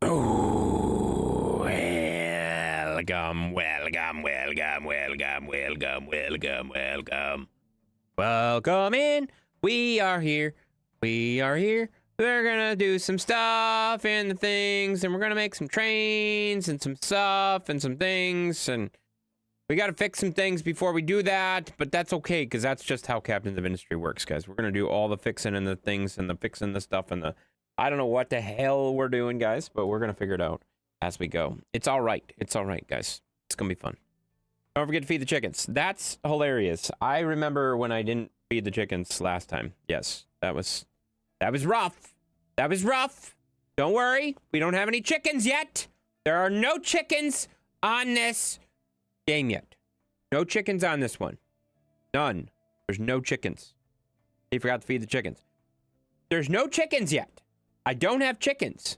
Oh, welcome, welcome, welcome, welcome, welcome, welcome, welcome. Welcome in. We are here. We are here. We're gonna do some stuff and the things, and we're gonna make some trains and some stuff and some things, and we gotta fix some things before we do that, but that's okay, because that's just how Captains of Industry works, guys. We're gonna do all the fixing and the things and the fixing the stuff and the... I don't know what the hell we're doing, guys, but we're gonna figure it out as we go. It's all right. It's all right, guys. It's gonna be fun. Don't forget to feed the chickens. That's hilarious. I remember when I didn't feed the chickens last time. Yes, that was rough. That was rough. Don't worry. We don't have any chickens yet. There are no chickens on this game yet. No chickens on this one. None. There's no chickens. He forgot to feed the chickens. There's no chickens yet. I don't have chickens.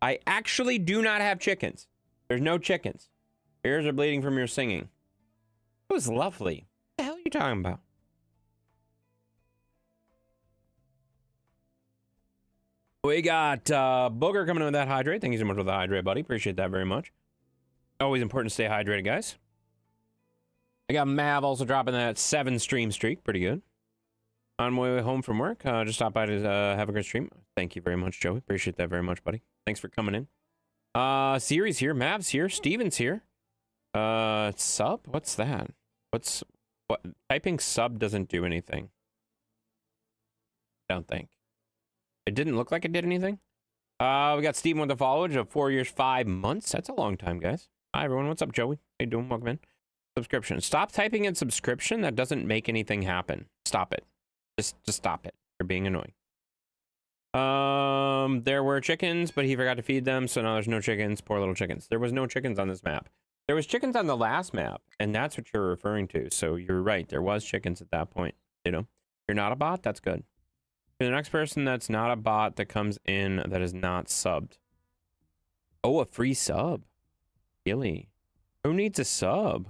I actually do not have chickens. There's no chickens. Your ears are bleeding from your singing. It was lovely. What the hell are you talking about? We got Booger coming in with that hydrate. Thank you so much for the hydrate, buddy. Appreciate that very much. Always important to stay hydrated, guys. I got Mav also dropping that 7 stream streak. Pretty good. On my way home from work, just stop by to have a good stream. Thank you very much, Joey. Appreciate that very much, buddy. Thanks for coming in. Siri's here, Mav's here, Steven's here. Sub? What's that? What? Typing sub doesn't do anything. I don't think. It didn't look like it did anything. We got Steven with the followage of 4 years, 5 months. That's a long time, guys. Hi, everyone. What's up, Joey? How you doing? Welcome in. Subscription. Stop typing in subscription. That doesn't make anything happen. Stop it. Just stop it. You're being annoying. There were chickens, but he forgot to feed them, so now there's no chickens. Poor little chickens. There was no chickens on this map. There was chickens on the last map, and that's what you're referring to. So you're right. There was chickens at that point. You know, you're not a bot. That's good. For the next person that's not a bot that comes in that is not subbed. Oh, a free sub. Really? Who needs a sub?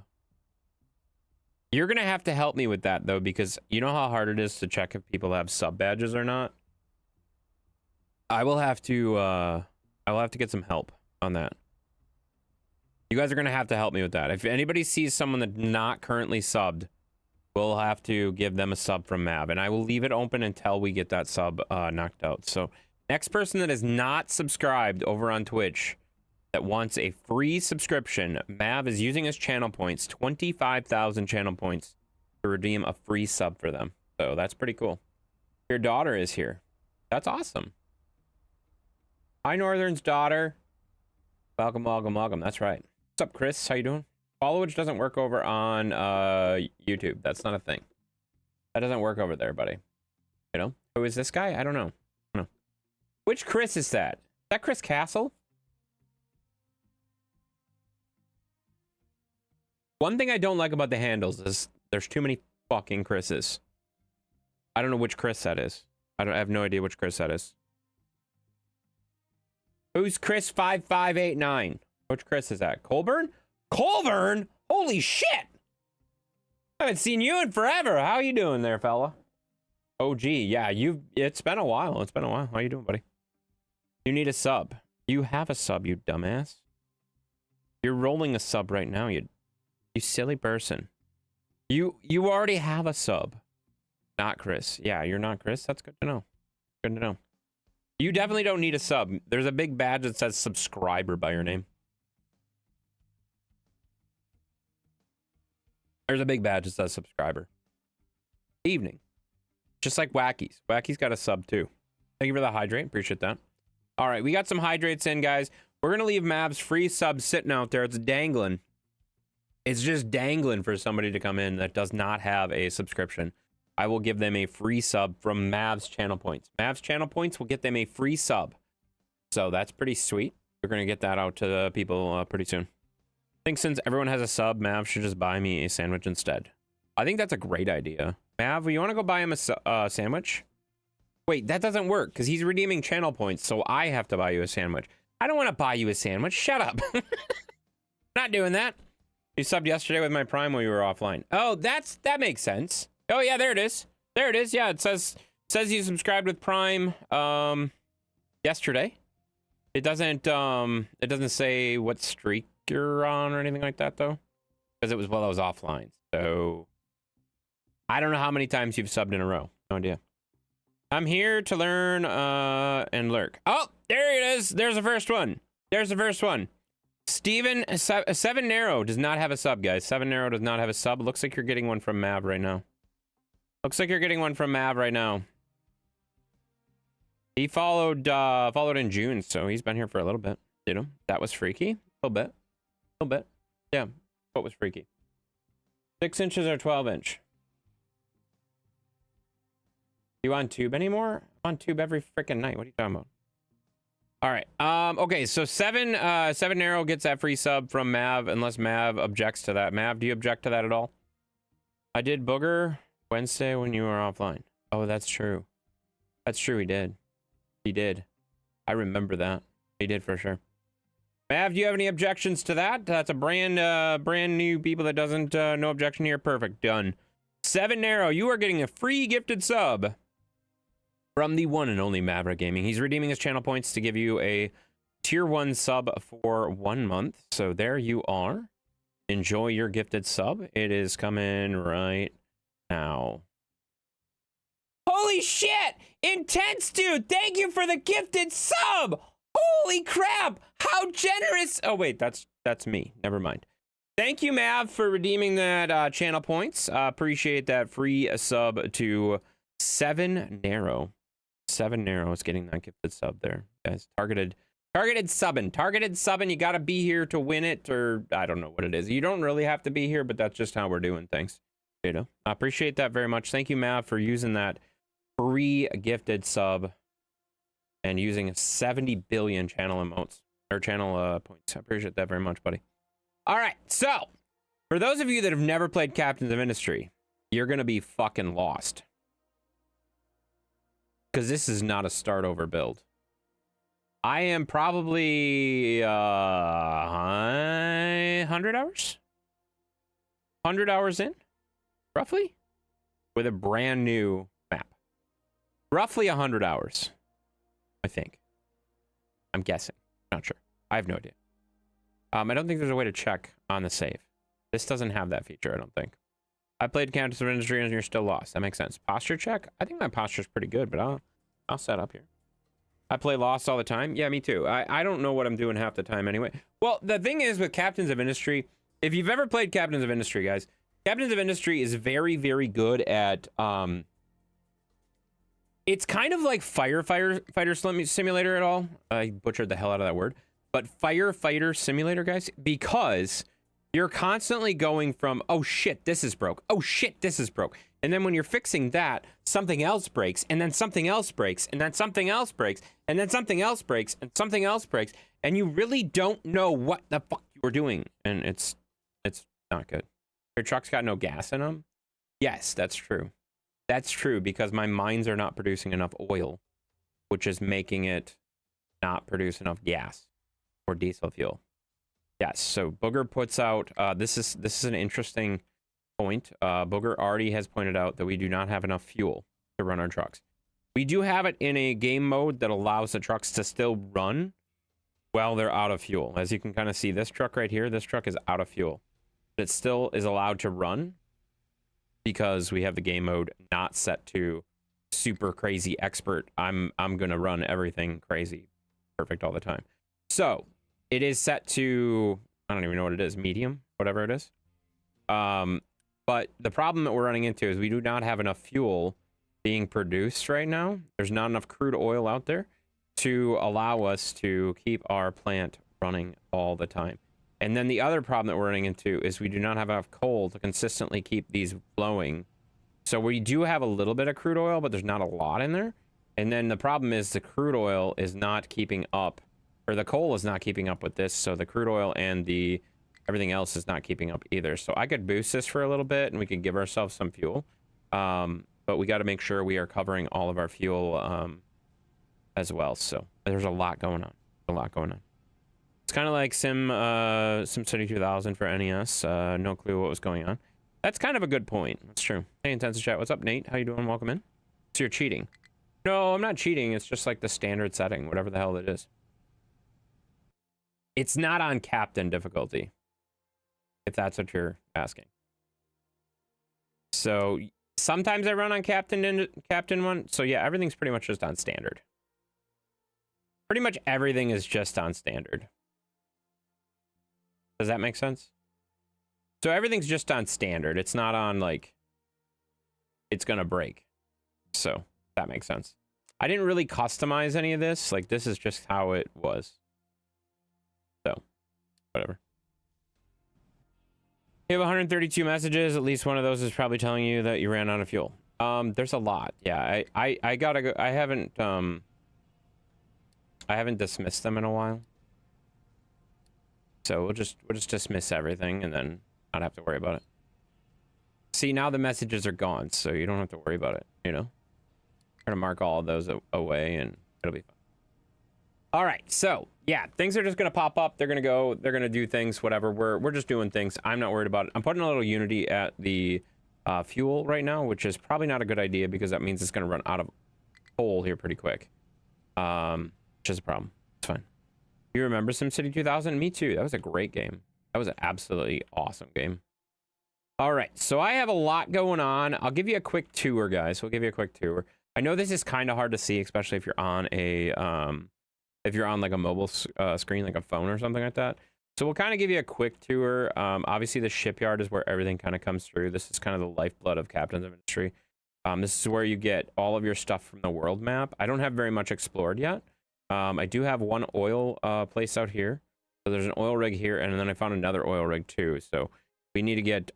You're going to have to help me with that, though, because you know how hard it is to check if people have sub badges or not? I will have to get some help on that. You guys are going to have to help me with that. If anybody sees someone that's not currently subbed, we'll have to give them a sub from Mav, and I will leave it open until we get that sub knocked out. So, next person that is not subscribed over on Twitch that wants a free subscription, Mav is using his channel points, 25,000 channel points, to redeem a free sub for them. So that's pretty cool. Your daughter is here. That's awesome. Hi, Northern's daughter. Welcome, welcome, welcome. That's right. What's up, Chris? How you doing? Followage doesn't work over on YouTube. That's not a thing. That doesn't work over there, buddy. You know? Who is this guy? I don't know. I don't know. Which Chris is that? Is that Chris Castle? One thing I don't like about the handles is there's too many fucking Chris's. I don't know which Chris that is. I have no idea which Chris that is. Who's Chris 5589? Which Chris is that? Colburn? Colburn? Holy shit! I haven't seen you in forever. How you doing there, fella? Oh, gee, yeah, it's been a while. It's been a while. How you doing, buddy? You need a sub. You have a sub, you dumbass. You're rolling a sub right now, you silly person. You already have a sub. Not Chris. Yeah, you're not Chris. That's good to know. Good to know. You definitely don't need a sub. There's a big badge that says subscriber by your name. There's a big badge that says subscriber. Evening. Just like Wacky's. Wacky's got a sub too. Thank you for the hydrate. Appreciate that. All right, we got some hydrates in, guys. We're going to leave Mav's free sub sitting out there. It's dangling. It's just dangling for somebody to come in that does not have a subscription. I will give them a free sub from Mav's channel points. Mav's channel points will get them a free sub. So that's pretty sweet. We're going to get that out to the people pretty soon. I think since everyone has a sub, Mav should just buy me a sandwich instead. I think that's a great idea. Mav, you want to go buy him a sandwich? Wait, that doesn't work because he's redeeming channel points, so I have to buy you a sandwich. I don't want to buy you a sandwich. Shut up. Not doing that. You subbed yesterday with my Prime while you were offline. Oh, that makes sense. Oh yeah, there it is. There it is. Yeah, it says you subscribed with Prime yesterday. It doesn't say what streak you're on or anything like that though, because it was while I was offline. So I don't know how many times you've subbed in a row. No idea. I'm here to learn and lurk. Oh, there it is. There's the first one. There's the first one. Steven, 7 Narrow does not have a sub, guys. 7 Narrow does not have a sub. Looks like you're getting one from Mav right now. Looks like you're getting one from Mav right now. He followed in June, so he's been here for a little bit. You know, that was freaky. A little bit. A little bit. Yeah, what was freaky? 6 inches or 12 inch? You on tube anymore? I'm on tube every freaking night. What are you talking about? All right. Okay, so 7 Narrow gets that free sub from Mav, unless Mav objects to that. Mav, do you object to that at all? I did Booger Wednesday when you were offline. Oh, that's true. That's true, he did. He did. I remember that. He did for sure. Mav, do you have any objections to that? That's a brand new people that doesn't no objection here. Perfect. Done. 7 Narrow, you are getting a free gifted sub from the one and only Maverick Gaming. He's redeeming his channel points to give you a tier 1 sub for 1 month. So there you are. Enjoy your gifted sub. It is coming right now. Holy shit! Intense, dude! Thank you for the gifted sub! Holy crap! How generous! Oh, wait, that's me. Never mind. Thank you, Mav, for redeeming that channel points. Appreciate that free sub to 7 Narrow. 7 Narrow is getting that gifted sub there, guys. Targeted subbing. You gotta be here to win it, or I don't know what it is. You don't really have to be here, but that's just how we're doing things. You know, I appreciate that very much. Thank you, Mav, for using that free gifted sub and using 70 billion channel emotes or channel points. I appreciate that very much, buddy. All right, so for those of you that have never played Captains of Industry, you're gonna be fucking lost, because this is not a start over build. I am probably 100 hours? 100 hours in, roughly, with a brand new map. Roughly 100 hours, I think. I'm guessing. Not sure. I have no idea. I don't think there's a way to check on the save. This doesn't have that feature, I don't think. I played Captains of Industry and you're still lost. That makes sense. Posture check? I think my posture's pretty good, but I'll set up here. I play Lost all the time. Yeah, me too. I don't know what I'm doing half the time anyway. Well, the thing is with Captains of Industry, if you've ever played Captains of Industry, guys, Captains of Industry is very, very good at... it's kind of like Firefighter Simulator at all. I butchered the hell out of that word. But Firefighter Simulator, guys, because you're constantly going from, oh shit, this is broke. Oh shit, this is broke. And then when you're fixing that, something else breaks, and then something else breaks, and then something else breaks, and then something else breaks, and something else breaks, and you really don't know what the fuck you were doing. And it's not good. Your truck's got no gas in them? Yes, that's true. That's true, because my mines are not producing enough oil, which is making it not produce enough gas or diesel fuel. Yes, so Booger puts out, this is an interesting point. Booger already has pointed out that we do not have enough fuel to run our trucks. We do have it in a game mode that allows the trucks to still run while they're out of fuel. As you can kind of see, this truck right here, this truck is out of fuel. But it still is allowed to run because we have the game mode not set to super crazy expert. I'm gonna run everything crazy perfect all the time. So it is set to, I don't even know what it is, medium, whatever it is. But the problem that we're running into is we do not have enough fuel being produced right now. There's not enough crude oil out there to allow us to keep our plant running all the time. And then the other problem that we're running into is we do not have enough coal to consistently keep these flowing. So we do have a little bit of crude oil, but there's not a lot in there. And then the problem is the crude oil is not keeping up, or the coal is not keeping up with this. So the crude oil and the everything else is not keeping up either. So I could boost this for a little bit and we could give ourselves some fuel. But we got to make sure we are covering all of our fuel as well. So there's a lot going on. It's kind of like SimCity 2000 for NES. No clue what was going on. That's kind of a good point. That's true. Hey, Intensive Chat. What's up, Nate? How you doing? Welcome in. So you're cheating. No, I'm not cheating. It's just like the standard setting, whatever the hell it is. It's not on captain difficulty, if that's what you're asking. So sometimes I run on captain one. So yeah, everything's pretty much just on standard. Pretty much everything is just on standard. Does that make sense? So everything's just on standard. It's not on like it's gonna break. So that makes sense. I didn't really customize any of this. Like this is just how it was. So whatever. You have 132 messages. At least one of those is probably telling you that you ran out of fuel. There's a lot. Yeah, I gotta go. I haven't dismissed them in a while. So we'll just dismiss everything and then not have to worry about it. See, now the messages are gone, so you don't have to worry about it, you know? I'm gonna mark all of those away and it'll be fine. All right, so yeah, things are just gonna pop up. They're gonna do things, whatever. We're just doing things. I'm not worried about it. I'm putting a little Unity at the fuel right now, which is probably not a good idea because that means it's gonna run out of coal here pretty quick. Which is a problem. It's fine. You remember SimCity 2000? Me too. That was a great game. That was an absolutely awesome game. All right, so I have a lot going on. I'll give you a quick tour, guys. We'll give you a quick tour. I know this is kind of hard to see, especially if you're on a like a mobile screen, like a phone or something like that. So we'll kind of give you a quick tour. Obviously, the shipyard is where everything kind of comes through. This is kind of the lifeblood of Captains of Industry. This is where you get all of your stuff from the world map. I don't have very much explored yet. I do have one oil place out here. So there's an oil rig here, and then I found another oil rig too. So we need to get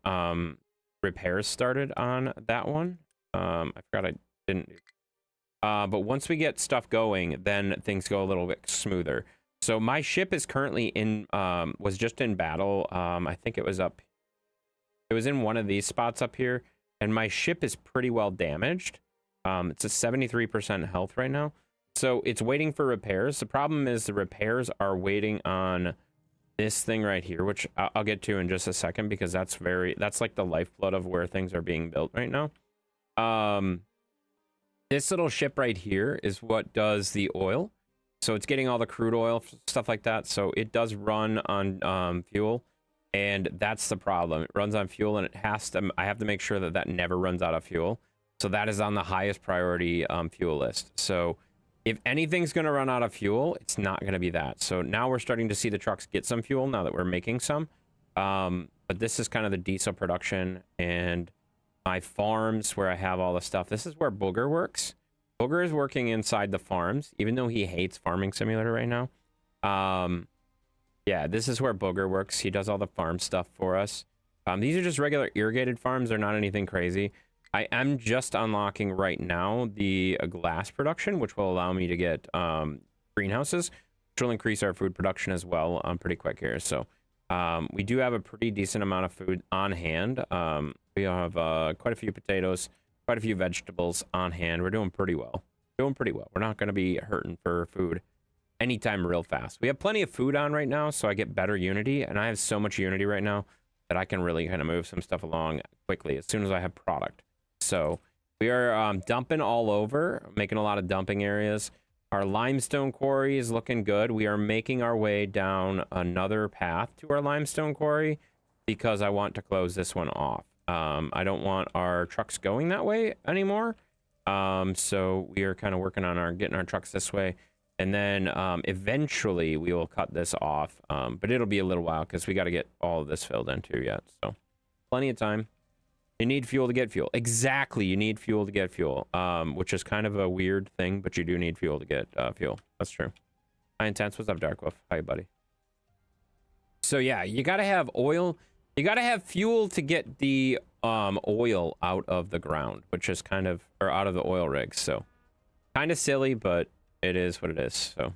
repairs started on that one. I forgot I didn't. But once we get stuff going, then things go a little bit smoother. So my ship is currently in, was just in battle. I think it was in one of these spots up here, and my ship is pretty well damaged. It's a 73% health right now. So it's waiting for repairs. The problem is the repairs are waiting on this thing right here, which I'll get to in just a second, because that's like the lifeblood of where things are being built right now. This little ship right here is what does the oil. So it's getting all the crude oil, stuff like that. So it does run on fuel, and that's the problem. It runs on fuel, and I have to make sure that that never runs out of fuel. So that is on the highest priority fuel list. So if anything's going to run out of fuel, it's not going to be that. So now we're starting to see the trucks get some fuel now that we're making some. But this is kind of the diesel production and my farms where I have all the stuff. This is where Booger works. Booger is working inside the farms, even though he hates Farming Simulator right now. Yeah, this is where Booger works. He does all the farm stuff for us. These are just regular irrigated farms. They're not anything crazy. I am just unlocking right now the glass production, which will allow me to get greenhouses, which will increase our food production as well pretty quick here. So we do have a pretty decent amount of food on hand. We have quite a few potatoes, quite a few vegetables on hand. We're doing pretty well. We're not going to be hurting for food anytime real fast. We have plenty of food on right now, so I get better Unity, and I have so much Unity right now that I can really kind of move some stuff along quickly as soon as I have product. So we are dumping all over, making a lot of dumping areas. Our limestone quarry is looking good. We are making our way down another path to our limestone quarry because I want to close this one off. I don't want our trucks going that way anymore. So we are kind of working on getting our trucks this way. And then eventually we will cut this off. But it'll be a little while because we got to get all of this filled in too yet. So plenty of time. You need fuel to get fuel. Exactly, you need fuel to get fuel, which is kind of a weird thing, but you do need fuel to get fuel. That's true. Hi, Intense. What's up, Dark Wolf? Hi, buddy. So, yeah, you got to have oil. You got to have fuel to get the oil out of the ground, which is kind of, or out of the oil rigs. So, kind of silly, but it is what it is. So,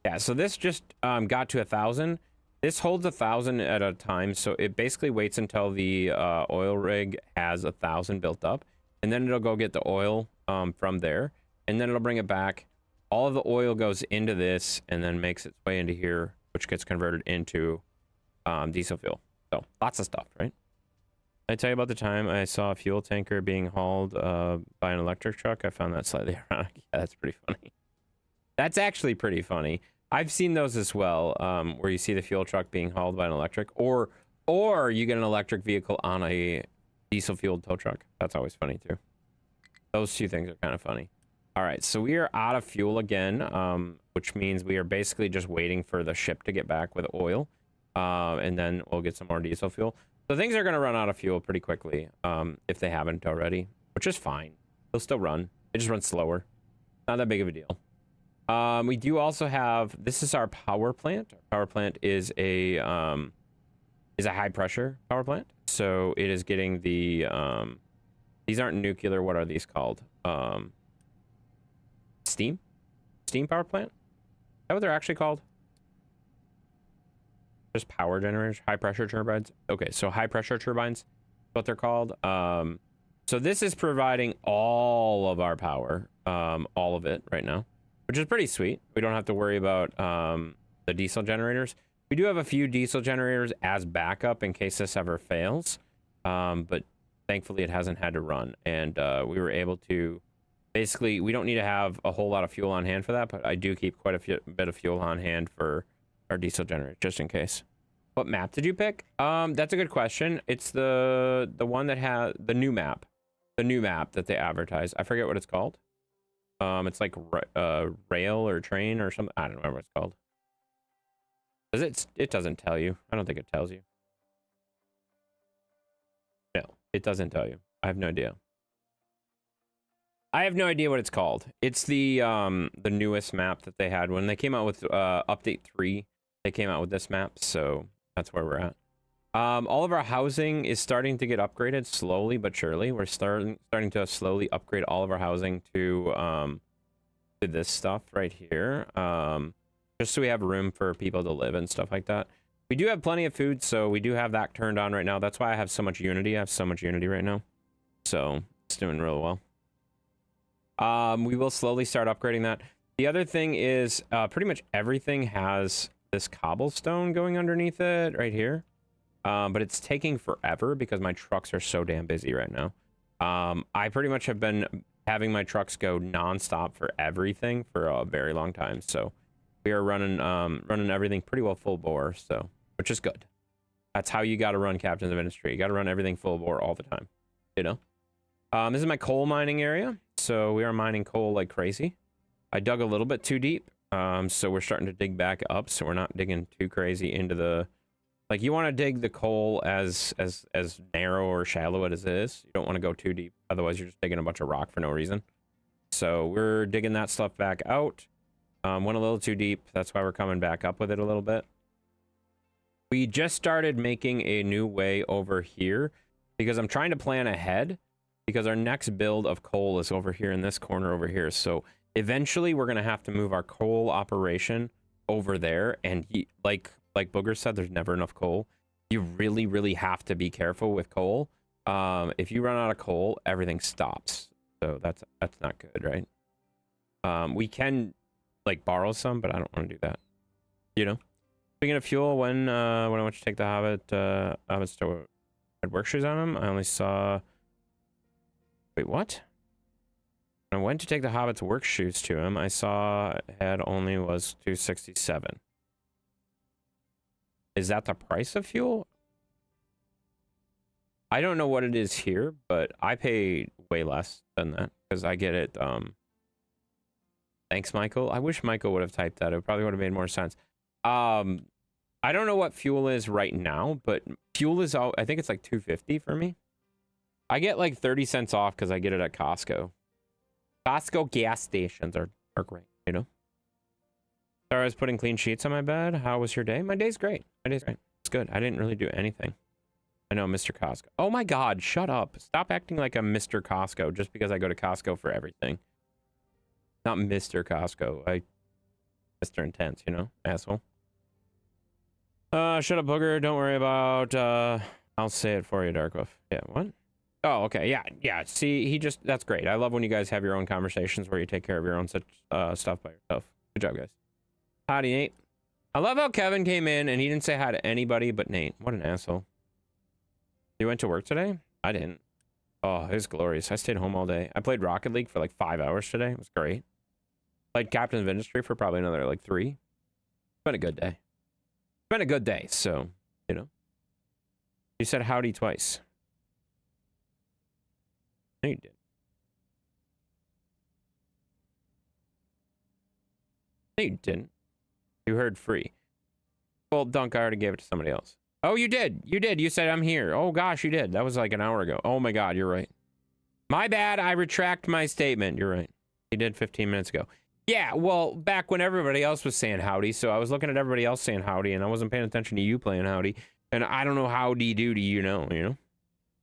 yeah, so this just got to 1,000. This holds 1,000 at a time, so it basically waits until the oil rig has 1,000 built up, and then it'll go get the oil from there, and then it'll bring it back. All of the oil goes into this, and then makes its way into here, which gets converted into diesel fuel. So lots of stuff, right? I tell you about the time I saw a fuel tanker being hauled by an electric truck. I found that slightly ironic. Yeah, that's pretty funny. That's actually pretty funny. I've seen those as well, where you see the fuel truck being hauled by an electric, or you get an electric vehicle on a diesel fueled tow truck. That's always funny too. Those two things are kind of funny. All right, so we are out of fuel again, which means we are basically just waiting for the ship to get back with oil, and then we'll get some more diesel fuel. So things are going to run out of fuel pretty quickly, if they haven't already, which is fine. They'll still run. They just run slower. Not that big of a deal. We do also have, this is our power plant. Our power plant is a high pressure power plant. So it is getting the, these aren't nuclear. What are these called? Steam power plant. Is that what they're actually called? Just power generators, high pressure turbines. Okay, so high pressure turbines, what they're called. So this is providing all of our power, all of it right now, which is pretty sweet. We don't have to worry about the diesel generators. We do have a few diesel generators as backup in case this ever fails, but thankfully it hasn't had to run, and we were able to, basically, we don't need to have a whole lot of fuel on hand for that, but I do keep quite a bit of fuel on hand for our diesel generator, just in case. What map did you pick? That's a good question. It's the one that has the new map that they advertise. I forget what it's called. It's like rail or train or something. I don't remember what it's called. Does it doesn't tell you. I don't think it tells you. No, it doesn't tell you. I have no idea. I have no idea what it's called. It's the newest map that they had when they came out with update 3. They came out with this map, so that's where we're at. All of our housing is starting to get upgraded slowly but surely. We're starting to slowly upgrade all of our housing to this stuff right here, just so we have room for people to live and stuff like that. We do have plenty of food, so we do have that turned on right now. That's why I have so much unity. I have so much unity right now, so it's doing real well. We will slowly start upgrading that. The other thing is pretty much everything has this cobblestone going underneath it right here. But it's taking forever because my trucks are so damn busy right now. I pretty much have been having my trucks go nonstop for everything for a very long time. So we are running everything pretty well full bore, so which is good. That's how you got to run Captains of Industry. You got to run everything full bore all the time, you know? This is my coal mining area. So we are mining coal like crazy. I dug a little bit too deep. So we're starting to dig back up. So we're not digging too crazy into the, like, you want to dig the coal as narrow or shallow as it is. You don't want to go too deep. Otherwise, you're just digging a bunch of rock for no reason. So we're digging that stuff back out. Went a little too deep. That's why we're coming back up with it a little bit. We just started making a new way over here because I'm trying to plan ahead because our next build of coal is over here in this corner over here. So eventually we're going to have to move our coal operation over there. And like Booger said, there's never enough coal. You really, really have to be careful with coal. If you run out of coal, everything stops. So that's not good, right? We can like borrow some, but I don't want to do that. You know? Speaking of fuel, when I went to take the Hobbit store, had work shoes on them. I only saw. Wait, what? When I went to take the Hobbit's work shoes to him, I saw had only was 267. Is that the price of fuel? I don't know what it is here, but I pay way less than that because I get it. Thanks, Michael. I wish Michael would have typed that. It probably would have made more sense. I don't know what fuel is right now, but fuel is all, I think it's like 250 for me. I get like 30 cents off because I get it at Costco. Costco gas stations are great, you know? Sorry, I was putting clean sheets on my bed. How was your day? My day's great. My day's great. It's good. I didn't really do anything. I know, Mr. Costco. Oh my God, shut up. Stop acting like a Mr. Costco just because I go to Costco for everything. Not Mr. Costco. Mr. Intense, you know, asshole. Shut up, Booger. Don't worry about, I'll say it for you, Darkwolf. Yeah, what? Oh, okay. Yeah. See, that's great. I love when you guys have your own conversations where you take care of your own such stuff by yourself. Good job, guys. Howdy, Nate. I love how Kevin came in and he didn't say hi to anybody but Nate. What an asshole. You went to work today? I didn't. Oh, it was glorious. I stayed home all day. I played Rocket League for like 5 hours today. It was great. Played Captain of Industry for probably another like 3. been a good day. It's been a good day, so, you know. You said howdy twice. No, you didn't. No, you didn't. You heard free. Well, Dunk, I already gave it to somebody else. Oh, you did. You did. You said I'm here. Oh, gosh, you did. That was like an hour ago. Oh, my God, you're right. My bad. I retract my statement. You're right. You did 15 minutes ago. Yeah, well, back when everybody else was saying howdy, so I was looking at everybody else saying howdy, and I wasn't paying attention to you playing howdy. And I don't know howdy doody, you know?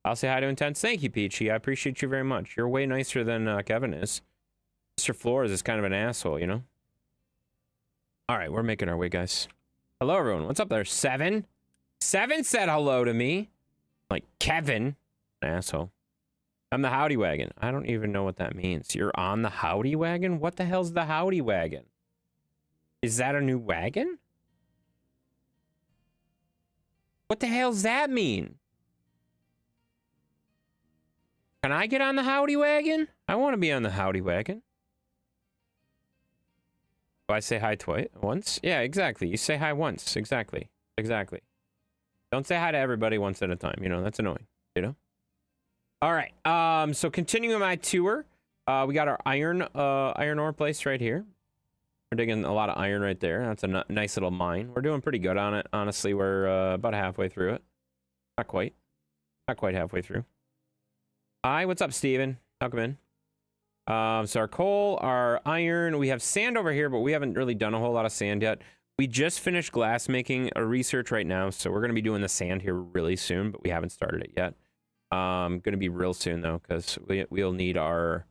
I'll say hi to Intense. Thank you, Peachy. I appreciate you very much. You're way nicer than Kevin is. Mr. Flores is kind of an asshole, you know? All right, we're making our way, guys. Hello, everyone. What's up there? Seven? Seven said hello to me. Like, Kevin. An asshole. I'm the howdy wagon. I don't even know what that means. You're on the howdy wagon? What the hell's the howdy wagon? Is that a new wagon? What the hell's that mean? Can I get on the howdy wagon? I want to be on the howdy wagon. Do I say hi twice? Once? Yeah, exactly. You say hi once. Exactly. Exactly. Don't say hi to everybody once at a time. You know, that's annoying. You know? All right. So continuing my tour, we got our iron ore place right here. We're digging a lot of iron right there. That's a nice little mine. We're doing pretty good on it. Honestly, we're about halfway through it. Not quite. Not quite halfway through. Hi, what's up, Steven? Welcome in. So our coal, our iron, we have sand over here, but we haven't really done a whole lot of sand yet. We just finished glass making research right now, so we're going to be doing the sand here really soon, but we haven't started it yet. Going to be real soon, though, because we'll need our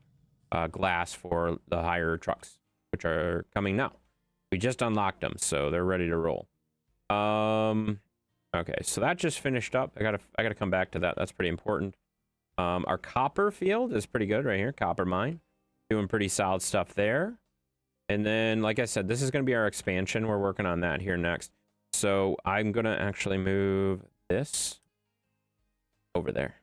glass for the higher trucks, which are coming now. We just unlocked them, so they're ready to roll. Okay, so that just finished up. I gotta come back to that. That's pretty important. Our copper field is pretty good right here. Copper mine. Doing pretty solid stuff there. And then, like I said, this is going to be our expansion. We're working on that here next. So I'm going to actually move this over there.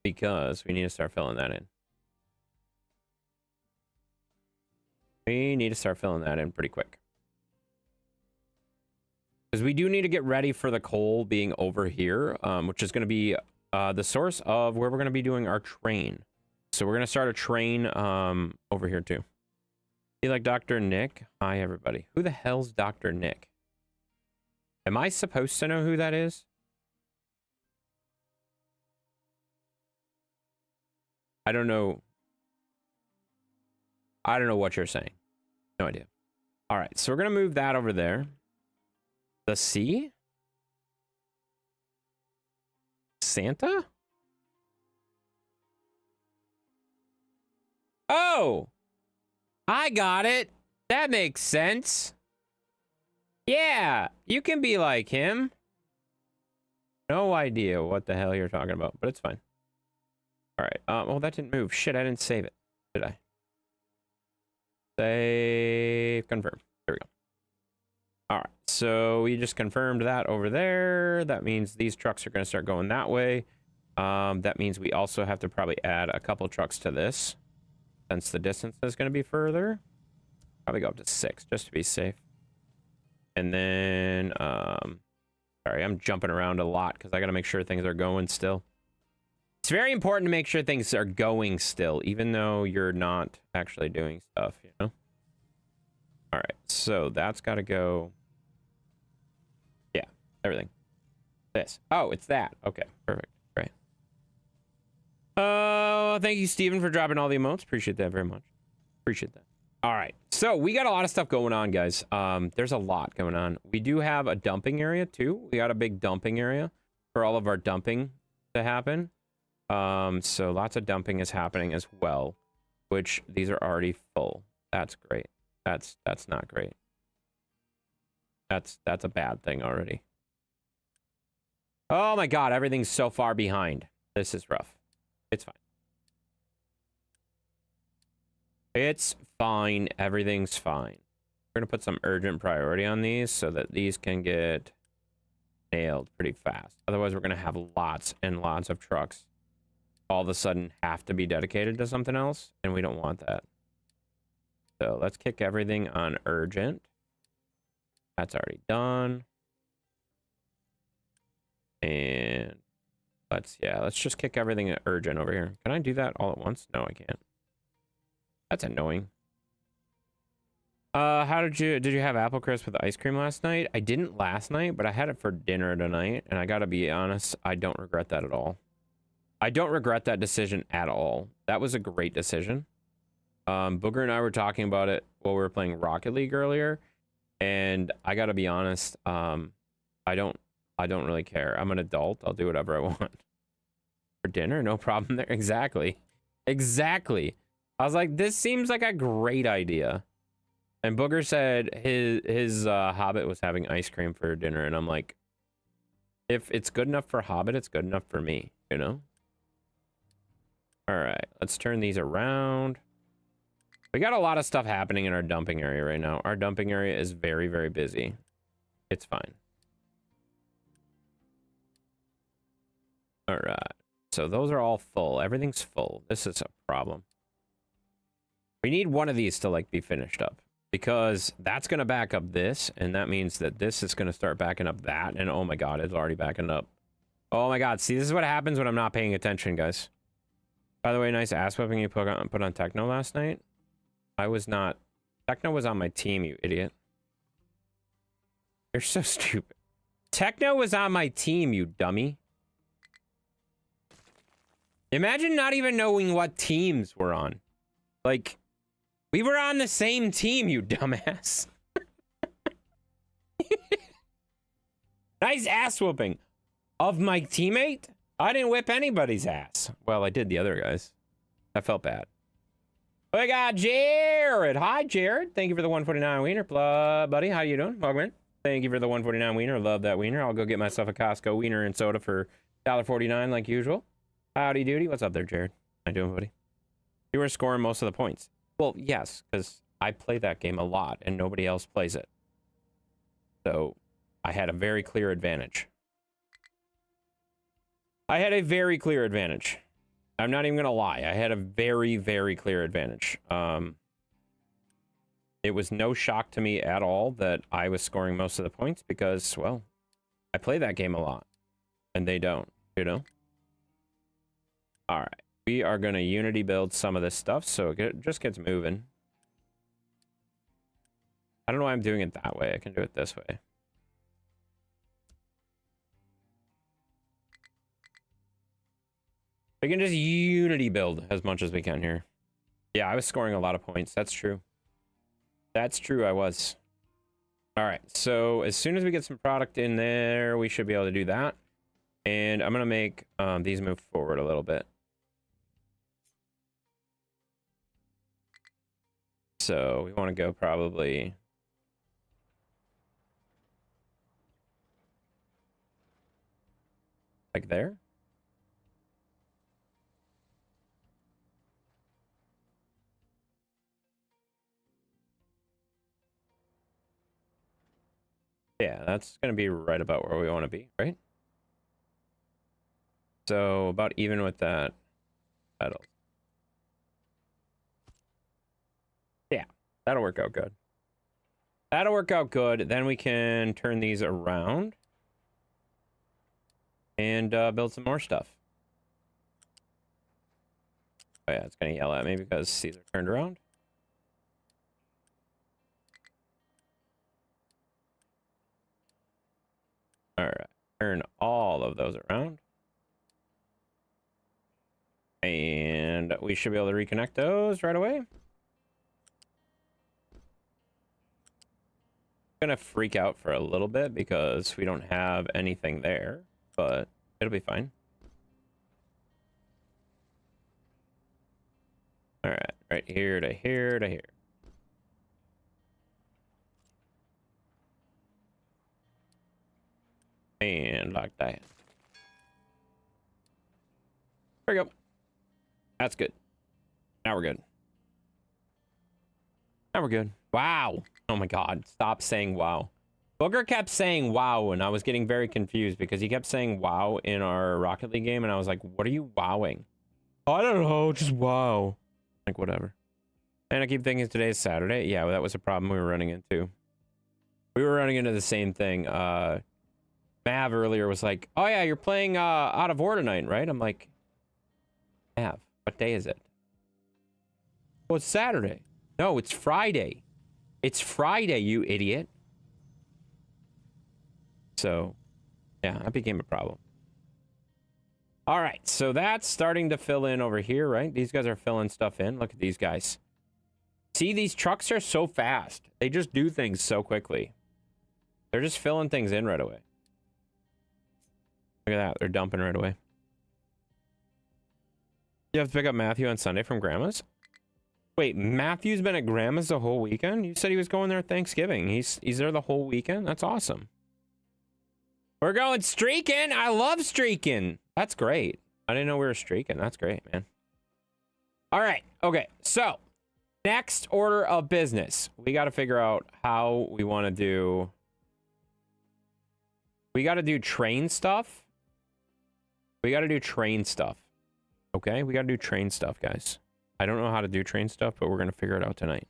Because we need to start filling that in. We need to start filling that in pretty quick. Because we do need to get ready for the coal being over here, which is going to be the source of where we're going to be doing our train. So we're going to start a train over here too. You like Dr. Nick? Hi, everybody. Who the hell's Dr. Nick? Am I supposed to know who that is? I don't know. I don't know what you're saying. No idea. All right, so we're going to move that over there. The sea? Santa? Oh! I got it. That makes sense. Yeah, you can be like him. No idea what the hell you're talking about, but it's fine. All right. Well, that didn't move. Shit, I didn't save it. Did I? Save. Confirm. There we go. All right. So we just confirmed that over there. That means these trucks are going to start going that way. That means we also have to probably add a couple trucks to this, since the distance is going to be further. Probably go up to 6 just to be safe. And then, sorry, I'm jumping around a lot because I got to make sure things are going still. It's very important to make sure things are going still, even though you're not actually doing stuff, you know? All right, so that's got to go. Yeah, everything. This. Oh, it's that. Okay, perfect. Great. Thank you, Steven, for dropping all the emotes. Appreciate that very much. Appreciate that. All right, so we got a lot of stuff going on, guys. There's a lot going on. We do have a dumping area, too. We got a big dumping area for all of our dumping to happen. So lots of dumping is happening as well, which these are already full. That's great. That's not great. That's a bad thing already. Oh my God, everything's so far behind. This is rough. It's fine. It's fine. Everything's fine. We're gonna put some urgent priority on these so that these can get nailed pretty fast. Otherwise, we're gonna have lots and lots of trucks all of a sudden have to be dedicated to something else, and we don't want that. So let's kick everything on urgent. That's already done. And let's just kick everything at urgent over here. Can I do that all at once? No, I can't. That's annoying. How did you have apple crisp with ice cream last night? I didn't last night, but I had it for dinner tonight, and I gotta be honest, I don't regret that at all. I don't regret that decision at all. That was a great decision. Booger and I were talking about it while we were playing Rocket League earlier, and I gotta be honest, I don't really care. I'm an adult. I'll do whatever I want. For dinner, no problem there. Exactly. Exactly. I was like, this seems like a great idea. And Booger said his Hobbit was having ice cream for dinner, and I'm like, if it's good enough for Hobbit, it's good enough for me, you know? All right, let's turn these around. We got a lot of stuff happening in our dumping area right now. Our dumping area is very, very busy. It's fine. All right, so those are all full. Everything's full. This is a problem. We need one of these to like be finished up, because that's going to back up this, and that means that this is going to start backing up that, and oh my god, it's already backing up. Oh my god, see, this is what happens when I'm not paying attention, guys. By the way, nice ass whipping you put on Techno last night. I was not. Techno was on my team, you idiot. You're so stupid. Techno was on my team, you dummy. Imagine not even knowing what teams we're on. Like, we were on the same team, you dumbass. Nice ass whooping. Of my teammate? I didn't whip anybody's ass. Well, I did the other guys. I felt bad. We got Jared. Hi, Jared. Thank you for the 149 wiener. Buddy, how you doing? Welcome in. Thank you for the 149 wiener. Love that wiener. I'll go get myself a Costco wiener and soda for $1.49 like usual. Howdy doody. What's up there, Jared? How you doing, buddy? You were scoring most of the points. Well, yes, because I play that game a lot and nobody else plays it. So I had a very clear advantage. I had a very clear advantage. I'm not even going to lie. I had a very, very clear advantage. It was no shock to me at all that I was scoring most of the points because, well, I play that game a lot. And they don't, you know? All right. We are going to Unity build some of this stuff, so it just gets moving. I don't know why I'm doing it that way. I can do it this way. We can just Unity build as much as we can here. Yeah, I was scoring a lot of points. That's true. That's true, I was. All right, so as soon as we get some product in there, we should be able to do that. And I'm going to make these move forward a little bit. So we want to go probably like there. Yeah, that's going to be right about where we want to be, right? So about even with that. Yeah, that'll work out good. That'll work out good. Then we can turn these around and build some more stuff. Oh yeah, it's going to yell at me because these are turned around. All right, turn all of those around. And we should be able to reconnect those right away. I'm gonna freak out for a little bit because we don't have anything there, but it'll be fine. All right, right here to here to here. And like that. There we go. That's good. Now we're good. Now we're good. Wow. Oh my god. Stop saying wow. Booger kept saying wow, and I was getting very confused because he kept saying wow in our Rocket League game, and I was like, what are you wowing? I don't know, just wow. Like, whatever. And I keep thinking today's Saturday. Yeah, well, that was a problem we were running into. We were running into the same thing. Mav earlier was like, oh yeah, you're playing Out of War tonight, right? I'm like, Mav, what day is it? Oh, it's Saturday. No, it's Friday. It's Friday, you idiot. So, yeah, that became a problem. All right, so that's starting to fill in over here, right? These guys are filling stuff in. Look at these guys. See, these trucks are so fast. They just do things so quickly. They're just filling things in right away. Look at that. They're dumping right away. You have to pick up Matthew on Sunday from Grandma's? Wait, Matthew's been at Grandma's the whole weekend? You said he was going there Thanksgiving. He's there the whole weekend? That's awesome. We're going streaking. I love streaking. That's great. I didn't know we were streaking. That's great, man. All right. Okay. So, next order of business. We got to figure out how we want to do... We got to do train stuff. We got to do train stuff. Okay? We got to do train stuff, guys. I don't know how to do train stuff, but we're going to figure it out tonight.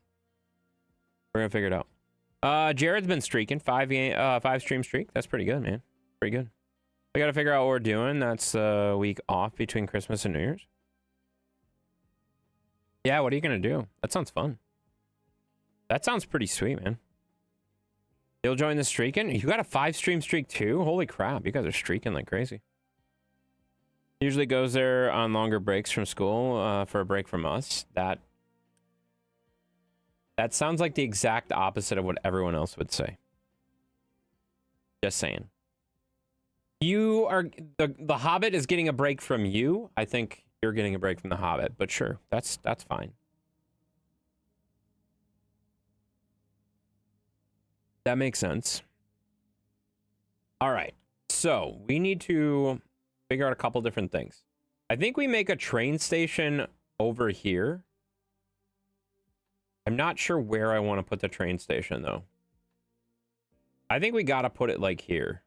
We're going to figure it out. Jared's been streaking. 5 stream streak. That's pretty good, man. Pretty good. We got to figure out what we're doing. That's the week off between Christmas and New Year's. Yeah, what are you going to do? That sounds fun. That sounds pretty sweet, man. You'll join the streaking? You got a 5 stream streak too? Holy crap, you guys are streaking like crazy. Usually goes there on longer breaks from school for a break from us. That sounds like the exact opposite of what everyone else would say. Just saying. You are... The Hobbit is getting a break from you. I think you're getting a break from the Hobbit, but sure, that's fine. That makes sense. All right. So we need to figure out a couple different things. I think we make a train station over here. I'm not sure where I want to put the train station, though. I think we got to put it like here.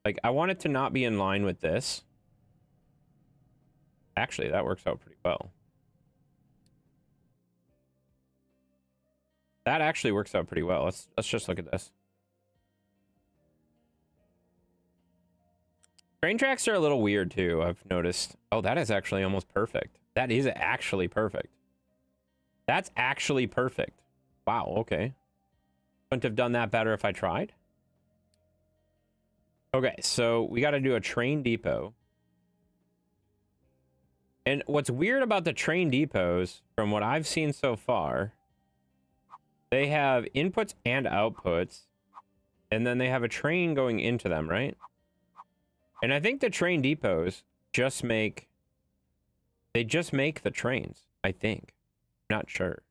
Like, I want it to not be in line with this. Actually, that works out pretty well. That actually works out pretty well. Let's just look at this. Train tracks are a little weird too, I've noticed. Oh, that is actually almost perfect. That is actually perfect. That's actually perfect. Wow, okay. Couldn't have done that better if I tried. Okay, so we got to do a train depot. And what's weird about the train depots, from what I've seen so far, they have inputs and outputs, and then they have a train going into them, right? And I think the train depots just make... They just make the trains, I think. Not sure.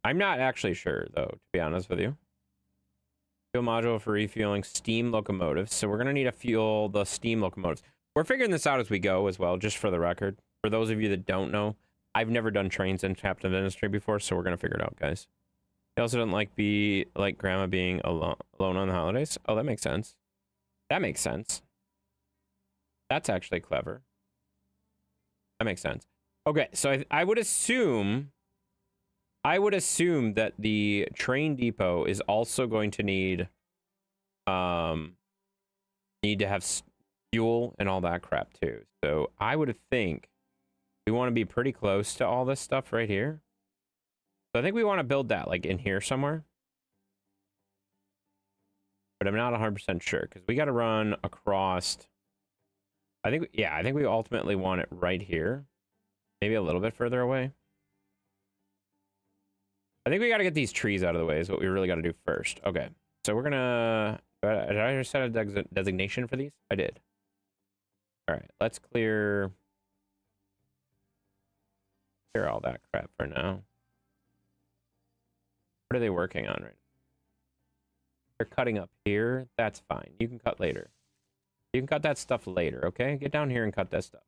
I'm not actually sure, though, to be honest with you. Fuel module for refueling steam locomotives. So we're going to need to fuel the steam locomotives. We're figuring this out as we go as well, just for the record. For those of you that don't know, I've never done trains in captive industry before, so we're going to figure it out, guys. He also doesn't like Grandma being alone on the holidays. Oh, that makes sense. That makes sense. That's actually clever. That makes sense. Okay, so I would assume that the train depot is also going to need to have fuel and all that crap too. So I would think we want to be pretty close to all this stuff right here. So I think we want to build that like in here somewhere. But I'm not 100% sure because we got to run across. I think we ultimately want it right here. Maybe a little bit further away. I think we got to get these trees out of the way is what we really got to do first. Okay. So we're going to... Did I set a designation for these? I did. All right. Let's clear all that crap for now. What are they working on right now? They're cutting up here. That's fine. You can cut later. You can cut that stuff later, okay? Get down here and cut that stuff.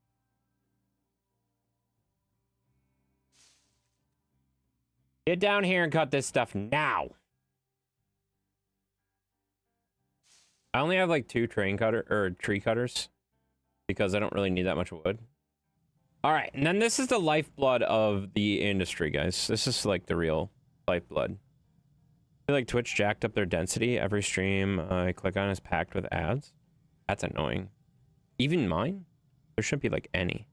Get down here and cut this stuff now. I only have like 2 tree cutters. because I don't really need that much wood. All right, and then this is the lifeblood of the industry, guys. This is like the real lifeblood. I feel like Twitch jacked up their density. Every stream I click on is packed with ads. That's annoying. Even mine? There shouldn't be like any.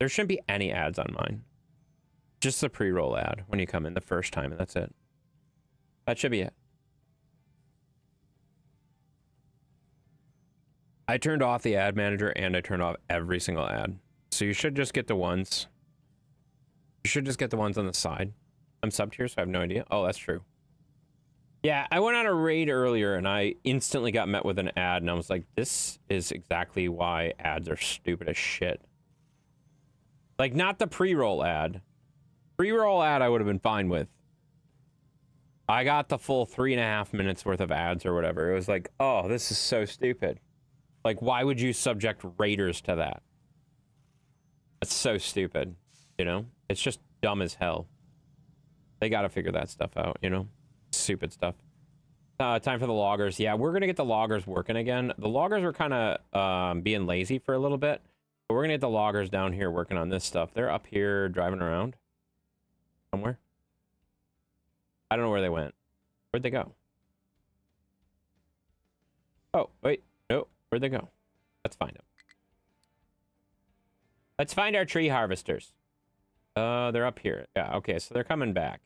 There shouldn't be any ads on mine. Just the pre-roll ad when you come in the first time, and that's it. That should be it. I turned off the ad manager and I turned off every single ad. So you should just get the ones. You should just get the ones on the side. I'm subbed here, so I have no idea. Oh, that's true. Yeah, I went on a raid earlier and I instantly got met with an ad and I was like, this is exactly why ads are stupid as shit. Like, not the pre-roll ad. Pre-roll ad I would have been fine with. I got the full 3.5 minutes worth of ads or whatever. It was like, oh, this is so stupid. Like, why would you subject raiders to that? It's so stupid, you know? It's just dumb as hell. They gotta figure that stuff out, you know? Stupid stuff. Time for the loggers. Yeah, we're gonna get the loggers working again. The loggers were kind of being lazy for a little bit. But we're gonna get the loggers down here working on this stuff. They're up here driving around. Somewhere. I don't know where they went. Where'd they go? Oh, wait. No, where'd they go? Let's find them. Let's find our tree harvesters. They're up here. Yeah, okay, so they're coming back.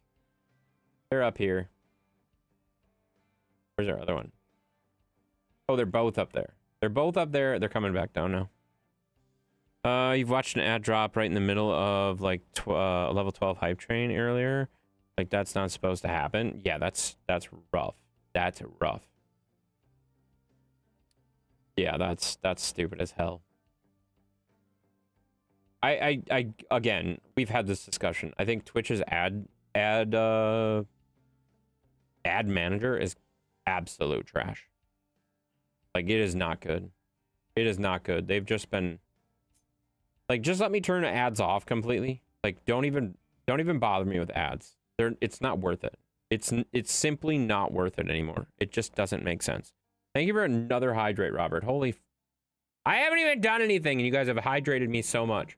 They're up here. Where's our other one? Oh, they're both up there. They're both up there. They're coming back down now. You've watched an ad drop right in the middle of like level 12 hype train earlier. Like, that's not supposed to happen. Yeah, that's rough. That's rough. Yeah, that's stupid as hell. I again, we've had this discussion. I think Twitch's ad manager is absolute trash. Like, it is not good. It is not good. They've just been like, just let me turn the ads off completely. Like, don't even bother me with ads. It's not worth it. It's simply not worth it anymore. It just doesn't make sense. Thank you for another hydrate, Robert. Holy, I haven't even done anything and you guys have hydrated me so much.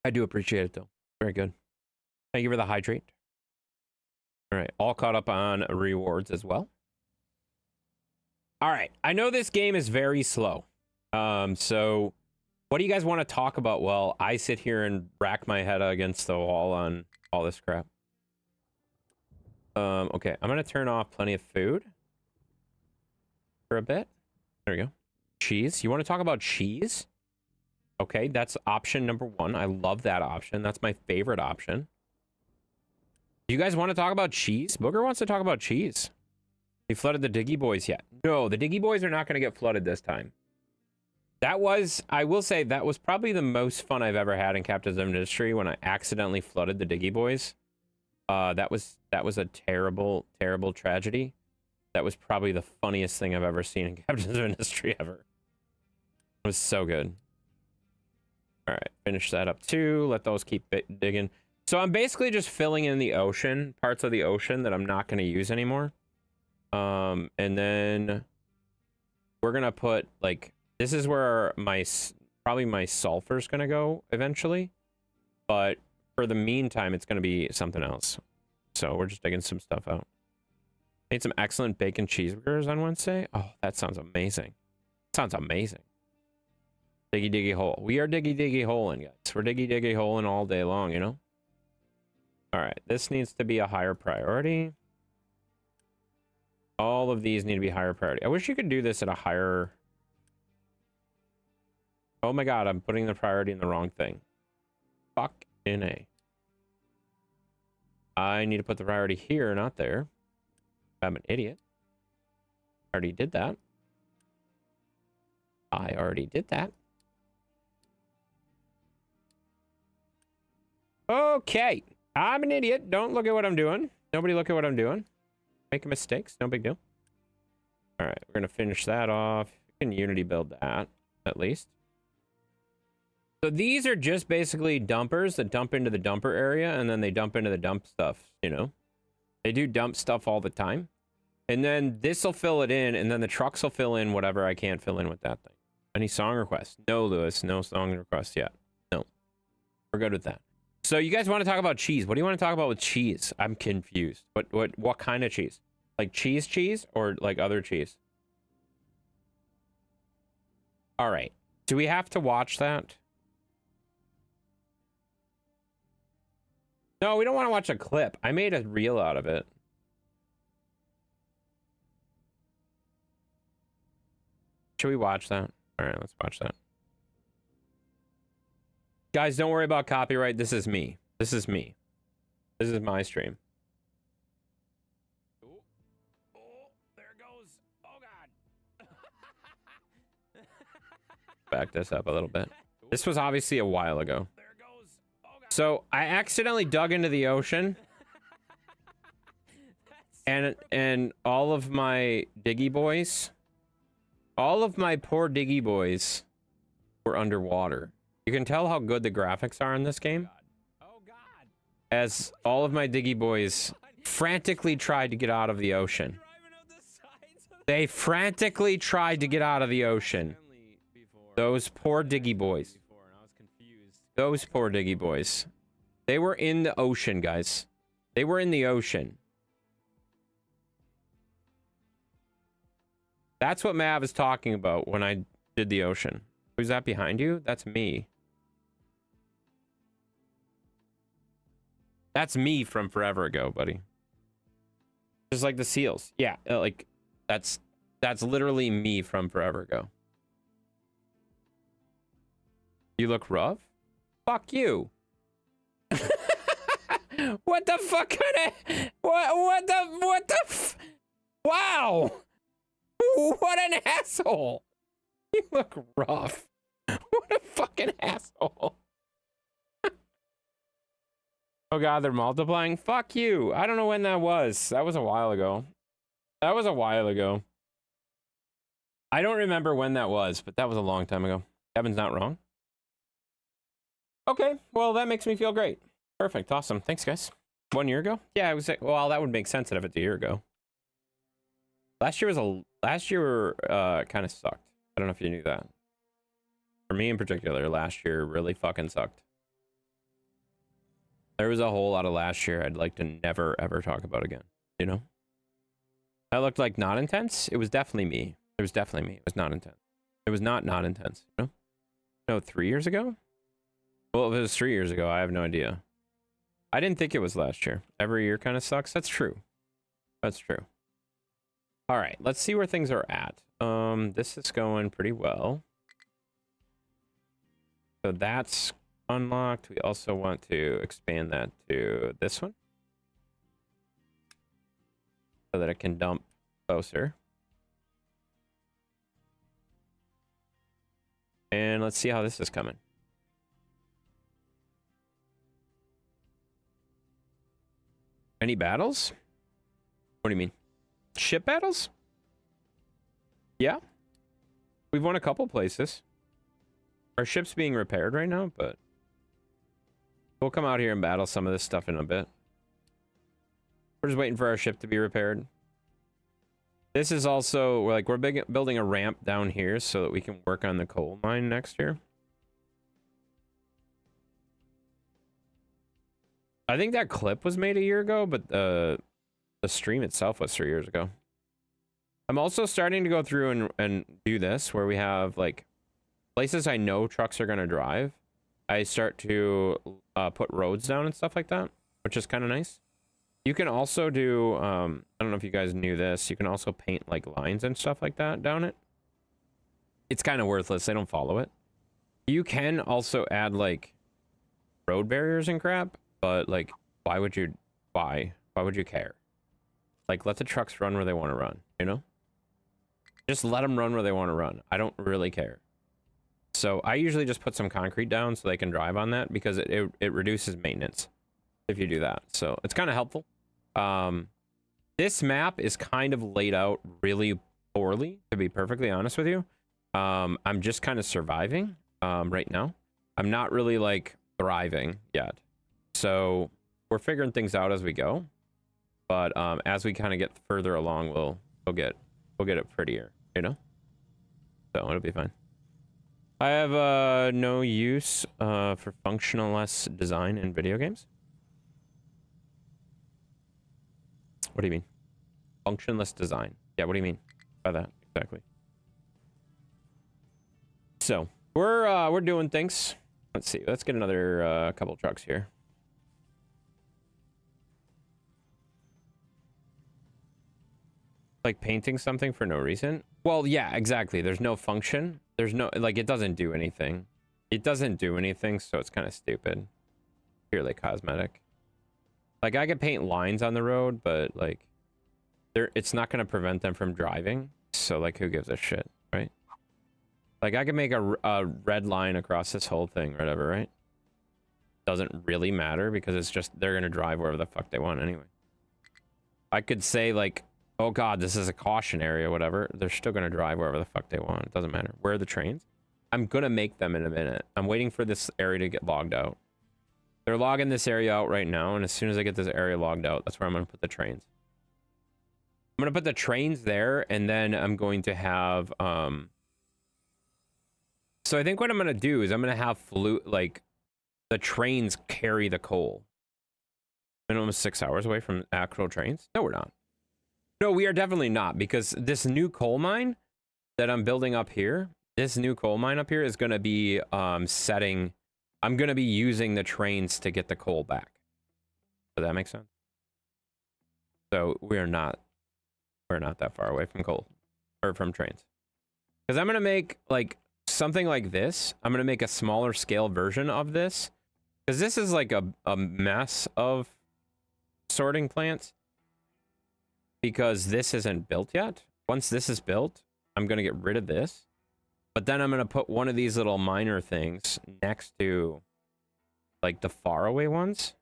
I do appreciate it though. Very good. Thank you for the hydrate. All right, all caught up on rewards as well. All right, I know this game is very slow. So what do you guys want to talk about while I sit here and rack my head against the wall on all this crap? Okay, I'm gonna turn off plenty of food for a bit. There we go. Cheese. You want to talk about cheese? Okay, that's option number 1. I love that option. That's my favorite option. Do you guys want to talk about cheese? Booger wants to talk about cheese. He flooded the Diggy Boys yet? No, the Diggy Boys are not going to get flooded this time. That was, I will say, that was probably the most fun I've ever had in Captain's Industry when I accidentally flooded the Diggy Boys. That was a terrible, terrible tragedy. That was probably the funniest thing I've ever seen in Captain's Industry ever. It was so good. All right, finish that up too. Let those keep digging. So I'm basically just filling in the ocean, parts of the ocean that I'm not going to use anymore. And then we're going to put, like, this is where probably my sulfur's going to go eventually. But for the meantime, it's going to be something else. So we're just digging some stuff out. Made some excellent bacon cheeseburgers on Wednesday. Oh, that sounds amazing. Sounds amazing. Diggy diggy hole. We are diggy diggy holing, guys. We're diggy diggy holing all day long, you know? All right, this needs to be a higher priority. All of these need to be higher priority. I wish you could do this at a higher... Oh my god, I'm putting the priority in the wrong thing. Fuck in A. I need to put the priority here, not there. I'm an idiot. I already did that. I already did that. Okay. I'm an idiot. Don't look at what I'm doing. Nobody look at what I'm doing. Making mistakes. No big deal. All right. We're going to finish that off. We can Unity build that, at least. So these are just basically dumpers that dump into the dumper area, and then they dump into the dump stuff, you know? They do dump stuff all the time. And then this will fill it in, and then the trucks will fill in whatever I can't fill in with that thing. Any song requests? No, Lewis. No song requests yet. No. We're good with that. So you guys want to talk about cheese? What do you want to talk about with cheese? I'm confused. What kind of cheese? Like cheese or like other cheese? All right. Do we have to watch that? No, we don't want to watch a clip. I made a reel out of it. Should we watch that? All right, let's watch that. Guys, don't worry about copyright. This is me. This is me. This is my stream. Oh, there it goes. Oh, God. Back this up a little bit. This was obviously a while ago. There it goes. Oh, God. So I accidentally dug into the ocean. And all of my diggy boys, all of my poor diggy boys were underwater. You can tell how good the graphics are in this game. Oh, God. As all of my diggy boys frantically tried to get out of the ocean. They frantically tried to get out of the ocean. Those poor diggy boys. Those poor diggy boys. They were in the ocean, guys. They were in the ocean. That's what Mav is talking about when I did the ocean. Who's that behind you? That's me. That's me from forever ago, buddy. Just like the seals. Yeah, like that's literally me from forever ago. You look rough? Fuck you. What the fuck kind of what the wow. What an asshole. You look rough. What a fucking asshole. Oh, God, they're multiplying? Fuck you. I don't know when that was. That was a while ago. That was a while ago. I don't remember when that was, but that was a long time ago. Kevin's not wrong. Okay, well, that makes me feel great. Perfect. Awesome. Thanks, guys. 1 year ago? Yeah, I was like, well, that would make sense if it's a year ago. Last year kind of sucked. I don't know if you knew that. For me in particular, last year really fucking sucked. There was a whole lot of last year I'd like to never ever talk about again, you know? I looked like not intense. It was definitely me. It was definitely me. It was not intense. It was not intense, you know? No, 3 years ago? Well, if it was 3 years ago, I have no idea. I didn't think it was last year. Every year kind of sucks. That's true. That's true. All right, let's see where things are at. This is going pretty well. So that's unlocked. We also want to expand that to this one so that it can dump closer. And let's see how this is coming. Any battles? What do you mean? Ship battles? Yeah. We've won a couple places. Our ship's being repaired right now, but we'll come out here and battle some of this stuff in a bit. We're just waiting for our ship to be repaired. This is also, we're building a ramp down here so that we can work on the coal mine next year. I think that clip was made a year ago, but the stream itself was 3 years ago. I'm also starting to go through and do this where we have like places I know trucks are going to drive. I start to put roads down and stuff like that, which is kind of nice. You can also do, I don't know if you guys knew this, you can also paint like lines and stuff like that down it. It's kind of worthless. They don't follow it. You can also add like road barriers and crap, but like, why would you care? Like, let the trucks run where they want to run, you know? Just let them run where they want to run. I don't really care. So I usually just put some concrete down so they can drive on that because it reduces maintenance if you do that. So it's kind of helpful. This map is kind of laid out really poorly, to be perfectly honest with you. I'm just kind of surviving right now. I'm not really like thriving yet. So we're figuring things out as we go. But as we kind of get further along, we'll get it prettier, you know. So it'll be fine. I have no use for functionless design in video games. What do you mean? Functionless design. Yeah, what do you mean by that exactly? So we're doing things. Let's see. Let's get another couple trucks here. Like painting something for no reason. Well, yeah, exactly. There's no function. There's no, like, it doesn't do anything. It doesn't do anything, so it's kind of stupid. Purely cosmetic. Like, I could paint lines on the road, but like, it's not going to prevent them from driving. So like, who gives a shit, right? Like, I could make a red line across this whole thing, or whatever, right? Doesn't really matter because it's just, they're going to drive wherever the fuck they want anyway. I could say like, oh god, this is a caution area, whatever. They're still going to drive wherever the fuck they want. It doesn't matter. Where are the trains? I'm going to make them in a minute. I'm waiting for this area to get logged out. They're logging this area out right now, and as soon as I get this area logged out, that's where I'm going to put the trains. I'm going to put the trains there, and then I'm going to have... So I think what I'm going to do is I'm going to have like the trains carry the coal. I'm almost 6 hours away from actual trains. No, we're not. No, we are definitely not, because this new coal mine that I'm building up here, this new coal mine up here is going to be I'm going to be using the trains to get the coal back. Does that make sense? So we're not that far away from coal or from trains. Because I'm going to make like something like this. I'm going to make a smaller scale version of this. Because this is like a mess of sorting plants. Because this isn't built yet. Once this is built, I'm going to get rid of this. But then I'm going to put one of these little miner things next to like the faraway ones.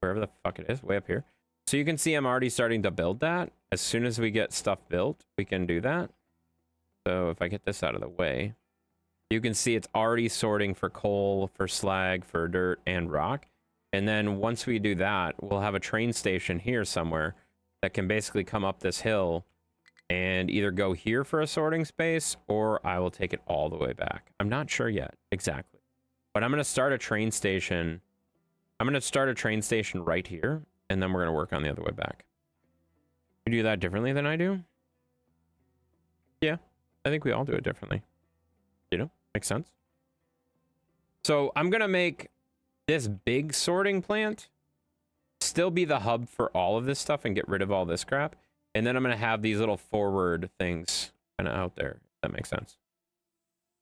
Wherever the fuck it is, way up here. So you can see I'm already starting to build that. As soon as we get stuff built, we can do that. So if I get this out of the way, you can see it's already sorting for coal, for slag, for dirt, and rock. And then once we do that, we'll have a train station here somewhere that can basically come up this hill and either go here for a sorting space, or I will take it all the way back. I'm not sure yet, exactly. But I'm going to start a train station. I'm going to start a train station right here, and then we're going to work on the other way back. You do that differently than I do? Yeah, I think we all do it differently. You know, makes sense. So I'm going to make this big sorting plant still be the hub for all of this stuff and get rid of all this crap. And then I'm going to have these little forward things kind of out there. If that makes sense.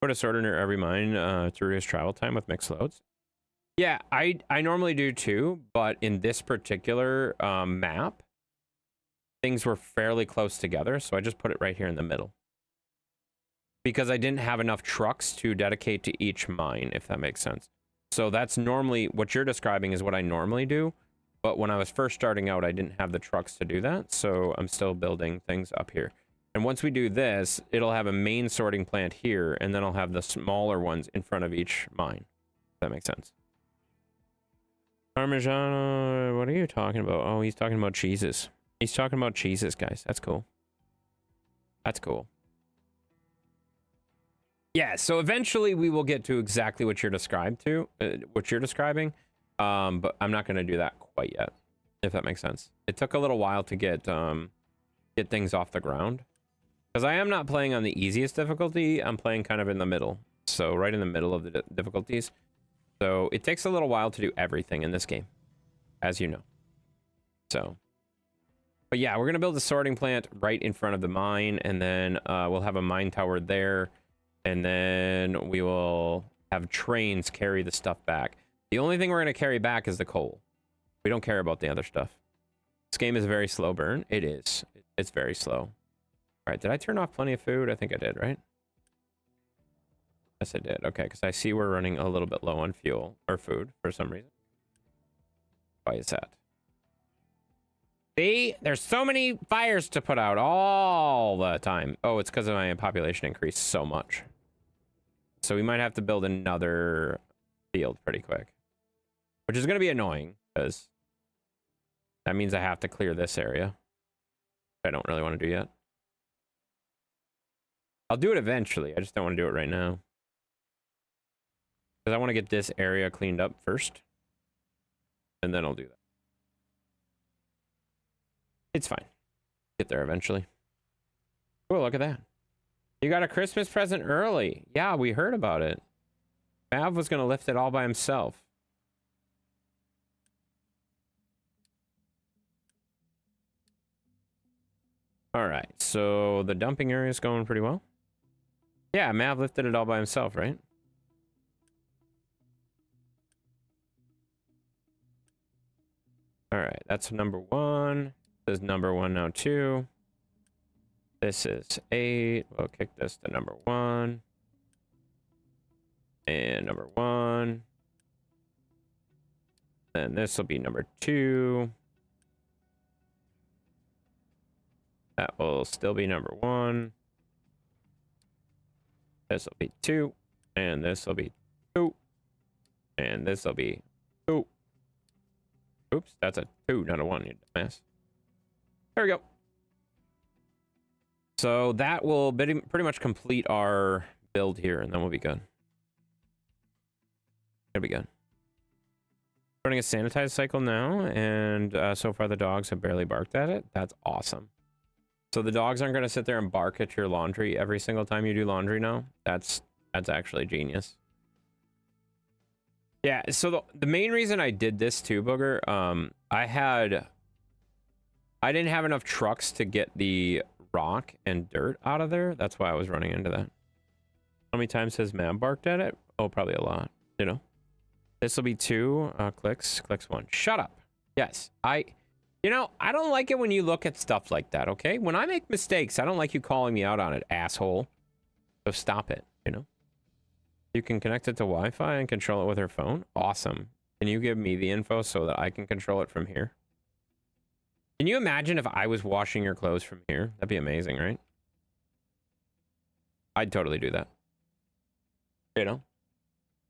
Put a sorter near every mine to reduce travel time with mixed loads. Yeah, I normally do too, but in this particular map, things were fairly close together, so I just put it right here in the middle. Because I didn't have enough trucks to dedicate to each mine, if that makes sense. So that's normally, what you're describing is what I normally do. But when I was first starting out, I didn't have the trucks to do that, so I'm still building things up here. And once we do this, it'll have a main sorting plant here, and then I'll have the smaller ones in front of each mine. If that makes sense. Parmesan, what are you talking about? Oh, he's talking about cheeses. He's talking about cheeses, guys. That's cool. That's cool. Yeah, so eventually we will get to exactly what you're describing. But I'm not going to do that quite yet, if that makes sense. It took a little while to get things off the ground. Because I am not playing on the easiest difficulty. I'm playing kind of in the middle. So right in the middle of the difficulties. So it takes a little while to do everything in this game, as you know. So, but yeah, we're going to build a sorting plant right in front of the mine. And then we'll have a mine tower there. And then we will have trains carry the stuff back. The only thing we're going to carry back is the coal. We don't care about the other stuff. This game is a very slow burn. It is. It's very slow. All right, did I turn off plenty of food? I think I did, right? Yes, I did. Okay, because I see we're running a little bit low on fuel or food for some reason. Why is that? See? There's so many fires to put out all the time. Oh, it's because of my population increased so much. So we might have to build another field pretty quick. Which is going to be annoying, because That means I have to clear this area. I don't really want to do yet. I'll do it eventually. I just don't want to do it right now. Because I want to get this area cleaned up first. And then I'll do that. It's fine. Get there eventually. Oh, look at that. You got a Christmas present early. Yeah, we heard about it. Mav was going to lift it all by himself. All right, so the dumping area is going pretty well. Yeah, Mav lifted it all by himself, right? All right, that's number 1. This is number 1 now, 2. This is 8. We'll kick this to number 1. And number 1. Then this will be number 2. That will still be number 1. This will be 2. And this will be 2. And this will be 2. Oops, that's a 2, not a 1, you dumbass. There we go. So that will pretty much complete our build here, and then we'll be good. It'll be good. Running a sanitize cycle now, and so far the dogs have barely barked at it. That's awesome. So the dogs aren't going to sit there and bark at your laundry every single time you do laundry now. That's actually genius. Yeah, so the main reason I did this too, Booger, I didn't have enough trucks to get the rock and dirt out of there. That's why I was running into that. How many times has Mab barked at it? Oh, probably a lot, you know. This will be 2 clicks 1. Shut up. Yes, you know, I don't like it when you look at stuff like that, okay? When I make mistakes, I don't like you calling me out on it, asshole. So stop it, you know? You can connect it to Wi-Fi and control it with her phone. Awesome. Can you give me the info so that I can control it from here? Can you imagine if I was washing your clothes from here? That'd be amazing, right? I'd totally do that. You know?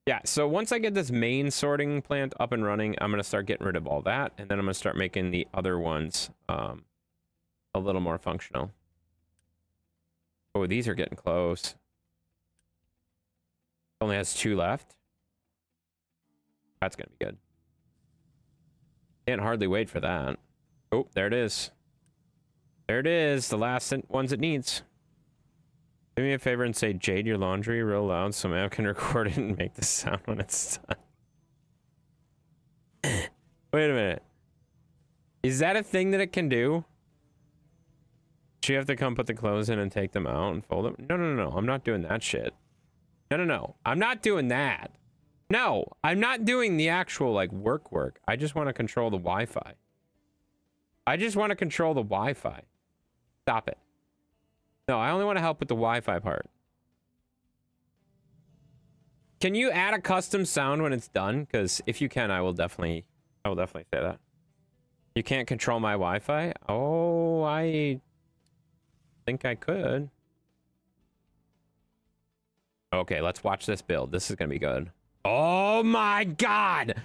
Yeah, so once I get this main sorting plant up and running, I'm going to start getting rid of all that. And then I'm going to start making the other ones a little more functional. Oh, these are getting close. Only has 2 left. That's going to be good. Can't hardly wait for that. Oh, there it is. There it is. The last ones it needs. Do me a favor and say, Jade, your laundry real loud so Mav can record it and make the sound when it's done. Wait a minute. Is that a thing that it can do? Do you have to come put the clothes in and take them out and fold them? No, no, no, no. I'm not doing that shit. No, no, no. I'm not doing that. No, I'm not doing the actual, like, work. I just want to control the Wi-Fi. I just want to control the Wi-Fi. Stop it. No, I only want to help with the Wi-Fi part. Can you add a custom sound when it's done? Because if you can, I will definitely say that. You can't control my Wi-Fi? Oh, I think I could. Okay, let's watch this build. This is gonna be good. Oh my god!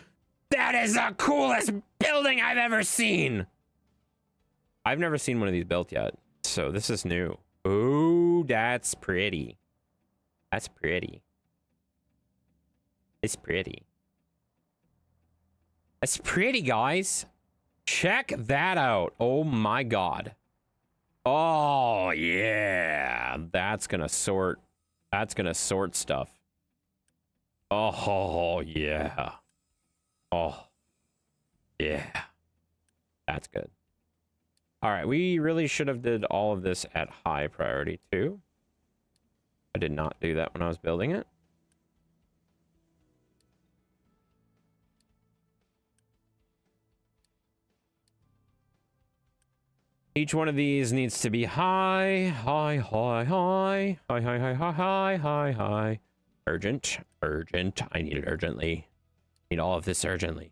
That is the coolest building I've ever seen! I've never seen one of these built yet, so this is new. Ooh, that's pretty. That's pretty. It's pretty. That's pretty, guys. Check that out. Oh my god. Oh yeah. That's gonna sort stuff. Oh yeah. Oh yeah. That's good. All right, we really should have did all of this at high priority too. I did not do that when I was building it. Each one of these needs to be high. Urgent. I need it urgently. Need all of this urgently.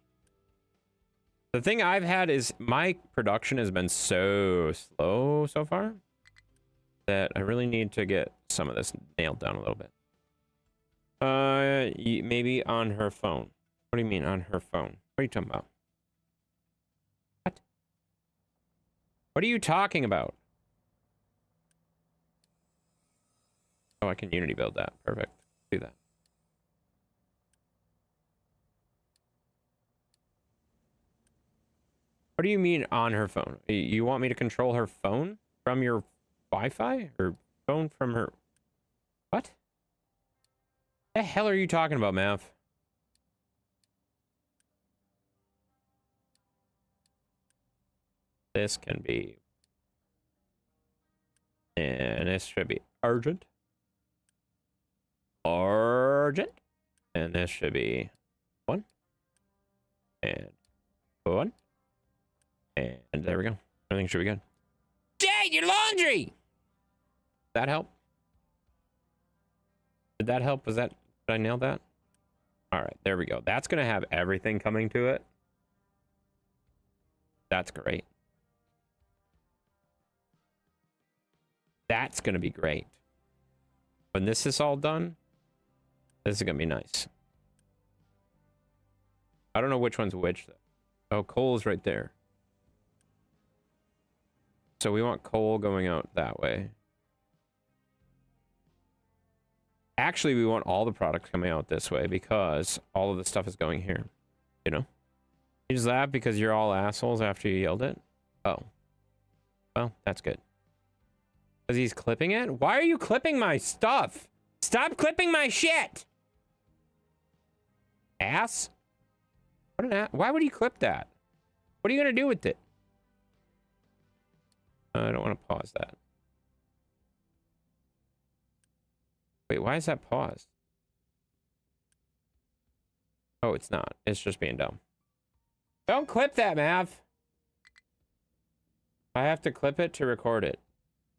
The thing I've had is my production has been so slow so far that I really need to get some of this nailed down a little bit. Maybe on her phone. What do you mean on her phone? What are you talking about? What? What are you talking about? Oh, I can Unity build that. Perfect. Do that. What do you mean on her phone? You want me to control her phone from your Wi-Fi? Or phone from her... What? The hell are you talking about, Mav? This can be... And this should be urgent. Urgent. And this should be 1. And 1. And there we go. Everything should be good. Jade, your laundry! Did that help? Did that help? Was that... Did I nail that? Alright, there we go. That's going to have everything coming to it. That's great. That's going to be great. When this is all done, this is going to be nice. I don't know which one's which, though. Oh, coal is right there. So we want coal going out that way. Actually, we want all the products coming out this way because all of the stuff is going here. You know? You just laugh because you're all assholes after you yelled it? Oh. Well, that's good. Because he's clipping it? Why are you clipping my stuff? Stop clipping my shit! Ass? What an ass? Why would he clip that? What are you going to do with it? I don't want to pause that. Wait, why is that paused? Oh, it's not. It's just being dumb. Don't clip that, Mav. I have to clip it to record it.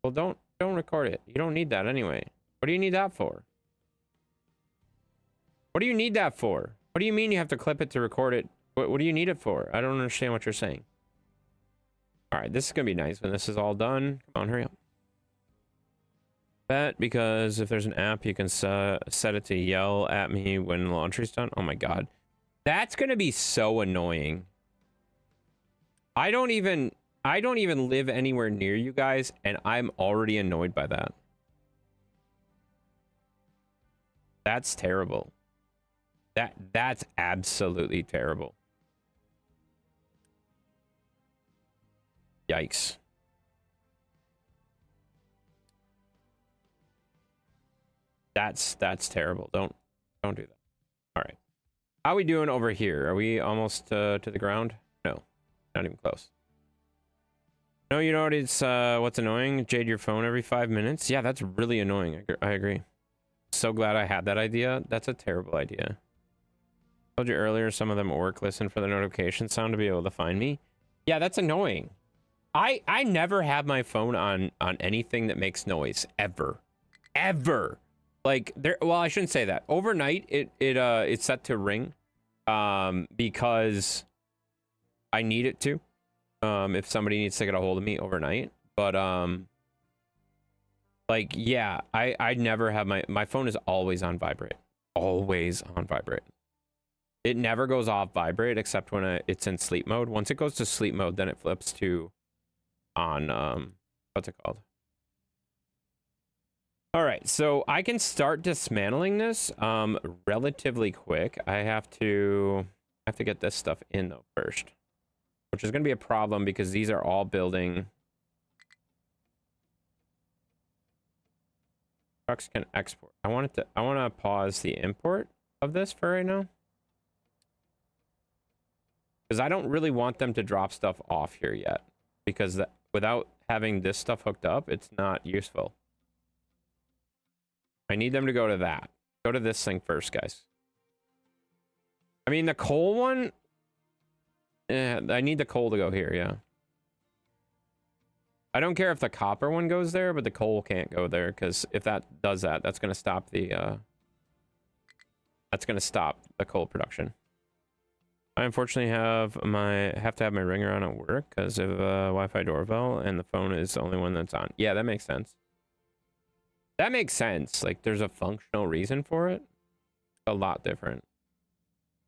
Well, don't record it. You don't need that anyway. What do you need that for? What do you need that for? What do you mean you have to clip it to record it? What do you need it for? I don't understand what you're saying. All right, this is going to be nice when this is all done. Come on, hurry up. Bet, because if there's an app, you can set it to yell at me when the laundry's done. Oh my God. That's going to be so annoying. I don't even live anywhere near you guys, and I'm already annoyed by that. That's terrible. That's absolutely terrible. Yikes. That's terrible. Don't do that. All right. How are we doing over here? Are we almost to the ground? No, not even close. No, you know what? It's what's annoying? Jade your phone every 5 minutes. Yeah, that's really annoying. I agree. So glad I had that idea. That's a terrible idea. Told you earlier, some of them work. Listen for the notification sound to be able to find me. Yeah, that's annoying. I never have my phone on anything that makes noise ever. Like there, well, I shouldn't say that. Overnight it's set to ring because I need it to if somebody needs to get a hold of me overnight. But like yeah, I never have my phone is always on vibrate. Always on vibrate. It never goes off vibrate except when it's in sleep mode. Once it goes to sleep mode, then it flips to on what's it called? All right, so I can start dismantling this relatively quick. I have to get this stuff in though first, which is going to be a problem because these are all building. Trucks can export. I want to pause the import of this for right now. Because I don't really want them to drop stuff off here yet. Because without having this stuff hooked up, it's not useful. I need them to go to that. Go to this thing first, guys. I mean, the coal one... I need the coal to go here, yeah. I don't care if the copper one goes there, but the coal can't go there. Because if that does that, that's going to stop the... that's going to stop the coal production. I unfortunately have to have my ringer on at work because of Wi-Fi doorbell, and the phone is the only one that's on. Yeah, that makes sense. That makes sense. Like, there's a functional reason for it. A lot different.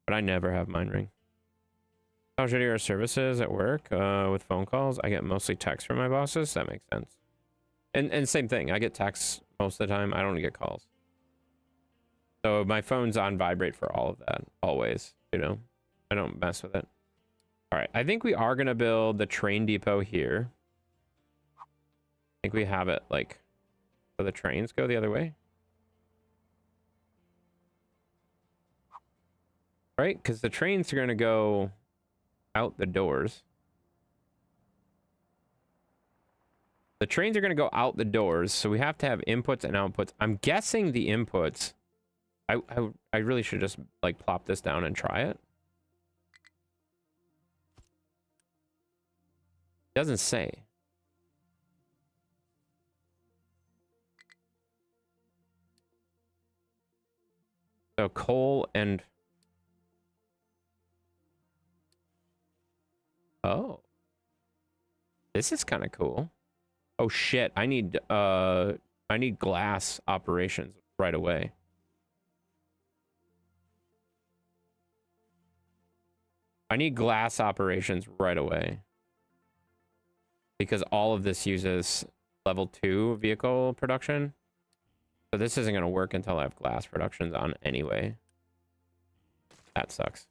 But I never have mine ring. How shitty are services at work with phone calls? I get mostly texts from my bosses. That makes sense. And same thing. I get texts most of the time. I don't get calls. So my phone's on vibrate for all of that. Always, you know. I don't mess with it. All right. I think we are going to build the train depot here. I think we have it like so the trains go the other way. Right? Because the trains are going to go out the doors. The trains are going to go out the doors, so we have to have inputs and outputs. I'm guessing the inputs... I really should just, like, plop this down and try it. Doesn't say. So coal and... Oh. This is kind of cool. Oh shit, I need glass operations right away. I need glass operations right away. Because all of this uses level 2 vehicle production. So this isn't going to work until I have glass productions on anyway. That sucks.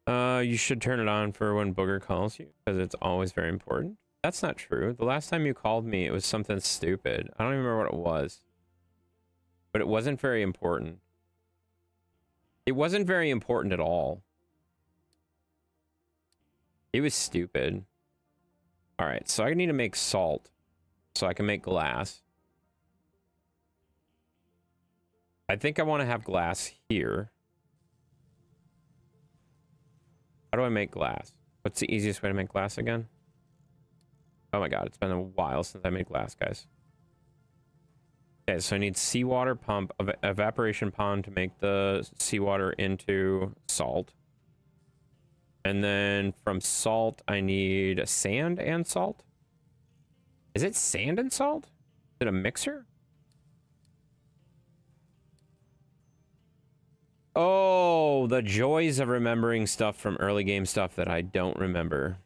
You should turn it on for when Booger calls you, because it's always very important. That's not true. The last time you called me, it was something stupid. I don't even remember what it was. But it wasn't very important. It wasn't very important at all. It was stupid. Alright, so I need to make salt. So I can make glass. I think I want to have glass here. How do I make glass? What's the easiest way to make glass again? Oh my god, it's been a while since I made glass, guys. Okay, so I need seawater pump, evaporation pond to make the seawater into salt. And then from salt, I need sand and salt. Is it sand and salt? Is it a mixer? Oh, the joys of remembering stuff from early game stuff that I don't remember.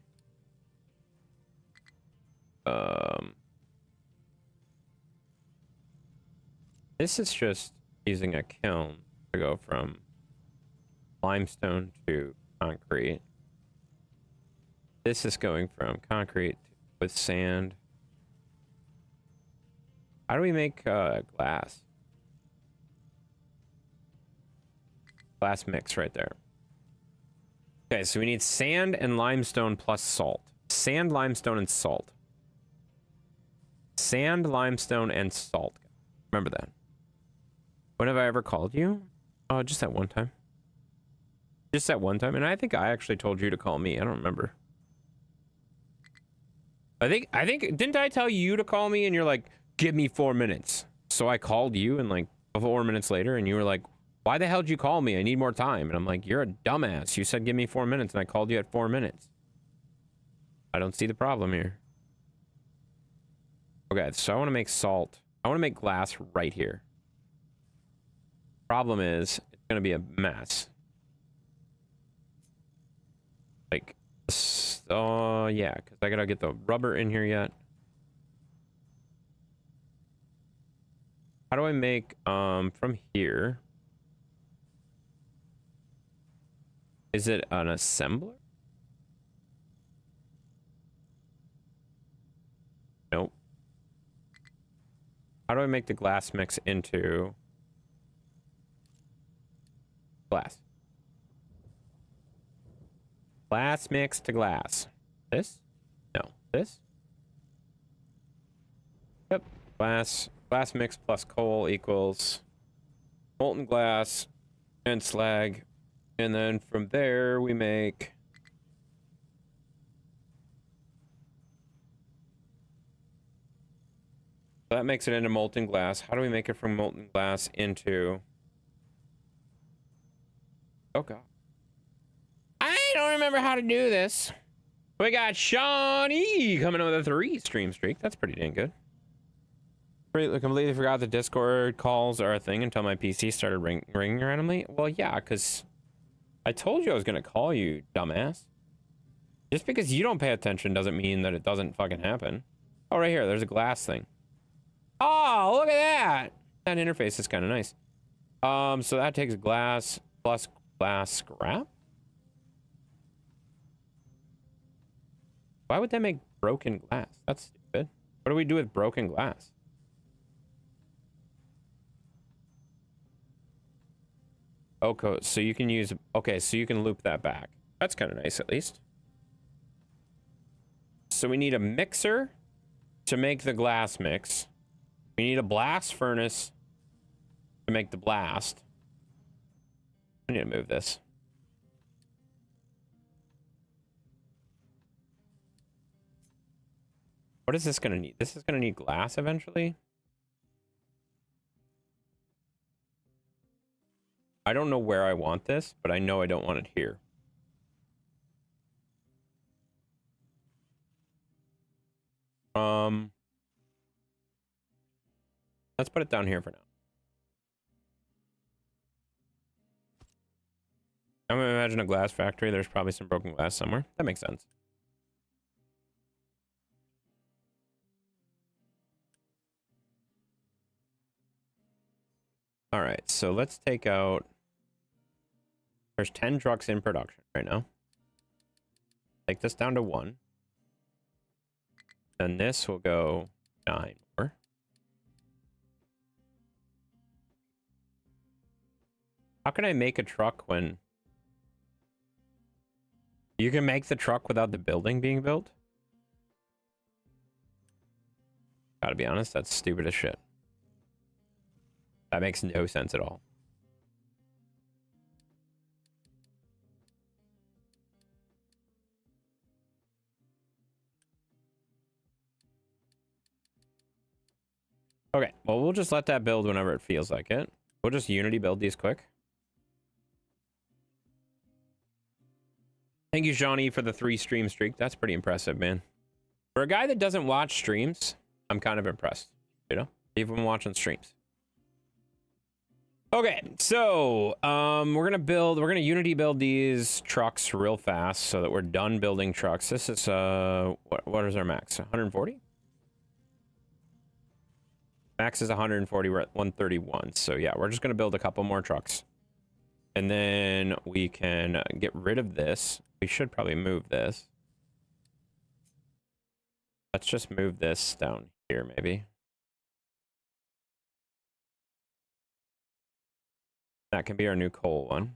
This is just using a kiln to go from limestone to concrete. This is going from concrete with sand. How do we make glass? Glass mix right there. Okay, so we need sand and limestone plus salt. Sand, limestone, and salt. Sand, limestone, and salt. Remember that. When have I ever called you? Oh, just that one time. Just that one time. And I think I actually told you to call me. I don't remember. I think, didn't I tell you to call me and you're like, give me 4 minutes. So I called you and like 4 minutes later and you were like, why the hell did you call me? I need more time. And I'm like, you're a dumbass. You said give me 4 minutes and I called you at 4 minutes. I don't see the problem here. Okay, so I want to make salt. I want to make glass right here. Problem is, it's going to be a mess. Like, oh, yeah, because I got to get the rubber in here yet. How do I make, from here? Is it an assembler? Nope. How do I make the glass mix into glass? Glass mix to glass. This? No. This? Yep. Glass mix plus coal equals molten glass and slag. And then from there we make that makes it into molten glass. How do we make it from molten glass into... Oh god. I don't remember how to do this. We got Shawnee coming in with a 3 stream streak. That's pretty dang good. Completely forgot the Discord calls are a thing until my PC started ringing randomly. Well, yeah, because I told you I was gonna call you, dumbass. Just because you don't pay attention doesn't mean that it doesn't fucking happen. Oh, right here, there's a glass thing. Oh, look at that! That interface is kind of nice. So that takes glass plus glass scrap? Why would that make broken glass? That's stupid. What do we do with broken glass? Okay, so you can use... Okay, so you can loop that back. That's kind of nice, at least. So we need a mixer to make the glass mix. We need a blast furnace to make the blast. I need to move this. What is this going to need? This is going to need glass eventually. I don't know where I want this, but I know I don't want it here. Let's put it down here for now. I'm gonna imagine a glass factory. There's probably some broken glass somewhere. That makes sense. All right, so let's take out... There's 10 trucks in production right now. Take this down to 1. Then this will go 9 more. How can I make a truck when... You can make the truck without the building being built? Gotta be honest, that's stupid as shit. That makes no sense at all. Okay, well, we'll just let that build whenever it feels like it. We'll just Unity build these quick. Thank you, Johnny, for the 3 stream streak. That's pretty impressive, man. For a guy that doesn't watch streams, I'm kind of impressed. You know, even watching streams. Okay, so we're gonna Unity build these trucks real fast so that we're done building trucks. This is what is our max? 140? Max is 140. We're at 131. So yeah, we're just gonna build a couple more trucks, and then we can get rid of this. We should probably move this. Let's just move this down here, maybe. That can be our new coal one.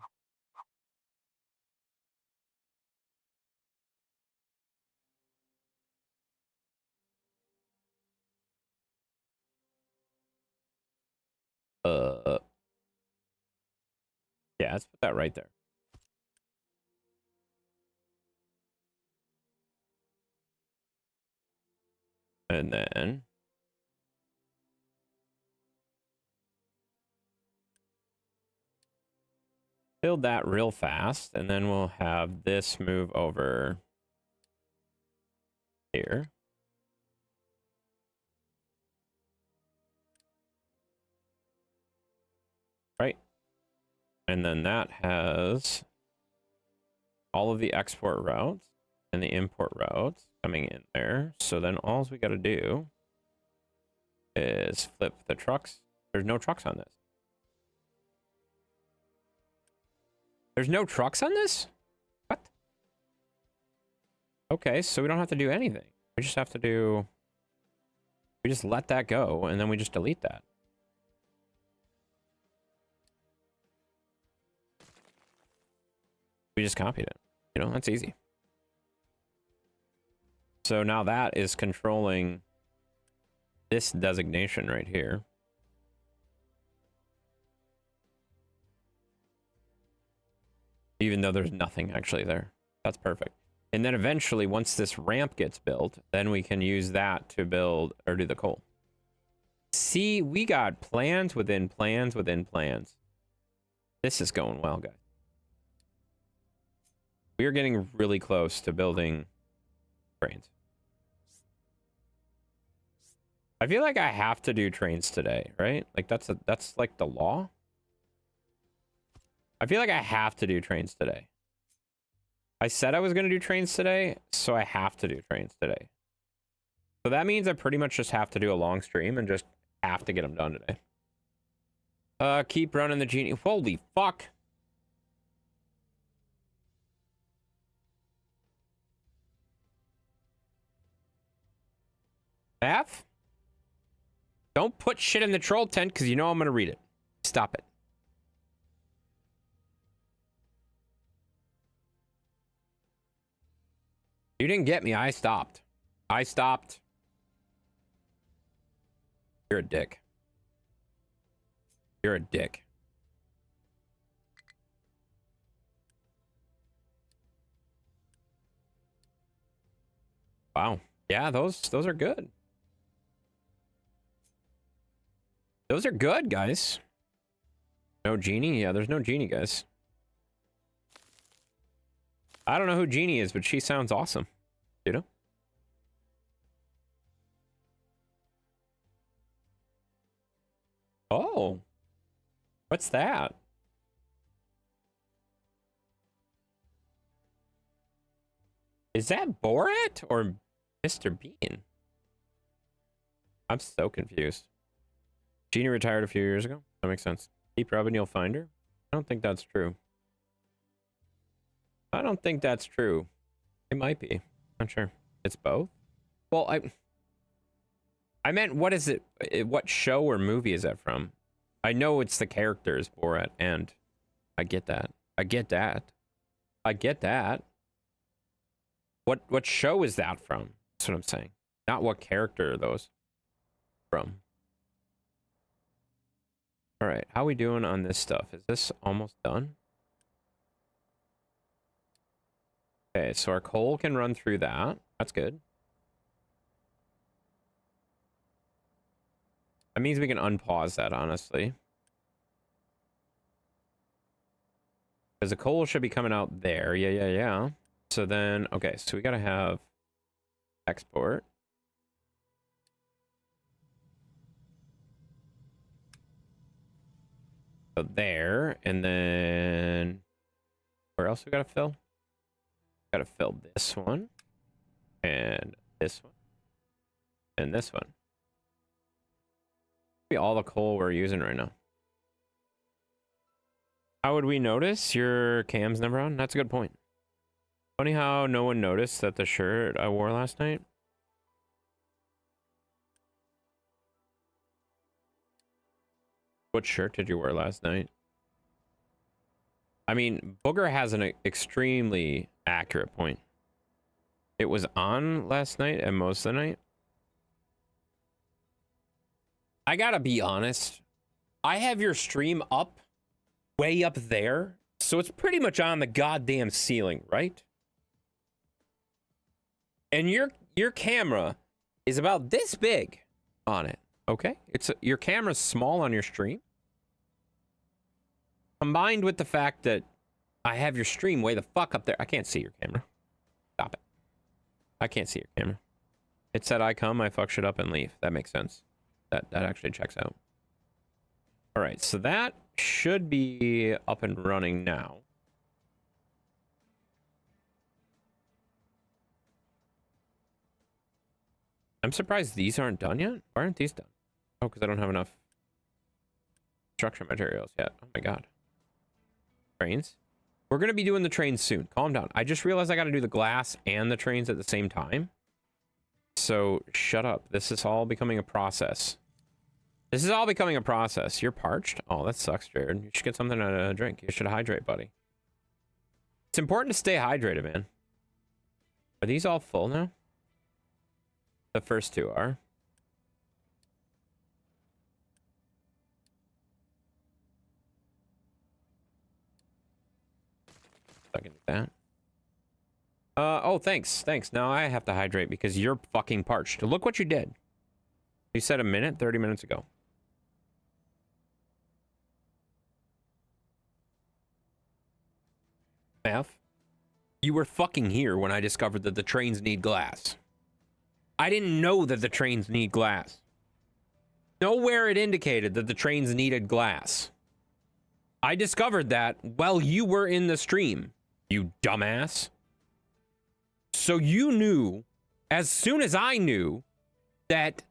Yeah, let's put that right there. And then build that real fast, and then we'll have this move over here. Right. And then that has all of the export routes and the import routes coming in there. So then all we got to do is flip the trucks. There's no trucks on this. There's no trucks on this? What? Okay, so we don't have to do anything. We just have to do... We just let that go, and then we just delete that. We just copied it. You know, that's easy. So now that is controlling this designation right here. Even though there's nothing actually there. That's perfect. And then eventually, once this ramp gets built, then we can use that to build or do the coal. See, we got plans within plans within plans. This is going well, guys. We are getting really close to building trains. I feel like I have to do trains today, right? Like that's like the law. I feel like I have to do trains today. I said I was going to do trains today, so I have to do trains today. So that means I pretty much just have to do a long stream and just have to get them done today. Keep running the genie. Holy fuck. F? Don't put shit in the troll tent because you know I'm going to read it. Stop it. You didn't get me. I stopped. I stopped. You're a dick. You're a dick. Wow. Yeah, those are good. Those are good, guys. No genie? Yeah, there's no genie, guys. I don't know who Jeannie is, but she sounds awesome. You know? Oh. What's that? Is that Borat or Mr. Bean? I'm so confused. Jeannie retired a few years ago. That makes sense. Keep rubbing, you'll find her. I don't think that's true. I don't think that's true. It might be. Not sure. It's both? Well, I meant, what is it? What show or movie is that from? I know it's the characters, Borat, and I get that. I get that. I get that. What show is that from? That's what I'm saying. Not what character are those from. All right, how we doing on this stuff? Is this almost done? Okay, so our coal can run through that. That's good. That means we can unpause that, honestly. Because the coal should be coming out there. Yeah. So then, okay, so we gotta have export. So there, and then where else we gotta fill? Gotta fill this one, and this one, and this one. Be all the coal we're using right now. How would we notice your cam's never on? That's a good point. Funny how no one noticed that the shirt I wore last night. What shirt did you wear last night? I mean, Booger has an extremely accurate point. It was on last night and most of the night. I gotta be honest. I have your stream up, way up there. So it's pretty much on the goddamn ceiling, right? And your camera is about this big on it, okay? Your camera's small on your stream. Combined with the fact that I have your stream way the fuck up there. I can't see your camera. Stop it. I can't see your camera. It said I come, I fuck shit up and leave. That makes sense. That actually checks out. All right, so that should be up and running now. I'm surprised these aren't done yet. Why aren't these done? Oh, because I don't have enough construction materials yet. Oh my god. Trains? We're going to be doing the trains soon. Calm down. I just realized I got to do the glass and the trains at the same time. So shut up. This is all becoming a process. This is all becoming a process. You're parched? Oh, that sucks, Jared. You should get something to drink. You should hydrate, buddy. It's important to stay hydrated, man. Are these all full now? The first two are. I can do that. Oh, thanks. Thanks. Now I have to hydrate because you're fucking parched. Look what you did. You said a minute, 30 minutes ago. F. You were fucking here when I discovered that the trains need glass. I didn't know that the trains need glass. Nowhere it indicated that the trains needed glass. I discovered that while you were in the stream, you dumbass. So you knew, as soon as I knew, that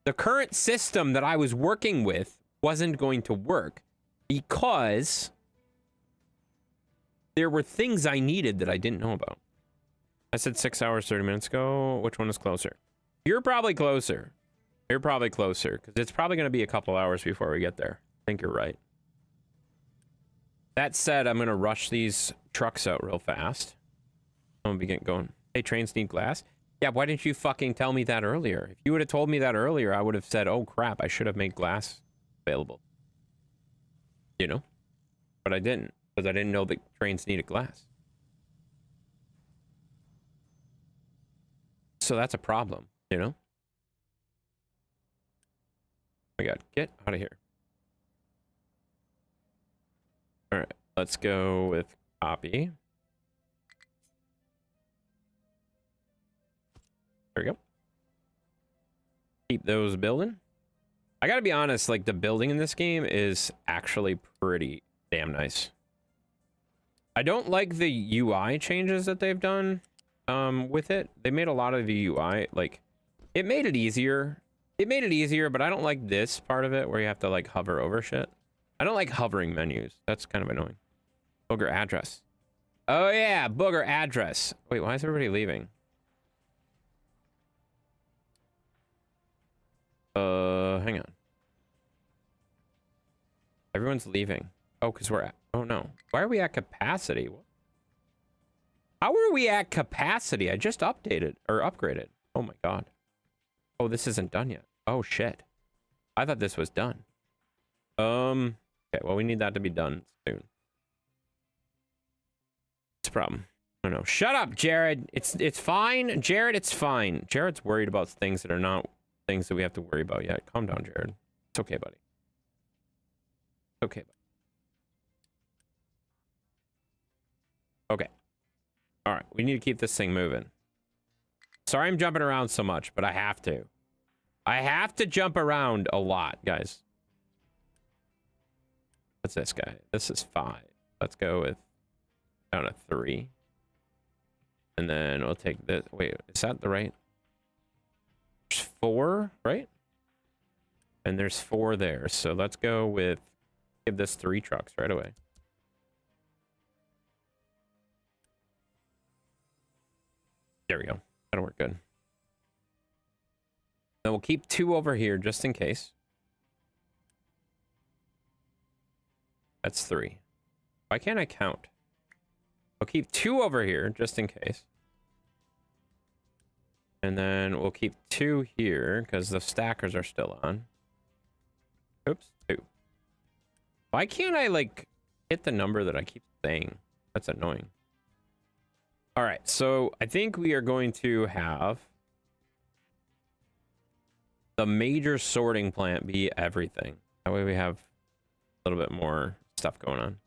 the current system that I was working with wasn't going to work because there were things I needed that I didn't know about. I said 6 hours, 30 minutes ago. Which one is closer? You're probably closer. You're probably closer, because it's probably going to be a couple hours before we get there. I think you're right. That said, I'm going to rush these trucks out real fast. I'm going to be getting going. Hey, trains need glass? Yeah, why didn't you fucking tell me that earlier? If you would have told me that earlier, I would have said, oh crap, I should have made glass available. You know? But I didn't, because I didn't know that trains needed glass. So that's a problem, you know? Oh my god, get out of here. All right, let's go with copy. There we go. Keep those building. I gotta be honest, like, the building in this game is actually pretty damn nice. I don't like the UI changes that they've done with it. They made a lot of the UI, like, it made it easier. It made it easier, but I don't like this part of it where you have to, like, hover over shit. I don't like hovering menus. That's kind of annoying. Booger address. Oh, yeah, booger address. Wait, why is everybody leaving? Hang on. Everyone's leaving. Oh, because we're at... Oh, no. Why are we at capacity? What? How are we at capacity? I just updated, or upgraded. Oh, my God. Oh, this isn't done yet. Oh, shit. I thought this was done. Okay, well, we need that to be done soon. It's a problem. I don't know. Shut up, Jared. It's fine. Jared, it's fine. Jared's worried about things that are not things that we have to worry about yet. Calm down, Jared. It's okay, buddy. It's okay, buddy. Okay. All right, we need to keep this thing moving. Sorry I'm jumping around so much, but I have to. I have to jump around a lot, guys. What's this guy? This is 5. Let's go with down to 3. And then we'll take this. Wait, is that the right? There's 4, right? And there's 4 there. So let's go with, give this 3 trucks right away. There we go. That'll work good. Then we'll keep 2 over here just in case. That's 3. Why can't I count? I'll keep 2 over here just in case. And then we'll keep 2 here because the stackers are still on. Oops, 2. Why can't I, like, hit the number that I keep saying? That's annoying. All right, so I think we are going to have the major sorting plant be everything. That way we have a little bit more stuff going on.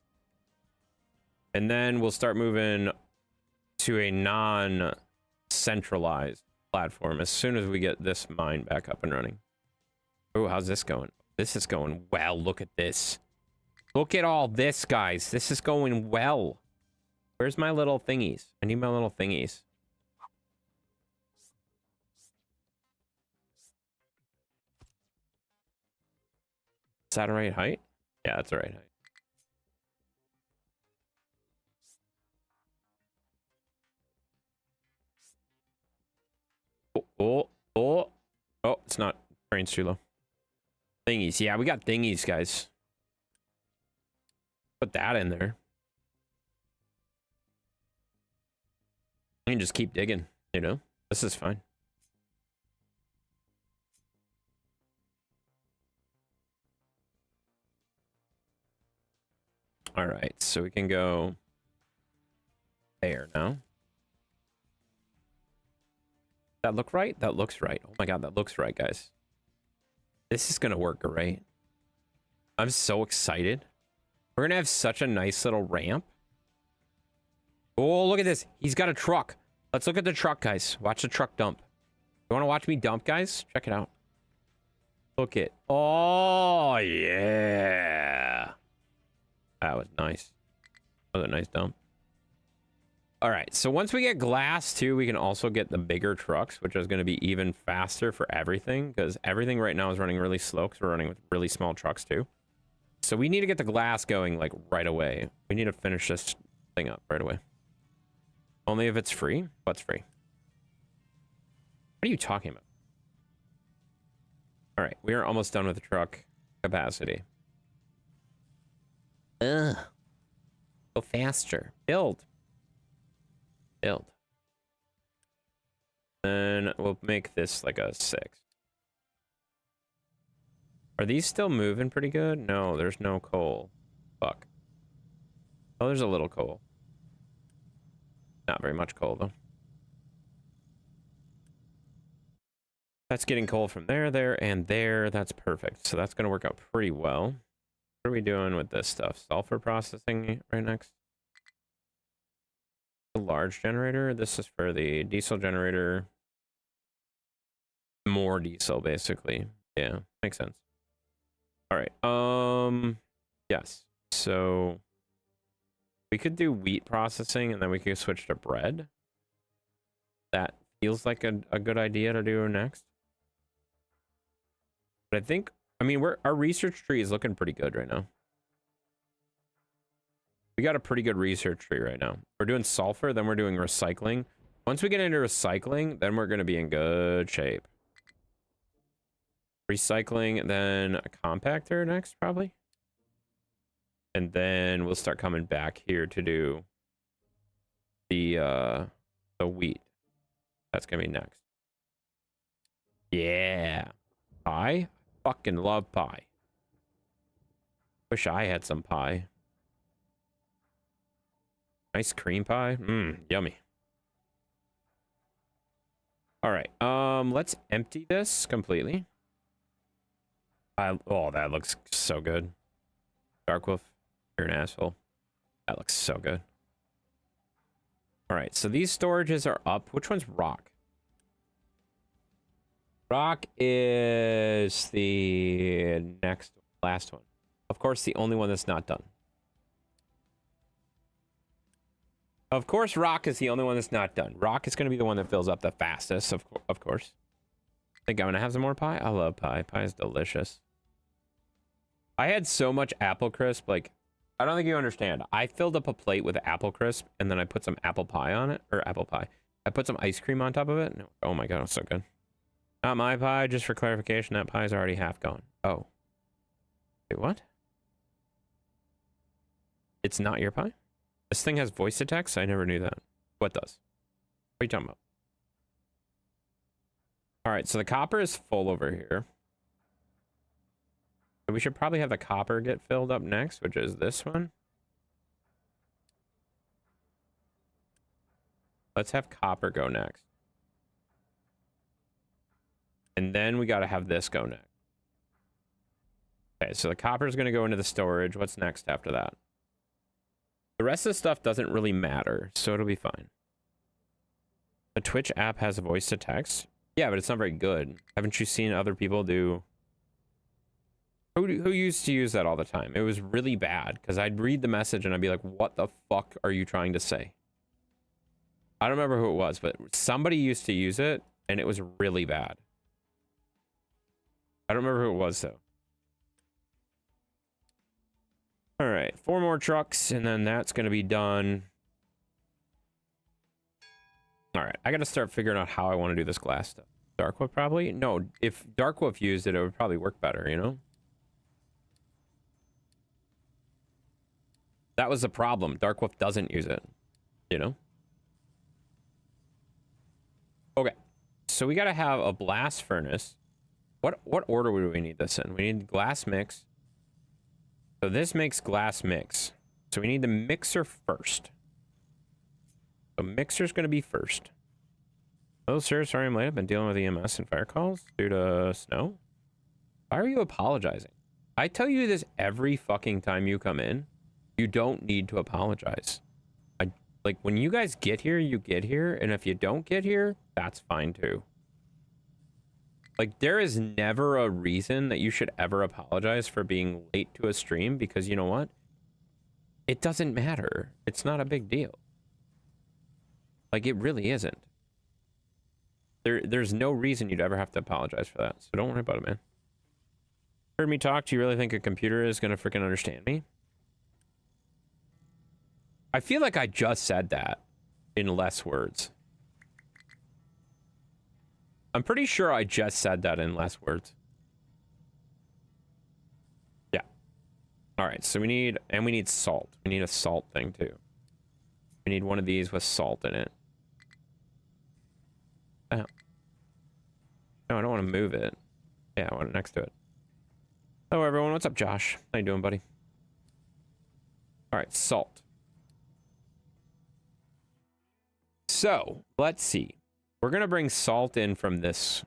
And then we'll start moving to a non-centralized platform as soon as we get this mine back up and running. Oh, how's this going? This is going well. Look at this. Look at all this, guys. This is going well. Where's my little thingies? I need my little thingies. Is that the right height? Yeah, that's the right height. Oh, it's not. Train's too low. Thingies. Yeah, we got thingies, guys. Put that in there. I can just keep digging, you know? This is fine. All right, so we can go there now. That look right? That looks right. Oh my god, that looks right, guys. This is gonna work great. I'm so excited. We're gonna have such a nice little ramp. Oh, look at this. He's got a truck. Let's look at the truck, guys. Watch the truck dump. You want to watch me dump, guys? Check it out. Look it. Oh, yeah. That was nice. That was a nice dump. All right, so once we get glass too, we can also get the bigger trucks, which is going to be even faster for everything, because everything right now is running really slow because we're running with really small trucks too. So we need to get the glass going like right away. We need to finish this thing up right away. Only if it's free? What's free? What are you talking about? All right, we are almost done with the truck capacity. Ugh. Go faster. Build. Build. And we'll make this like a 6. Are these still moving pretty good? No, there's no coal. Fuck. Oh, there's a little coal. Not very much coal, though. That's getting coal from there, there, and there. That's perfect. So that's going to work out pretty well. What are we doing with this stuff? Sulfur processing right next. A large generator. This is for the diesel generator. More diesel, basically. Yeah, makes sense. All right. Yes. So we could do wheat processing, and then we could switch to bread. That feels like a good idea to do next. But I think, I mean, our research tree is looking pretty good right now. We got a pretty good research tree right now. We're doing sulfur, then we're doing recycling. Once we get into recycling, then we're going to be in good shape. Recycling, then a compactor next, probably. And then we'll start coming back here to do the wheat. That's going to be next. Yeah. Pie? Fucking love pie. Wish I had some pie. Nice cream pie. Mmm, yummy. All right. Let's empty this completely. Oh, that looks so good. Darkwolf, you're an asshole. That looks so good. All right, so these storages are up. Which one's rock? Rock is the last one. Of course, the only one that's not done. Of course, rock is the only one that's not done. Rock is going to be the one that fills up the fastest, of course. Think I'm going to have some more pie? I love pie. Pie is delicious. I had so much apple crisp, like, I don't think you understand. I filled up a plate with apple crisp, and then I put some apple pie on it, or apple pie. I put some ice cream on top of it. No, oh my god, it's so good. Not my pie, just for clarification, that pie is already half gone. Oh. Wait, what? It's not your pie? This thing has voice to text? I never knew that. What does? What are you talking about? Alright, so the copper is full over here. So we should probably have the copper get filled up next, which is this one. Let's have copper go next. And then we got to have this go next. Okay, so the copper is going to go into the storage. What's next after that? The rest of the stuff doesn't really matter, so it'll be fine. The Twitch app has a voice to text. Yeah, but it's not very good. Haven't you seen other people do... Who used to use that all the time? It was really bad, because I'd read the message and I'd be like, what the fuck are you trying to say? I don't remember who it was, but somebody used to use it, and it was really bad. I don't remember who it was, though. All right, 4 more trucks, and then that's going to be done. All right, I got to start figuring out how I want to do this glass stuff. Darkwolf, probably? No, if Darkwolf used it, it would probably work better, you know? That was the problem. Darkwolf doesn't use it, you know? Okay, so we got to have a blast furnace. What order do we need this in? We need glass mix. So this makes glass mix. So we need the mixer first. So mixer's going to be first. Oh, sir, sorry I'm late. I've been dealing with EMS and fire calls due to snow. Why are you apologizing? I tell you this every fucking time you come in. You don't need to apologize. Like, when you guys get here, you get here. And if you don't get here, that's fine too. Like, there is never a reason that you should ever apologize for being late to a stream, because you know what? it doesn't matter. It's not a big deal. Like, it really isn't. There's no reason you'd ever have to apologize for that. So don't worry about it, man. Heard me talk? Do you really think a computer is going to freaking understand me? I feel like I just said that in less words. I'm pretty sure I just said that in less words. Yeah. All right, so we need salt. We need a salt thing too. We need one of these with salt in it. Oh. No, I don't want to move it. Yeah, I want it next to it. Hello, everyone. What's up, Josh? How you doing, buddy? All right, salt. So, let's see. We're going to bring salt in from this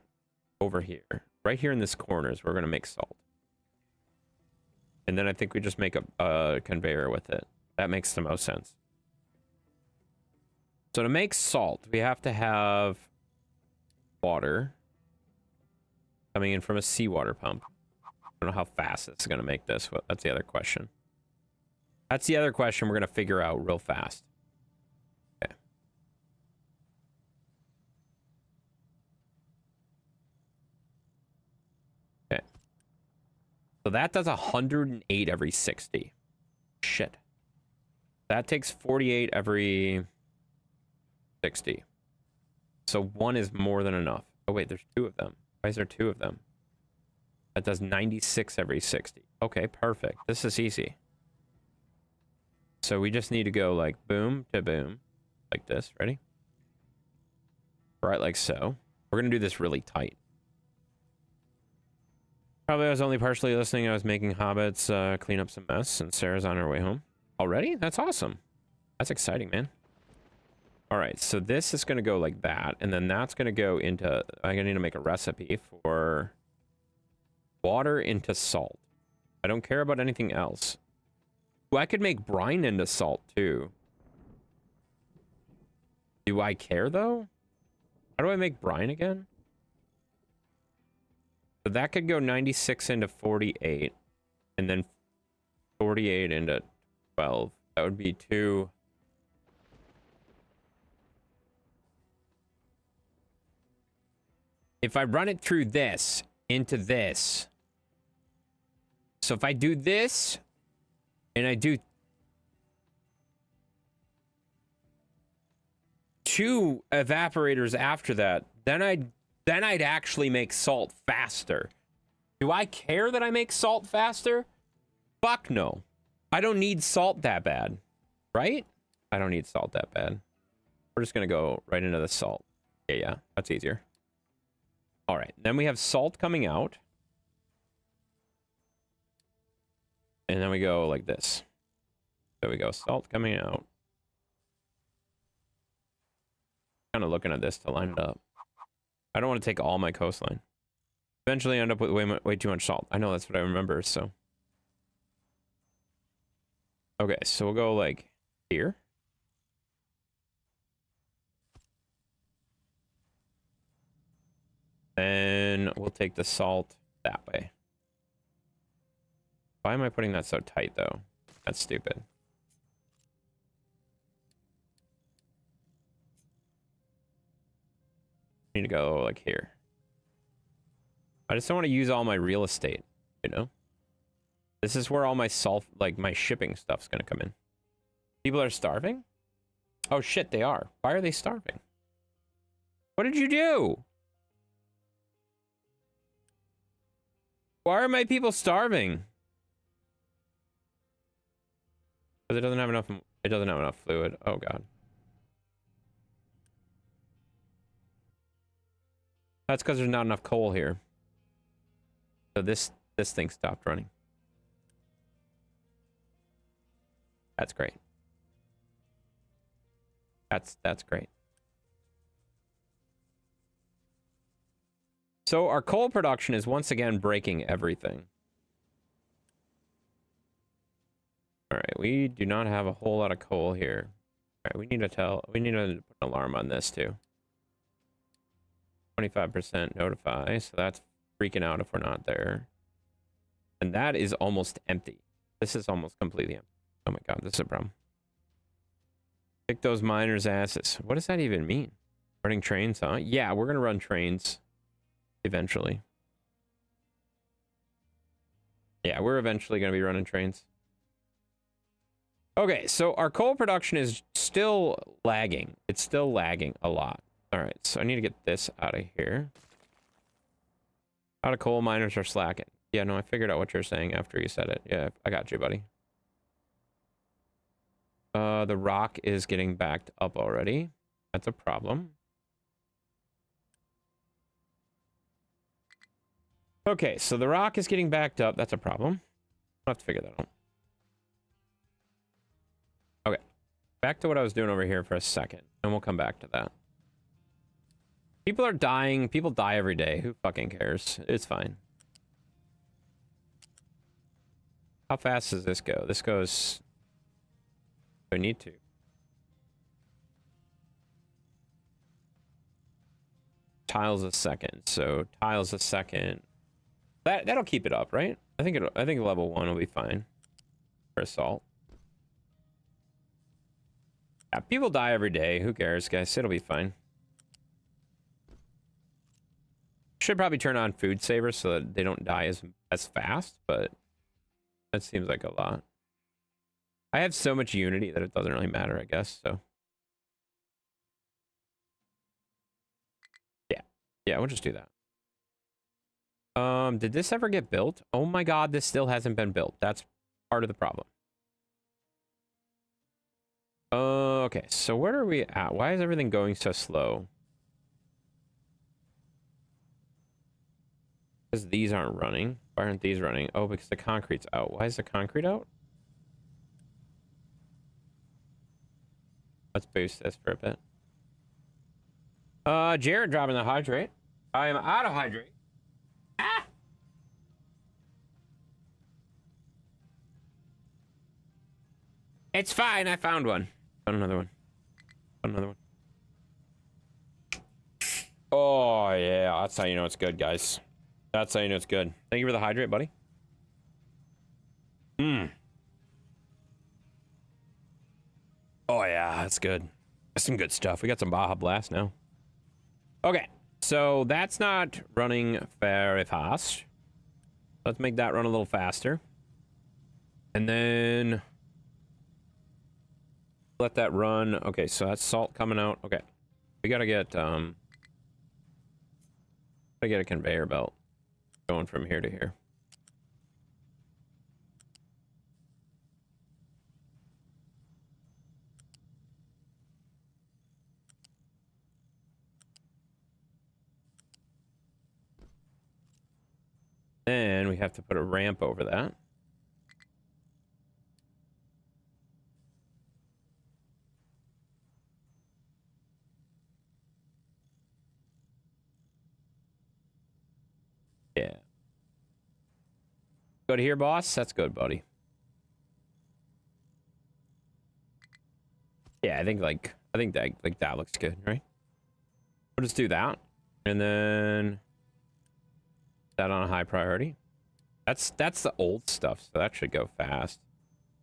over here. Right here in this corner is where we're going to make salt. And then I think we just make a conveyor with it. That makes the most sense. So to make salt, we have to have water coming in from a seawater pump. I don't know how fast this is going to make this, but that's the other question. That's the other question we're going to figure out real fast. Okay. Okay. So that does 108 every 60. Shit. That takes 48 every 60. So one is more than enough. Oh, wait, there's two of them. Why is there two of them? That does 96 every 60. Okay, perfect. This is easy. So we just need to go like boom to boom. Like this. Ready? Right, like so. We're going to do this really tight. Probably I was only partially listening. I was making hobbits clean up some mess, and Sarah's on her way home. Already? That's awesome. That's exciting, man. All right, so this is going to go like that, and then that's going to go into... I'm going to need to make a recipe for water into salt. I don't care about anything else. Ooh, I could make brine into salt, too. Do I care, though? How do I make brine again? So that could go 96 into 48, and then 48 into 12. That would be 2... If I run it through this, into this. So if I do this, and I do 2 evaporators after that, then I'd actually make salt faster. Do I care that I make salt faster? Fuck no. I don't need salt that bad, right? I don't need salt that bad. We're just gonna go right into the salt. Yeah, that's easier. All right, then we have salt coming out. And then we go like this. There we go, salt coming out. Kind of looking at this to line it up. I don't want to take all my coastline. Eventually end up with way too much salt. I know, that's what I remember, so. Okay, so we'll go like here. And we'll take the salt that way. Why am I putting that so tight, though? That's stupid. I need to go like here. I just don't want to use all my real estate, you know? This is where all my salt, like my shipping stuff's gonna come in. People are starving? Oh shit, they are. Why are they starving? What did you do? Why are my people starving? Because it doesn't have enough fluid. Oh god. That's because there's not enough coal here. So this thing stopped running. That's great. That's great. So our coal production is once again breaking everything. All right, we do not have a whole lot of coal here. All right, we need to put an alarm on this too. 25% notify, so that's freaking out if we're not there. And that is almost empty. This is almost completely empty. Oh my god, this is a problem. Kick those miners' asses. What does that even mean? Running trains, huh? Yeah, we're gonna run trains eventually. Yeah, we're eventually gonna be running trains. Okay, so our coal production is still lagging. It's still lagging a lot. All right, so I need to get this out of here. A lot of coal miners are slacking. Yeah, no, I figured out what you're saying after you said it. Yeah, I got you, buddy. The rock is getting backed up already. That's a problem. Okay, so the rock is getting backed up. That's a problem. I'll have to figure that out. Okay, back to what I was doing over here for a second, and we'll come back to that. People are dying. People die every day. Who fucking cares? It's fine. How fast does this go? This goes... I need to. Tiles a second. So tiles a second. That'll keep it up, right? I think level 1 will be fine for assault. Yeah, people die every day. Who cares, guys? It'll be fine. Should probably turn on food savers so that they don't die as fast, but that seems like a lot. I have so much unity that it doesn't really matter, I guess, so. Yeah, we'll just do that. Did this ever get built? Oh my god, this still hasn't been built. That's part of the problem. Okay, so where are we at? Why is everything going so slow? Because these aren't running. Why aren't these running? Oh, because the concrete's out. Why is the concrete out? Let's boost this for a bit. Jared dropping the hydrate. I am out of hydrate. Ah! It's fine. I found one. Found another one. Found another one. Oh, yeah. That's how you know it's good, guys. That's how you know it's good. Thank you for the hydrate, buddy. Oh, yeah. That's good. That's some good stuff. We got some Baja Blast now. Okay. So that's not running very fast. Let's make that run a little faster. And then let that run. Okay, so that's salt coming out. Okay. We gotta get a conveyor belt going from here to here. Then we have to put a ramp over that. Yeah. Go to here, boss. That's good, buddy. Yeah, I think that looks good, right? We'll just do that. And then that on a high priority. That's the old stuff, so that should go fast.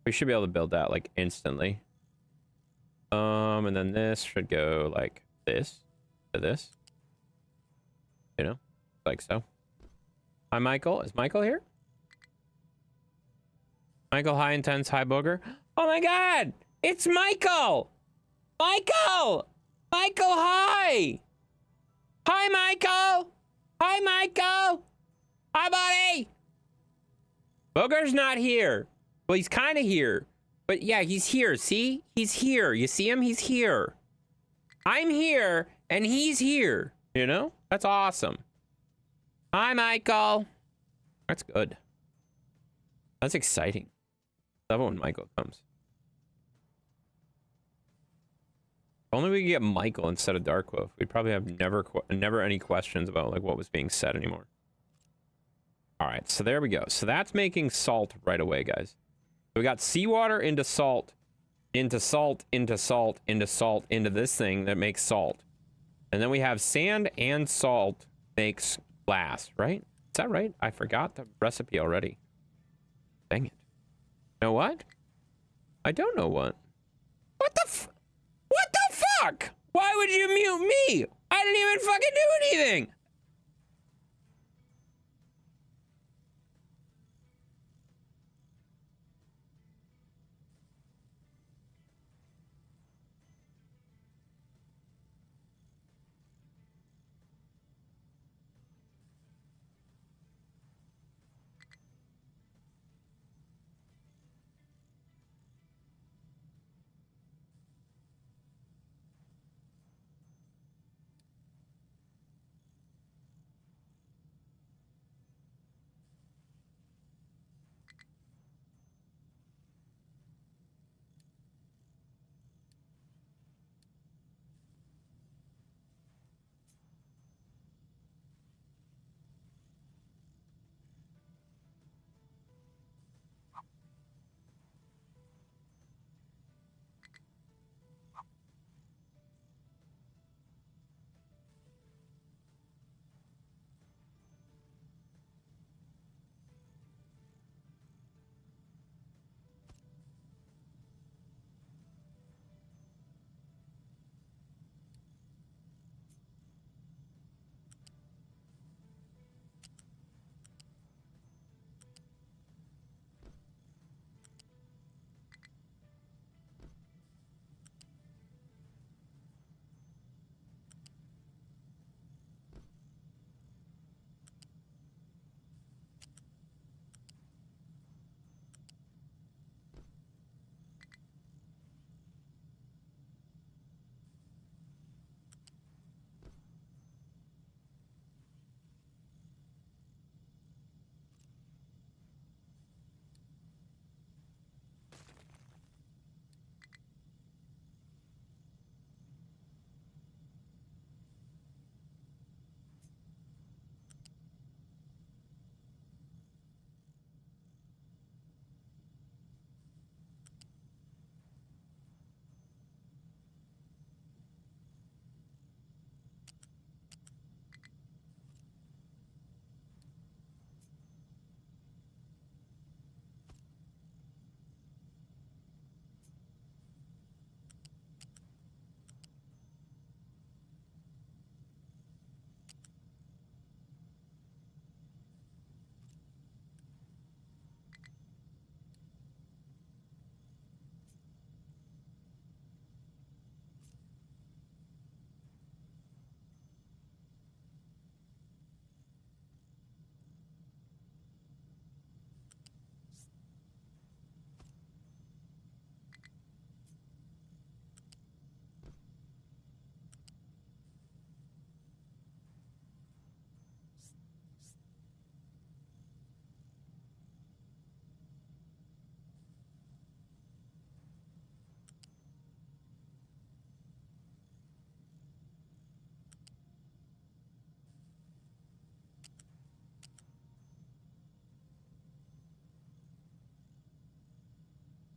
We should be able to build that like instantly. And then this should go like this to this. You know, like so. Hi, Michael. Is Michael here? Michael, high intense, high booger. Oh my god! It's Michael! Michael! Michael, hi! Hi, Michael! Hi, Michael! Hi, buddy! Booger's not here. Well, he's kind of here. But yeah, he's here. See? He's here. You see him? He's here. I'm here, and he's here. You know? That's awesome. Hi, Michael. That's good. That's exciting. I love it when Michael comes. If only we could get Michael instead of Darkwolf. We'd probably have never any questions about like what was being said anymore. All right, so there we go. So that's making salt right away, guys. We got seawater into salt, into salt, into salt, into salt, into this thing that makes salt. And then we have sand and salt makes glass, right? Is that right? I forgot the recipe already. Dang it. You know what? I don't know what. What the fuck? Why would you mute me? I didn't even fucking do anything.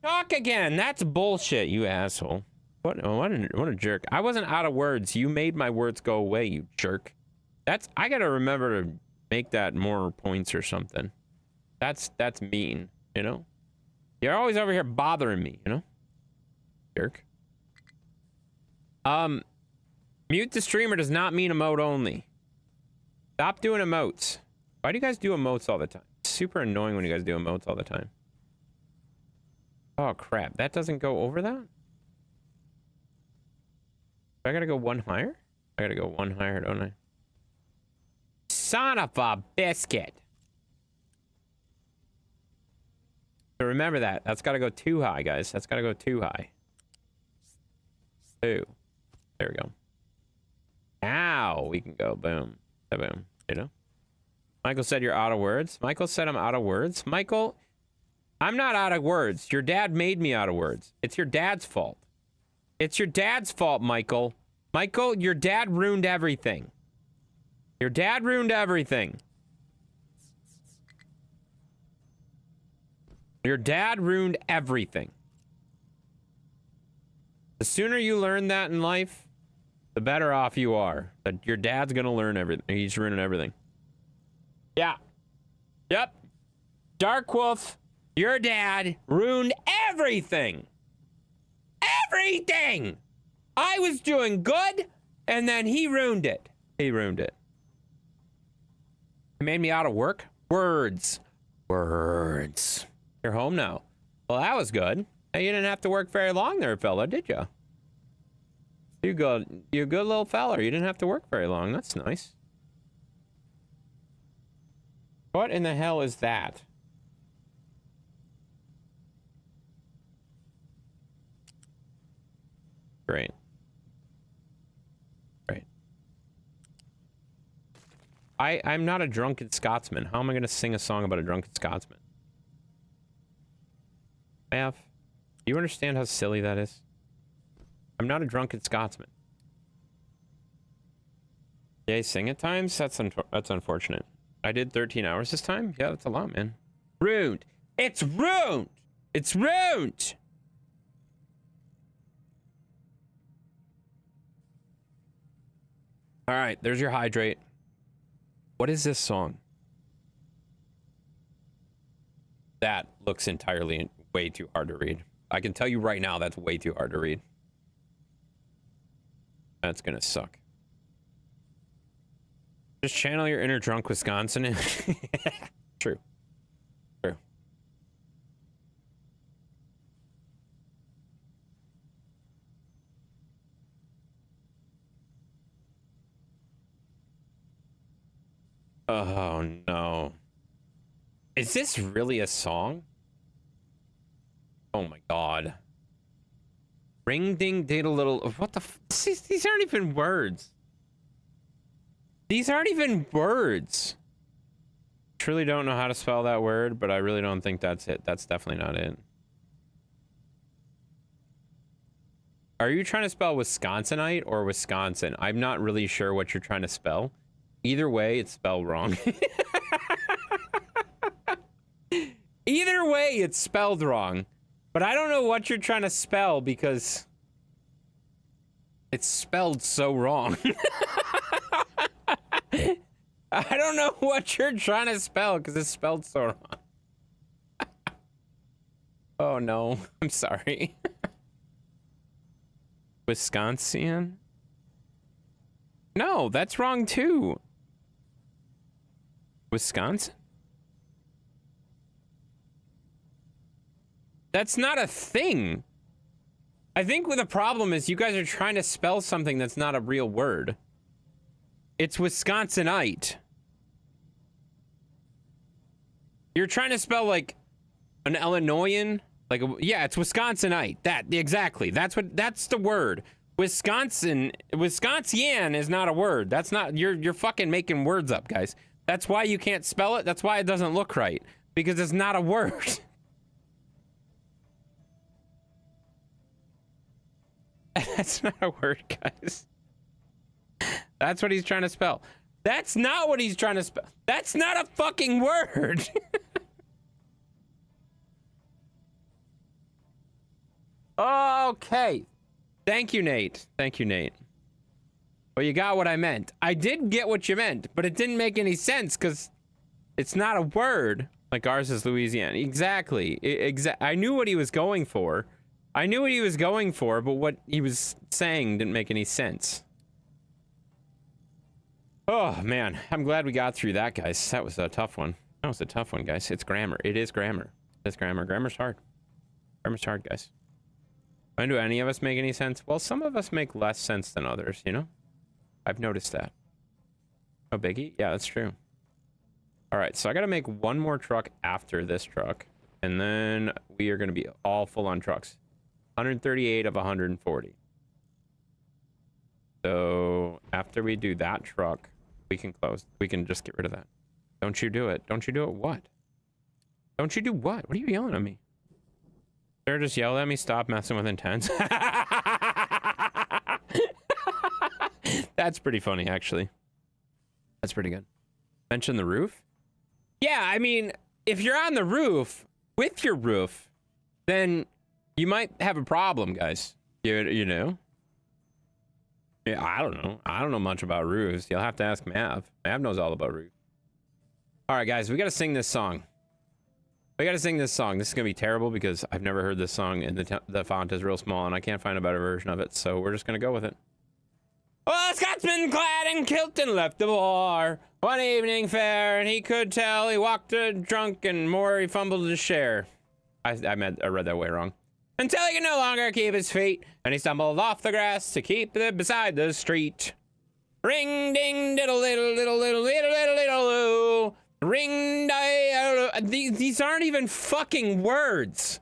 Talk again. That's bullshit, you asshole. What a jerk. I wasn't out of words. You made my words go away, you jerk. I gotta remember to make that more points or something. That's mean, you know? You're always over here bothering me, you know? Jerk. Mute the streamer does not mean emote only. Stop doing emotes. Why do you guys do emotes all the time? It's super annoying when you guys do emotes all the time. Oh crap, that doesn't go over that? I gotta go one higher? I gotta go one higher, don't I? Son of a biscuit! So remember that. That's gotta go too high, guys. That's gotta go too high. Two. There we go. Now we can go boom. Boom. You know? Michael said you're out of words. Michael said I'm out of words. Michael, I'm not out of words. Your dad made me out of words. It's your dad's fault. It's your dad's fault, Michael. Michael, your dad ruined everything. Your dad ruined everything. Your dad ruined everything. The sooner you learn that in life, the better off you are. That your dad's gonna learn everything. He's ruining everything. Yeah. Yep. Dark Wolf, your dad ruined everything. everything. I was doing good, and then he ruined it. He ruined it. He made me out of work. Words. Words. You're home now. Well, that was good. Hey, you didn't have to work very long there, fella, did you? You're good. You're a good little fella. You didn't have to work very long. That's nice. What in the hell is that? Great. Great. I'm not a drunken Scotsman. How am I going to sing a song about a drunken Scotsman? Mav, do you understand how silly that is? I'm not a drunken Scotsman. Yay, sing at times? That's unfortunate. I did 13 hours this time? Yeah, that's a lot, man. Ruined. It's ruined! It's ruined! Alright, there's your hydrate. What is this song? That looks entirely way too hard to read. I can tell you right now that's way too hard to read. That's gonna suck. Just channel your inner drunk Wisconsin. True. True. Oh no. Is this really a song? Oh my god. Ring ding did a little. What the f? These aren't even words. These aren't even words. Truly don't know how to spell that word, but I really don't think that's it. That's definitely not it. Are you trying to spell Wisconsinite or Wisconsin? I'm not really sure what you're trying to spell. Either way, it's spelled wrong. Either way, it's spelled wrong. But I don't know what you're trying to spell because it's spelled so wrong. I don't know what you're trying to spell because it's spelled so wrong. Oh no, I'm sorry. Wisconsin? No, that's wrong too. Wisconsin? That's not a thing. I think what the problem is you guys are trying to spell something that's not a real word. It's Wisconsinite. You're trying to spell like an Illinoisan, like yeah, it's Wisconsinite. That exactly. That's the word. Wisconsin is not a word. That's not you're fucking making words up, guys. That's why you can't spell it. That's why it doesn't look right because it's not a word. That's not a word, guys. That's what he's trying to spell. That's not what he's trying to spell. That's not a fucking word. Okay. Thank you, Nate. Thank you, Nate. Well, you got what I meant. I did get what you meant, but it didn't make any sense because it's not a word. Like ours is Louisiana. Exactly. I knew what he was going for. I knew what he was going for, but what he was saying didn't make any sense. Oh, man. I'm glad we got through that, guys. That was a tough one. That was a tough one, guys. It's grammar. It is grammar. It's grammar. Grammar's hard. Grammar's hard, guys. When do any of us make any sense? Well, some of us make less sense than others, you know? I've noticed that. Oh, biggie? Yeah, that's true. All right, so I got to make one more truck after this truck, and then we are going to be all full on trucks. 138 of 140. So after we do that truck, we can close. We can just get rid of that. Don't you do it. Don't you do it what? Don't you do what? What are you yelling at me? Sarah just yelled at me, stop messing with intents. That's pretty funny, actually. That's pretty good. Mention the roof? Yeah, I mean, if you're on the roof, with your roof, then you might have a problem, guys. You know? Yeah, I don't know. I don't know much about roofs. You'll have to ask Mav. Mav knows all about roofs. All right, guys, we got to sing this song. We gotta sing this song. This is gonna be terrible because I've never heard this song and the font is real small and I can't find a better version of it, so we're just gonna go with it. Well, a Scotsman clad in kilt and left the war one evening fair, and he could tell he walked drunk and more he fumbled his share. I read that way wrong. Until he could no longer keep his feet, and he stumbled off the grass to keep beside the street. Ring ding diddle diddle diddle diddle diddle diddle diddle. Ring these aren't even fucking words.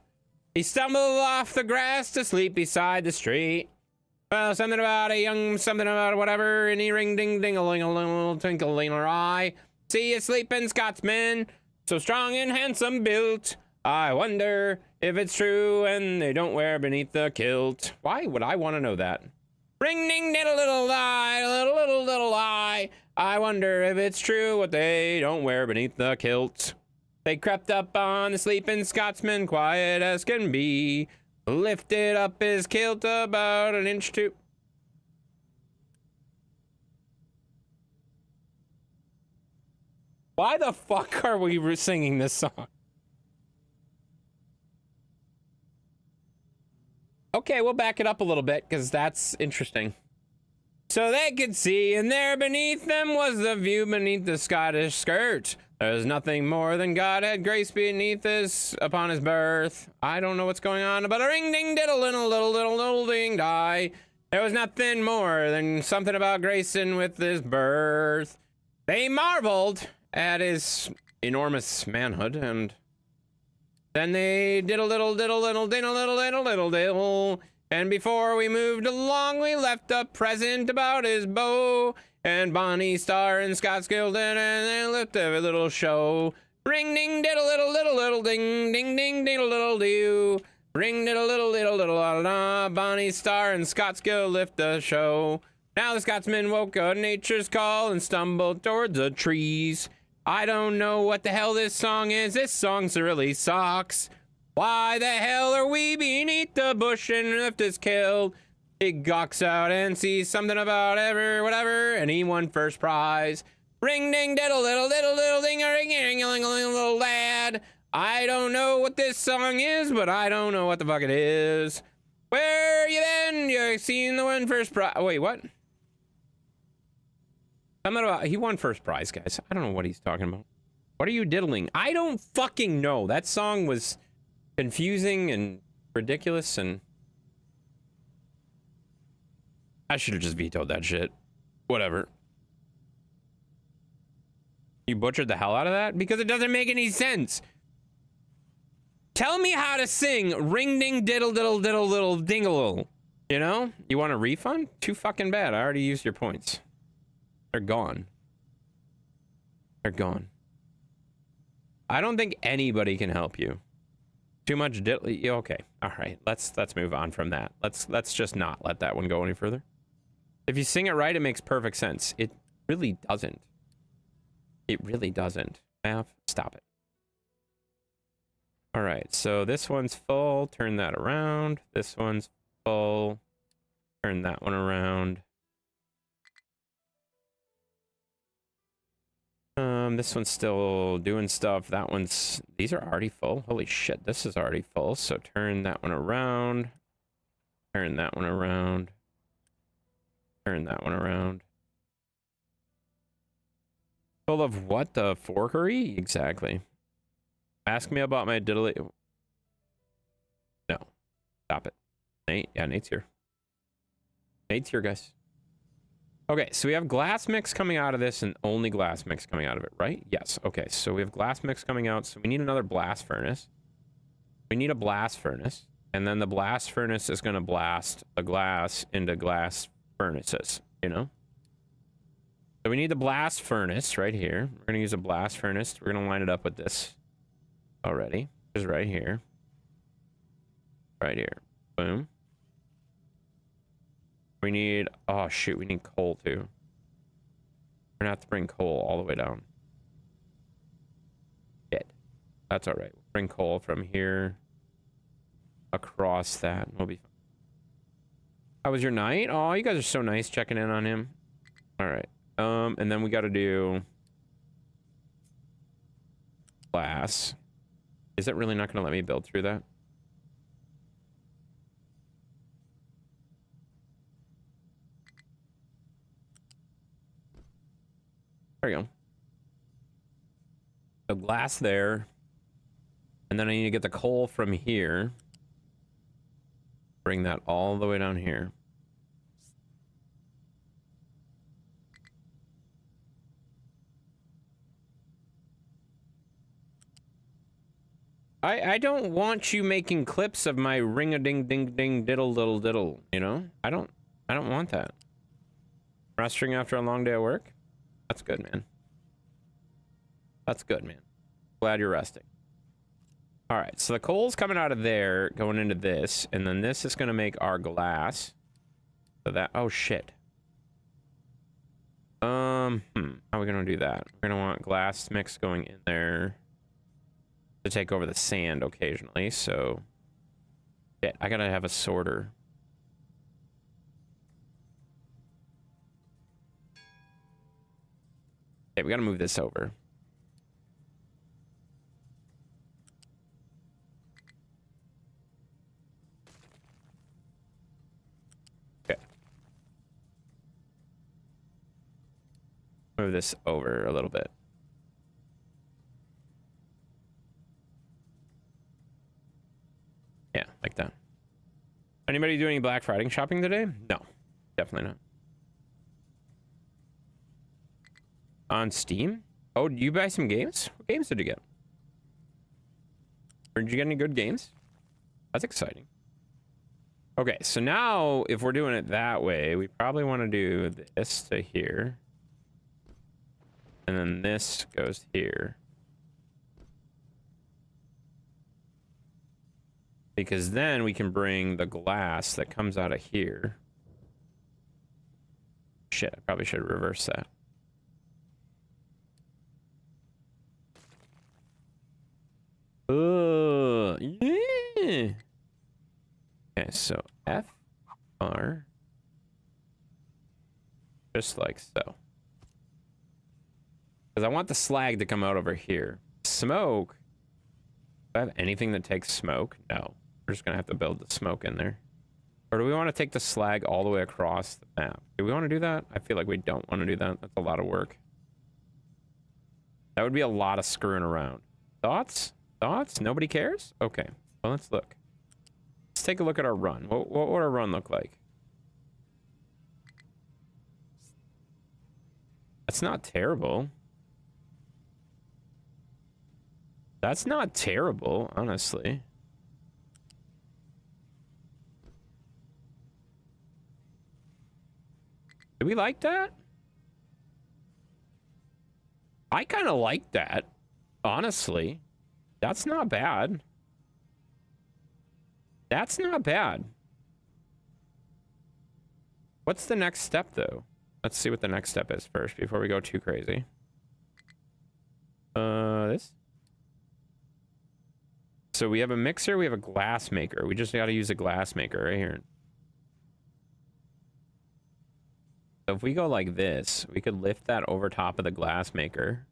He stumbled off the grass to sleep beside the street. Well, something about a young, something about whatever, and he ring ding ding a ling a little twinkle in her eye. See a sleeping Scotsman, so strong and handsome built. I wonder if it's true and they don't wear beneath the kilt. Why would I want to know that? Ring ding diddle little lie, little lie. I wonder if it's true what they don't wear beneath the kilt. They crept up on the sleeping Scotsman, quiet as can be. Lifted up his kilt about an inch too. Why the fuck are we singing this song? Okay, we'll back it up a little bit because that's interesting. So they could see, and there beneath them was the view beneath the Scottish skirt. There's nothing more than God had grace beneath us upon his birth. I don't know what's going on, but a ring ding diddle and a little ding die. There was nothing more than something about Grayson with his birth. They marveled at his enormous manhood, and then they did a little diddle. And before we moved along, we left a present about his bow. And Bonnie Star and Scott's Gilded, and they left a little show. Ring ding diddle little ding ding ding diddle little do. Ring diddle little la la. Bonnie Star and Scott's Guild lift the show. Now the Scotsman woke up nature's call and stumbled towards the trees. I don't know what the hell this song is. This song's really sucks. Why the hell are we beneath the bush and left us killed? He gawks out and sees something about whatever, and he won first prize. Ring ding diddle little ding a ring little lad. I don't know what this song is, but I don't know what the fuck it is. Where you been? You seen the win first prize? Wait, what? Something about he won first prize, guys. I don't know what he's talking about. What are you diddling? I don't fucking know. That song was confusing and ridiculous, and I should have just vetoed that shit. Whatever. You butchered the hell out of that? Because it doesn't make any sense. Tell me how to sing ring ding diddle little dingle. You know? You want a refund? Too fucking bad. I already used your points. They're gone. They're gone. I don't think anybody can help you. Too much diddle. Okay. All right. Let's move on from that. Let's just not let that one go any further. If you sing it right, it makes perfect sense. It really doesn't. It really doesn't. Mav, stop it. All right, so this one's full. Turn that around. This one's full. Turn that one around. This one's still doing stuff. That one's... These are already full. Holy shit, this is already full. So turn that one around. Turn that one around. Turn that one around. Full of what? The forkery? Exactly. Ask me about my diddly... No. Stop it. Nate? Yeah, Nate's here. Nate's here, guys. Okay, so we have glass mix coming out of this and only glass mix coming out of it, right? Yes. Okay, so we have glass mix coming out, so we need another blast furnace. We need a blast furnace, and then the blast furnace is going to blast the glass into glass furnaces, you know? So we need the blast furnace right here. We're going to use a blast furnace. We're going to line it up with this already. Just right here. Right here. Boom. We need... Oh, shoot. We need coal, too. We're going to have to bring coal all the way down. Shit. That's all right. We'll bring coal from here across that. We'll be fine. How was your night? Oh, you guys are so nice checking in on him. All right. And then we got to do... glass Is it really not going to let me build through that? There we go. So glass there. And then I need to get the coal from here. Bring that all the way down here. I don't want you making clips of my ring-a-ding-ding-ding diddle-diddle-diddle, you know? I don't want that. Resting after a long day of work? That's good, man. That's good, man. Glad you're resting. All right, so the coal's coming out of there, going into this, and then this is going to make our glass. So that, oh shit. How are we going to do that? We're going to want glass mix going in there to take over the sand occasionally, so shit, I got to have a sorter. Okay, we got to move this over. Move this over a little bit. Yeah, like that. Anybody do any Black Friday shopping today? No, definitely not. On Steam? Oh, did you buy some games? What games did you get? Or did you get any good games? That's exciting. Okay, so now if we're doing it that way, we probably want to do this to here. And then this goes here. Because then we can bring the glass that comes out of here. Shit, I probably should reverse that. Yeah. Okay, so F, R. Just like so. Because I want the slag to come out over here. Smoke. Do I have anything that takes smoke? No. We're just going to have to build the smoke in there. Or do we want to take the slag all the way across the map? Do we want to do that? I feel like we don't want to do that. That's a lot of work. That would be a lot of screwing around. Thoughts? Thoughts? Nobody cares? Okay. Well, let's look. Let's take a look at our run. What would our run look like? That's not terrible. That's not terrible, honestly. Do we like that? I kind of like that, honestly. That's not bad. That's not bad. What's the next step, though? Let's see what the next step is first before we go too crazy. This. So we have a mixer, we have a glass maker. We just got to use a glass maker right here. So if we go like this, we could lift that over top of the glass maker.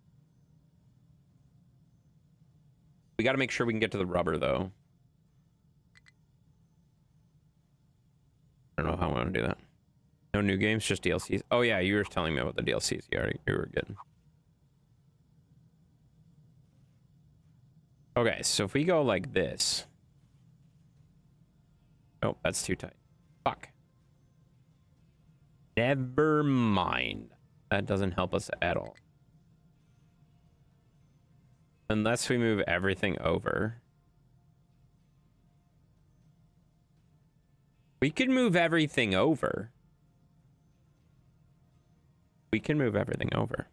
We got to make sure we can get to the rubber, though. I don't know how I want to do that. No new games, just DLCs. Oh yeah, you were telling me about the DLCs you were getting. Okay, so if we go like this. Oh, that's too tight. Fuck. Never mind. That doesn't help us at all. Unless we move everything over. We could move everything over. We can move everything over.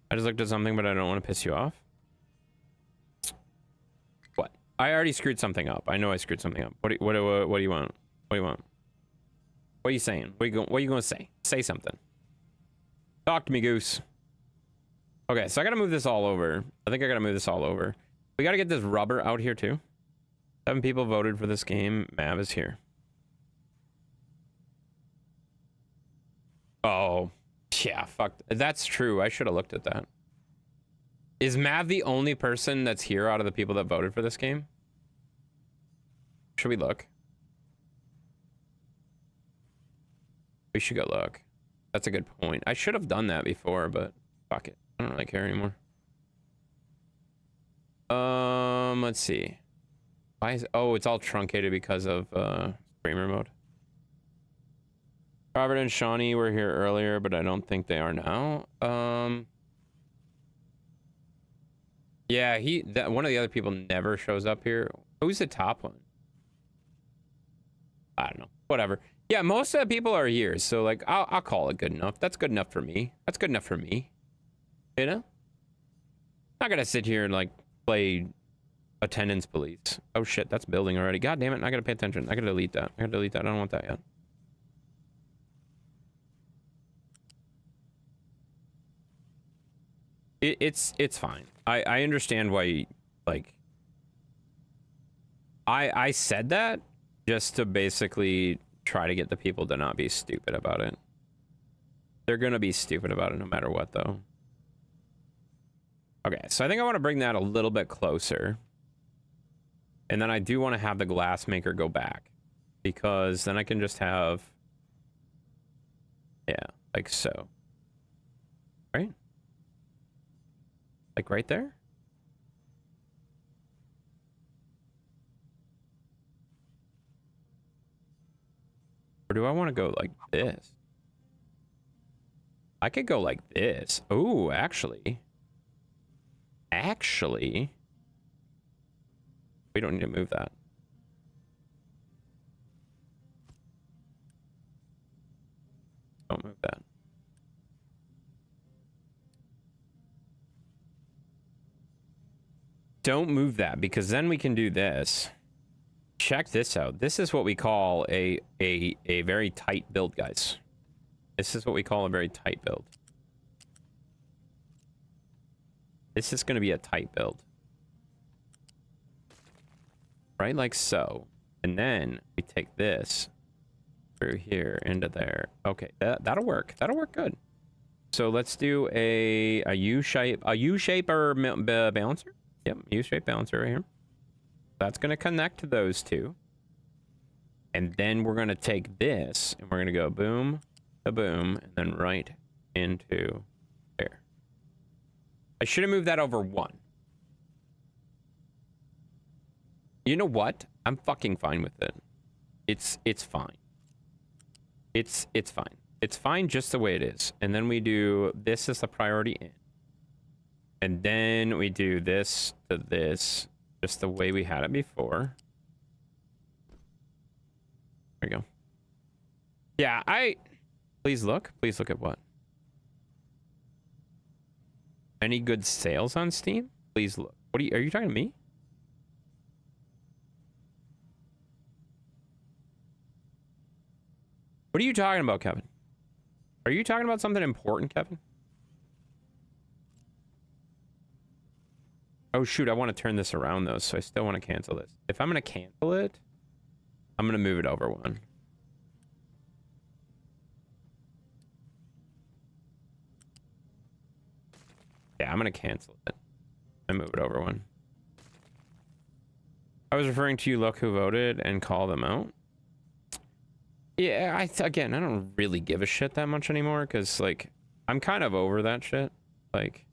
I just looked at something, but I don't want to piss you off. What? I already screwed something up. I know I screwed something up. What do you want? What do you want? What are you saying? What are you going to say? Say something. Talk to me, Goose. Okay, so I got to move this all over. I think I got to move this all over. We got to get this rubber out here, too. 7 people voted for this game. Mav is here. Oh, yeah, fuck. That's true. I should have looked at that. Is Mav the only person that's here out of the people that voted for this game? Should we look? We should go look. That's a good point. I should have done that before, but fuck it. I don't really care anymore. Let's see. Why is oh, it's all truncated because of streamer mode. Robert and Shawnee were here earlier, but I don't think they are now. Yeah, one of the other people never shows up here. Who's the top one? I don't know. Whatever. Yeah, most of the people are here, so like I'll call it good enough. That's good enough for me. That's good enough for me. You know? Not gonna sit here and like play attendance police. Oh shit, that's building already. God damn it, I gotta pay attention. I gotta delete that. I gotta delete that. I don't want that yet. It's fine. I understand why, like, I said that just to basically try to get the people to not be stupid about it. They're gonna be stupid about it no matter what, though. Okay, so I think I want to bring that a little bit closer. And then I do want to have the glass maker go back, because then I can just have, yeah, like so. Right? Like right there? Or do I want to go like this? I could go like this. Oh, actually. Actually. We don't need to move that. Don't move that. Don't move that, because then we can do this. Check this out. This is what we call a very tight build, guys. This is what we call a very tight build. This is going to be a tight build. Right, like so. And then we take this through here into there. Okay, that'll work. That'll work good. So let's do a U-shape, or balancer. Yep, U-shaped balancer right here. That's going to connect to those two. And then we're going to take this, and we're going to go boom, to boom, and then right into there. I should have moved that over one. You know what? I'm fucking fine with it. It's fine. It's fine. It's fine just the way it is. And then we do this as the priority in. And then we do this to this, just the way we had it before. There we go. Yeah, please look at what? Any good sales on Steam? Please look. What are you talking to me? What are you talking about, Kevin? Are you talking about something important, Kevin? Oh, shoot, I want to turn this around, though, so I still want to cancel this. If I'm going to cancel it, I'm going to move it over one. Yeah, I'm going to cancel it and move it over one. I was referring to you, look who voted, and call them out. Yeah, again, I don't really give a shit that much anymore, because, like, I'm kind of over that shit. Like,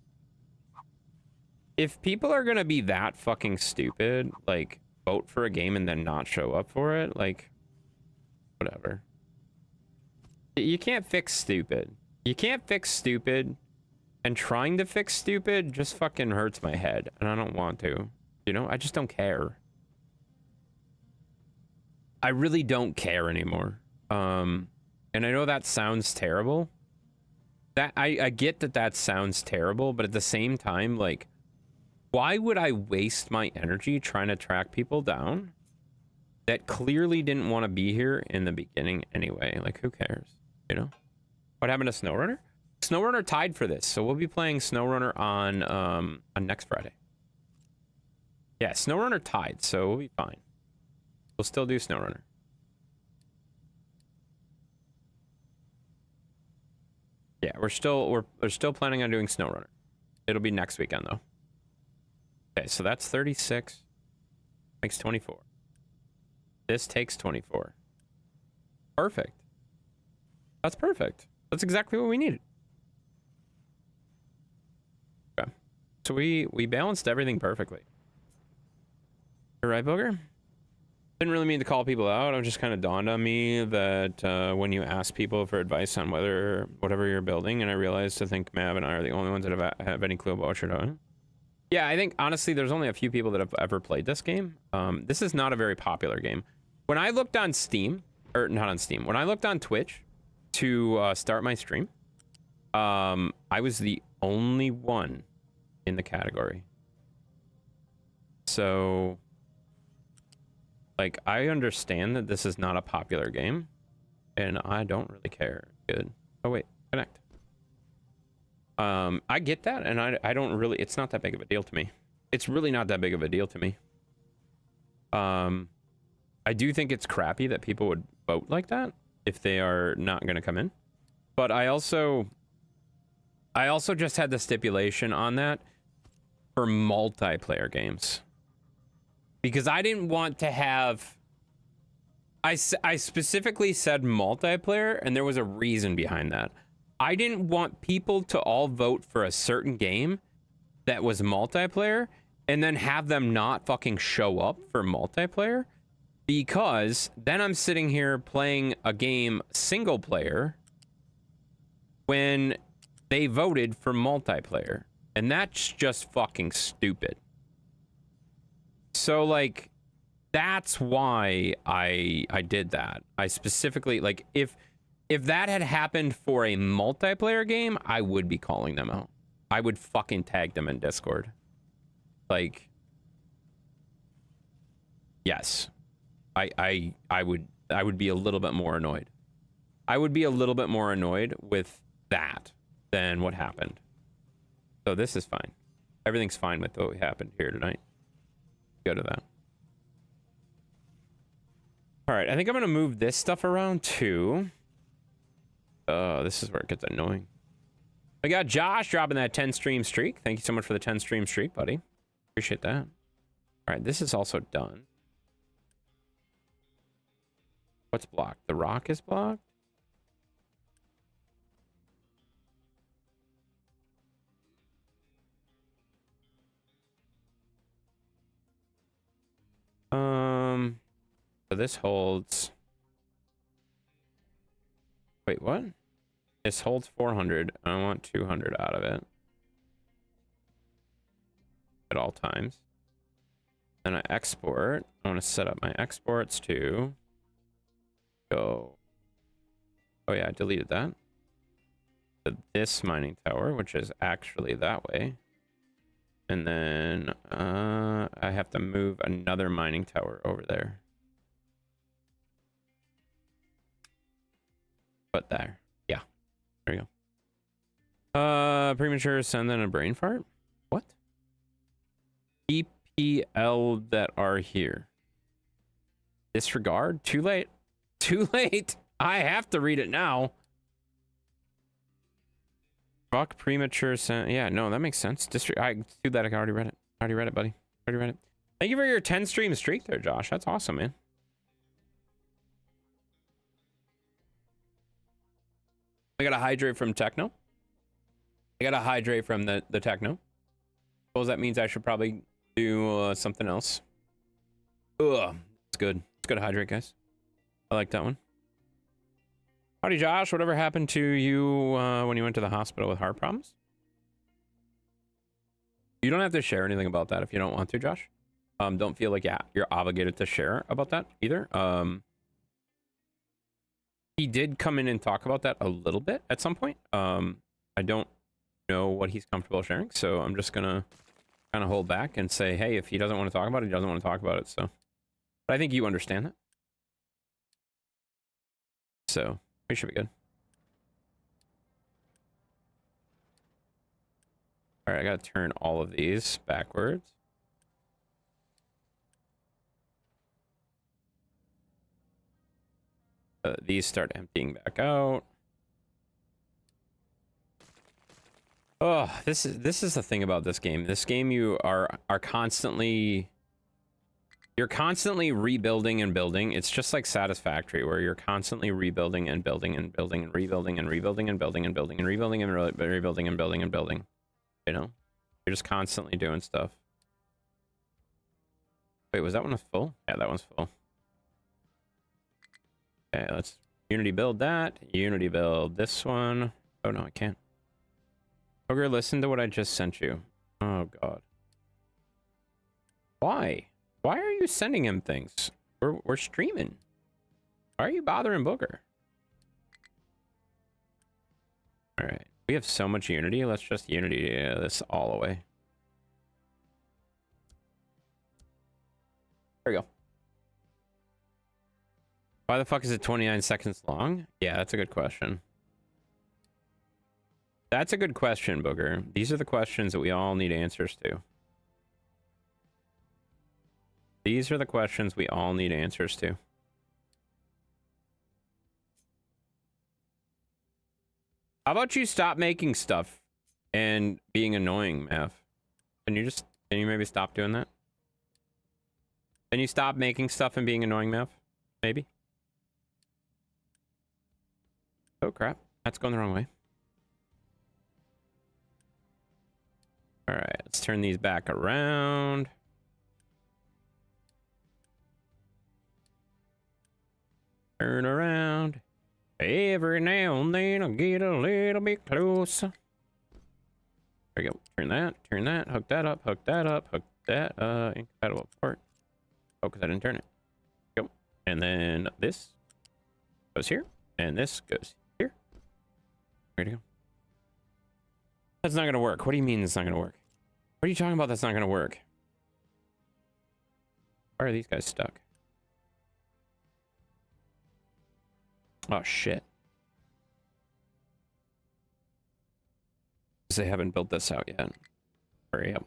if people are gonna be that fucking stupid, like, vote for a game and then not show up for it, like, whatever. You can't fix stupid. You can't fix stupid, and trying to fix stupid just fucking hurts my head, and I don't want to. You know, I just don't care. I really don't care anymore. And I know that sounds terrible. That I get that sounds terrible, but at the same time, like, why would I waste my energy trying to track people down that clearly didn't want to be here in the beginning anyway? Like, who cares? You know? What happened to SnowRunner? SnowRunner tied for this, so we'll be playing SnowRunner on next Friday. Yeah, SnowRunner tied, so we'll be fine. We'll still do SnowRunner. Yeah, we're still planning on doing SnowRunner. It'll be next weekend though. Okay, so that's 36. Makes 24. This takes 24. Perfect. That's perfect. That's exactly what we needed. Okay. So we balanced everything perfectly. You're right, Booger? Didn't really mean to call people out. It just kind of dawned on me that when you ask people for advice on whatever you're building, and I realized I think Mav and I are the only ones that have any clue about what you're doing. Yeah, I think honestly there's only a few people that have ever played this game. This is not a very popular game. When I looked on Steam, or not on Steam, when I looked on Twitch to start my stream, I was the only one in the category. So, like, I understand that this is not a popular game, and I don't really care. Good. Oh wait, connect. I get that, and I don't really, it's not that big of a deal to me. It's really not that big of a deal to me. I do think it's crappy that people would vote like that if they are not going to come in. But I also just had the stipulation on that for multiplayer games. Because I didn't want to have... I specifically said multiplayer, and there was a reason behind that. I didn't want people to all vote for a certain game that was multiplayer and then have them not fucking show up for multiplayer, because then I'm sitting here playing a game single player when they voted for multiplayer, and that's just fucking stupid. So like, that's why I did that. I specifically, like, if that had happened for a multiplayer game, I would be calling them out. I would fucking tag them in Discord. Like, yes. I would be a little bit more annoyed. I would be a little bit more annoyed with that than what happened. So this is fine. Everything's fine with what happened here tonight. Go to that. All right, I think I'm gonna move this stuff around too. This is where it gets annoying. We got Josh dropping that 10 stream streak. Thank you so much for the 10 stream streak, buddy. Appreciate that. All right, this is also done. What's blocked? The rock is blocked? So this holds... Wait, what? This holds 400. I want 200 out of it. At all times. Then I export. I want to set up my exports to go... Oh yeah, I deleted that. To this mining tower, which is actually that way. And then I have to move another mining tower over there. But there. Yeah. There you go. Premature send in a brain fart? What? PPL that are here. Disregard? Too late. Too late. I have to read it now. Fuck premature send. Yeah, no, that makes sense. I do that. I already read it. I already read it, buddy. Already read it. Thank you for your 10 stream streak there, Josh. That's awesome, man. I got a hydrate from Techno. I got a hydrate from the Techno. Suppose that means I should probably do something else. Ugh, it's good. It's good hydrate, guys. I like that one. Howdy, Josh. Whatever happened to you when you went to the hospital with heart problems? You don't have to share anything about that if you don't want to, Josh. Don't feel like you're obligated to share about that either. He did come in and talk about that a little bit at some point. I don't know what he's comfortable sharing, so I'm just gonna kind of hold back and say, hey, if he doesn't want to talk about it, he doesn't want to talk about it. So, but I think you understand that. So we should be good. All right, I gotta turn all of these backwards. These start emptying back out. Oh, this is the thing about this game. This game, you are constantly, you're constantly rebuilding and building. It's just like Satisfactory, where you're constantly rebuilding and building and building and rebuilding and rebuilding and building and building and rebuilding and rebuilding and building and building. You know, you're just constantly doing stuff. Wait, was that one full? Yeah, that one's full. Okay, let's Unity build that. Unity build this one. Oh no, I can't. Ogre, listen to what I just sent you. Oh god. Why? Why are you sending him things? We're streaming. Why are you bothering Booger? Alright. We have so much Unity. Let's just Unity this all away. There we go. Why the fuck is it 29 seconds long? Yeah, that's a good question. That's a good question, Booger. These are the questions that we all need answers to. These are the questions we all need answers to. How about you stop making stuff and being annoying, Mav? Can you maybe stop doing that? Can you stop making stuff and being annoying, Mav? Maybe? Oh crap, that's going the wrong way. All right, let's turn these back around. Turn around. Every now and then I'll get a little bit closer. There we go. Turn that, hook that up, hook that, incompatible port. Oh, because I didn't turn it. Go. And then this goes here, and this goes here. Ready to go. That's not gonna work. What do you mean it's not gonna work? What are you talking about that's not gonna work? Why are these guys stuck? Oh shit. They haven't built this out yet. Hurry up.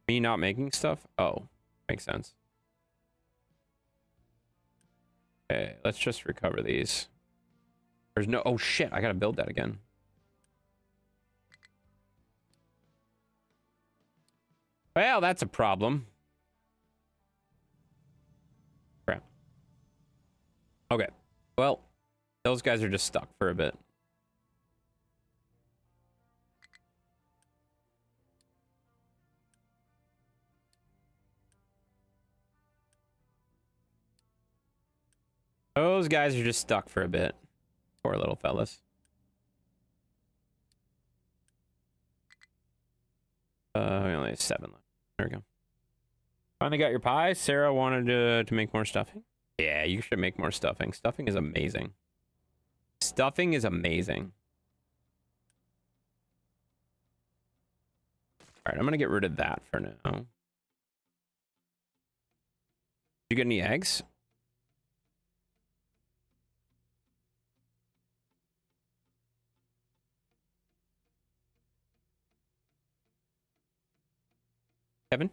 Me not making stuff? Oh, makes sense. Okay, let's just recover these. There's no... Oh shit, I gotta build that again. Well, that's a problem. Crap. Okay. Well, those guys are just stuck for a bit. Those guys are just stuck for a bit. Poor little fellas. We only have 7 left. There we go. Finally got your pie. Sarah wanted to make more stuffing. Yeah, you should make more stuffing. Stuffing is amazing. Stuffing is amazing. All right, I'm gonna get rid of that for now. Did you get any eggs? Kevin?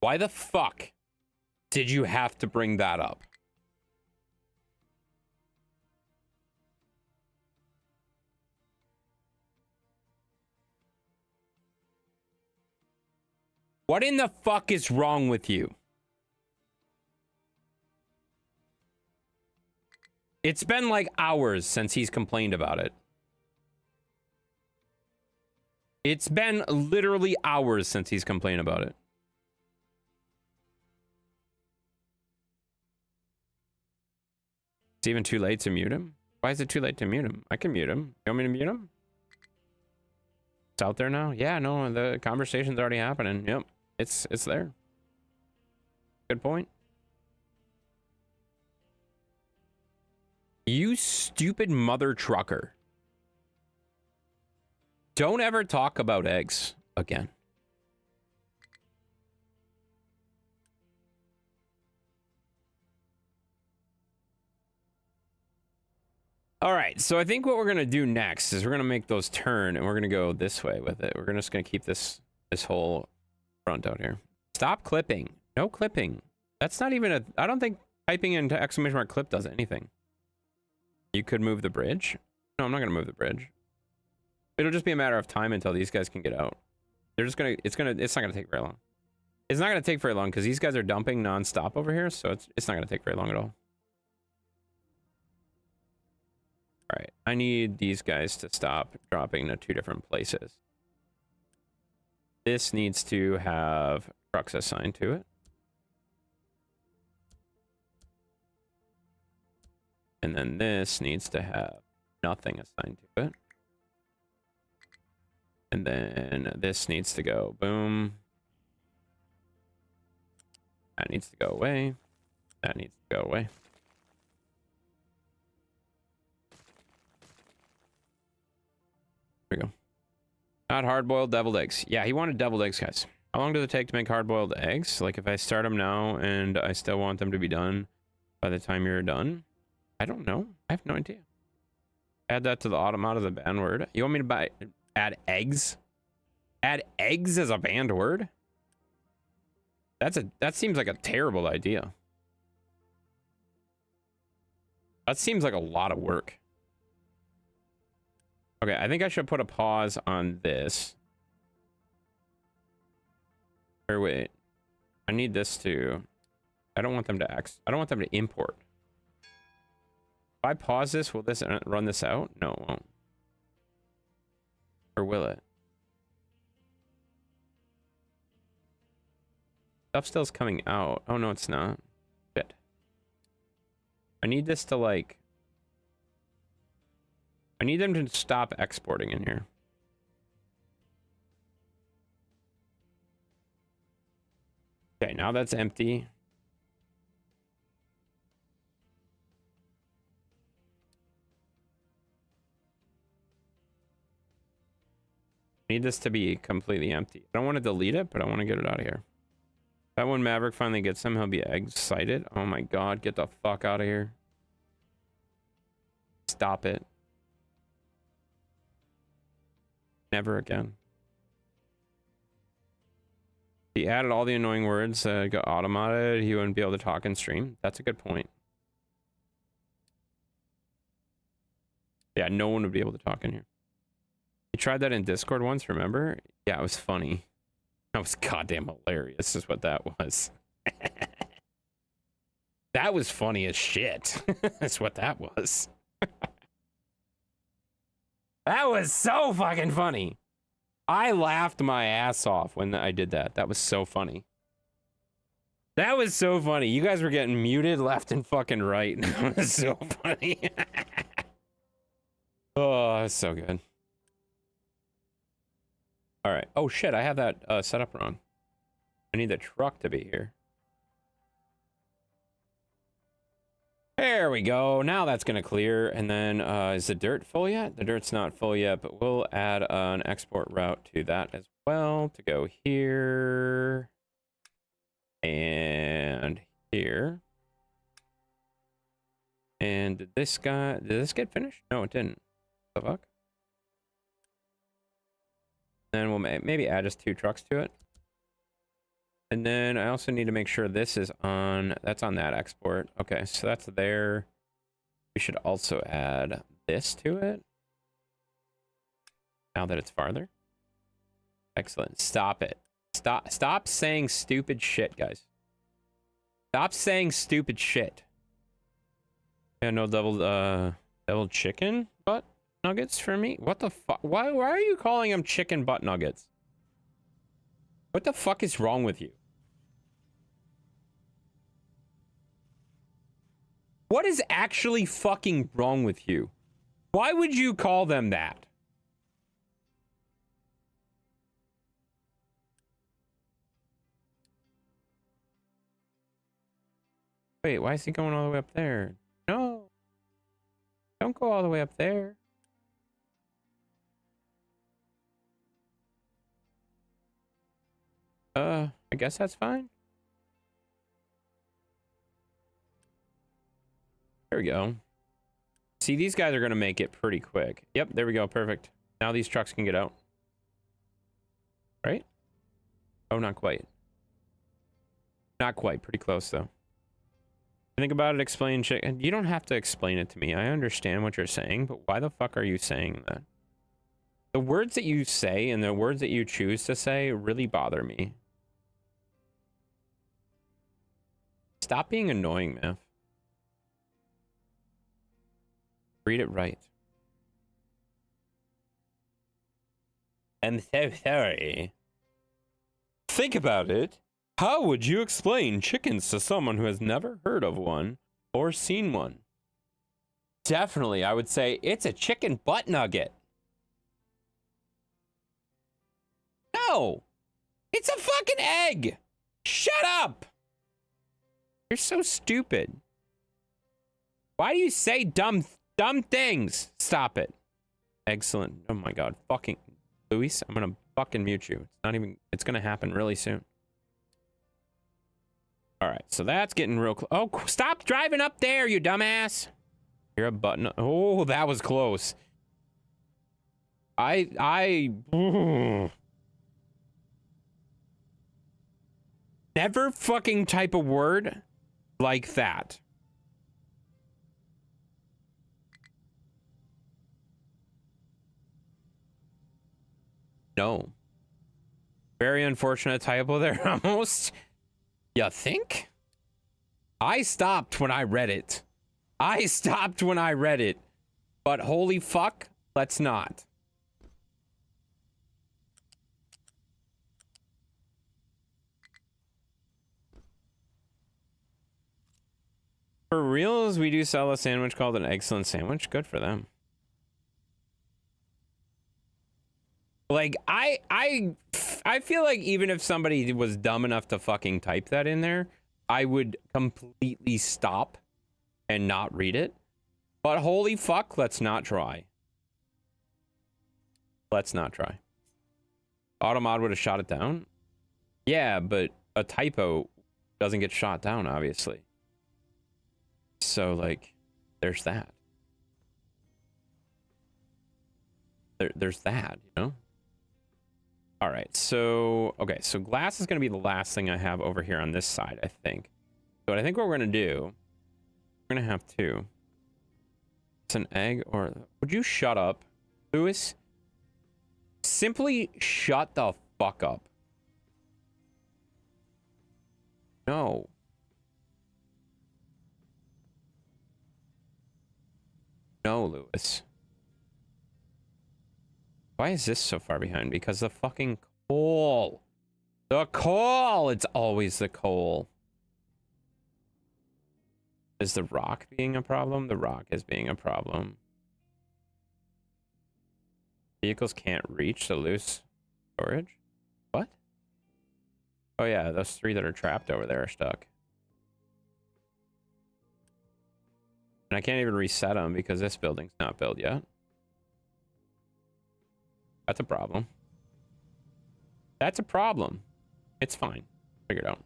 Why the fuck did you have to bring that up? What in the fuck is wrong with you? It's been like hours since he's complained about it. It's been literally hours since he's complained about it. It's even too late to mute him? Why is it too late to mute him? I can mute him. You want me to mute him? It's out there now? Yeah, no, the conversation's already happening. Yep, it's there. Good point. You stupid mother trucker. Don't ever talk about eggs again. All right, so I think what we're gonna do next is we're gonna make those turn, and we're gonna go this way with it. We're just gonna keep this whole front out here. Stop clipping. No clipping. That's not even a... I don't think typing into exclamation mark clip does anything. You could move the bridge. No, I'm not going to move the bridge. It'll just be a matter of time until these guys can get out. They're just going to... It's not going to take very long. It's not going to take very long because these guys are dumping non-stop over here, so it's not going to take very long at all. All right, I need these guys to stop dropping to 2 different places. This needs to have trucks assigned to it. And then this needs to have nothing assigned to it. And then this needs to go boom. That needs to go away. That needs to go away. There we go. Not hard-boiled deviled eggs. Yeah, he wanted deviled eggs, guys. How long does it take to make hard-boiled eggs? Like, if I start them now and I still want them to be done by the time you're done? I don't know. I have no idea. Add that to the automata of the banned word. You want me to add eggs? Add eggs as a banned word? That seems like a terrible idea. That seems like a lot of work. Okay, I think I should put a pause on this. Or wait. I need this to... I don't want them to I don't want them to import. If I pause this, will this run this out? No, it won't. Or will it? Stuff still's coming out. Oh, no, it's not. Shit. I need this to, like... I need them to stop exporting in here. Okay, now that's empty. I need this to be completely empty. I don't want to delete it, but I want to get it out of here. That when Maverick finally gets him, he'll be excited. Oh my god, get the fuck out of here. Stop it. Never again. If he added all the annoying words that got automated, he wouldn't be able to talk in stream. That's a good point. Yeah, no one would be able to talk in here. He tried that in Discord once, remember? Yeah, it was funny. That was goddamn hilarious, is what that was. That was funny as shit. That's what that was. That was so fucking funny. I laughed my ass off when I did that. That was so funny. That was so funny. You guys were getting muted left and fucking right. That was so funny. Oh, that's so good. All right. Oh shit, I have that set up wrong. I need the truck to be here. There we go. Now that's gonna clear. And then is the dirt full yet? The dirt's not full yet, but we'll add an export route to that as well to go here and here. And did this get finished? No, it didn't. What the fuck? Then we'll maybe add just 2 trucks to it. And then I also need to make sure this is on, that's on that export. Okay, so that's there. We should also add this to it. Now that it's farther. Excellent. Stop it. Stop saying stupid shit, guys. Stop saying stupid shit. Yeah, no double chicken butt nuggets for me? What the fuck? Why are you calling them chicken butt nuggets? What the fuck is wrong with you? What is actually fucking wrong with you? Why would you call them that? Wait, why is he going all the way up there? No. Don't go all the way up there. I guess that's fine. There we go. See, these guys are going to make it pretty quick. Yep, there we go. Perfect. Now these trucks can get out. Right? Oh, not quite. Not quite. Pretty close, though. Think about it, explain chicken. You don't have to explain it to me. I understand what you're saying, but why the fuck are you saying that? The words that you say and the words that you choose to say really bother me. Stop being annoying, man. Read it right. I'm so sorry. Think about it. How would you explain chickens to someone who has never heard of one or seen one? Definitely, I would say it's a chicken butt nugget. No, it's a fucking egg. Shut up. You're so stupid. Why do you say dumb things? Stop it. Excellent. Oh my God. Fucking Luis, I'm gonna fucking mute you. It's not even, it's gonna happen really soon. All right, so that's getting real close. Oh, stop driving up there, you dumbass. You're a button. Oh, that was close. Never fucking type a word like that. No. Very unfortunate typo there, almost. You think? I stopped when I read it. I stopped when I read it. But holy fuck, let's not. For reals, we do sell a sandwich called an excellent sandwich. Good for them. Like, I feel like even if somebody was dumb enough to fucking type that in there, I would completely stop and not read it. But holy fuck, let's not try. Let's not try. Automod would have shot it down? Yeah, but a typo doesn't get shot down, obviously. So, like, there's that. There's that, you know? All right, so, okay, so glass is going to be the last thing I have over here on this side, I think. So I think what we're going to do, we're going to have two. It's an egg, or would you shut up, Lewis? Simply shut the fuck up. No. No, Lewis. Why is this so far behind? Because the fucking coal. The coal! It's always the coal. Is the rock being a problem? The rock is being a problem. Vehicles can't reach the loose storage? What? Oh yeah, those three that are trapped over there are stuck. And I can't even reset them because this building's not built yet. That's a problem. That's a problem. It's fine. Figure it out.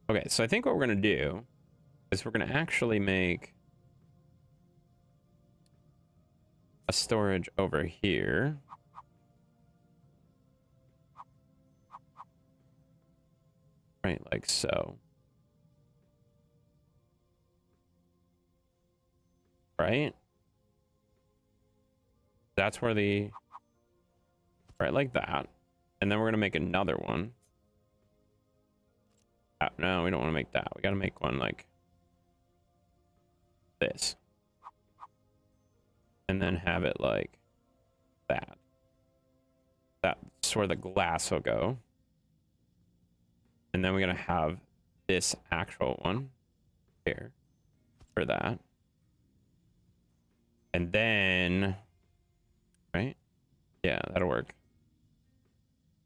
Okay, so I think what we're going to do is we're going to actually make a storage over here. Right, like so. Right? That's where the... Right, like that. And then we're going to make another one. No, we don't want to make that. We got to make one like this. And then have it like that. That's where the glass will go. And then we're going to have this actual one here for that. And then, right? Yeah, that'll work.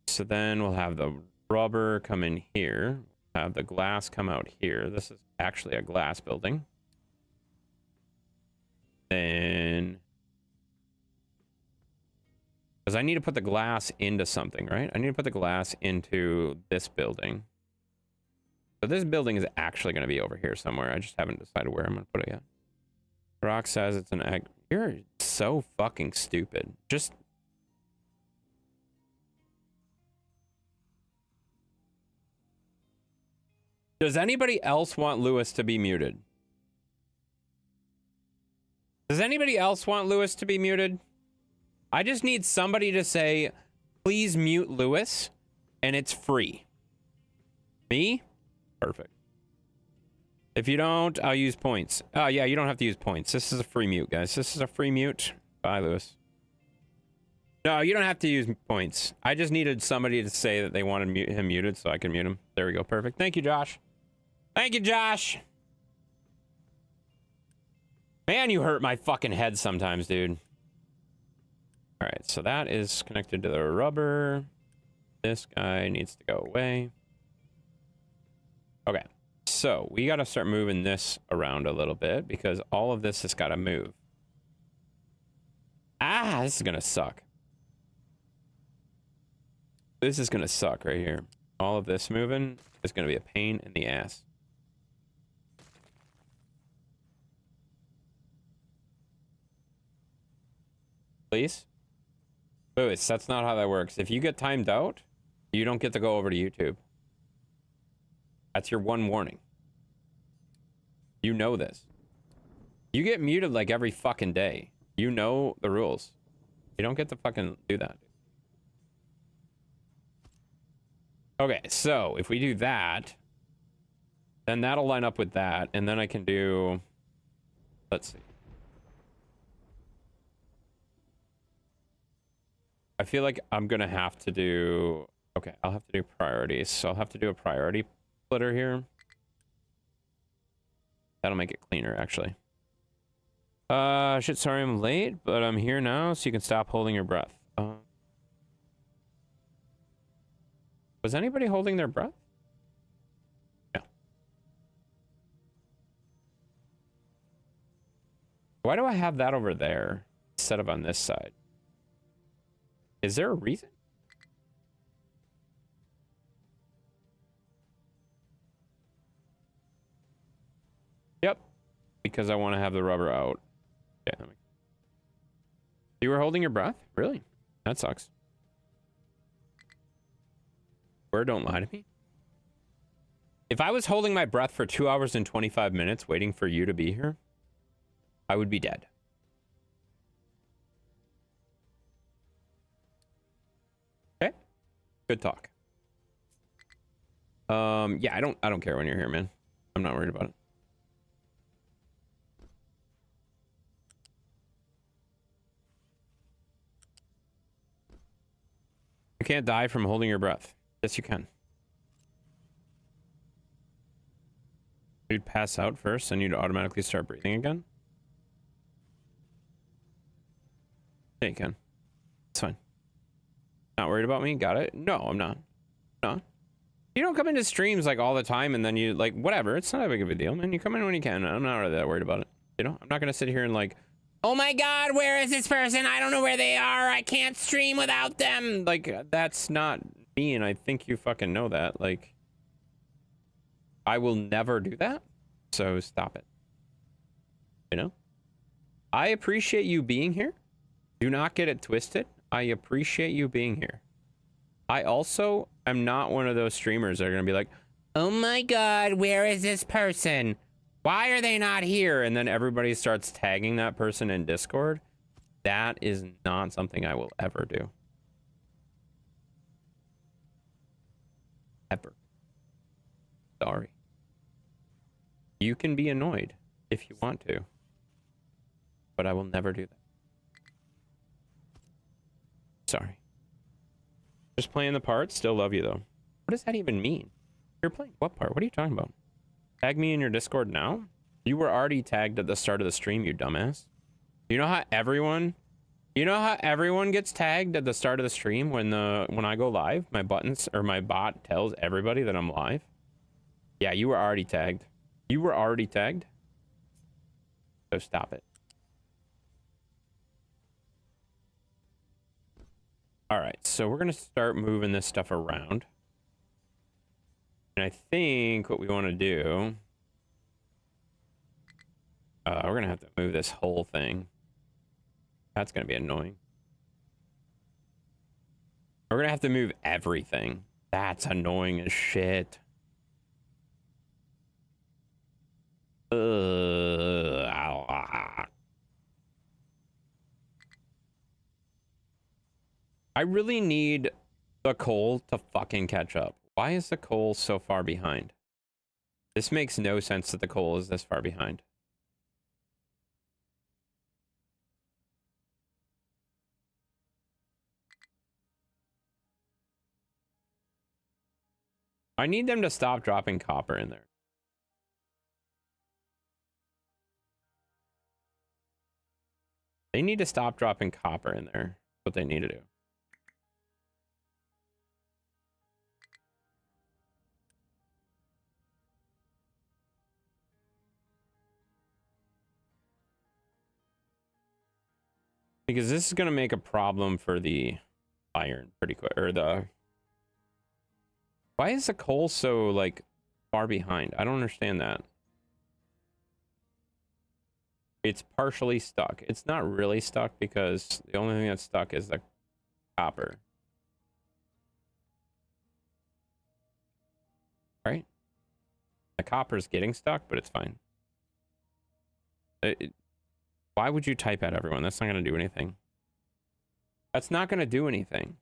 So then we'll have the rubber come in here. Have the glass come out here. This is actually a glass building. Then, because I need to put the glass into something, right? I need to put the glass into this building. So this building is actually going to be over here somewhere. I just haven't decided where I'm going to put it yet. Rock says it's an egg. You're so fucking stupid. Just... Does anybody else want Lewis to be muted? Does anybody else want Lewis to be muted? I just need somebody to say, please mute Lewis, and it's free. Me? Perfect. If you don't, I'll use points. Oh, yeah, you don't have to use points. This is a free mute, guys. This is a free mute. Bye, Lewis. No, you don't have to use points. I just needed somebody to say that they wanted him muted so I can mute him. There we go. Perfect. Thank you, Josh. Thank you, Josh. Man, you hurt my fucking head sometimes, dude. All right, so that is connected to the rubber. This guy needs to go away. Okay, so we got to start moving this around a little bit because all of this has got to move. Ah, this is going to suck. This is going to suck right here. All of this moving is going to be a pain in the ass. Please? Lewis, that's not how that works. If you get timed out, you don't get to go over to YouTube. That's your one warning. You know this. You get muted like every fucking day. You know the rules. You don't get to fucking do that. Okay, so if we do that, then that'll line up with that, and then I can do... Let's see. I feel like I'm gonna have to do... Okay, I'll have to do priorities. So I'll have to do a priority splitter here. That'll make it cleaner, actually. Shit, sorry I'm late, but I'm here now, so you can stop holding your breath. Was anybody holding their breath? No. Why do I have that over there instead of on this side? Is there a reason? Yep. Because I want to have the rubber out. Yeah. You were holding your breath? Really? That sucks. Word, don't lie to me. If I was holding my breath for 2 hours and 25 minutes waiting for you to be here, I would be dead. Okay. Good talk. Yeah, I don't care when you're here, man. I'm not worried about it. You can't die from holding your breath. Yes, you can. You'd pass out first, and you'd automatically start breathing again. Yeah, you can. It's fine. Not worried about me? Got it? No, I'm not. No. You don't come into streams like all the time, and then you like whatever. It's not that big of a deal, man. You come in when you can. I'm not really that worried about it. You know, I'm not gonna sit here and like, oh my god, where is this person? I don't know where they are. I can't stream without them. Like, that's not me, and I think you fucking know that. Like, I will never do that, so stop it. You know? I appreciate you being here. Do not get it twisted. I appreciate you being here. I also am not one of those streamers that are going to be like, oh my god, where is this person? Why are they not here? And then everybody starts tagging that person in Discord. That is not something I will ever do. Ever. Sorry. You can be annoyed if you want to, but I will never do that. Sorry. Just playing the part. Still love you, though. What does that even mean? You're playing what part? What are you talking about? Tag me in your Discord now? You were already tagged at the start of the stream, you dumbass. You know how everyone gets tagged at the start of the stream when I go live? My buttons or my bot tells everybody that I'm live. Yeah, you were already tagged. You were already tagged. So stop it. All right, so we're gonna start moving this stuff around. And I think what we want to do, we're gonna have to move this whole thing. That's gonna be annoying. We're gonna have to move everything. That's annoying as shit. I really need the coal to fucking catch up. Why is the coal so far behind? This makes no sense that the coal is this far behind. I need them to stop dropping copper in there. They need to stop dropping copper in there. That's what they need to do. Because this is going to make a problem for the iron pretty quick. Or the... Why is the coal so, like, far behind? I don't understand that. It's partially stuck. It's not really stuck because the only thing that's stuck is the copper. Right? The copper's getting stuck, but it's fine. Why would you type at everyone? That's not going to do anything. That's not going to do anything.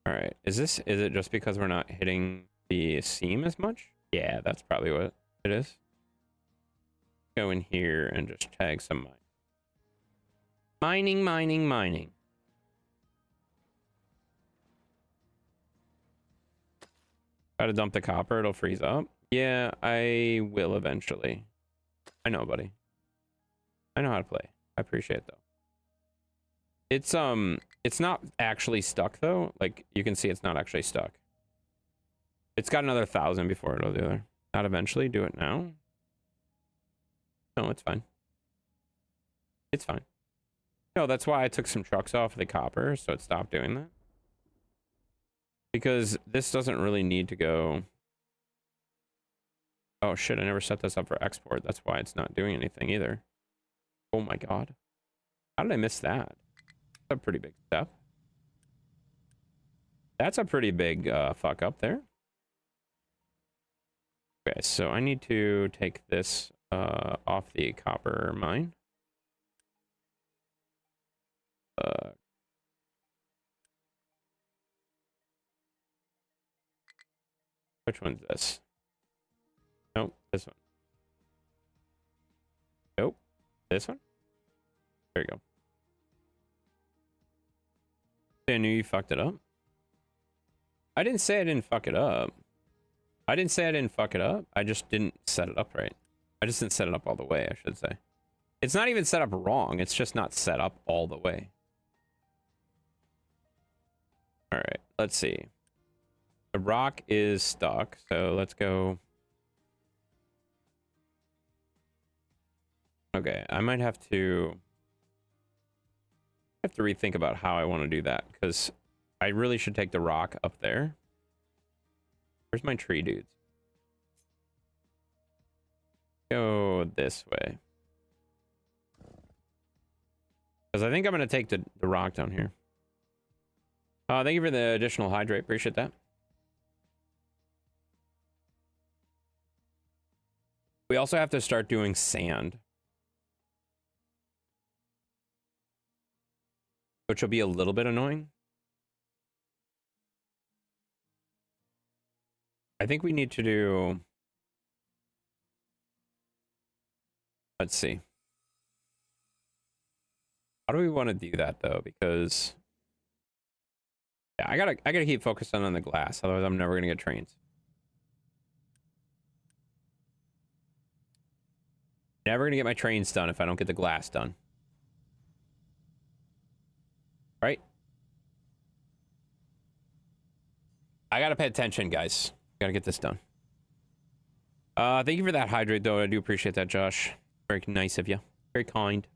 All right. Is it just because we're not hitting the seam as much? Yeah, that's probably what it is. Go in here and just tag some mine. Mining, mining, mining. Gotta dump the copper, it'll freeze up. Yeah, I will eventually. I know, buddy. I know how to play. I appreciate it, though. It's not actually stuck, though. Like, you can see it's not actually stuck. It's got another 1,000 before it'll do it. Not eventually, do it now. No, it's fine. It's fine. No, that's why I took some trucks off of the copper, so it stopped doing that. Because this doesn't really need to go... Oh shit, I never set this up for export. That's why it's not doing anything either. Oh my god. How did I miss that? That's a pretty big step. That's a pretty big fuck up there. Okay, so I need to take this off the copper mine. Which one's this? Nope, this one. Nope, this one. There you go. I knew you fucked it up. I didn't say I didn't fuck it up. I didn't say I didn't fuck it up. I just didn't set it up right. I just didn't set it up all the way, I should say. It's not even set up wrong. It's just not set up all the way. All right, let's see. The rock is stuck, so let's go. Okay, I might have to rethink about how I want to do that, because I really should take the rock up there. Where's my tree dudes? Go this way. Because I think I'm going to take the rock down here. Thank you for the additional hydrate. Appreciate that. We also have to start doing sand. Which will be a little bit annoying. I think we need to do... Let's see. How do we want to do that, though? Because... Yeah, I gotta keep focusing on the glass, otherwise I'm never gonna get trains. Never gonna get my trains done if I don't get the glass done. Right? I gotta pay attention, guys. Gotta get this done. Thank you for that hydrate, though. I do appreciate that, Josh. Very nice of you. Very kind.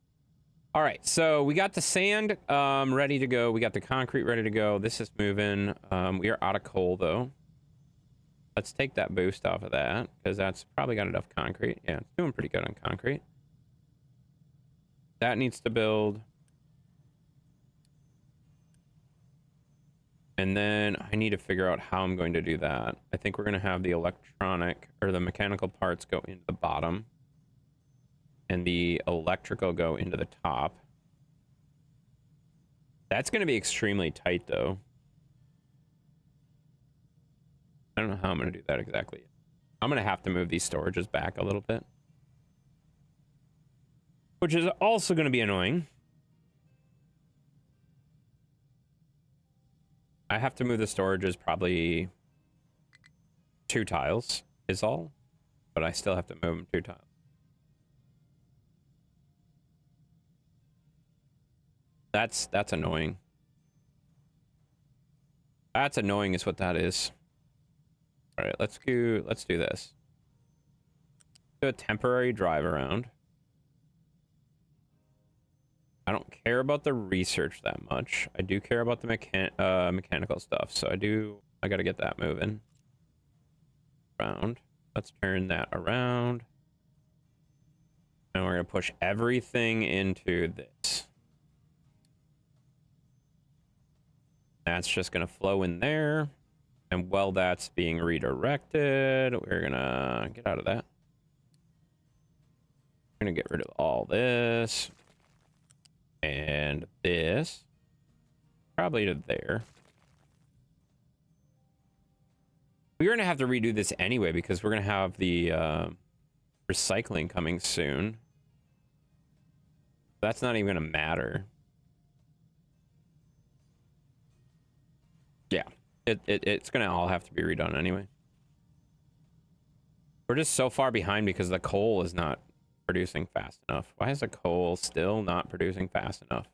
All right, so we got the sand ready to go. We got the concrete ready to go. This is moving. We are out of coal, though. Let's take that boost off of that, because that's probably got enough concrete. Yeah, it's doing pretty good on concrete. That needs to build. And then I need to figure out how I'm going to do that. I think we're going to have the electronic or the mechanical parts go into the bottom and the electrical go into the top. That's going to be extremely tight though. I don't know how I'm going to do that exactly. I'm going to have to move these storages back a little bit, which is also going to be annoying. I have to move the storages probably 2 tiles is all, but I still have to move them 2 tiles. That's annoying. That's annoying is what that is. All right, let's do this. Do a temporary drive around. I don't care about the research that much. I do care about the mechanical stuff, so I gotta get that moving. Around. Let's turn that around. And we're gonna push everything into this. That's just gonna flow in there. And while that's being redirected, we're gonna get out of that. We're gonna get rid of all this. And this. Probably to there. We're gonna have to redo this anyway because we're gonna have the recycling coming soon. That's not even gonna matter. Yeah, it's gonna all have to be redone anyway. We're just so far behind because the coal is not producing fast enough. Why is the coal still not producing fast enough?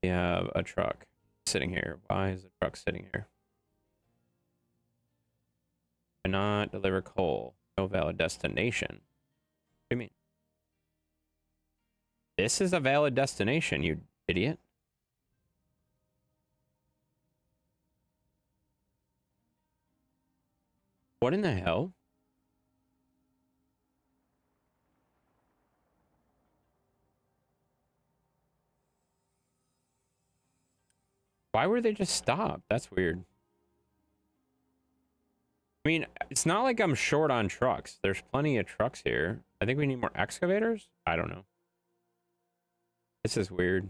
We have a truck sitting here. Why is the truck sitting here? Cannot deliver coal. No valid destination. What do you mean? This is a valid destination, you idiot. What in the hell? Why were they just stopped? That's weird. I mean, it's not like I'm short on trucks. There's plenty of trucks here. I think we need more excavators? I don't know. This is weird.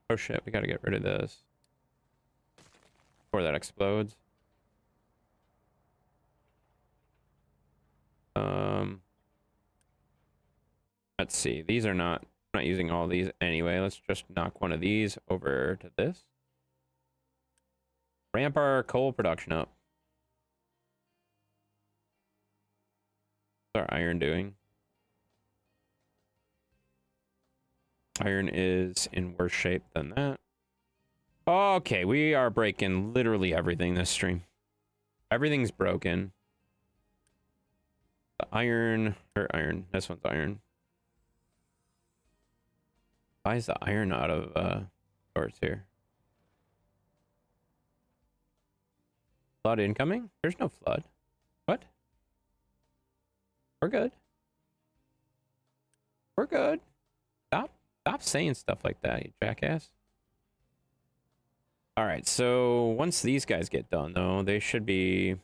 Oh shit, we gotta get rid of this before that explodes. Let's see. These are not... I'm not using all these anyway. Let's just knock one of these over to this. Ramp our coal production up. What's our iron doing? Iron is in worse shape than that. Okay, we are breaking literally everything this stream. Everything's broken. The iron, or iron, this one's iron. Why is the iron out of sorts here? Flood incoming? There's no flood. What? We're good. We're good. Stop saying stuff like that, you jackass. All right, so once these guys get done, though, they should be...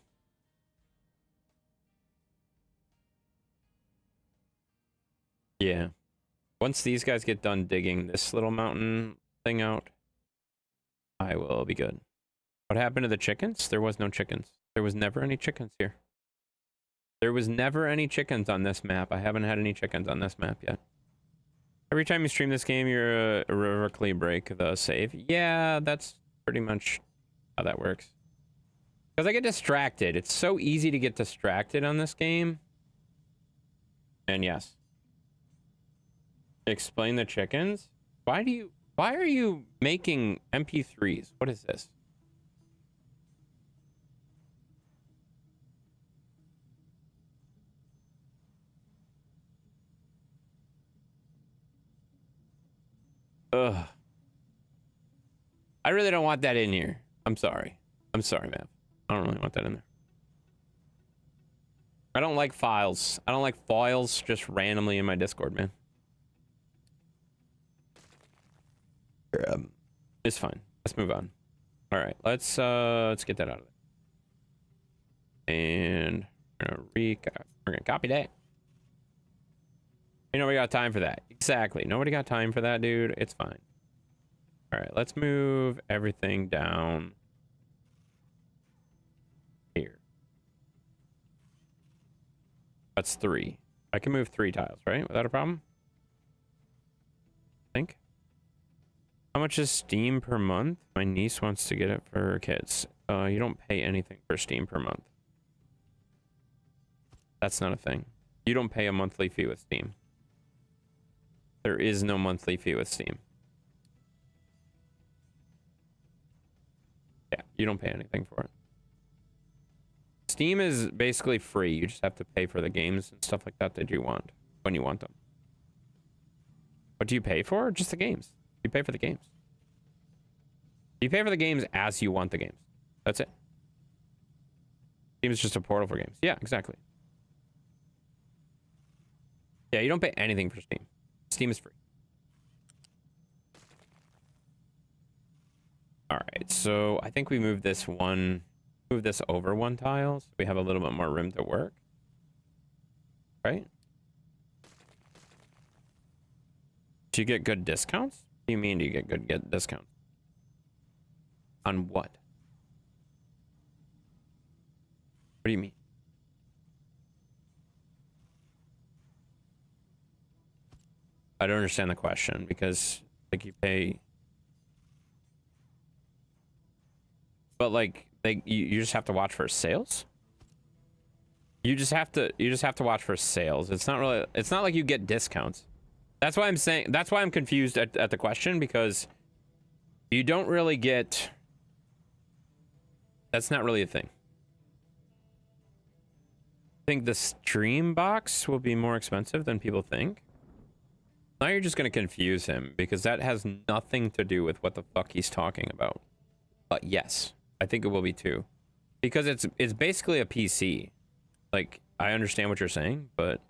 Yeah. Once these guys get done digging this little mountain thing out, I will be good. What happened to the chickens? There was no chickens. There was never any chickens here. There was never any chickens on this map. I haven't had any chickens on this map yet. Every time you stream this game, you irrevocably break the save. Yeah, that's pretty much how that works. Because I get distracted. It's so easy to get distracted on this game. And yes. Explain the chickens? Why are you making MP3s? What is this? Ugh. I really don't want that in here. I'm sorry. I'm sorry, man. I don't really want that in there. I don't like files. I don't like files just randomly in my Discord, man. It's fine. Let's move on. All right, let's get that out of there. And we're gonna copy that. Ain't nobody got time for that. Exactly. Nobody got time for that, dude. It's fine. All right, let's move everything down here. That's 3. I can move 3 tiles, right? Without a problem? I think. How much is Steam per month? My niece wants to get it for her kids. You don't pay anything for Steam per month. That's not a thing. You don't pay a monthly fee with Steam. There is no monthly fee with Steam. Yeah, you don't pay anything for it. Steam is basically free. You just have to pay for the games and stuff like that you want when you want them. What do you pay for? Just the games. You pay for the games. You pay for the games as you want the games. That's it. Steam is just a portal for games. Yeah, exactly. Yeah, you don't pay anything for Steam. Steam is free. All right, so I think we move this over 1 tile so we have a little bit more room to work. Right? Do you get good discounts? What do you mean do you get good discounts? On what? What do you mean? I don't understand the question because like you pay, but like you just have to watch for sales. You just have to watch for sales. It's not like you get discounts. That's why I'm saying, that's why I'm confused at the question, because you don't really get, that's not really a thing. I think the stream box will be more expensive than people think. Now you're just going to confuse him because that has nothing to do with what the fuck he's talking about. But yes, I think it will be too. Because it's basically a PC. Like, I understand what you're saying, but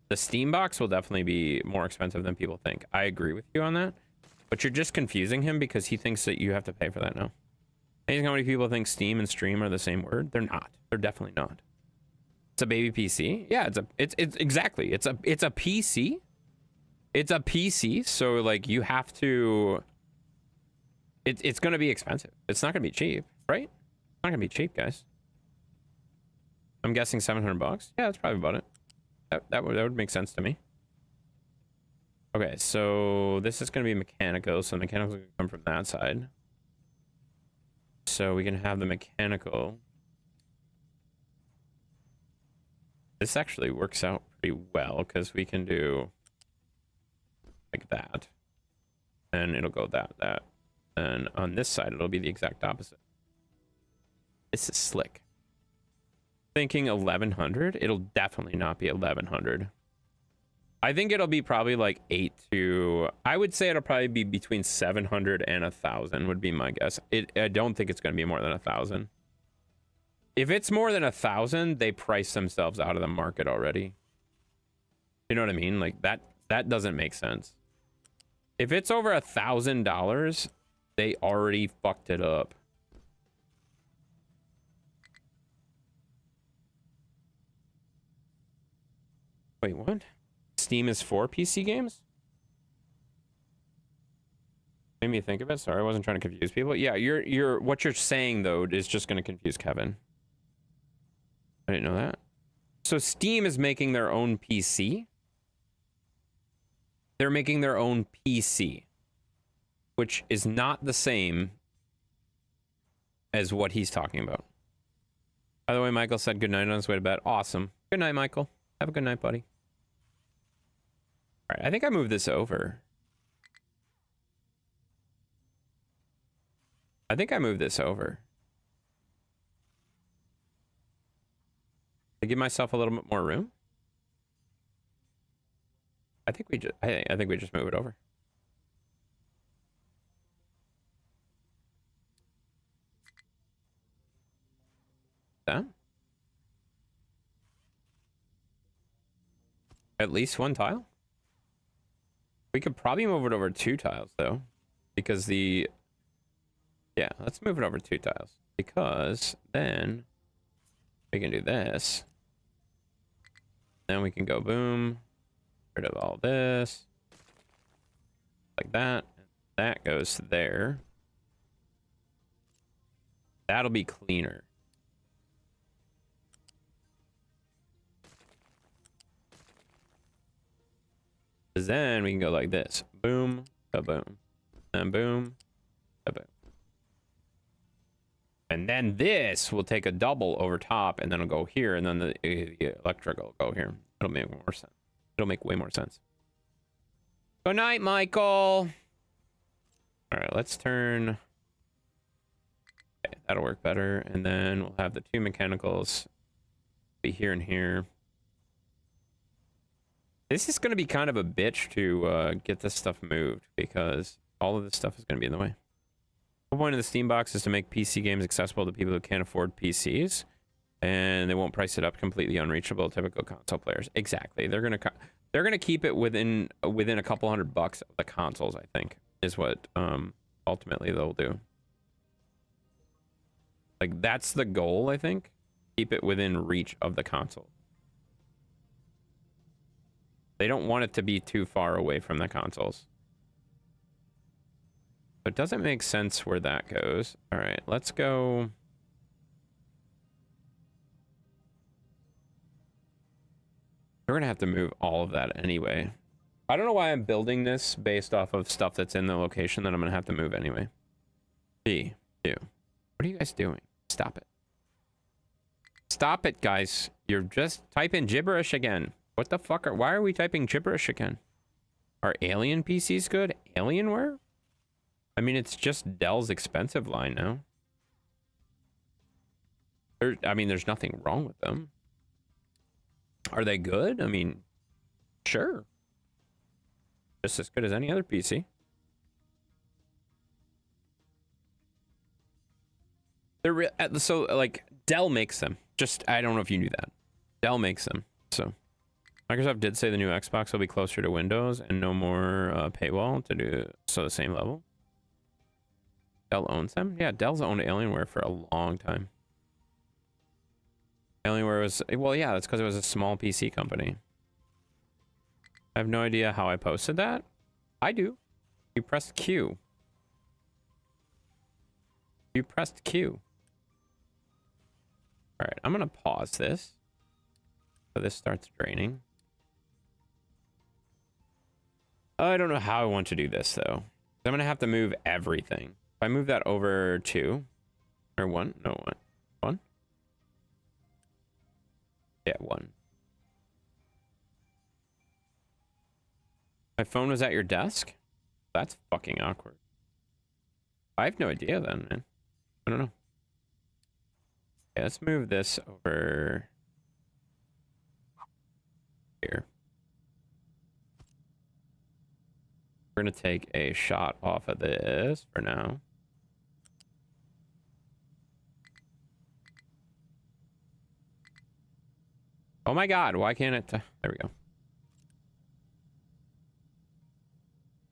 the Steam box will definitely be more expensive than people think. I agree with you on that. But you're just confusing him because he thinks that you have to pay for that now. You think how many people think Steam and stream are the same word? They're not. They're definitely not. It's a baby PC. Yeah, it's exactly. It's a PC. It's a PC, so like you have to, it's going to be expensive. It's not going to be cheap, right? It's not going to be cheap, guys. I'm guessing $700. Yeah, that's probably about it. That would make sense to me. Okay, so this is going to be mechanical, so mechanical can come from that side. So we can have the mechanical. This actually works out pretty well because we can do like that, and it'll go that, and on this side it'll be the exact opposite. This is slick. Thinking 1100. It'll definitely not be 1100. I think it'll be probably like 8 to, I would say it'll probably be between 700 and 1,000 would be my guess. I don't think it's going to be more than 1,000. If it's more than 1,000, they price themselves out of the market already. You know what I mean? Like that doesn't make sense. If it's over $1,000, they already fucked it up. Wait, what? Steam is for PC games? Made me think of it. Sorry, I wasn't trying to confuse people. Yeah, what you're saying though is just going to confuse Kevin. I didn't know that. So Steam is making their own PC. They're making their own PC, which is not the same as what he's talking about. By the way, Michael said good night on his way to bed. Awesome. Good night, Michael. Have a good night, buddy. All right, I think I moved this over. I think I moved this over. To give myself a little bit more room. I think we just move it over. That? At least 1 tile? We could probably move it over 2 tiles though, because the Yeah, let's move it over 2 tiles because then we can do this. Then we can go boom, rid of all this like that. That goes there. That'll be cleaner. Because then we can go like this. Boom, kaboom. And boom, kaboom. And then this will take a double over top, and then it'll go here, and then the electric will go here. It'll make more sense. It'll make way more sense. Good night, Michael. All right, let's turn. Okay, that'll work better. And then we'll have the 2 mechanicals be here and here. This is going to be kind of a bitch to get this stuff moved because all of this stuff is going to be in the way. The whole point of the Steam box is to make PC games accessible to people who can't afford PCs, and they won't price it up completely unreachable to typical console players. Exactly. They're gonna keep it within a couple $100 of the consoles, I think, is what ultimately they'll do. Like, that's the goal, I think. Keep it within reach of the console. They don't want it to be too far away from the consoles. But it doesn't make sense where that goes. All right, let's go. We're gonna have to move all of that anyway. I don't know why I'm building this based off of stuff that's in the location that I'm gonna have to move anyway. B, what are you guys doing? Stop it. Stop it, guys. You're just typing gibberish again. What the fuck why are we typing gibberish again? Are Alien PCs good? Alienware? I mean, it's just Dell's expensive line now. I mean, there's nothing wrong with them. Are they good? I mean, sure. Just as good as any other PC. They're so, like, Dell makes them. Just, I don't know if you knew that. Dell makes them, so. Microsoft did say the new Xbox will be closer to Windows and no more paywall to do so the same level. Dell owns them? Yeah, Dell's owned Alienware for a long time. Alienware was, well, yeah, that's because it was a small PC company. I have no idea how I posted that. I do. You pressed Q. You pressed Q. All right, I'm going to pause this. So this starts draining. I don't know how I want to do this, though. I'm going to have to move everything. If I move that over 2, or 1, no, 1. 1? Yeah, 1. My phone was at your desk? That's fucking awkward. I have no idea then, man. I don't know. Okay, let's move this over here. We're going to take a shot off of this for now. Oh my god, why can't it... there we go.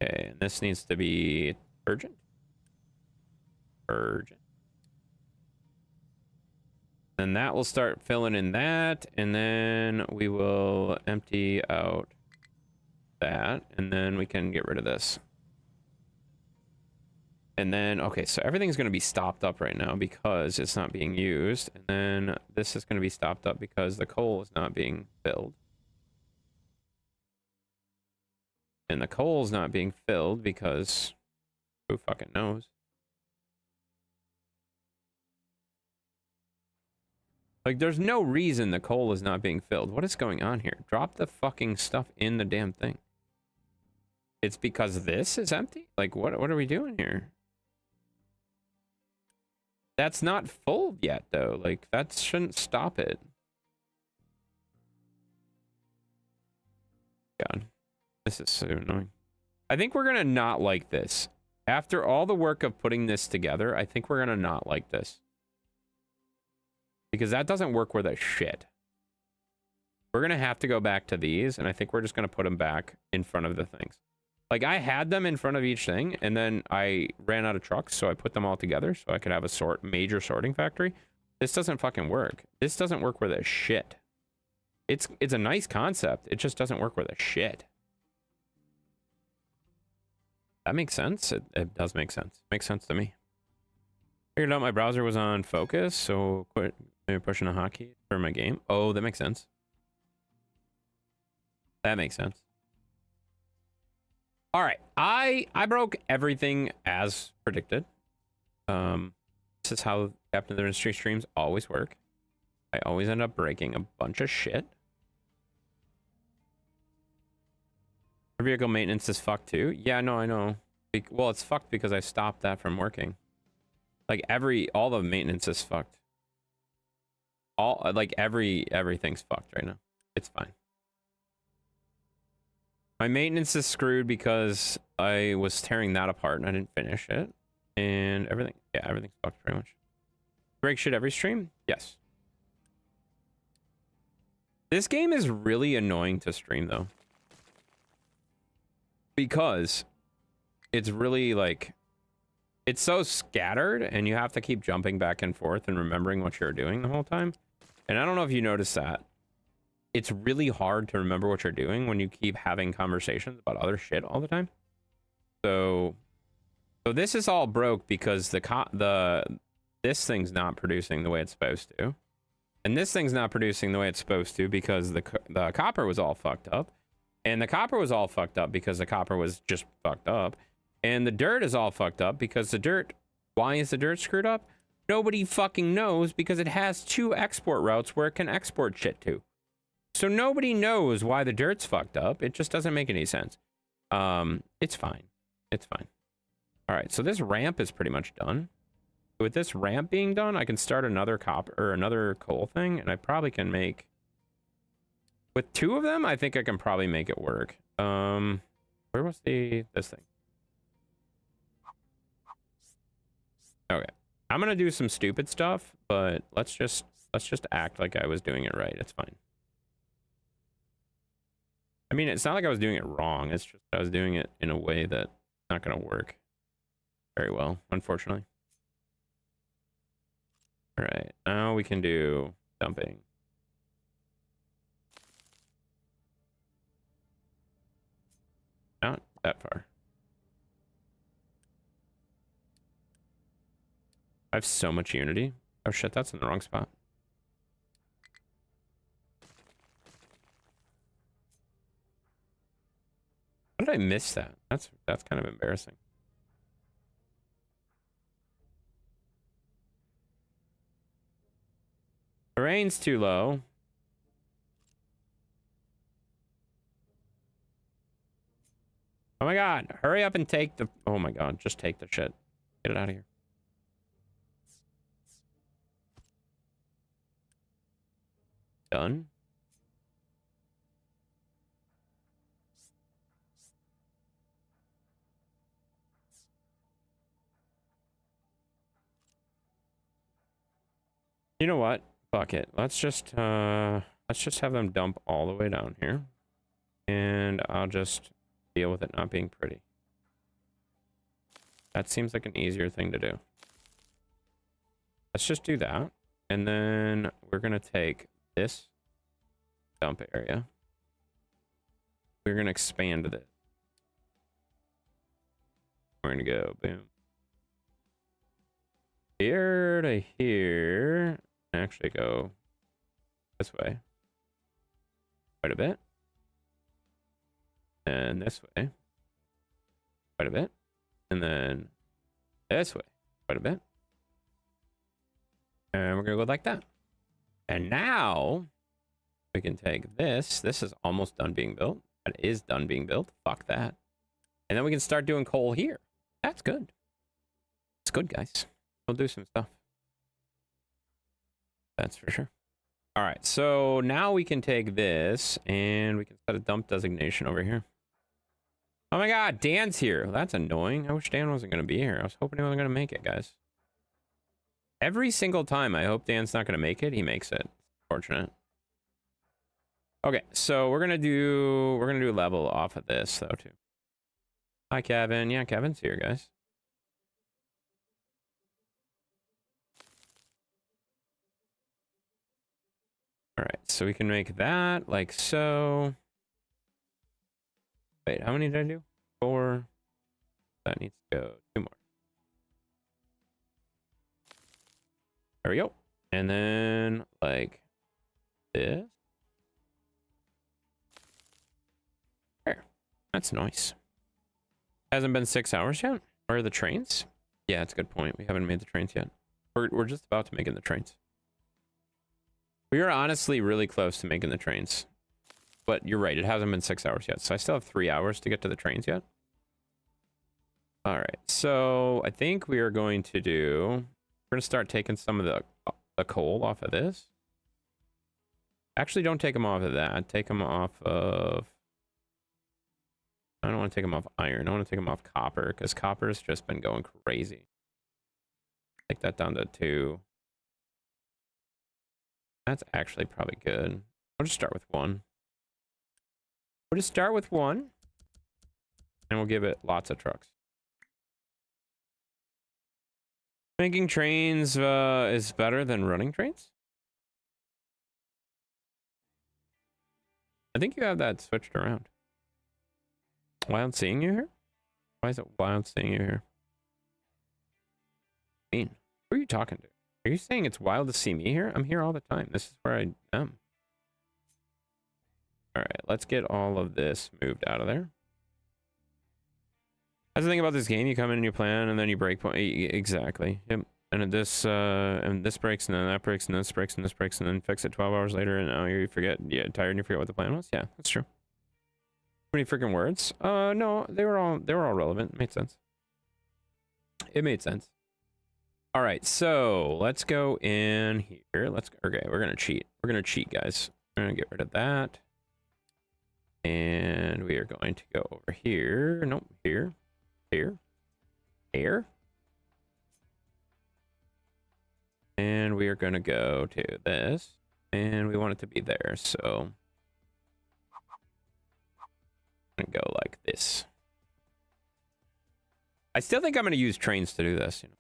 Okay, and this needs to be urgent. Urgent. Then that will start filling in that, and then we will empty out that, and then we can get rid of this. And then, okay, so everything's going to be stopped up right now because it's not being used. And then this is going to be stopped up because the coal is not being filled. And the coal is not being filled because who fucking knows? Like, there's no reason the coal is not being filled. What is going on here? Drop the fucking stuff in the damn thing. It's because this is empty? Like, what are we doing here? That's not full yet, though. Like, that shouldn't stop it. God, this is so annoying. I think we're gonna not like this. After all the work of putting this together, I think we're gonna not like this. Because that doesn't work with a shit. We're gonna have to go back to these, and I think we're just gonna put them back in front of the things. Like, I had them in front of each thing, and then I ran out of trucks, so I put them all together so I could have a major sorting factory. This doesn't fucking work. This doesn't work with a shit. It's a nice concept. It just doesn't work with a shit. That makes sense. It does make sense. Makes sense to me. Figured out my browser was on focus, so quit maybe pushing a hotkey for my game. Oh, that makes sense. That makes sense. All right, I broke everything as predicted. This is how Captain of the Industry streams always work. I always end up breaking a bunch of shit. Vehicle maintenance is fucked too. Yeah, no, I know. Well, it's fucked because I stopped that from working. Like all the maintenance is fucked. Everything's fucked right now. It's fine. My maintenance is screwed because I was tearing that apart and I didn't finish it. And everything's fucked pretty much. Break shit every stream? Yes. This game is really annoying to stream though. Because it's really like, it's so scattered and you have to keep jumping back and forth and remembering what you're doing the whole time. And I don't know if you noticed that. It's really hard to remember what you're doing when you keep having conversations about other shit all the time. So this is all broke because this thing's not producing the way it's supposed to. And this thing's not producing the way it's supposed to because the copper was all fucked up. And the copper was all fucked up because the copper was just fucked up. And the dirt is all fucked up because the dirt... Why is the dirt screwed up? Nobody fucking knows because it has 2 export routes where it can export shit to. So nobody knows why the dirt's fucked up. It just doesn't make any sense. It's fine. It's fine. All right, so this ramp is pretty much done. With this ramp being done, I can start another copper or another coal thing, and I probably can make... With 2 of them, I think I can probably make it work. Where was this thing? Okay. I'm gonna do some stupid stuff, but let's just act like I was doing it right. It's fine. I mean, it's not like I was doing it wrong. It's just I was doing it in a way that's not gonna work very well, unfortunately. All right, now we can do dumping. Not that far. I have so much unity. Oh shit, that's in the wrong spot. How did I miss that? That's kind of embarrassing. Terrain's too low. Oh my god, hurry up and take the... Oh my god, just take the shit. Get it out of here. Done. You know what? Fuck it. Let's just have them dump all the way down here. And I'll just deal with it not being pretty. That seems like an easier thing to do. Let's just do that. And then we're going to take this dump area. We're going to expand it. We're going to go boom. Here to here. Actually go this way quite a bit. And this way quite a bit. And then this way quite a bit. And we're going to go like that. And now we can take this. This is almost done being built. That is done being built. Fuck that. And then we can start doing coal here. That's good. It's good, guys. We'll do some stuff. That's for sure. All right. So now we can take this and we can set a dump designation over here. Oh my God, Dan's here. That's annoying. I wish Dan wasn't going to be here. I was hoping he wasn't going to make it, guys. Every single time I hope Dan's not going to make it, he makes it. Fortunate. Okay, so we're gonna do level off of this though too. Hi, Kevin. Yeah, Kevin's here, guys. All right, so we can make that like so. Wait, how many did I do? 4. That needs to go 2 more. There we go. And then like this. There. That's nice. Hasn't been 6 hours yet? Where are the trains? Yeah, that's a good point. We haven't made the trains yet. We're just about to make in the trains. We are honestly really close to making the trains. But you're right, it hasn't been 6 hours yet. So I still have 3 hours to get to the trains yet. All right, so I think we are going to do... We're going to start taking some of the coal off of this. Actually, don't take them off of that. Take them off of... I don't want to take them off iron. I want to take them off copper, because copper's just been going crazy. Take that down to 2. That's actually probably good. I'll just start with 1. We'll just start with 1. And we'll give it lots of trucks. Making trains is better than running trains? I think you have that switched around. Wild seeing you here? Why is it wild seeing you here? Mean. Who are you talking to? Are you saying it's wild to see me here? I'm here all the time. This is where I am. All right, let's get all of this moved out of there. That's the thing about this game. You come in and you plan, and then you break point. Exactly. Yep. And this breaks, and then that breaks, and this breaks, and this breaks, and then fix it 12 hours later, and now you forget. Yeah, tired and you forget what the plan was. Yeah, that's true. How many freaking words? No, they were all relevant. It made sense. It made sense. All right, so let's go in here. Okay, we're gonna cheat. We're gonna cheat, guys. We're gonna get rid of that, and we are going to go over here. Nope, here, here, and we are gonna go to this, and we want it to be there. So I'm gonna go like this. I still think I'm gonna use trains to do this. You know.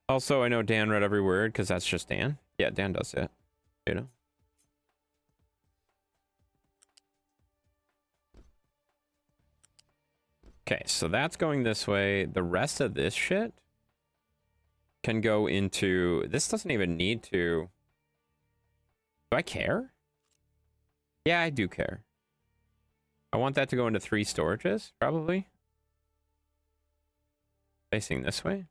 Also, I know Dan read every word because that's just Dan. Yeah, Dan does it. You know. Okay, so that's going this way. The rest of this shit can go into... This doesn't even need to... Do I care? Yeah, I do care. I want that to go into 3 storages, probably. Facing this way.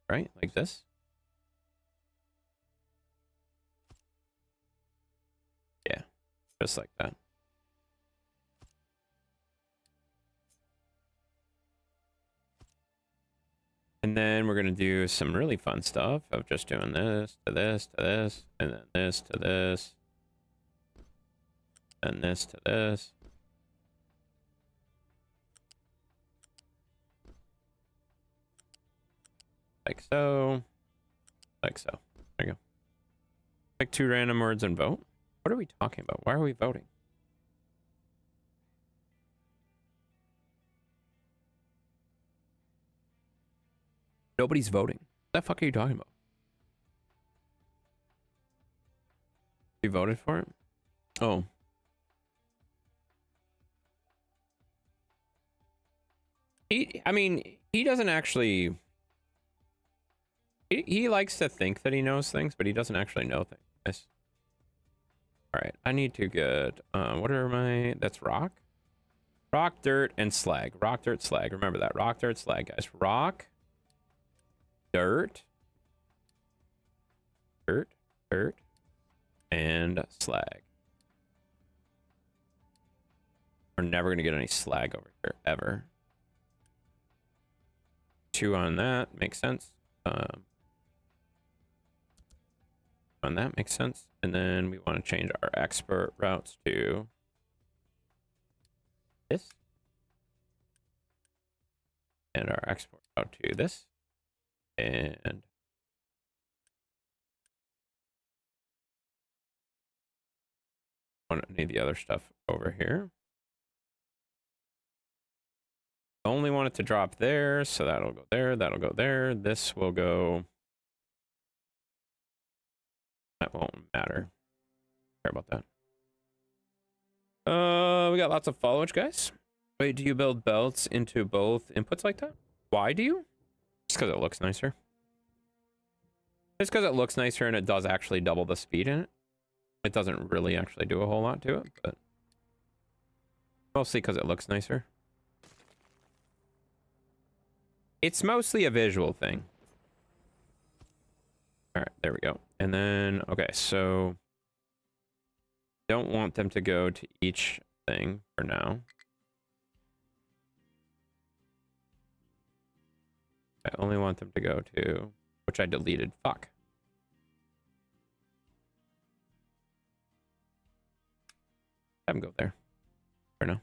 Right, like this. Yeah, just like that. And then we're going to do some really fun stuff of just doing this to this to this, and then this to this, and this to this. Like so. Like so. There you go. Pick 2 random words and vote. What are we talking about? Why are we voting? Nobody's voting. What the fuck are you talking about? You voted for it? Oh. I mean, he doesn't actually... He likes to think that he knows things, but he doesn't actually know things. All right, I need to get... what are my... That's rock? Rock, dirt, and slag. Rock, dirt, slag. Remember that. Rock, dirt, slag, guys. Rock, dirt, and slag. We're never going to get any slag over here, ever. 2 on that. Makes sense. On that makes sense. And then we want to change our export routes to this. And our export route to this. And want any of the other stuff over here. Only want it to drop there, so that'll go there, that'll go there. This will go. That won't matter. Care about that. We got lots of foliage, guys. Wait, do you build belts into both inputs like that? Why do you? Just because it looks nicer. Just because it looks nicer and it does actually double the speed in it. It doesn't really actually do a whole lot to it, but mostly because it looks nicer. It's mostly a visual thing. All right, there we go. And then, okay, so don't want them to go to each thing for now. I only want them to go to, which I deleted, fuck. Have them go there for now.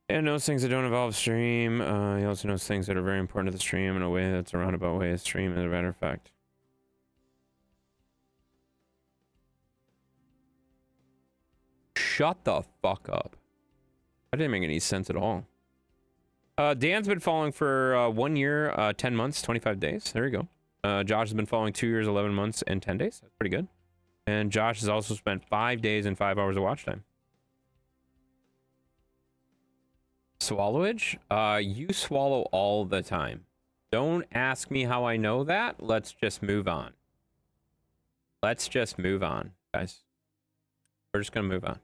And knows things that don't involve stream. He also knows things that are very important to the stream in a way that's a roundabout way of stream, as a matter of fact. Shut the fuck up. That didn't make any sense at all. Dan's been following for 1 year, 10 months, 25 days. There you go. Josh has been following 2 years, 11 months, and 10 days. That's pretty good. And Josh has also spent 5 days and 5 hours of watch time. Swallowage? You swallow all the time. Don't ask me how I know that. Let's just move on. Let's just move on, guys. We're just gonna move on.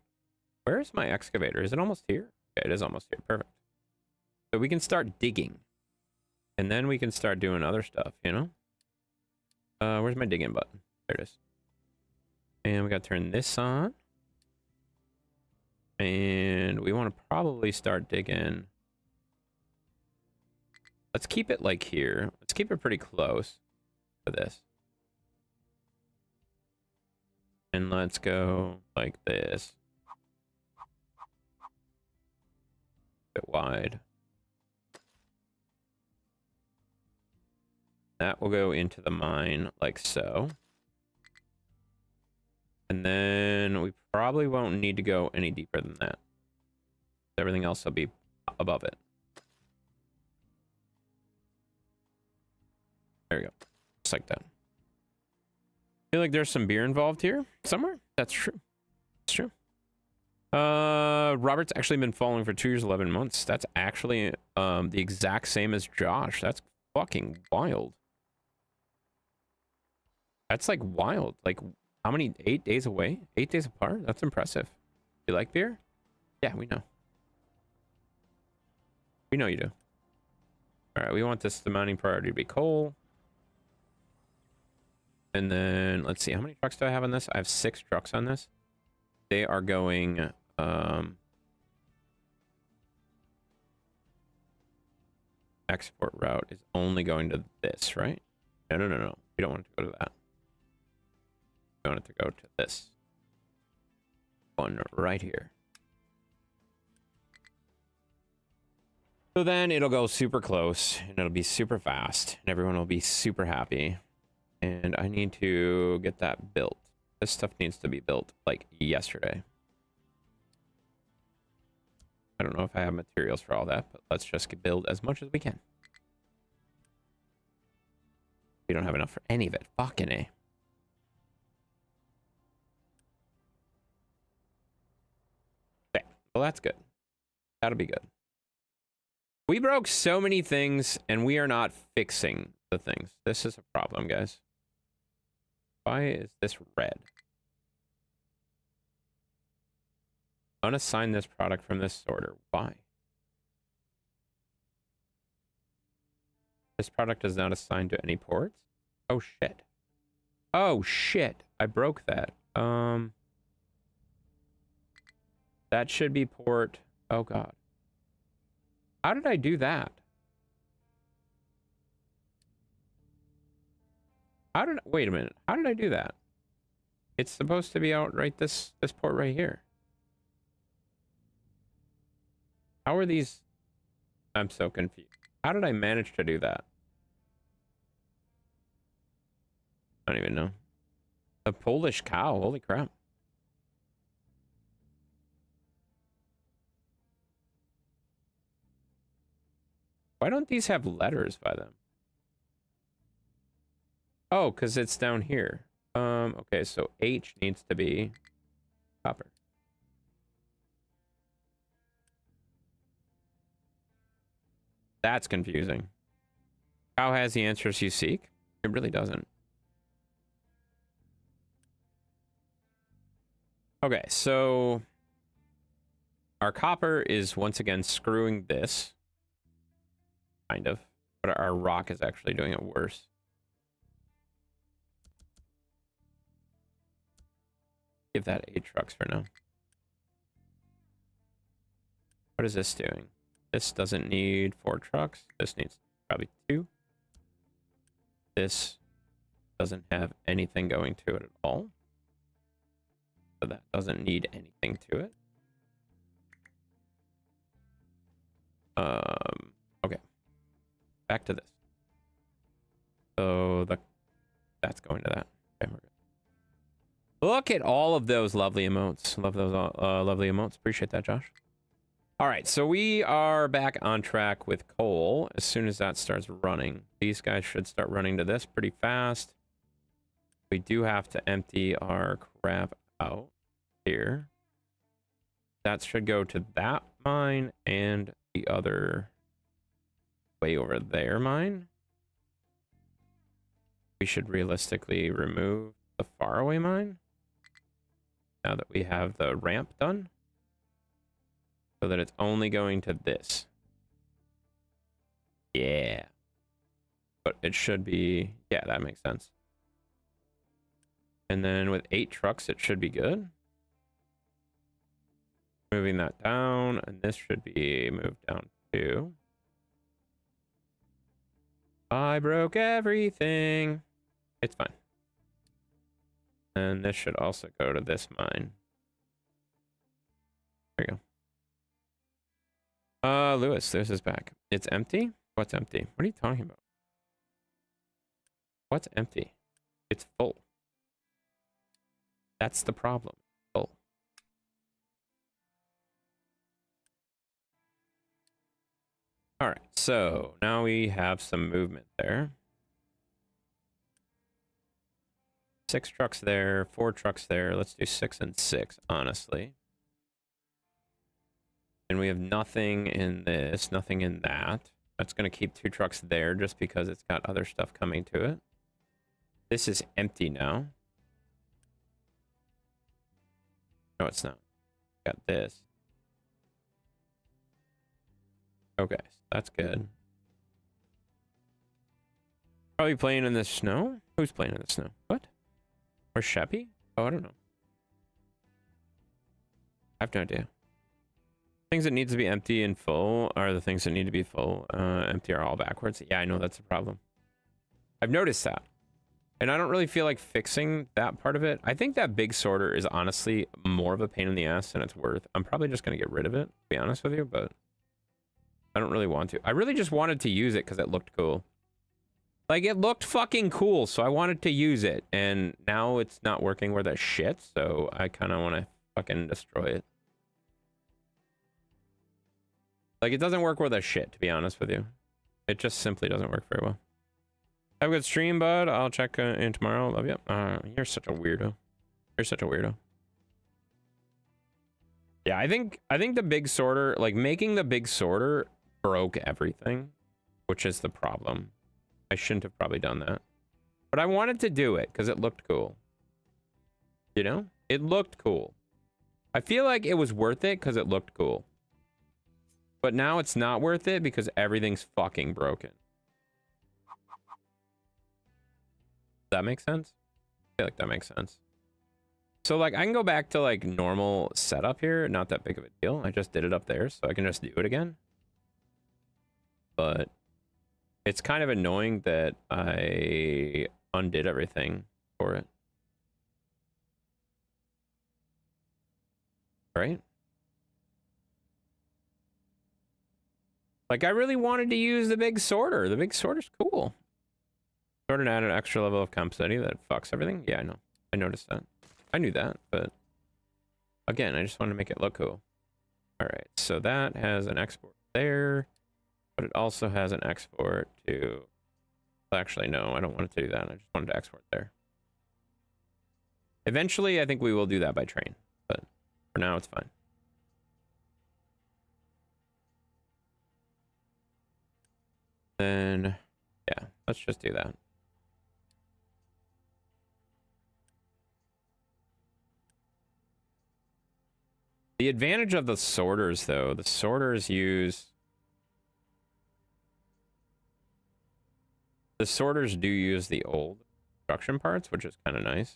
Where is my excavator? Is it almost here? Okay, it is almost here. Perfect. So we can start digging. And then we can start doing other stuff, you know? Where's my digging button? There it is. And we gotta turn this on. And we want to probably start digging. Let's keep it like here. Let's keep it pretty close to this. And let's go like this. A bit wide. That will go into the mine like so. And then we probably won't need to go any deeper than that. Everything else will be above it. There we go. Just like that. I feel like there's some beer involved here somewhere. That's true. It's true. Robert's actually been following for 2 years, 11 months. That's actually the exact same as Josh. That's fucking wild. That's like wild. Like, how many? 8 days away? 8 days apart? That's impressive. You like beer? Yeah, we know. We know you do. All right, we want this, the mounting priority to be coal. And then, let's see, how many trucks do I have on this? I have 6 trucks on this. They are going, export route is only going to this, right? No, no, no, no. We don't want it to go to that. We want it to go to this one right here. So then it'll go super close and it'll be super fast and everyone will be super happy. And I need to get that built. This stuff needs to be built like yesterday. I don't know if I have materials for all that, but let's just build as much as we can. We don't have enough for any of it. Fucking A. Okay, well that's good. That'll be good. We broke so many things and we are not fixing the things. This is a problem, guys. Why is this red? Unassign this product from this sorter. Why? This product is not assigned to any ports? Oh shit. Oh shit. I broke that. That should be port. Oh god. How did I do that? Wait a minute. How did I do that? It's supposed to be out right this port right here. How are these? I'm so confused. How did I manage to do that? I don't even know. A Polish cow. Holy crap. Why don't these have letters by them? Oh, because it's down here. Okay, so H needs to be copper. That's confusing. Cow has the answers you seek? It really doesn't. Okay, so our copper is once again screwing this. Kind of. But our rock is actually doing it worse. Give that 8 trucks for now. What is this doing? This doesn't need 4 trucks. This needs probably 2. This doesn't have anything going to it at all. So that doesn't need anything to it. Okay. Back to this. So that's going to that. Okay, we're good. Look at all of those lovely emotes. Love those lovely emotes. Appreciate that, Josh. All right, so we are back on track with coal. As soon as that starts running, these guys should start running to this pretty fast. We do have to empty our crap out here. That should go to that mine and the other way over there mine. We should realistically remove the faraway mine now that we have the ramp done, so that it's only going to this. Yeah. But it should be, yeah, that makes sense. And then with 8 trucks, it should be good. Moving that down, and this should be moved down too. I broke everything. It's fine. And this should also go to this mine. There you go. Lewis is back. It's empty? What's empty? What are you talking about? What's empty? It's full. That's the problem. Full. All right, so now we have some movement there. 6 trucks there, 4 trucks there. Let's do 6 and 6, honestly. And we have nothing in this, nothing in that. That's going to keep 2 trucks there just because it's got other stuff coming to it. This is empty now. No, it's not. Got this. Okay, so that's good. Probably playing in the snow? Who's playing in the snow? What? Or Sheppy? Oh, I don't know. I have no idea. Things that need to be empty and full are the things that need to be full. Empty are all backwards. Yeah, I know that's a problem. I've noticed that. And I don't really feel like fixing that part of it. I think that big sorter is honestly more of a pain in the ass than it's worth. I'm probably just going to get rid of it, to be honest with you, but I don't really want to. I really just wanted to use it because it looked cool. Like, it looked fucking cool, so I wanted to use it. And now it's not working worth a shit, so I kind of want to fucking destroy it. Like, it doesn't work worth a shit, to be honest with you. It just simply doesn't work very well. Have a good stream, bud. I'll check in tomorrow. Love you. You're such a weirdo. You're such a weirdo. Yeah, I think the big sorter, like, making the big sorter broke everything, which is the problem. I shouldn't have probably done that. But I wanted to do it because it looked cool. You know? It looked cool. I feel like it was worth it because it looked cool. But now it's not worth it because everything's fucking broken. Does that make sense? I feel like that makes sense. So, like, I can go back to, like, normal setup here. Not that big of a deal. I just did it up there, so I can just do it again. But it's kind of annoying that I undid everything for it. Right? Like, I really wanted to use the big sorter. The big sorter's cool. Sorter added an extra level of complexity that fucks everything. Yeah, I know. I noticed that. I knew that, but again, I just want to make it look cool. All right, so that has an export there, but it also has an export to... Actually, no, I don't want it to do that. I just wanted to export there. Eventually, I think we will do that by train, but for now, it's fine. Then, yeah, let's just do that. The advantage of the sorters, though, the sorters use... The sorters do use the old construction parts, which is kind of nice.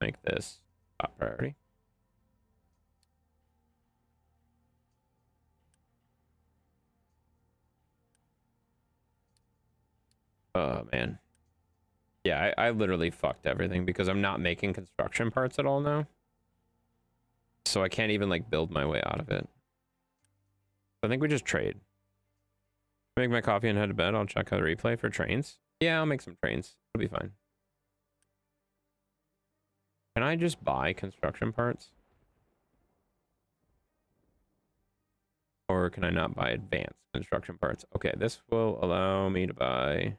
Make this top priority. Oh, man. Yeah, I literally fucked everything because I'm not making construction parts at all now. So I can't even, like, build my way out of it. I think we just trade. Make my coffee and head to bed. I'll check out the replay for trains. Yeah, I'll make some trains. It'll be fine. Can I just buy construction parts? Or can I not buy advanced construction parts? Okay, this will allow me to buy...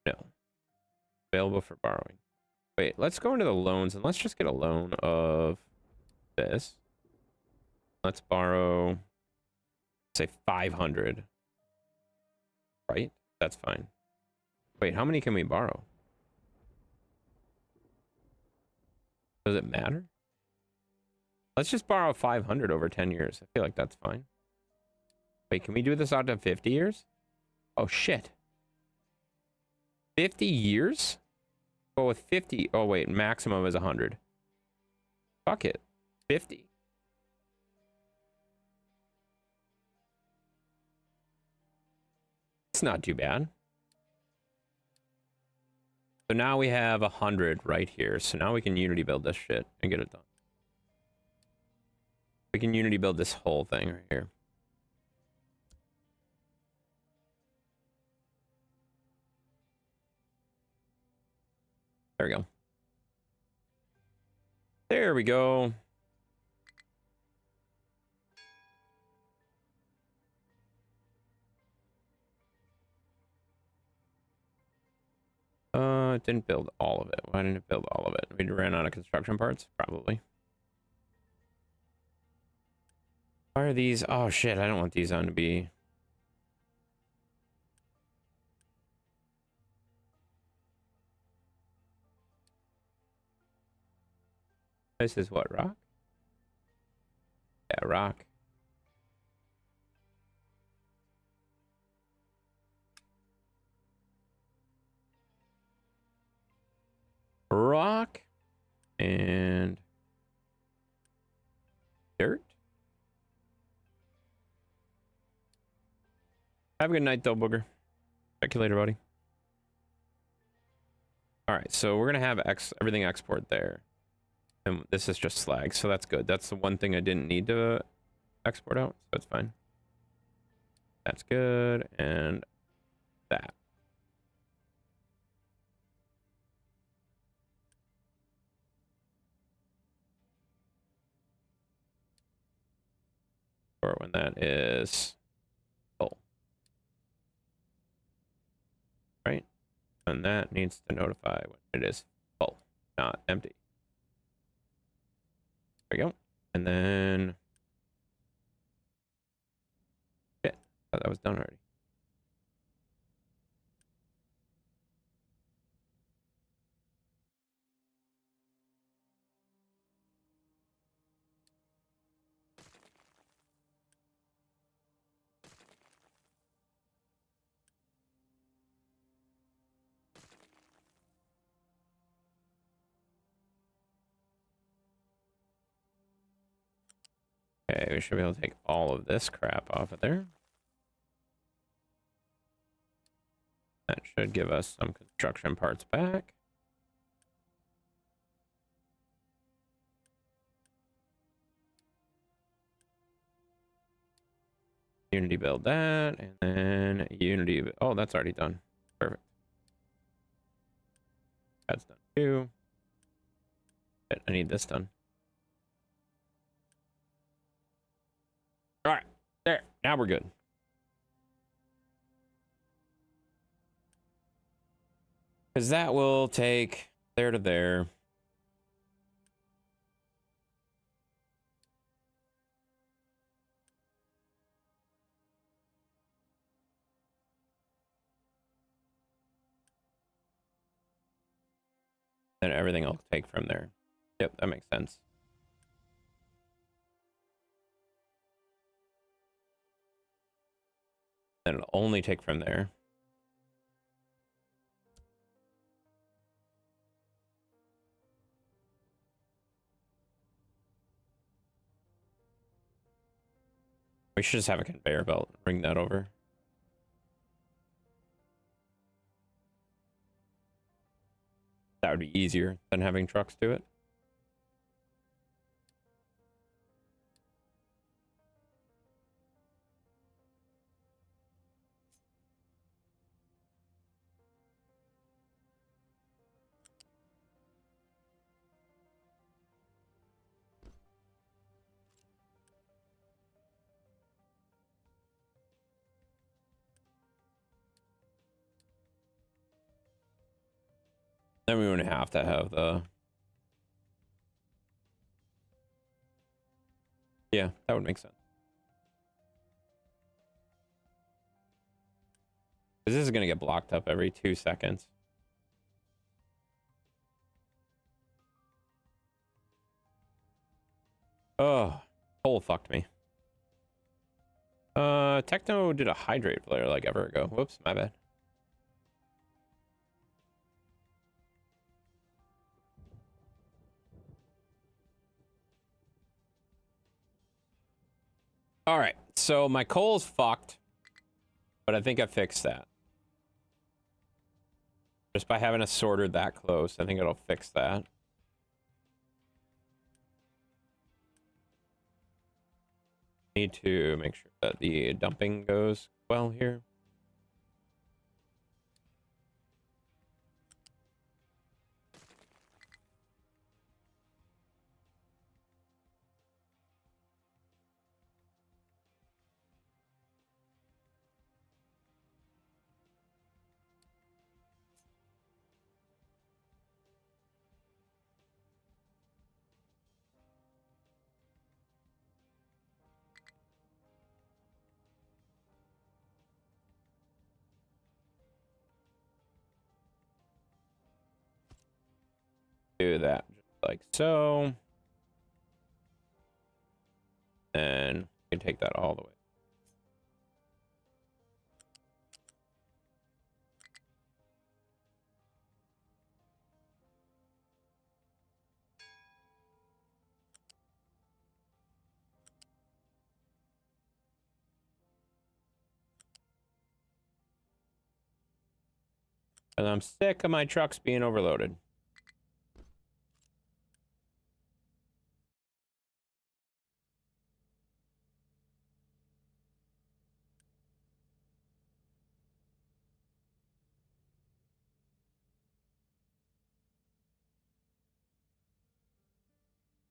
No. Available for borrowing. Wait, let's go into the loans and let's just get a loan of this. Let's borrow, say 500. Right? That's fine. Wait, how many can we borrow? Does it matter? Let's just borrow 500 over 10 years. I feel like that's fine. Wait, can we do this out to 50 years? Oh, shit. 50 years? Well, with 50... Oh, wait. Maximum is 100. Fuck it. 50. It's not too bad. So now we have 100 right here. So now we can Unity build this shit and get it done. We can Unity build this whole thing right here. There we go. There we go. It didn't build all of it. Why didn't it build all of it? We ran out of construction parts? Probably. Why are these? Oh, shit. I don't want these on to be... This is what, rock? Yeah, rock. Rock and dirt. Have a good night, though, Booger. Check you later, buddy. All right, so we're gonna have everything export there, and this is just slag, so that's good. That's the one thing I didn't need to export out, so it's fine. That's good, and that. Or when that is full. Right? And that needs to notify when it is full, not empty. There we go. And then... Shit, I thought that was done already. Okay, we should be able to take all of this crap off of there. That should give us some construction parts back. Unity build that, and then Unity. Oh, that's already done. Perfect. That's done too. I need this done. All right, there. Now we're good. Because that will take there to there. And everything will take from there. Yep, that makes sense. Then it'll only take from there. We should just have a conveyor belt. Bring that over. That would be easier than having trucks do it. Then we wouldn't have to have the... Yeah, that would make sense. Because this is going to get blocked up every 2 seconds. Oh, coal fucked me. Techno did a hydrate player like ever ago. Whoops, my bad. All right, so my coal's fucked, but I think I fixed that. Just by having a sorter that close, I think it'll fix that. Need to make sure that the dumping goes well here. Do that just like so. And we can take that all the way. And I'm sick of my trucks being overloaded.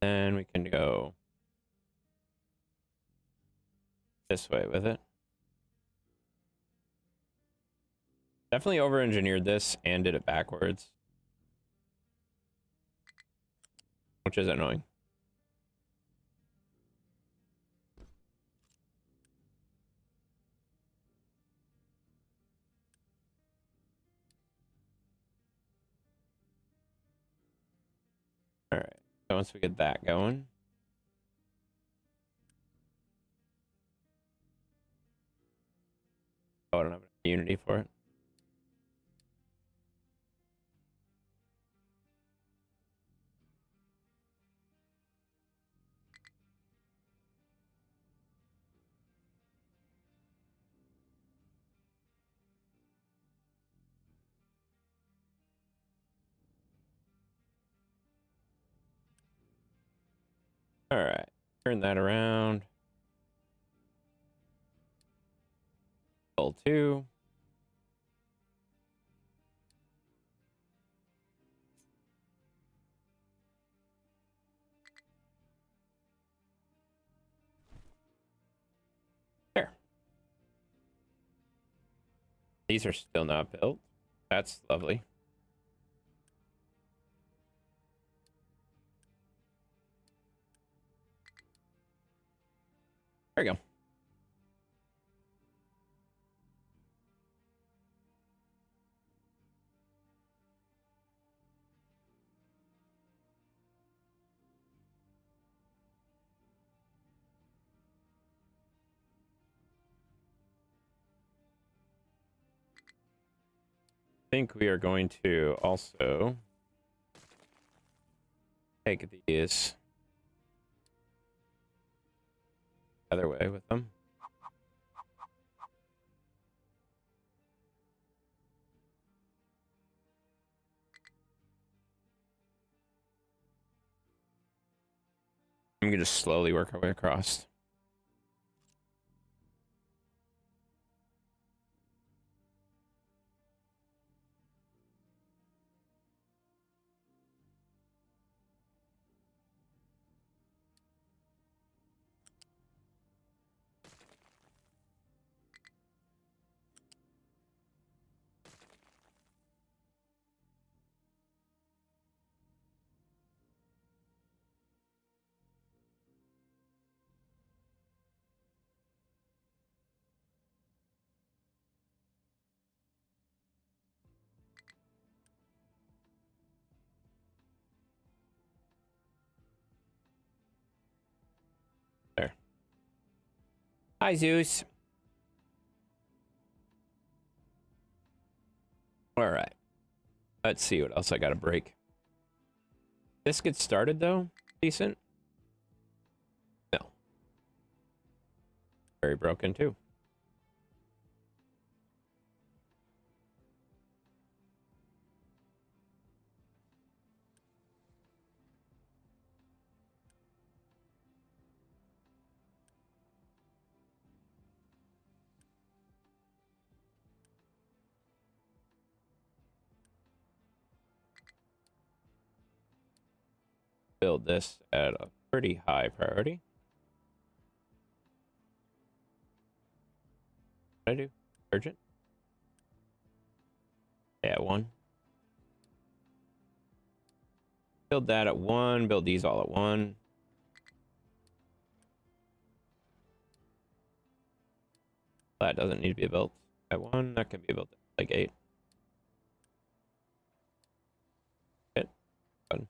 And we can go this way with it. Definitely over-engineered this and did it backwards, which is annoying. All right, so once we get that going, oh, I don't have enough Unity for it. All right, turn that around. Build 2. There. These are still not built. That's lovely. There we go. I think we are going to also take these other way with them. I'm gonna just slowly work our way across. There. Hi, Zeus. All right. Let's see what else I got to break. This gets started, though. Decent. No. Very broken, too. Build this at a pretty high priority. What did I do? Urgent? Yeah, 1. Build that at 1. Build these all at 1. That doesn't need to be built at 1. That can be built at like 8. Hit. Button.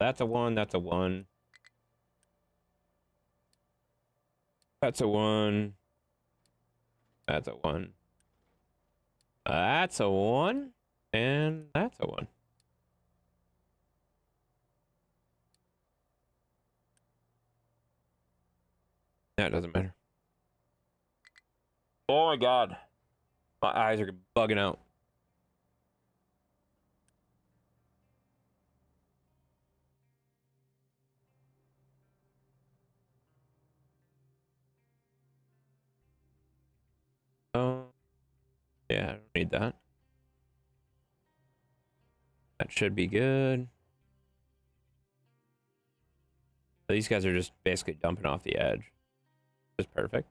That's a 1. That's a 1. That's a 1. That's a 1. That's a 1. And that's a 1. Yeah, it doesn't matter. Oh my god. My eyes are bugging out. Oh. Yeah, I don't need that. That should be good. These guys are just basically dumping off the edge. Just perfect.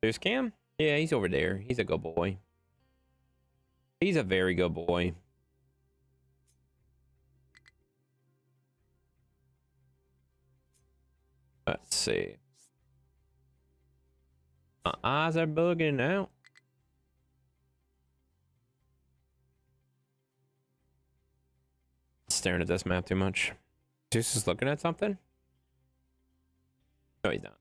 There's Cam. Yeah, he's over there. He's a good boy. He's a very good boy. Let's see. My eyes are bugging out. Staring at this map too much. Zeus is looking at something? No, he's not.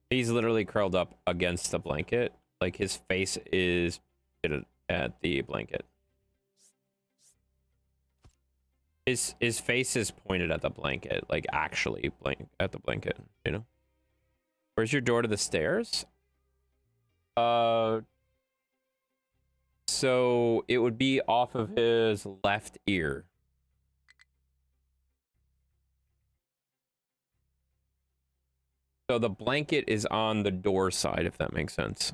He's literally curled up against the blanket. Like his face is at the blanket. His face is pointed at the blanket, like actually at the blanket, you know? Where's your door to the stairs? So it would be off of his left ear. So the blanket is on the door side, if that makes sense.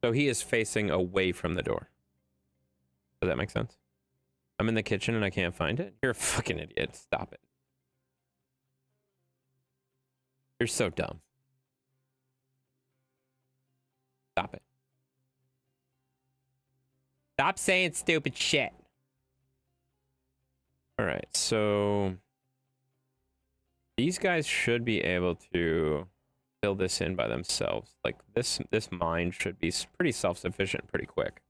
So he is facing away from the door. Does that make sense? I'm in the kitchen and I can't find it. You're a fucking idiot. Stop it. You're so dumb. Stop it. Stop saying stupid shit. All right, so these guys should be able to fill this in by themselves. Like this mine should be pretty self-sufficient pretty quick.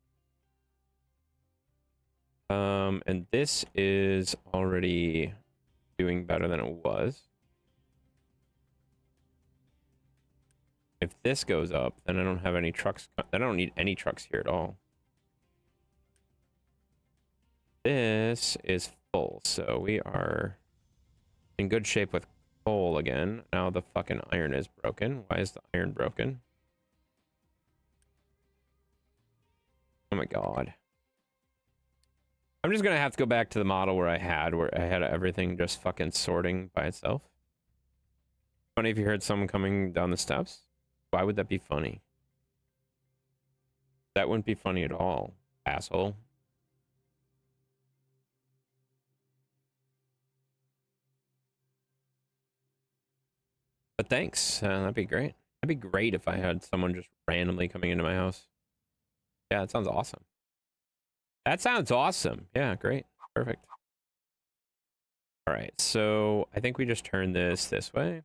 And this is already doing better than it was. If this goes up, then I don't have any trucks. I don't need any trucks here at all. This is full, so we are in good shape with coal again. Now the fucking iron is broken. Why is the iron broken? Oh my god. I'm just gonna have to go back to the model where I had everything just fucking sorting by itself. Funny if you heard someone coming down the steps. Why would that be funny? That wouldn't be funny at all, asshole. But thanks. That'd be great. That'd be great if I had someone just randomly coming into my house. Yeah, that sounds awesome. That sounds awesome. Yeah, great. Perfect. All right, so I think we just turn this way.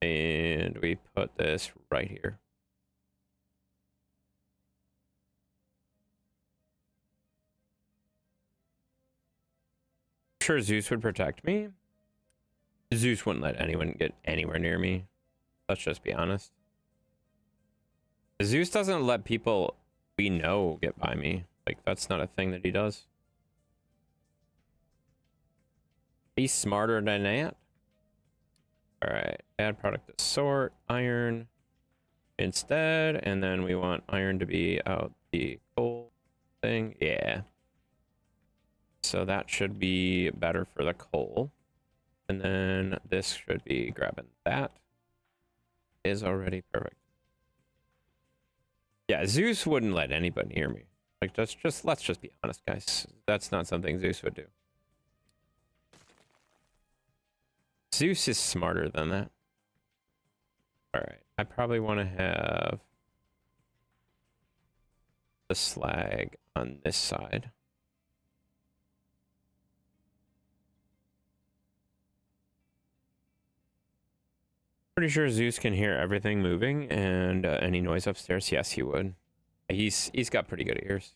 And we put this right here. I'm sure Zeus would protect me. Zeus wouldn't let anyone get anywhere near me. Let's just be honest. Zeus doesn't let people we know get by me. Like, that's not a thing that he does. He's smarter than that. All right, add product to sort, iron instead, and then we want iron to be out the coal thing. Yeah. So that should be better for the coal. And then this should be grabbing that. Is already perfect. Yeah, Zeus wouldn't let anybody near me. Like, let's just be honest, guys. That's not something Zeus would do. Zeus is smarter than that. All right, I probably want to have the slag on this side. Pretty sure Zeus can hear everything moving and any noise upstairs. Yes, he would. He's got pretty good ears.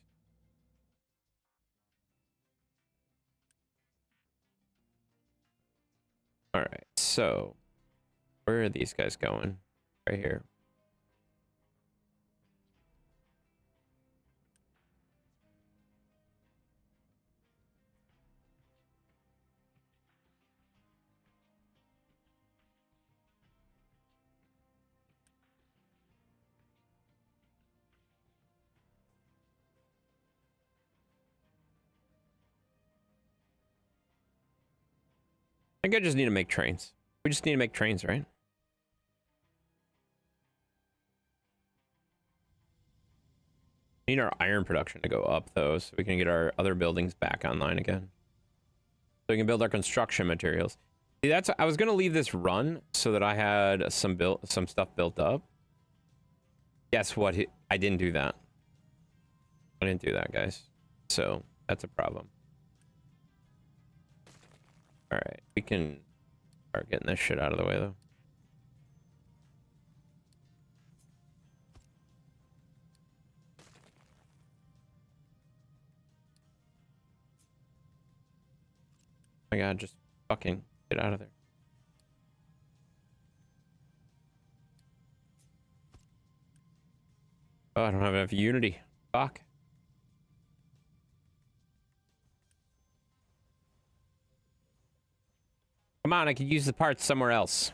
All right, so where are these guys going? Right here. I think I just need to make trains. We just need to make trains, right? We need our iron production to go up, though, so we can get our other buildings back online again. So we can build our construction materials. See, I was gonna leave this run so that I had some stuff built up. Guess what? I didn't do that. I didn't do that, guys. So that's a problem. All right, we can start getting this shit out of the way, though. Oh my god, just fucking get out of there. Oh, I don't have enough unity. Fuck. Come on, I could use the parts somewhere else.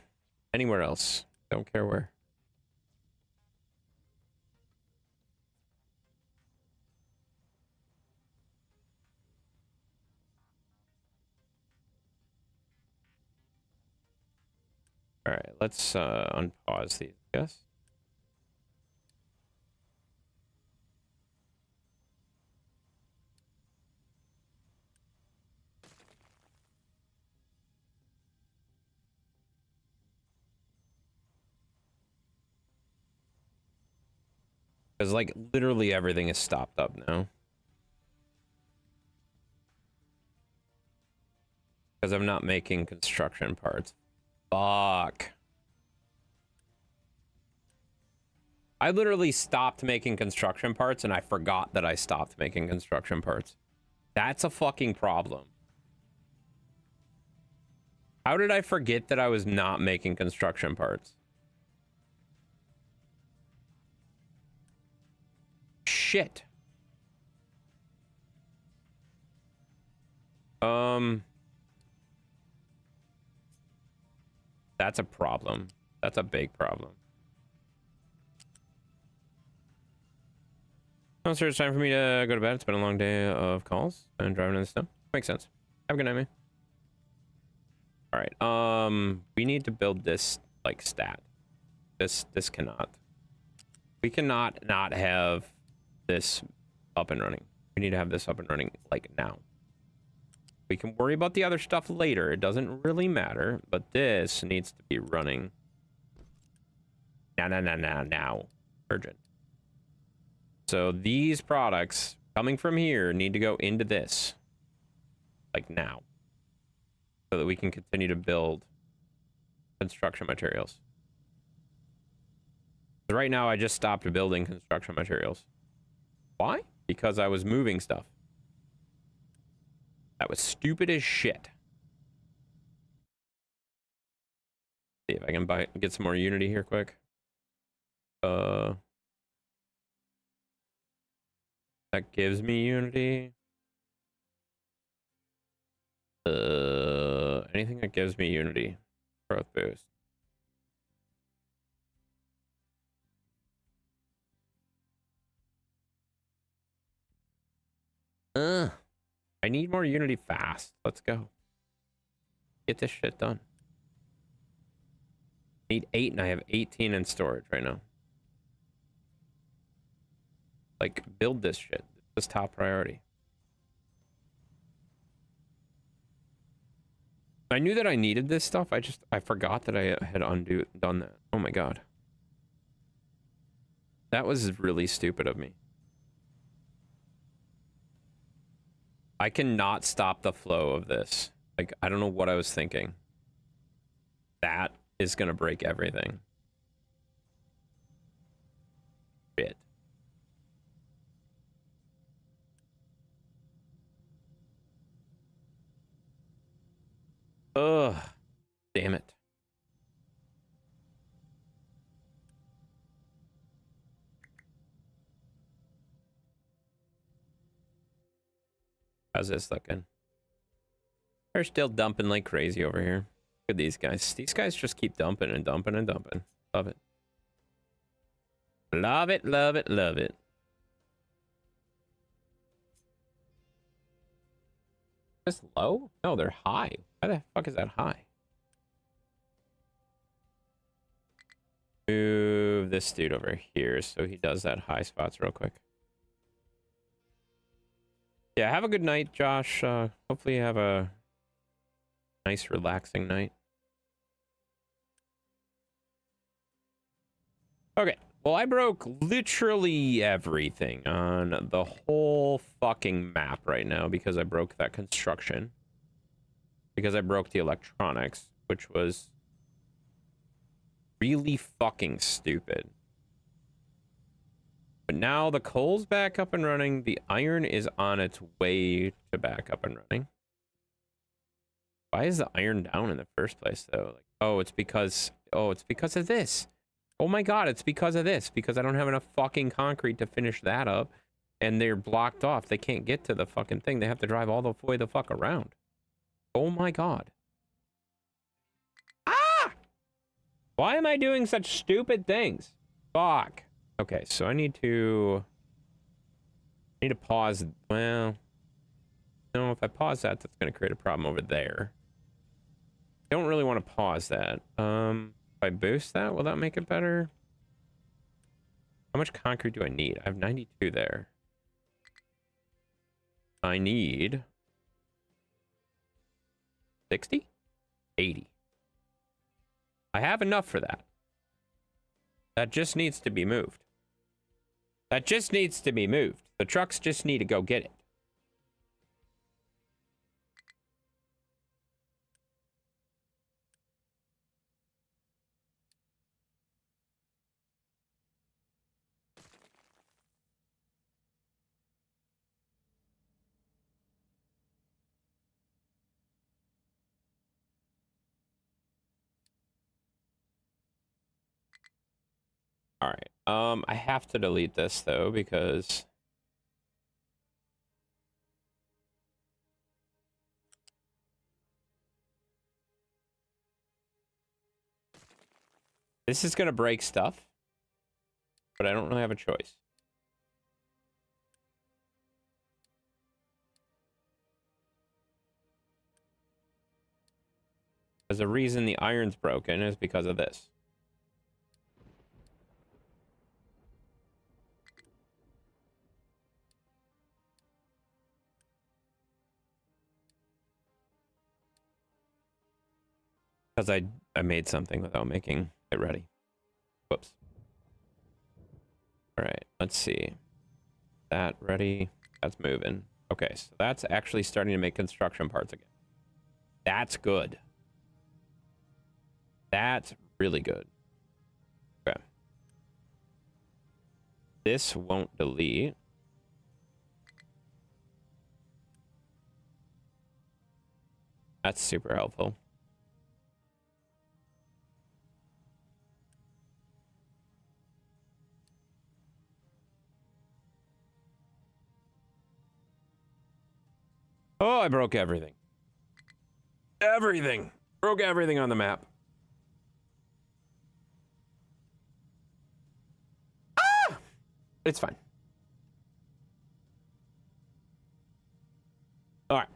Anywhere else. Don't care where. All right, let's unpause these, I guess. Because, like, literally everything is stopped up now. Because I'm not making construction parts. Fuck. I literally stopped making construction parts and I forgot that I stopped making construction parts. That's a fucking problem. How did I forget that I was not making construction parts? Shit. That's a problem. That's a big problem. Oh, sir, it's time for me to go to bed. It's been a long day of calls and driving in the snow. Makes sense. Have a good night, man. All right. We need to build this like stat. This cannot. We cannot not have this up and running. We need to have this up and running like now. We can worry about the other stuff later. It doesn't really matter, but this needs to be running now. Urgent. So these products coming from here need to go into this like now so that we can continue to build construction materials. Right now, I just stopped building construction materials. Why? Because I was moving stuff. That was stupid as shit. See if I can get some more unity here quick. That gives me unity. Anything that gives me unity. Growth boost. I need more unity fast. Let's go. Get this shit done. Need 8 and I have 18 in storage right now. Like, build this shit. This is top priority. I knew that I needed this stuff. I forgot that I had done that. Oh my god. That was really stupid of me. I cannot stop the flow of this. Like, I don't know what I was thinking. That is gonna break everything. Shit. Ugh. Damn it. How's this looking? They're still dumping like crazy over here. Look at these guys. These guys just keep dumping and dumping and dumping. Love it. Love it, love it, love it. Just low? No, they're high. Why the fuck is that high? Move this dude over here so he does that high spots real quick. Yeah, have a good night, Josh. Hopefully you have a nice, relaxing night. Okay. Well, I broke literally everything on the whole fucking map right now because I broke that construction. Because I broke the electronics, which was really fucking stupid. But now the coal's back up and running. The iron is on its way to back up and running. Why is the iron down in the first place, though? Like, oh, it's because of this. Oh my god, it's because of this. Because I don't have enough fucking concrete to finish that up. And they're blocked off. They can't get to the fucking thing. They have to drive all the way the fuck around. Oh my god. Ah! Why am I doing such stupid things? Fuck. Okay, so I need to pause. Well, no, if I pause that, that's going to create a problem over there. don't really want to pause that. If I boost that, will that make it better? How much concrete do I need? I have 92 there. I need 60? 80. I have enough for that. That just needs to be moved. That just needs to be moved. The trucks just need to go get it. All right. I have to delete this though because this is gonna break stuff, but I don't really have a choice. Because the reason the iron's broken is because of this. Because I made something without making it ready. Whoops. All right, let's see. That ready. That's moving. Okay, so that's actually starting to make construction parts again. That's good. That's really good. Okay. This won't delete. That's super helpful. Oh, I broke everything. Everything. Broke everything on the map. Ah! It's fine. All right.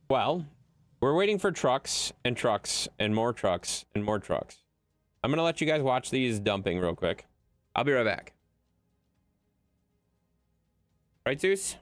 Well, we're waiting for trucks and trucks and more trucks and more trucks. I'm going to let you guys watch these dumping real quick. I'll be right back. Right, Zeus?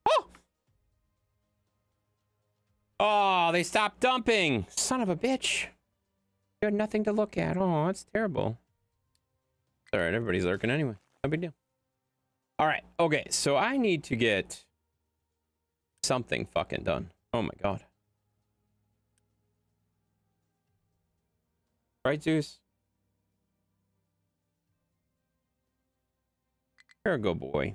Oh! Oh, they stopped dumping. Son of a bitch. You had nothing to look at. Oh, that's terrible. All right, everybody's lurking anyway. No big deal. All right. Okay, so I need to get something fucking done. Oh my god. Right, Zeus? You're a good boy.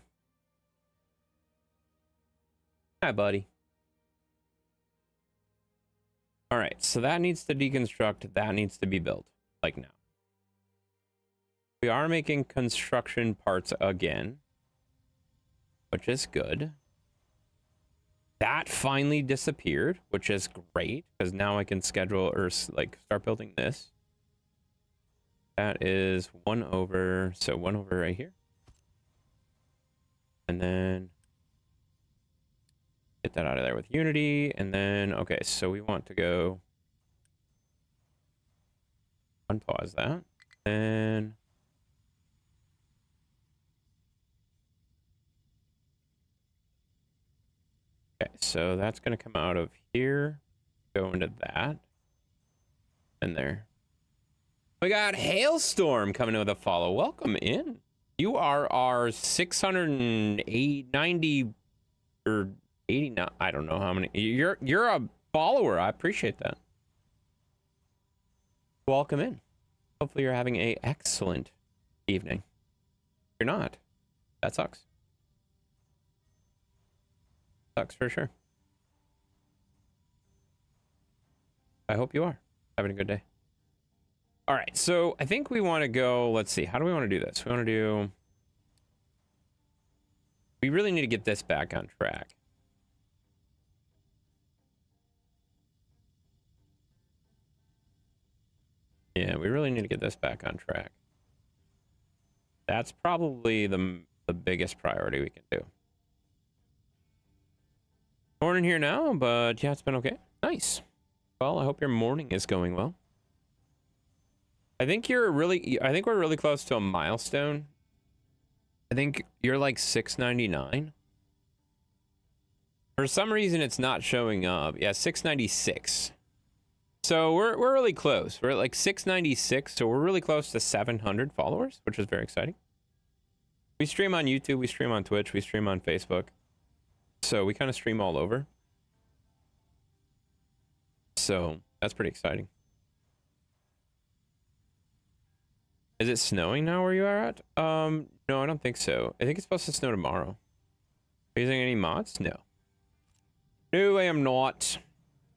Hi, buddy. All right, so that needs to deconstruct. That needs to be built, like now. We are making construction parts again, which is good. That finally disappeared, which is great, because now I can schedule or like start building this. That is 1 over, so 1 over right here. And then get that out of there with Unity. And then, okay, so we want to go unpause that. And okay, so that's going to come out of here, go into that, and there. We got Hailstorm coming in with a follow. Welcome in. You are our 690 or 89. I don't know how many. You're a follower. I appreciate that. Welcome in. Hopefully you're having a excellent evening. If you're not, that sucks. Sucks for sure. I hope you are having a good day. All right, so I think we want to go, let's see, how do we want to do this? We want to do, we really need to get this back on track. Yeah, we really need to get this back on track. That's probably the biggest priority we can do. Morning here now, but yeah, it's been okay. Nice. Well, I hope your morning is going well. I think we're really close to a milestone. I think you're like 699. For some reason, it's not showing up. Yeah, 696. So we're really close. We're at like 696, so we're really close to 700 followers, which is very exciting. We stream on YouTube, we stream on Twitch, we stream on Facebook. So we kind of stream all over. So that's pretty exciting. Is it snowing now where you are at? No, I don't think so. I think it's supposed to snow tomorrow. Are you using any mods? No. No, I am not.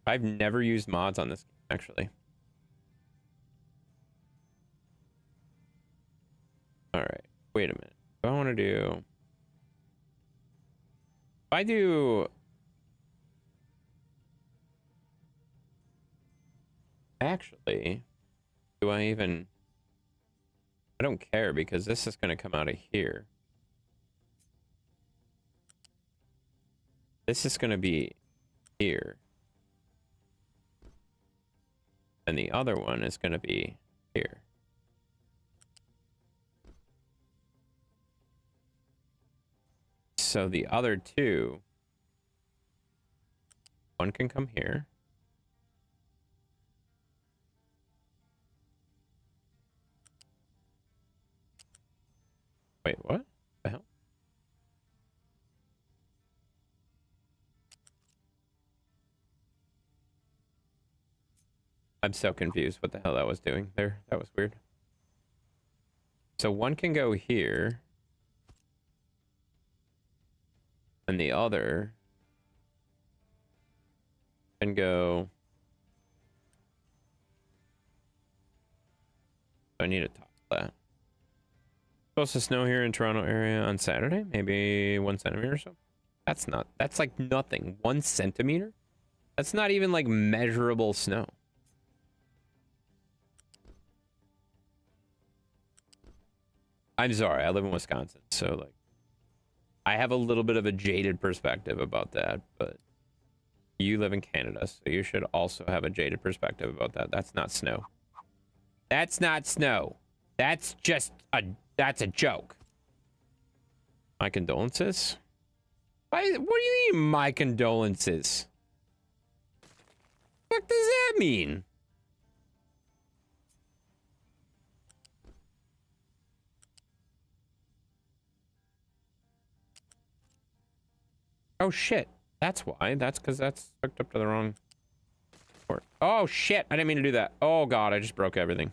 I've never used mods on this game, actually. All right. Wait a minute. What I want to do... If I do... Actually, do I even... I don't care because this is going to come out of here. This is going to be here. And the other one is going to be here. So the other two, one can come here. Wait, what the hell? I'm so confused what the hell that was doing there. That was weird. So one can go here. And the other can go... I need to top that. Supposed to snow here in Toronto area on Saturday, maybe 1 centimeter or so. That's like nothing. 1 centimeter? That's not even like measurable snow. I'm sorry, I live in Wisconsin, so like I have a little bit of a jaded perspective about that, but you live in Canada, so you should also have a jaded perspective about that. That's not snow. That's not snow. That's a joke. My condolences? What do you mean, my condolences? What does that mean? Oh shit. That's why. That's because that's hooked up to the wrong port. Oh shit. I didn't mean to do that. Oh god, I just broke everything.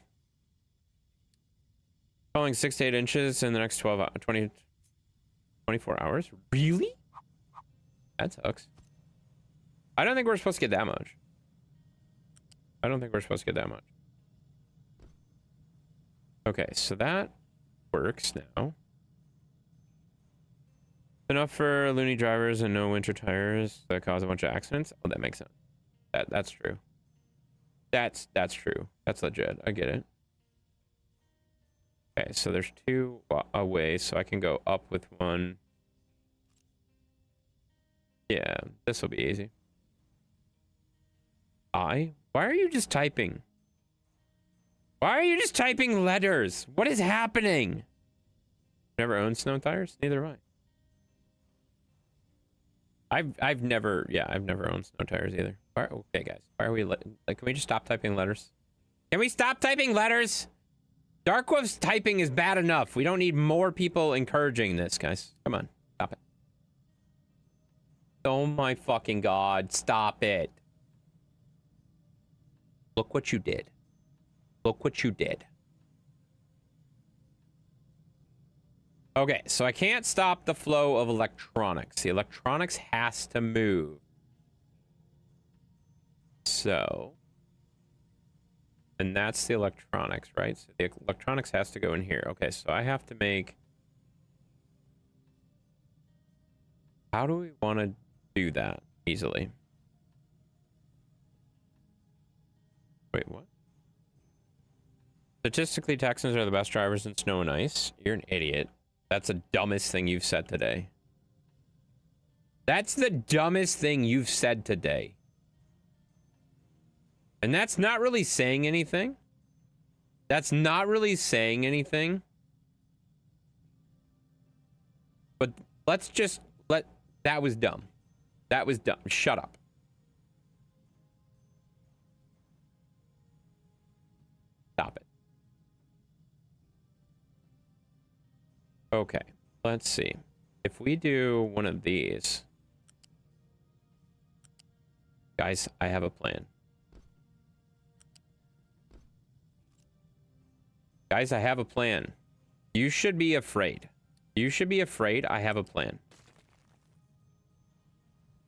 Falling 6 to 8 inches in the next 24 hours? Really? That sucks. I don't think we're supposed to get that much. I don't think we're supposed to get that much. Okay, so that works now. Enough for loony drivers and no winter tires that cause a bunch of accidents? Oh, that makes sense. That's true. That's true. That's legit. I get it. Okay, so there's 2 away, so I can go up with 1. Yeah, this will be easy. Why are you just typing? Why are you just typing letters? What is happening? Never owned snow tires? Neither have I. I've never owned snow tires either. Okay, guys. Why are we like? Can we just stop typing letters? Can we stop typing letters? Darkwolf's typing is bad enough. We don't need more people encouraging this, guys. Come on, stop it. Oh my fucking god, stop it. Look what you did. Look what you did. Okay, so I can't stop the flow of electronics. The electronics has to move. So, and that's the electronics, right? So the electronics has to go in here. Okay, so I have to make... How do we want to do that easily? Wait, what? Statistically, Texans are the best drivers in snow and ice. You're an idiot. That's the dumbest thing you've said today. That's the dumbest thing you've said today. And that's not really saying anything. That's not really saying anything. But let's just that was dumb. That was dumb. Shut up. Stop it. Okay, let's see. If we do one of these... Guys, I have a plan. Guys, I have a plan. You should be afraid. You should be afraid. I have a plan.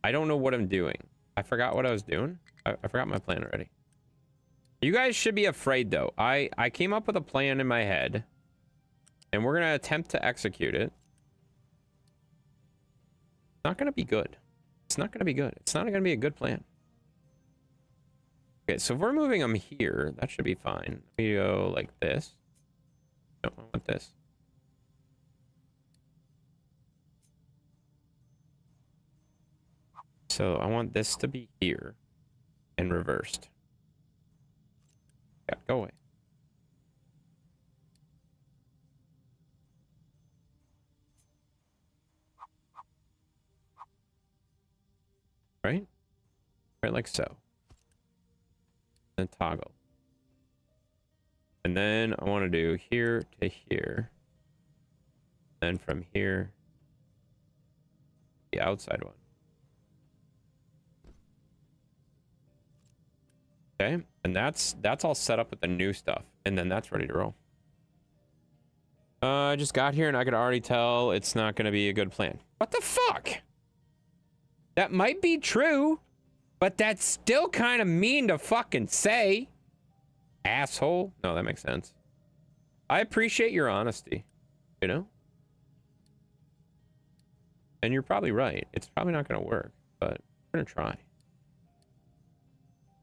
I don't know what I'm doing. I forgot what I was doing. I forgot my plan already. You guys should be afraid, though. I came up with a plan in my head. And we're going to attempt to execute it. It's not going to be good. It's not going to be good. It's not going to be a good plan. Okay, so if we're moving them here, that should be fine. We go like this. No, I want this. So I want this to be here and reversed. Yeah, go away. Right? Right, like so. Then toggle. And then I want to do here to here. Then from here, the outside one. Okay, and that's all set up with the new stuff. And then that's ready to roll. I just got here and I could already tell it's not going to be a good plan. What the fuck? That might be true, but that's still kind of mean to fucking say. Asshole. No, that makes sense. I appreciate your honesty, you know? And you're probably right. It's probably not going to work, but we're going to try.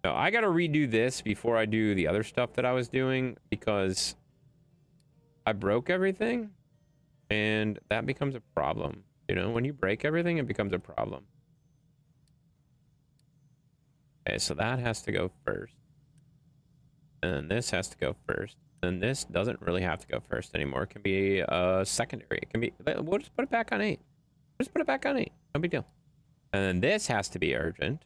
No, I got to redo this before I do the other stuff that I was doing because I broke everything and that becomes a problem. You know, when you break everything, it becomes a problem. Okay, so that has to go first. And then this has to go first. And this doesn't really have to go first anymore. It can be secondary. It can be, we'll just put it back on 8. Just put it back on 8. No big deal. And then this has to be urgent.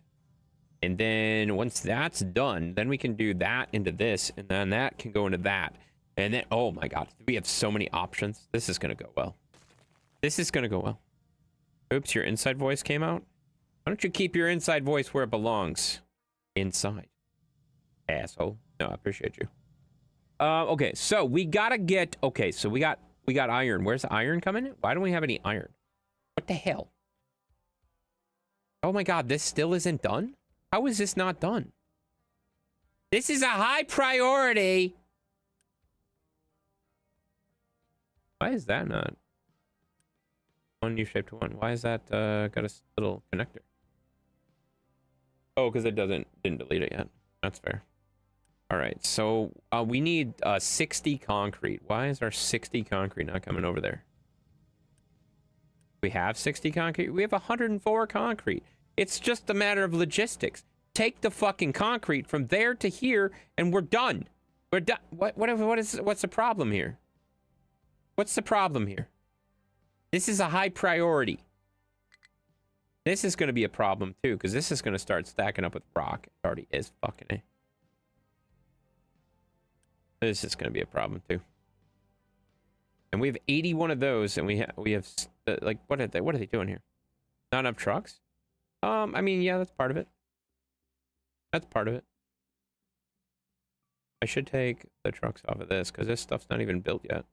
And then once that's done, then we can do that into this. And then that can go into that. And then, oh my God, we have so many options. This is going to go well. This is going to go well. Oops, your inside voice came out. Why don't you keep your inside voice where it belongs? Inside. Asshole. No, I appreciate you. Okay, so we gotta get... Okay, so we got iron. Where's the iron coming in? Why don't we have any iron? What the hell? Oh my God, this still isn't done? How is this not done? This is a high priority. Why is that not? One U-shaped one. Why is that got a little connector? Oh, because it didn't delete it yet. That's fair. All right, so we need 60 concrete. Why is our 60 concrete not coming over there? We have 60 concrete. We have 104 concrete. It's just a matter of logistics. Take the fucking concrete from there to here, and we're done. We're done. What's the problem here? What's the problem here? This is a high priority. This is going to be a problem too, because this is going to start stacking up with rock. It already is fucking it. This is going to be a problem too. And we have 81 of those, and we have like what are they doing here? Not enough trucks? I mean, yeah, that's part of it. That's part of it. I should take the trucks off of this because this stuff's not even built yet.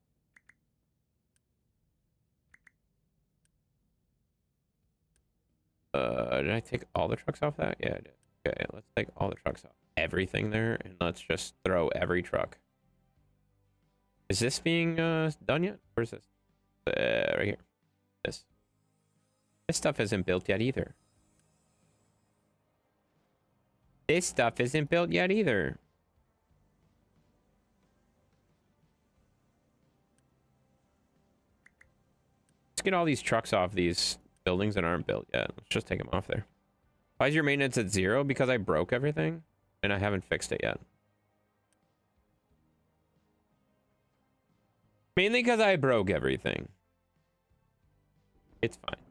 Did I take all the trucks off that? Yeah, I did. Okay, let's take all the trucks off. Everything there, and let's just throw every truck. Is this being done yet? Where's this? Right here. This stuff isn't built yet either. This stuff isn't built yet either. Let's get all these trucks off these buildings that aren't built yet. Let's just take them off there. Why is your maintenance at 0? Because I broke everything and I haven't fixed it yet. Mainly because I broke everything. It's fine.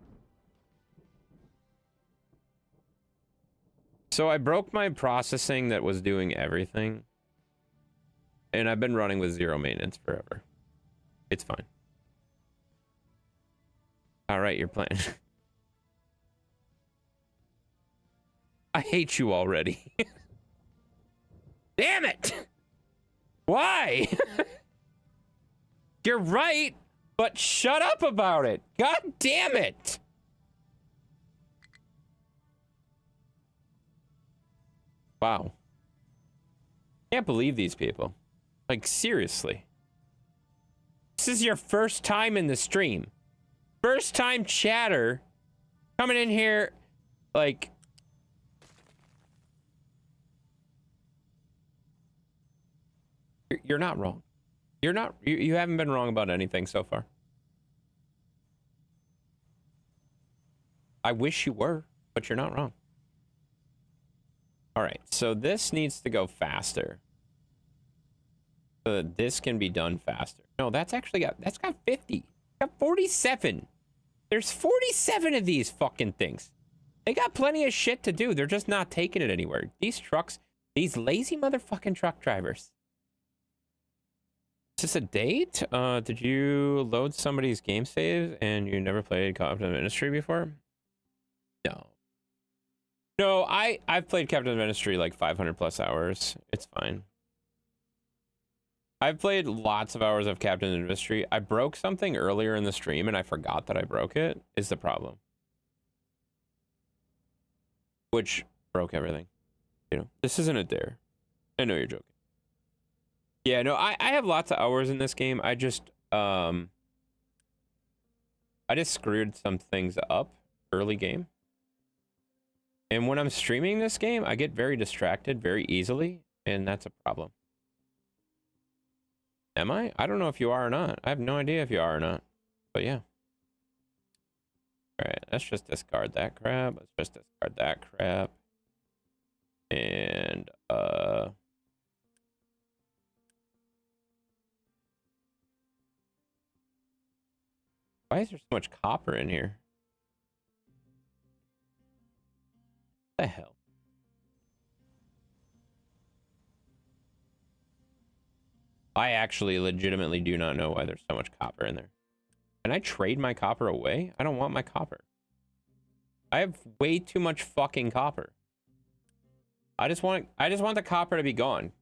So I broke my processing that was doing everything. And I've been running with 0 maintenance forever. It's fine. All right, you're playing. I hate you already. Damn it! Why? You're right, but shut up about it. God damn it! Wow. Can't believe these people. Like, seriously. This is your first time in the stream. First time chatter coming in here, like... You're not wrong. You're not... You haven't been wrong about anything so far. I wish you were, but you're not wrong. All right, so this needs to go faster. So that this can be done faster. No, that's got 50. Got 47. There's 47 of these fucking things. They got plenty of shit to do. They're just not taking it anywhere. These trucks, these lazy motherfucking truck drivers. Is this a date? Did you load somebody's game save and you never played Captain of Ministry before? No. No, I've played Captain of Ministry like 500 plus hours. It's fine. I've played lots of hours of Captain of Ministry. I broke something earlier in the stream and I forgot that I broke it, is the problem. Which broke everything. You know, this isn't a dare. I know you're joking. Yeah, no, I have lots of hours in this game. I just screwed some things up early game. And when I'm streaming this game, I get very distracted very easily, and that's a problem. Am I? I don't know if you are or not. I have no idea if you are or not. But yeah. Alright, let's just discard that crap. Let's just discard that crap. And, why is there so much copper in here? What the hell? I actually legitimately do not know why there's so much copper in there. Can I trade my copper away? I don't want my copper. I have way too much fucking copper. I just want the copper to be gone.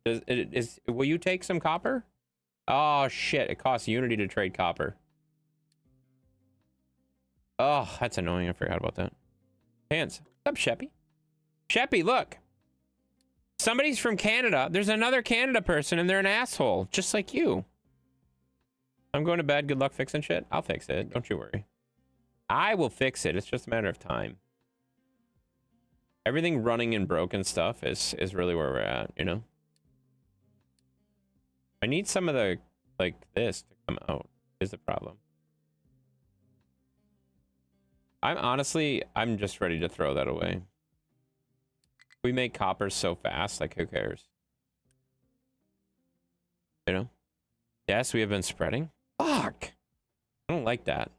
Will you take some copper? Oh shit, it costs Unity to trade copper. Oh, that's annoying. I forgot about that. Hands. What's up, Sheppy? Sheppy, look. Somebody's from Canada. There's another Canada person and they're an asshole, just like you. I'm going to bed. Good luck fixing shit. I'll fix it. Don't you worry. I will fix it. It's just a matter of time. Everything running and broken stuff is really where we're at, you know? I need some of the, like, this to come out is the problem. I'm just ready to throw that away. We make copper so fast, like, who cares? You know? Yes, we have been spreading. Fuck! I don't like that.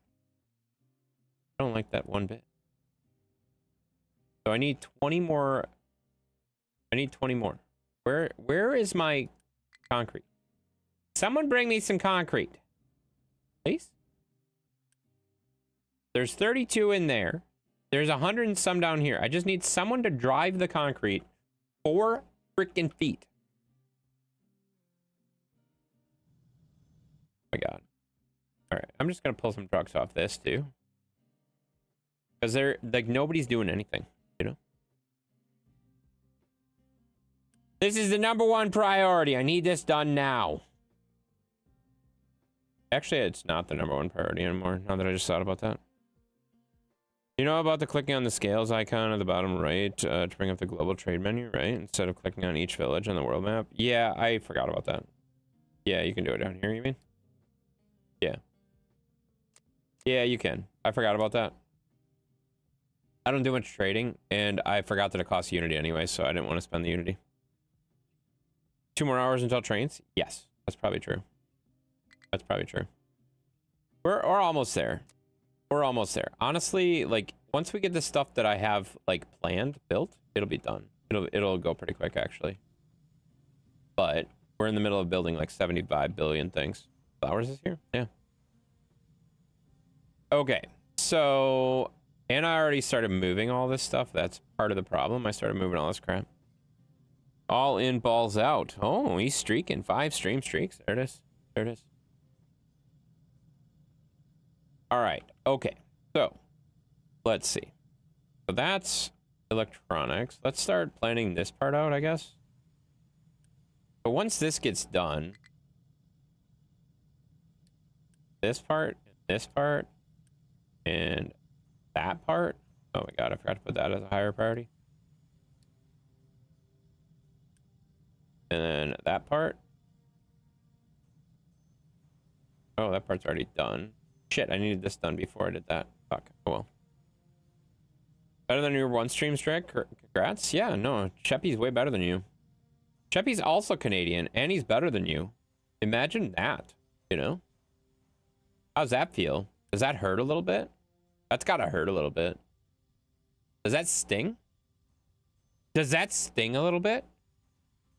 I don't like that one bit. So I need 20 more. I need 20 more. Where is my concrete? Someone bring me some concrete. Please? There's 32 in there. There's 100 and some down here. I just need someone to drive the concrete 4 freaking feet. Oh my god. All right, I'm just gonna pull some trucks off this too, because they're like nobody's doing anything, you know. This is the #1 priority. I need this done now. Actually, it's not the #1 priority anymore. Now that I just thought about that. You know about the clicking on the scales icon at the bottom right to bring up the global trade menu, right? Instead of clicking on each village on the world map. Yeah, I forgot about that. Yeah, you can do it down here, you mean? Yeah. Yeah, you can. I forgot about that. I don't do much trading, and I forgot that it costs Unity anyway, so I didn't want to spend the Unity. 2 more hours until trains? Yes, that's probably true. That's probably true. We're almost there. We're almost there. Honestly, like, once we get the stuff that I have, like, planned, built, it'll be done. It'll go pretty quick, actually. But we're in the middle of building, like, 75 billion things. Flowers is here? Yeah. Okay, so... And I already started moving all this stuff. That's part of the problem. I started moving all this crap. All in, balls out. Oh, he's streaking. 5 stream streaks. There it is. There it is. All right. Okay. So, let's see. So that's electronics. Let's start planning this part out, I guess. But once this gets done, this part, and that part. Oh my god, I forgot to put that as a higher priority. And then that part. Oh, that part's already done. Shit, I needed this done before I did that. Fuck. Oh well. Better than your one stream streak? Congrats. Yeah, no, Cheppy's way better than you. Cheppy's also Canadian, and he's better than you. Imagine that, you know? How's that feel? Does that hurt a little bit? That's gotta hurt a little bit. Does that sting? Does that sting a little bit?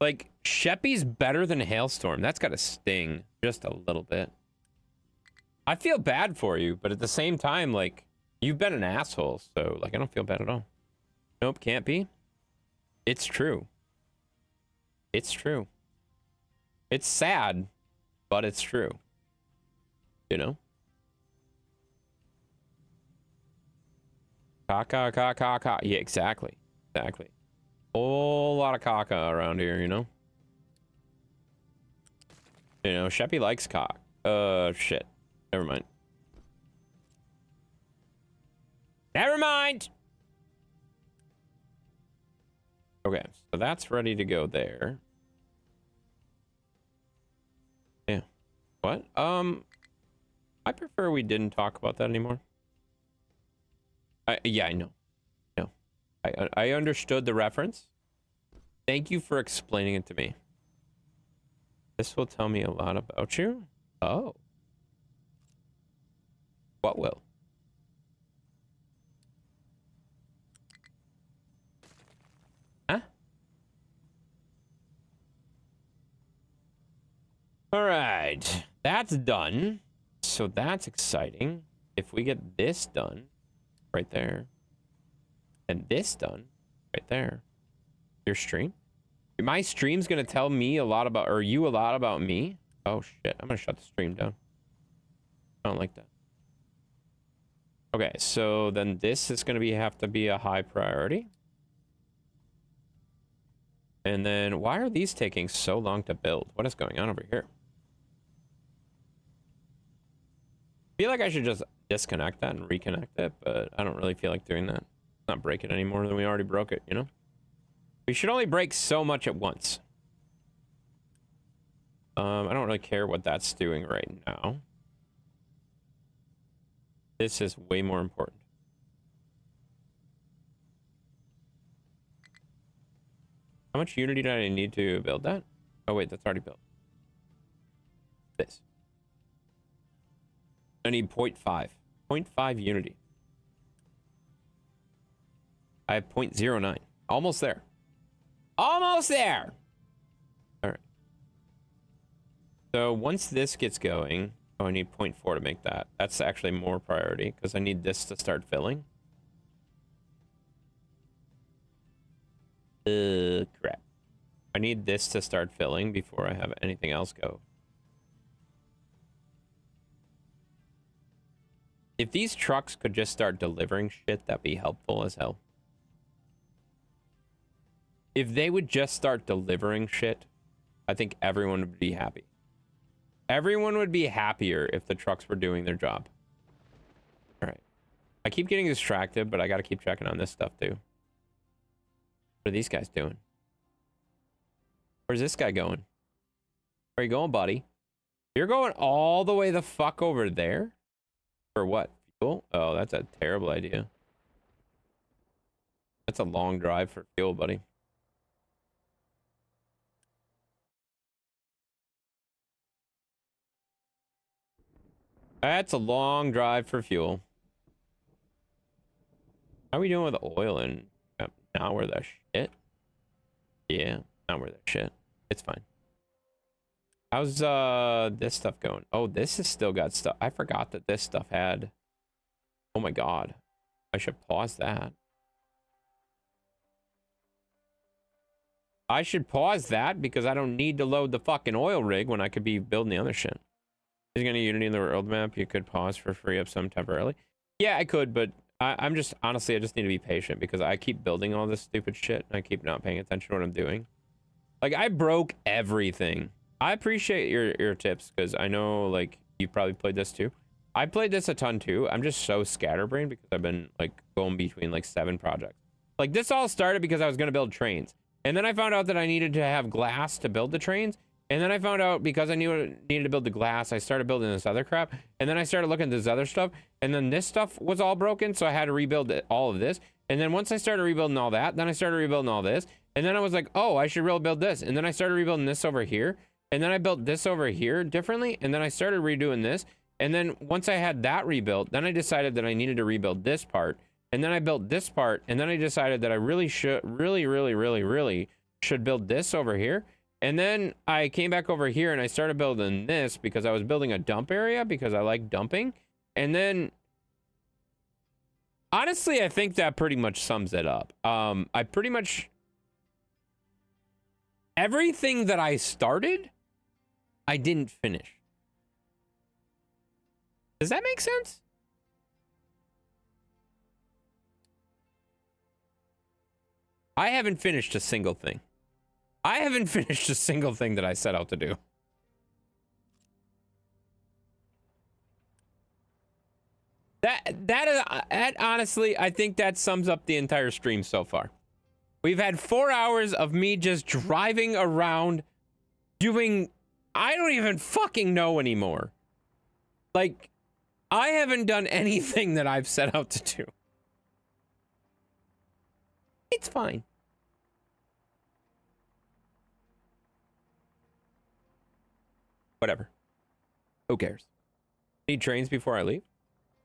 Like, Sheppy's better than Hailstorm. That's gotta sting just a little bit. I feel bad for you, but at the same time, like, you've been an asshole, so, like, I don't feel bad at all. Nope, can't be. It's true. It's true. It's sad, but it's true. You know? Caca, caca, caca. Yeah, exactly. Exactly. Whole lot of caca around here, you know? You know, Sheppy likes cock. Shit. Never mind. Never mind! Okay, so that's ready to go there. Yeah. What? I prefer we didn't talk about that anymore. Yeah, I know. No. I understood the reference. Thank you for explaining it to me. This will tell me a lot about you. Oh. What will? Huh? All right. That's done. So that's exciting. If we get this done right there, and this done right there, your stream, my stream's gonna tell me a lot about, or you a lot about me. Oh shit, I'm gonna shut the stream down. I don't like that. Okay, so then this is gonna have to be a high priority. And then why are these taking so long to build? What is going on over here? I feel like I should just disconnect that and reconnect it, but I don't really feel like doing that. Not break it any more than we already broke it, you know? We should only break so much at once. I don't really care what that's doing right now. This is way more important. How much Unity do I need to build that? Oh wait, that's already built. This. I need 0.5. 0.5 unity. I have 0.09. Almost there. Almost there! Alright. So once this gets going... Oh, I need 0.4 to make that. That's actually more priority, because I need this to start filling. Crap. I need this to start filling before I have anything else go. If these trucks could just start delivering shit, that'd be helpful as hell. If they would just start delivering shit, I think everyone would be happy. Everyone would be happier if the trucks were doing their job. All right. I keep getting distracted, but I got to keep checking on this stuff too. What are these guys doing? Where's this guy going? Where are you going, buddy? You're going all the way the fuck over there? For what? Fuel? Oh, that's a terrible idea. That's a long drive for fuel, buddy. That's a long drive for fuel. How are we doing with the oil and now we're the shit? Yeah, now we're the shit. It's fine. How's this stuff going? Oh, this has still got stuff. I forgot that this stuff had. Oh my god. I should pause that. I should pause that because I don't need to load the fucking oil rig when I could be building the other shit. Is gonna Unity in the world map? You could pause for free up some temporarily. Yeah, I could, but I'm just honestly, I just need to be patient because I keep building all this stupid shit and I keep not paying attention to what I'm doing. Like, I broke everything. I appreciate your tips because I know like you probably played this too. I played this a ton too. I'm just so scatterbrained because I've been like going between like 7 projects. Like, this all started because I was gonna build trains, and then I found out that I needed to have glass to build the trains. And then I found out because I needed to build the glass, I started building this other crap. And then I started looking at this other stuff. And then this stuff was all broken, so I had to rebuild all of this. And then once I started rebuilding all that, then I started rebuilding all this. And then I was like, oh, I should rebuild this. And then I started rebuilding this over here. And then I built this over here differently. And then I started redoing this. And then once I had that rebuilt, then I decided that I needed to rebuild this part. And then I built this part. And then I decided that I really should, really should build this over here. And then I came back over here and I started building this because I was building a dump area because I like dumping. And then, honestly, I think that pretty much sums it up. I pretty much, everything that I started, I didn't finish. Does that make sense? I haven't finished a single thing. I haven't finished a single thing that I set out to do. That honestly, I think that sums up the entire stream so far. We've had 4 hours of me just driving around doing, I don't even fucking know anymore. Like, I haven't done anything that I've set out to do. It's fine. Whatever. Who cares? Need trains before I leave?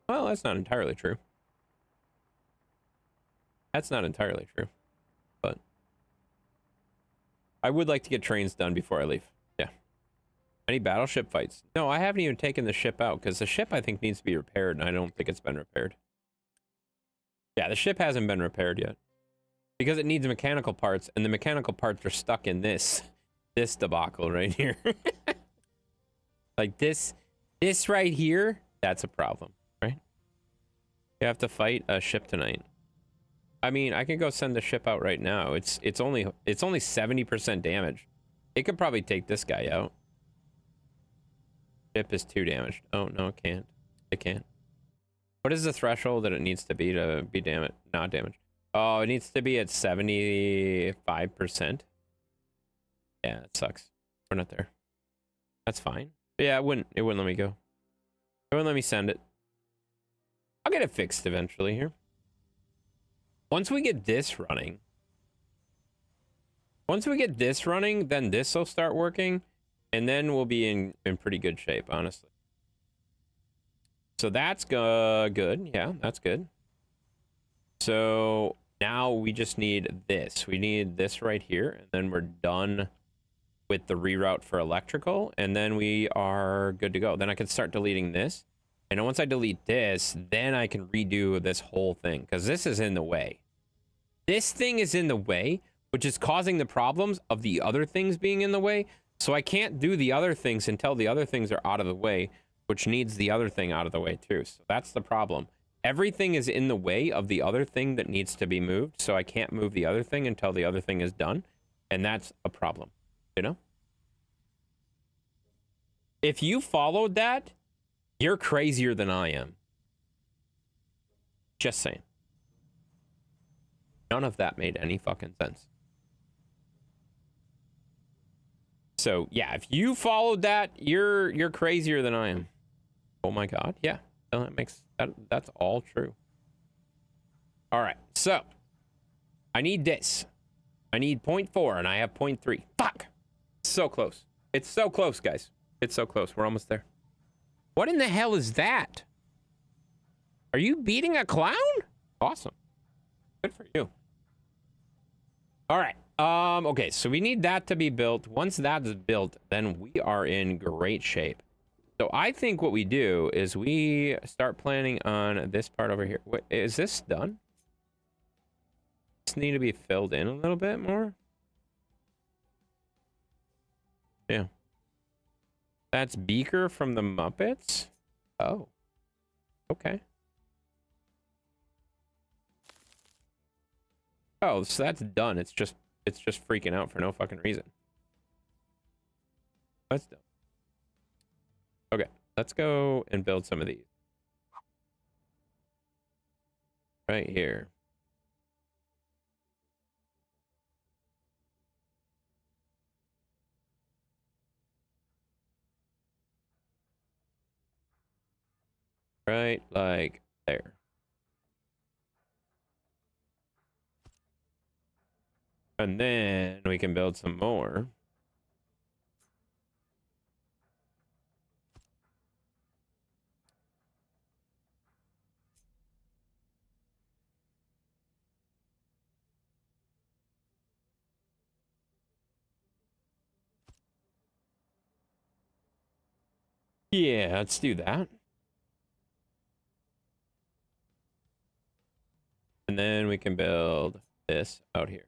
Well, that's not entirely true. That's not entirely true. But I would like to get trains done before I leave. Yeah. Any battleship fights? No, I haven't even taken the ship out because the ship I think needs to be repaired and I don't think it's been repaired. Yeah, the ship hasn't been repaired yet. Because it needs mechanical parts and the mechanical parts are stuck in this debacle right here. Like this right here, that's a problem, right? You have to fight a ship tonight. I mean, I can go send the ship out right now. It's only 70% damage. It could probably take this guy out. Ship is 2 damaged. Oh no, it can't. It can't. What is the threshold that it needs to be damaged? Not damaged. Oh, it needs to be at 75%. Yeah, that sucks. We're not there. That's fine. Yeah, it wouldn't let me go. It wouldn't let me send it. I'll get it fixed eventually here. Once we get this running, then this will start working. And then we'll be in pretty good shape, honestly. So that's good. Yeah, that's good. So now we just need this. We need this right here, and then we're done with the reroute for electrical, and then we are good to go. Then I can start deleting this. And once I delete this, then I can redo this whole thing, because this is in the way. This thing is in the way, which is causing the problems of the other things being in the way. So I can't do the other things until the other things are out of the way, which needs the other thing out of the way too. So that's the problem. Everything is in the way of the other thing that needs to be moved. So I can't move the other thing until the other thing is done. And that's a problem, you know? If you followed that, you're crazier than I am. Just saying. None of that made any fucking sense. So yeah, if you followed that, you're crazier than I am. Oh my god, yeah. No, that's all true. All right, so I need this. I need 0.4 and I have 0.3. Fuck. So close. It's so close, guys. It's so close. We're almost there. What in the hell is that? Are you beating a clown? Awesome. Good for you. All right. Okay, so we need that to be built. Once that's built, then we are in great shape. So I think what we do is we start planning on this part over here. Wait, is this done? This need to be filled in a little bit more. Yeah. That's Beaker from the Muppets? Oh. Okay. Oh, so that's done. It's just freaking out for no fucking reason. That's done. Okay, let's go and build some of these. Right here. Right, like there. And then we can build some more. Yeah, let's do that. And then we can build this out here.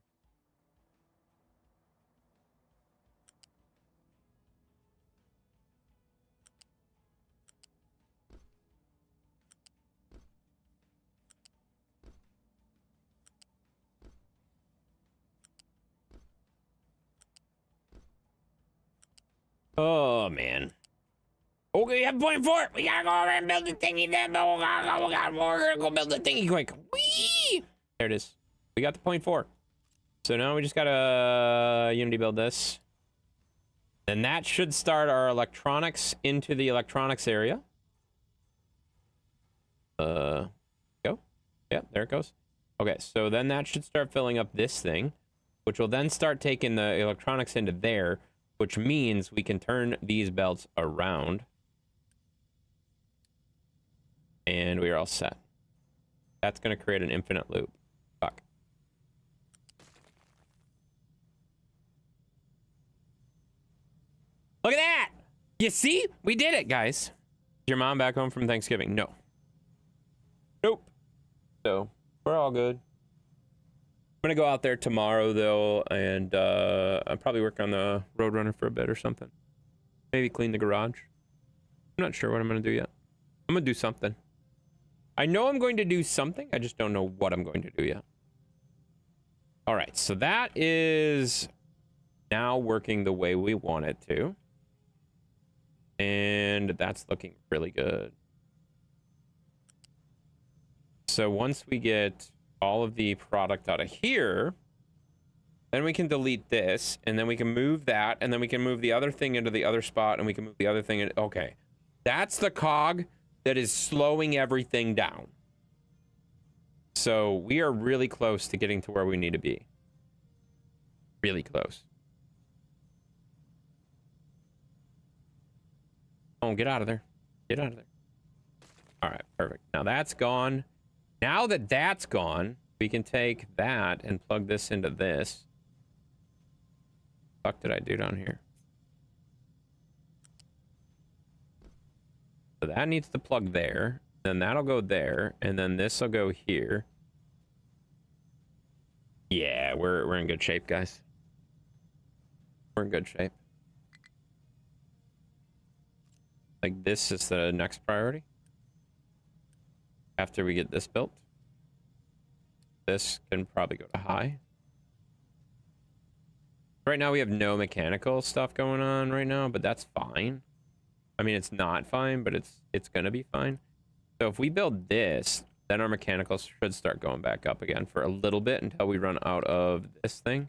Oh, man. Okay, we have 0.4. We gotta go over and build the thingy then. Oh, God, we're gonna go build the thingy quick. Whee! There it is. We got the 0.4. So now we just gotta Unity build this. And that should start our electronics into the electronics area. Go. Yeah, there it goes. Okay, so then that should start filling up this thing, which will then start taking the electronics into there, which means we can turn these belts around. And we are all set. That's going to create an infinite loop. Fuck. Look at that! You see? We did it, guys. Is your mom back home from Thanksgiving? No. Nope. So, we're all good. I'm going to go out there tomorrow, though, and I'll probably work on the Roadrunner for a bit or something. Maybe clean the garage. I'm not sure what I'm going to do yet. I'm going to do something. I know I'm going to do something. I just don't know what I'm going to do yet. All right, so that is now working the way we want it to. And that's looking really good. So once we get all of the product out of here, then we can delete this, and then we can move that, and then we can move the other thing into the other spot, and we can move the other thing in. Okay, that's the cog that is slowing everything down. So we are really close to getting to where we need to be. Really close. Oh, get out of there. Get out of there. All right, perfect. Now that's gone. Now that that's gone, we can take that and plug this into this. What the fuck did I do down here? So that needs to plug there. Then that'll go there. And then this will go here. Yeah, we're in good shape, guys. We're in good shape. Like, this is the next priority. After we get this built. This can probably go to high. Right now we have no mechanical stuff going on right now, but that's fine. I mean, it's not fine, but it's gonna be fine. So if we build this, then our mechanicals should start going back up again for a little bit until we run out of this thing.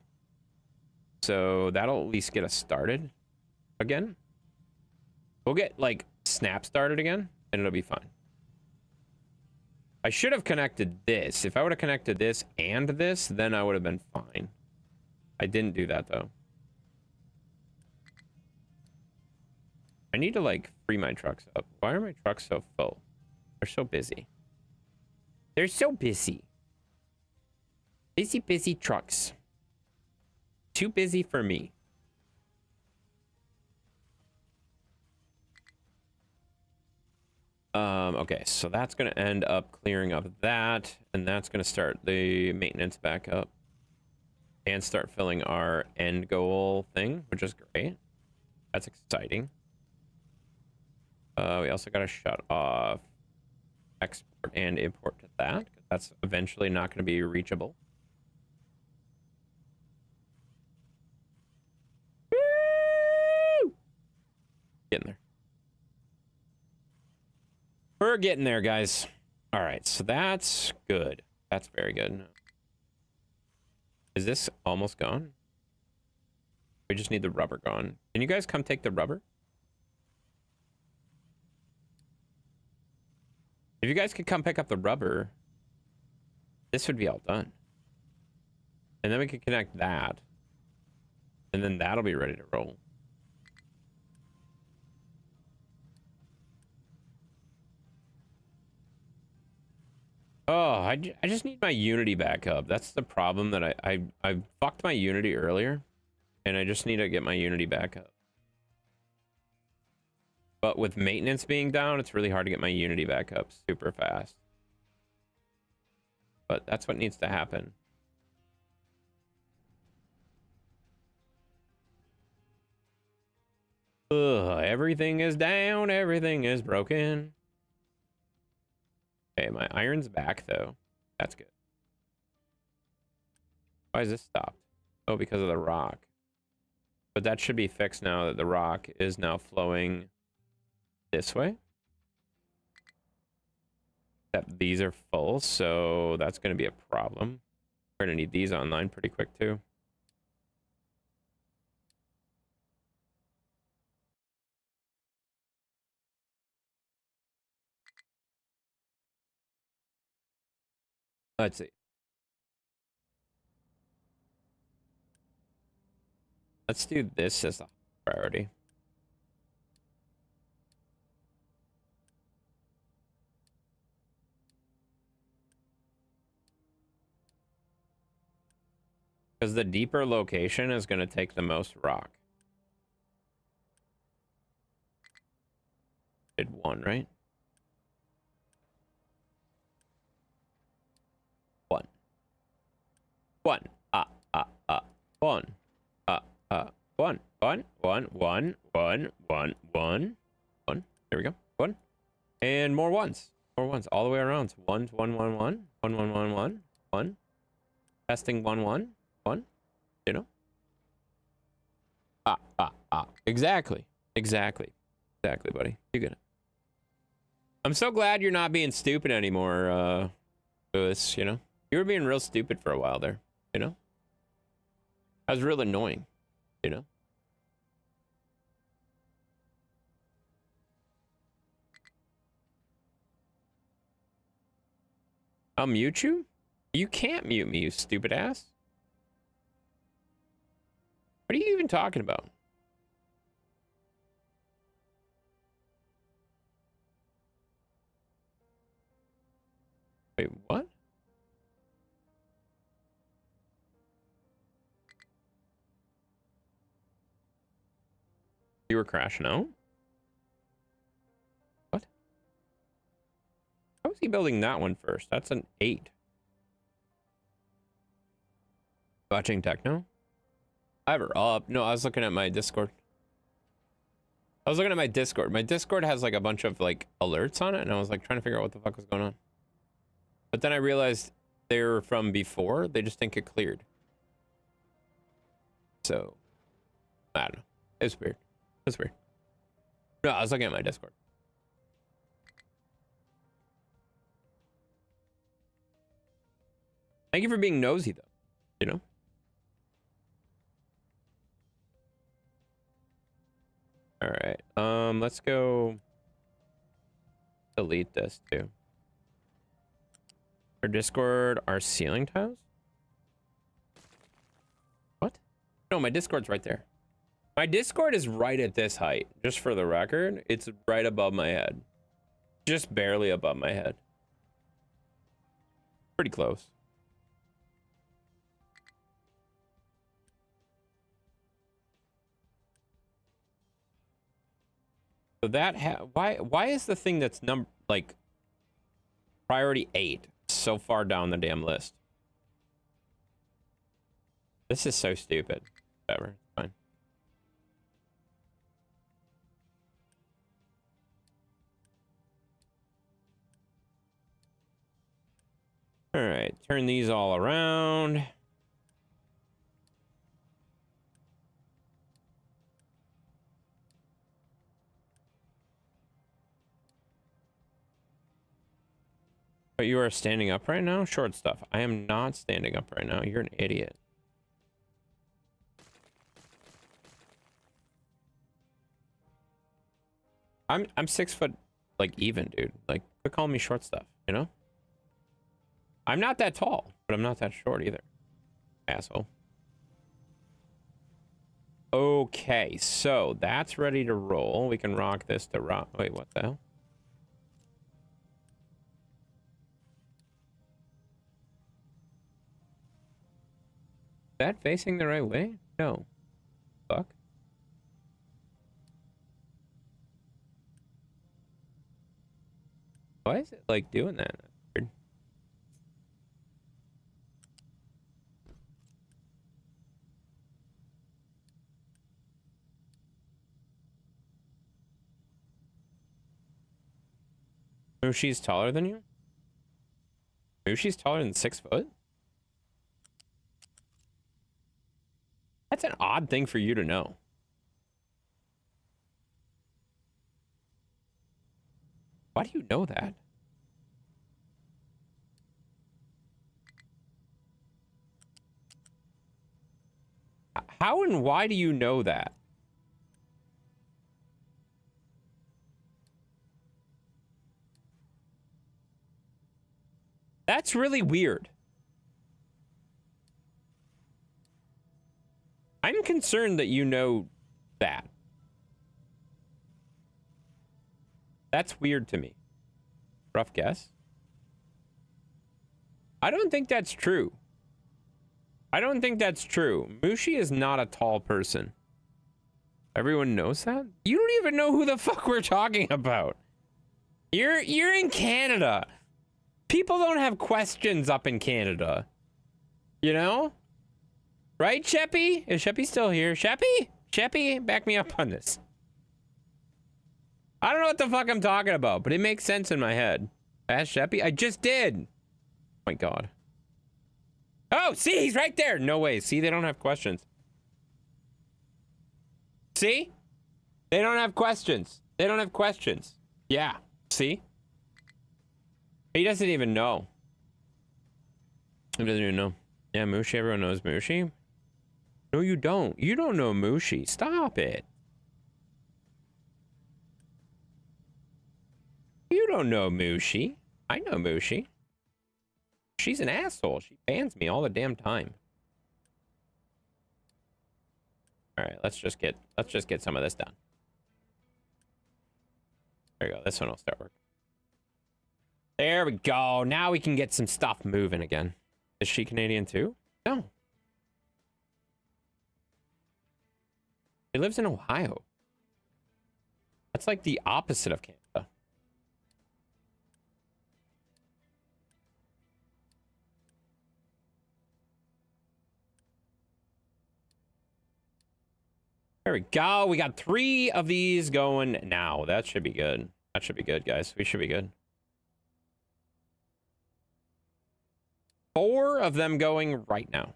So that'll at least get us started again. We'll get, like, snap started again, and it'll be fine. I should have connected this. If I would have connected this and this, then I would have been fine. I didn't do that, though. I need to, like, free my trucks up. Why are my trucks so full? They're so busy. They're so busy. Busy, busy trucks. Too busy for me. Okay, so that's going to end up clearing up that, and that's going to start the maintenance back up and start filling our end goal thing, which is great. That's exciting. We also got to shut off export and import to that, because that's eventually not going to be reachable. Woo! Getting there. We're getting there, guys. All right, so that's good. That's very good. Is this almost gone? We just need the rubber gone. Can you guys come take the rubber? If you guys could come pick up the rubber, this would be all done. And then we could connect that. And then that'll be ready to roll. Oh, I just need my Unity back up. That's the problem, that I fucked my Unity earlier. And I just need to get my Unity back up. But with maintenance being down, it's really hard to get my Unity back up super fast. But that's what needs to happen. Ugh, everything is down, everything is broken. Okay, my iron's back, though. That's good. Why is this stopped? Oh, because of the rock. But that should be fixed now that the rock is now flowing this way. That these are full, so that's going to be a problem. We're going to need these online pretty quick, too. Let's see. Let's do this as a priority. Because the deeper location is going to take the most rock. Did one, right? One. One. One. One. There we go. One. And more ones. More ones all the way around. One. Testing 1. You know? Exactly, buddy. You get it. I'm so glad you're not being stupid anymore, Lewis, you know? You were being real stupid for a while there, you know? That was real annoying, you know? I'll mute you? You can't mute me, you stupid ass. What are you even talking about? Wait, what? You were crashing out? What? How is he building that one first? That's an 8. Watching techno? I have her up. No, I was looking at my Discord. I was looking at my Discord. My Discord has like a bunch of like alerts on it, and I was like trying to figure out what the fuck was going on. But then I realized they were from before. They just didn't get cleared. So, I don't know. It was weird. It was weird. No, I was looking at my Discord. Thank you for being nosy, though. You know? All right. Let's go delete this too. Our Discord, our ceiling tiles? What? No, my Discord's right there. My Discord is right at this height. Just for the record, it's right above my head. Just barely above my head. Pretty close. So that why is the thing that's like priority 8 so far down the damn list? This is so stupid. Whatever, fine. All right, turn these all around. But you are standing up right now? Short stuff. I am not standing up right now. You're an idiot. I'm 6 foot like even, dude. Like, quit calling me short stuff, you know? I'm not that tall, but I'm not that short either. Asshole. Okay, so that's ready to roll. We can rock this to rock. Wait, what the hell? Is that facing the right way? No. Fuck. Why is it like doing that? Weird. Mushi's taller than you? Mushi's taller than 6 foot? That's an odd thing for you to know. Why do you know that? How and why do you know that? That's really weird. I'm concerned that you know that. That's weird to me. Rough guess. I don't think that's true. I don't think that's true. Mushi is not a tall person. Everyone knows that? You don't even know who the fuck we're talking about. You're in Canada. People don't have questions up in Canada. You know? Right, Sheppy? Is Sheppy still here? Sheppy? Sheppy, back me up on this. I don't know what the fuck I'm talking about, but it makes sense in my head. Ask Sheppy? I just did. Oh my god. Oh, see, he's right there. No way. See, they don't have questions. See? They don't have questions. They don't have questions. Yeah. See? He doesn't even know. He doesn't even know. Yeah, Mushi. Everyone knows Mushi. No, you don't. You don't know Mushi. Stop it. You don't know Mushi. I know Mushi. She's an asshole. She bans me all the damn time. All right, let's just get some of this done. There you go. This one will start working. There we go. Now we can get some stuff moving again. Is she Canadian too? No. She lives in Ohio. That's like the opposite of Canada. There we go. We got 3 of these going now. That should be good. That should be good, guys. We should be good. 4 of them going right now.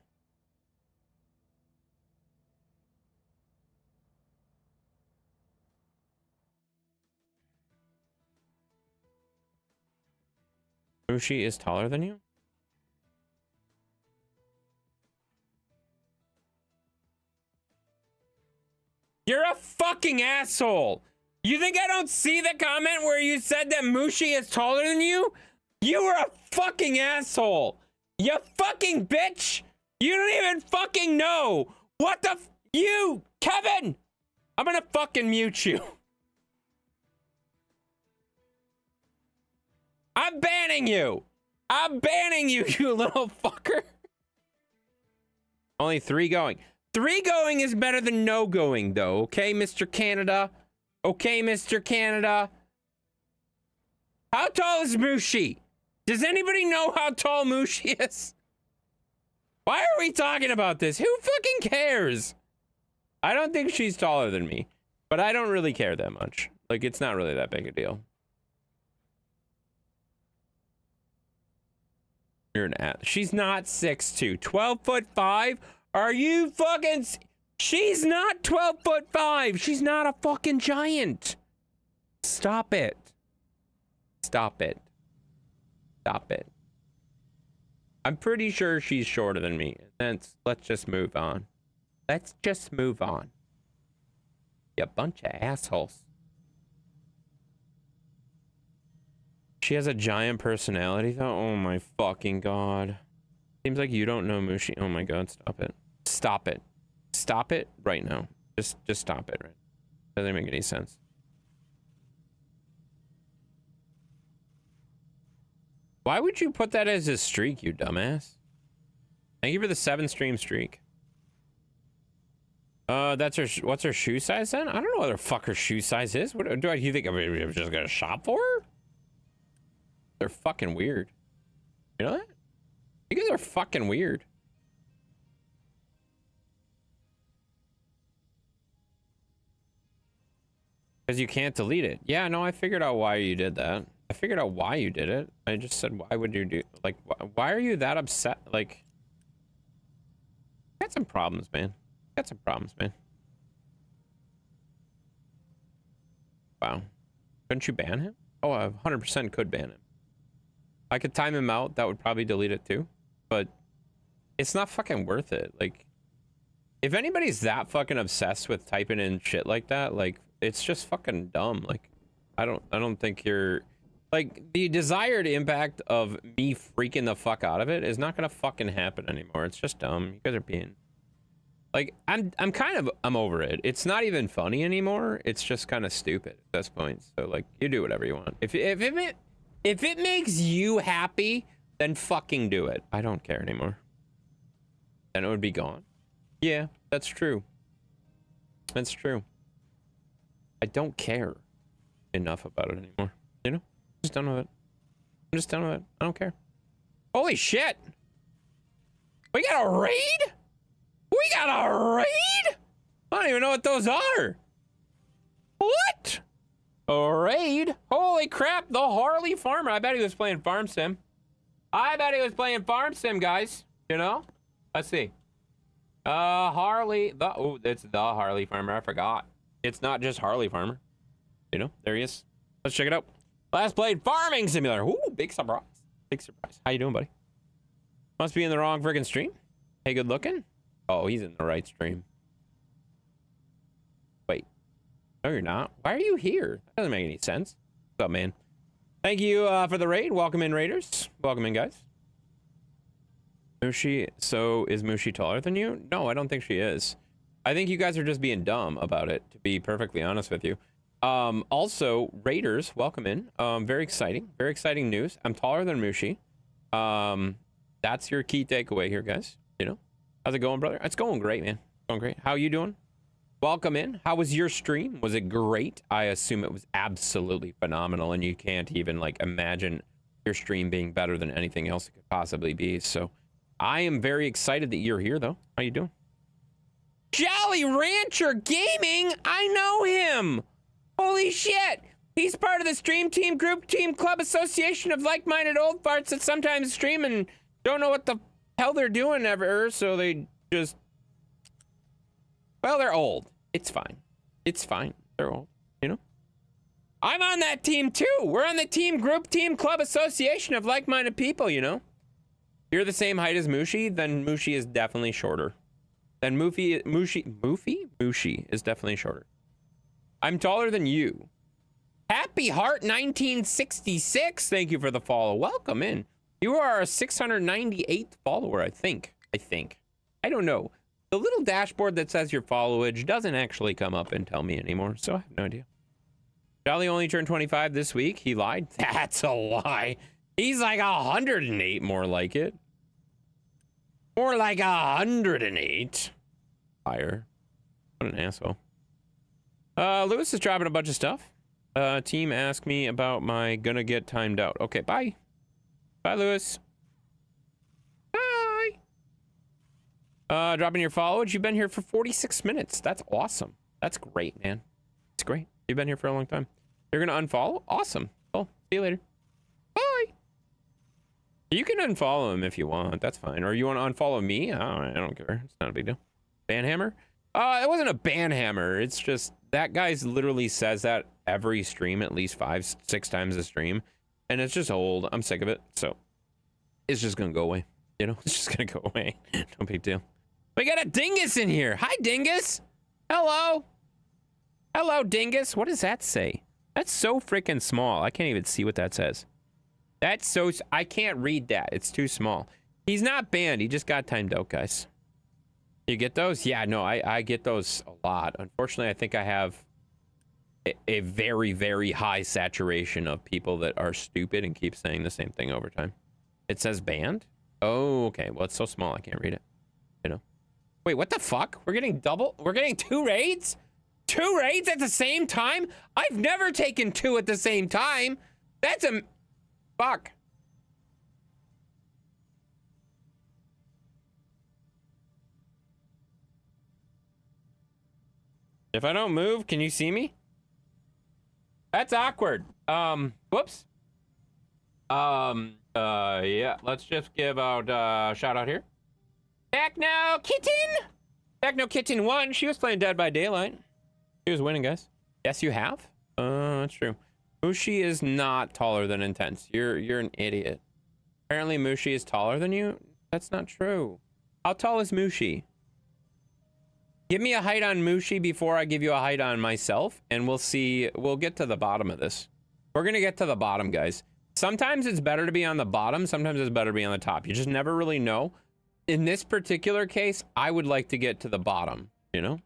Mushi is taller than you? You're a fucking asshole. You think I don't see the comment where you said that Mushi is taller than you? You were a fucking asshole. You fucking bitch. You don't even fucking know. What the you, Kevin. I'm gonna fucking mute you. I'm banning you. I'm banning you, you little fucker. Only 3 going. 3 going is better than no going, though. Okay, Mr. Canada. Okay, Mr. Canada. How tall is Mushi? Does anybody know how tall Mushi is? Why are we talking about this? Who fucking cares? I don't think she's taller than me, but I don't really care that much. Like, it's not really that big a deal. You're an ass. She's not 6'2". 12'5"? Are you fucking... She's not 12'5". She's not a fucking giant. Stop it. Stop it. Stop it. I'm pretty sure she's shorter than me. Let's just move on. Let's just move on. You bunch of assholes. She has a giant personality though? Oh my fucking god. Seems like you don't know Mushi. Oh my god, stop it. Stop it. Stop it right now. Just stop it, right? Doesn't make any sense. Why would you put that as a streak, you dumbass? Thank you for the 7-stream streak. That's her. What's her shoe size then? I don't know what the fuck her shoe size is. What do you think I'm just gonna shop for her? They're fucking weird. You know that? You guys are fucking weird. Because you can't delete it. Yeah, no, I figured out why you did that. I figured out why you did it. I just said, why would you do... Like, why are you that upset? Like... Got some problems, man. Got some problems, man. Wow. Couldn't you ban him? Oh, I 100% could ban him. I could time him out. That would probably delete it too. But it's not fucking worth it. Like, if anybody's that fucking obsessed with typing in shit like that, like, it's just fucking dumb. Like, I don't think you're... Like, the desired impact of me freaking the fuck out of it is not gonna fucking happen anymore. It's just dumb. You guys are being... Like, I'm over it. It's not even funny anymore. It's just kind of stupid at this point. So, like, you do whatever you want. If it makes you happy, then fucking do it. I don't care anymore. Then it would be gone. Yeah, that's true. That's true. I don't care enough about it anymore. You know? I'm just done with it. I'm just done with it. I don't care. Holy shit! We got a raid? We got a raid? I don't even know what those are. What? A raid? Holy crap, the Harley Farmer. I bet he was playing Farm Sim. I bet he was playing Farm Sim, guys. You know? Let's see. Harley. Oh, it's the Harley Farmer. I forgot. It's not just Harley Farmer. You know? There he is. Let's check it out. Last played Farming Simulator. Ooh, big surprise. Big surprise. How you doing, buddy? Must be in the wrong friggin' stream. Hey, good looking? Oh, he's in the right stream. Wait. No, you're not. Why are you here? That doesn't make any sense. What's up, man? Thank you for the raid. Welcome in, raiders. Welcome in, guys. Mushi. So, is Mushi taller than you? No, I don't think she is. I think you guys are just being dumb about it, to be perfectly honest with you. Also, Raiders, welcome in. Very exciting news. I'm taller than Mushi. That's your key takeaway here, guys. You know, how's it going, brother? It's going great, man. Going great. How you doing? Welcome in. How was your stream? Was it great? I assume it was absolutely phenomenal, and you can't even like imagine your stream being better than anything else it could possibly be. So I am very excited that you're here, though. How you doing? Jolly Rancher Gaming. I know him. Holy shit. He's part of the Stream Team Group Team Club Association of like-minded old farts that sometimes stream and don't know what the hell they're doing ever, so they just... Well, they're old. It's fine. It's fine. They're old, you know? I'm on that team, too. We're on the Team Group Team Club Association of like-minded people, you know? If you're the same height as Mushi, then Mushi is definitely shorter. Then Mushi is definitely shorter. I'm taller than you. Happy Heart 1966. Thank you for the follow. Welcome in. You are our 698th follower, I think. I don't know. The little dashboard that says your followage doesn't actually come up and tell me anymore, so I have no idea. Jolly only turned 25 this week. He lied. That's a lie. He's like 108, more like it. More like 108. Liar. What an asshole. Lewis is dropping a bunch of stuff. Team asked me about my gonna get timed out. Okay, bye. Bye, Lewis. Bye. Dropping your followage. You've been here for 46 minutes. That's awesome. That's great, man. It's great. You've been here for a long time. You're gonna unfollow? Awesome. Oh, see you later. Bye. You can unfollow him if you want. That's fine. Or you want to unfollow me? I don't care. It's not a big deal. Banhammer? It wasn't a banhammer. It's just that guy's literally says that every stream at least 5-6 times a stream, and it's just old. I'm sick of it, so it's just gonna go away. You know, it's just gonna go away. No big deal. We got a dingus in here. Hi, dingus. Hello. Hello, dingus. What does that say? That's so freaking small. I can't even see what that says. That's so... I can't read that. It's too small. He's not banned. He just got timed out, guys. You get those? Yeah, no, I get those a lot. Unfortunately, I think I have a very, very high saturation of people that are stupid and keep saying the same thing over time. It says banned? Oh, okay. Well, it's so small, I can't read it. You know? Wait, what the fuck? We're getting double? We're getting 2 raids? 2 raids at the same time? I've never taken 2 at the same time. That's a... Fuck. If I don't move, can you see me? That's awkward. Whoops. Yeah, let's just give out a shout out here. Techno Kitten 1. She was playing Dead by Daylight. She was winning, guys. Yes, you have? That's true. Mushi is not taller than Intense. You're an idiot. Apparently Mushi is taller than you? That's not true. How tall is Mushi? Give me a height on Mushi before I give you a height on myself, and we'll see. We'll get to the bottom of this. We're gonna get to the bottom, guys. Sometimes it's better to be on the bottom. Sometimes it's better to be on the top. You just never really know. In this particular case, I would like to get to the bottom, you know?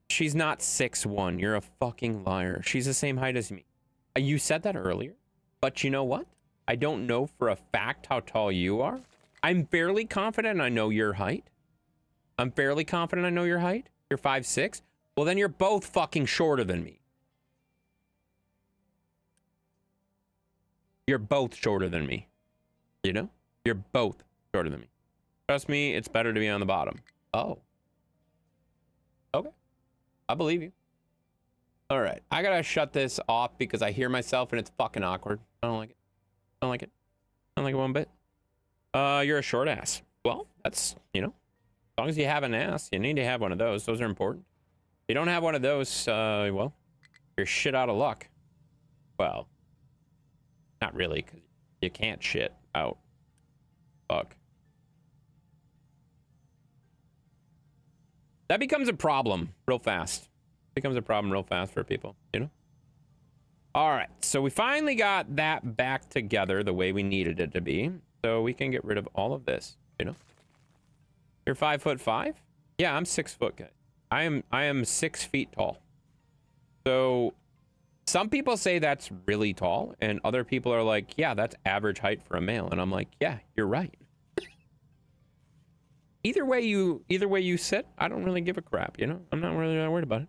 She's not 6'1". You're a fucking liar. She's the same height as me. You said that earlier, but you know what? I don't know for a fact how tall you are. I'm fairly confident I know your height. I'm fairly confident I know your height. You're 5'6". Well, then you're both fucking shorter than me. You're both shorter than me. You know? You're both shorter than me. Trust me, it's better to be on the bottom. Oh. Okay. I believe you. All right. I gotta shut this off because I hear myself and it's fucking awkward. I don't like it. I don't like it. I don't like it one bit. You're a short ass. Well, that's, you know, as long as you have an ass, you need to have one of those. Those are important. If you don't have one of those, well, you're shit out of luck. Well, not really, because you can't shit out. Fuck. That becomes a problem real fast. Becomes a problem real fast for people, you know? All right, so we finally got that back together the way we needed it to be. So we can get rid of all of this, you know? You're 5'5"? Yeah, I'm 6 foot, guys. I am 6 feet tall. So some people say that's really tall, and other people are like, yeah, that's average height for a male. And I'm like, yeah, you're right. Either way you sit, I don't really give a crap, you know? I'm not really worried about it.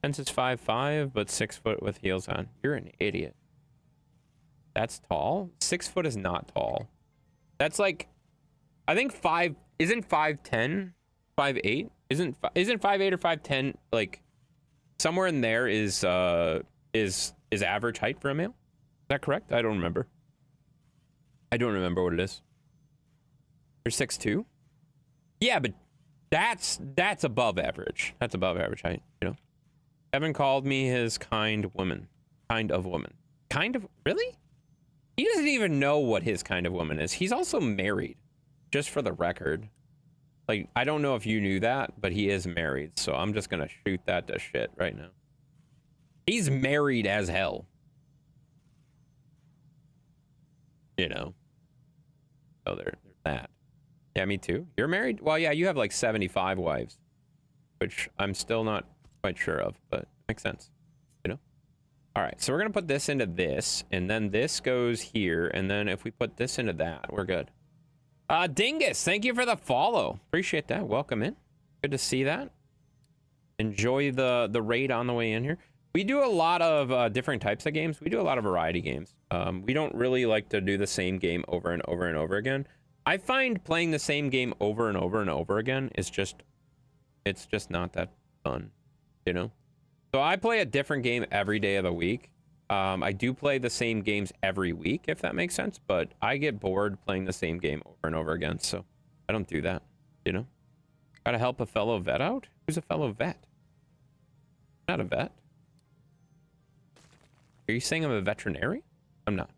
Fence is 5'5", but 6 foot with heels on. You're an idiot. That's tall? 6 foot is not tall. That's like, I think isn't 5'10", 5'8"? Isn't 5'8" or 5'10", like, somewhere in there is average height for a male? Is that correct? I don't remember. I don't remember what it is. You're 6'2"? Yeah, but that's above average. That's above average height, you know? Kevin called me his kind of woman. Kind of, really? He doesn't even know what his kind of woman is. He's also married, just for the record. Like, I don't know if you knew that, but he is married, so I'm just gonna shoot that to shit right now. He's married as hell. You know? So there's that. Yeah, me too. You're married? Well, yeah, you have like 75 wives, which I'm still not quite sure of, but makes sense, you know? All right, so we're gonna put this into this, and then this goes here, and then if we put this into that, we're good. Dingus, thank you for the follow. Appreciate that. Welcome in. Good to see that. Enjoy the raid on the way in here. We do a lot of different types of games. We do a lot of variety games. We don't really like to do the same game over and over and over again. I find playing the same game over and over and over again is just, it's just not that fun, you know? So I play a different game every day of the week. I do play the same games every week, if that makes sense, but I get bored playing the same game over and over again, so I don't do that, you know? Gotta help a fellow vet out? Who's a fellow vet? Not a vet. Are you saying I'm a veterinarian? I'm not.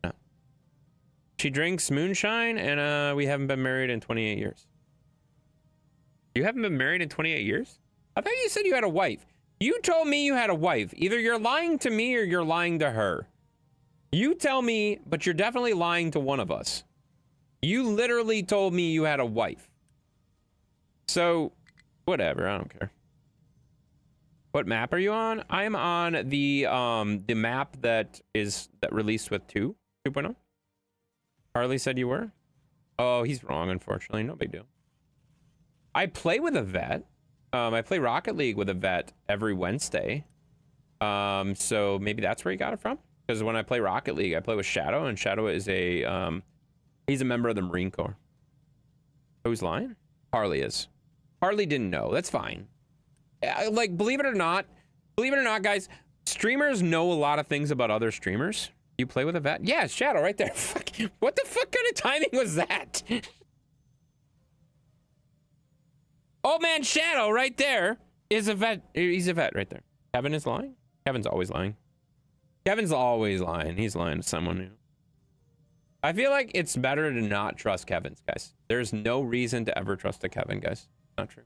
No. She drinks moonshine, and we haven't been married in 28 years. You haven't been married in 28 years? I thought you said you had a wife. You told me you had a wife. Either you're lying to me or you're lying to her. You tell me, but you're definitely lying to one of us. You literally told me you had a wife. So, whatever, I don't care. What map are you on? I'm on the map that released with 2.0. Harley said you were? Oh, he's wrong, unfortunately. No big deal. I play with a vet. I play Rocket League with a vet every Wednesday. So maybe that's where you got it from. Because when I play Rocket League, I play with Shadow, and Shadow is he's a member of the Marine Corps. Who's lying? Harley is. Harley didn't know. That's fine. Like, believe it or not, guys, streamers know a lot of things about other streamers. You play with a vet? Yeah, it's Shadow right there. Fuck. What the fuck kind of timing was that? Oh man, Shadow right there is a vet. He's a vet right there. Kevin is lying? Kevin's always lying. Kevin's always lying. He's lying to someone new. I feel like it's better to not trust Kevin's, guys. There's no reason to ever trust a Kevin, guys. Not true.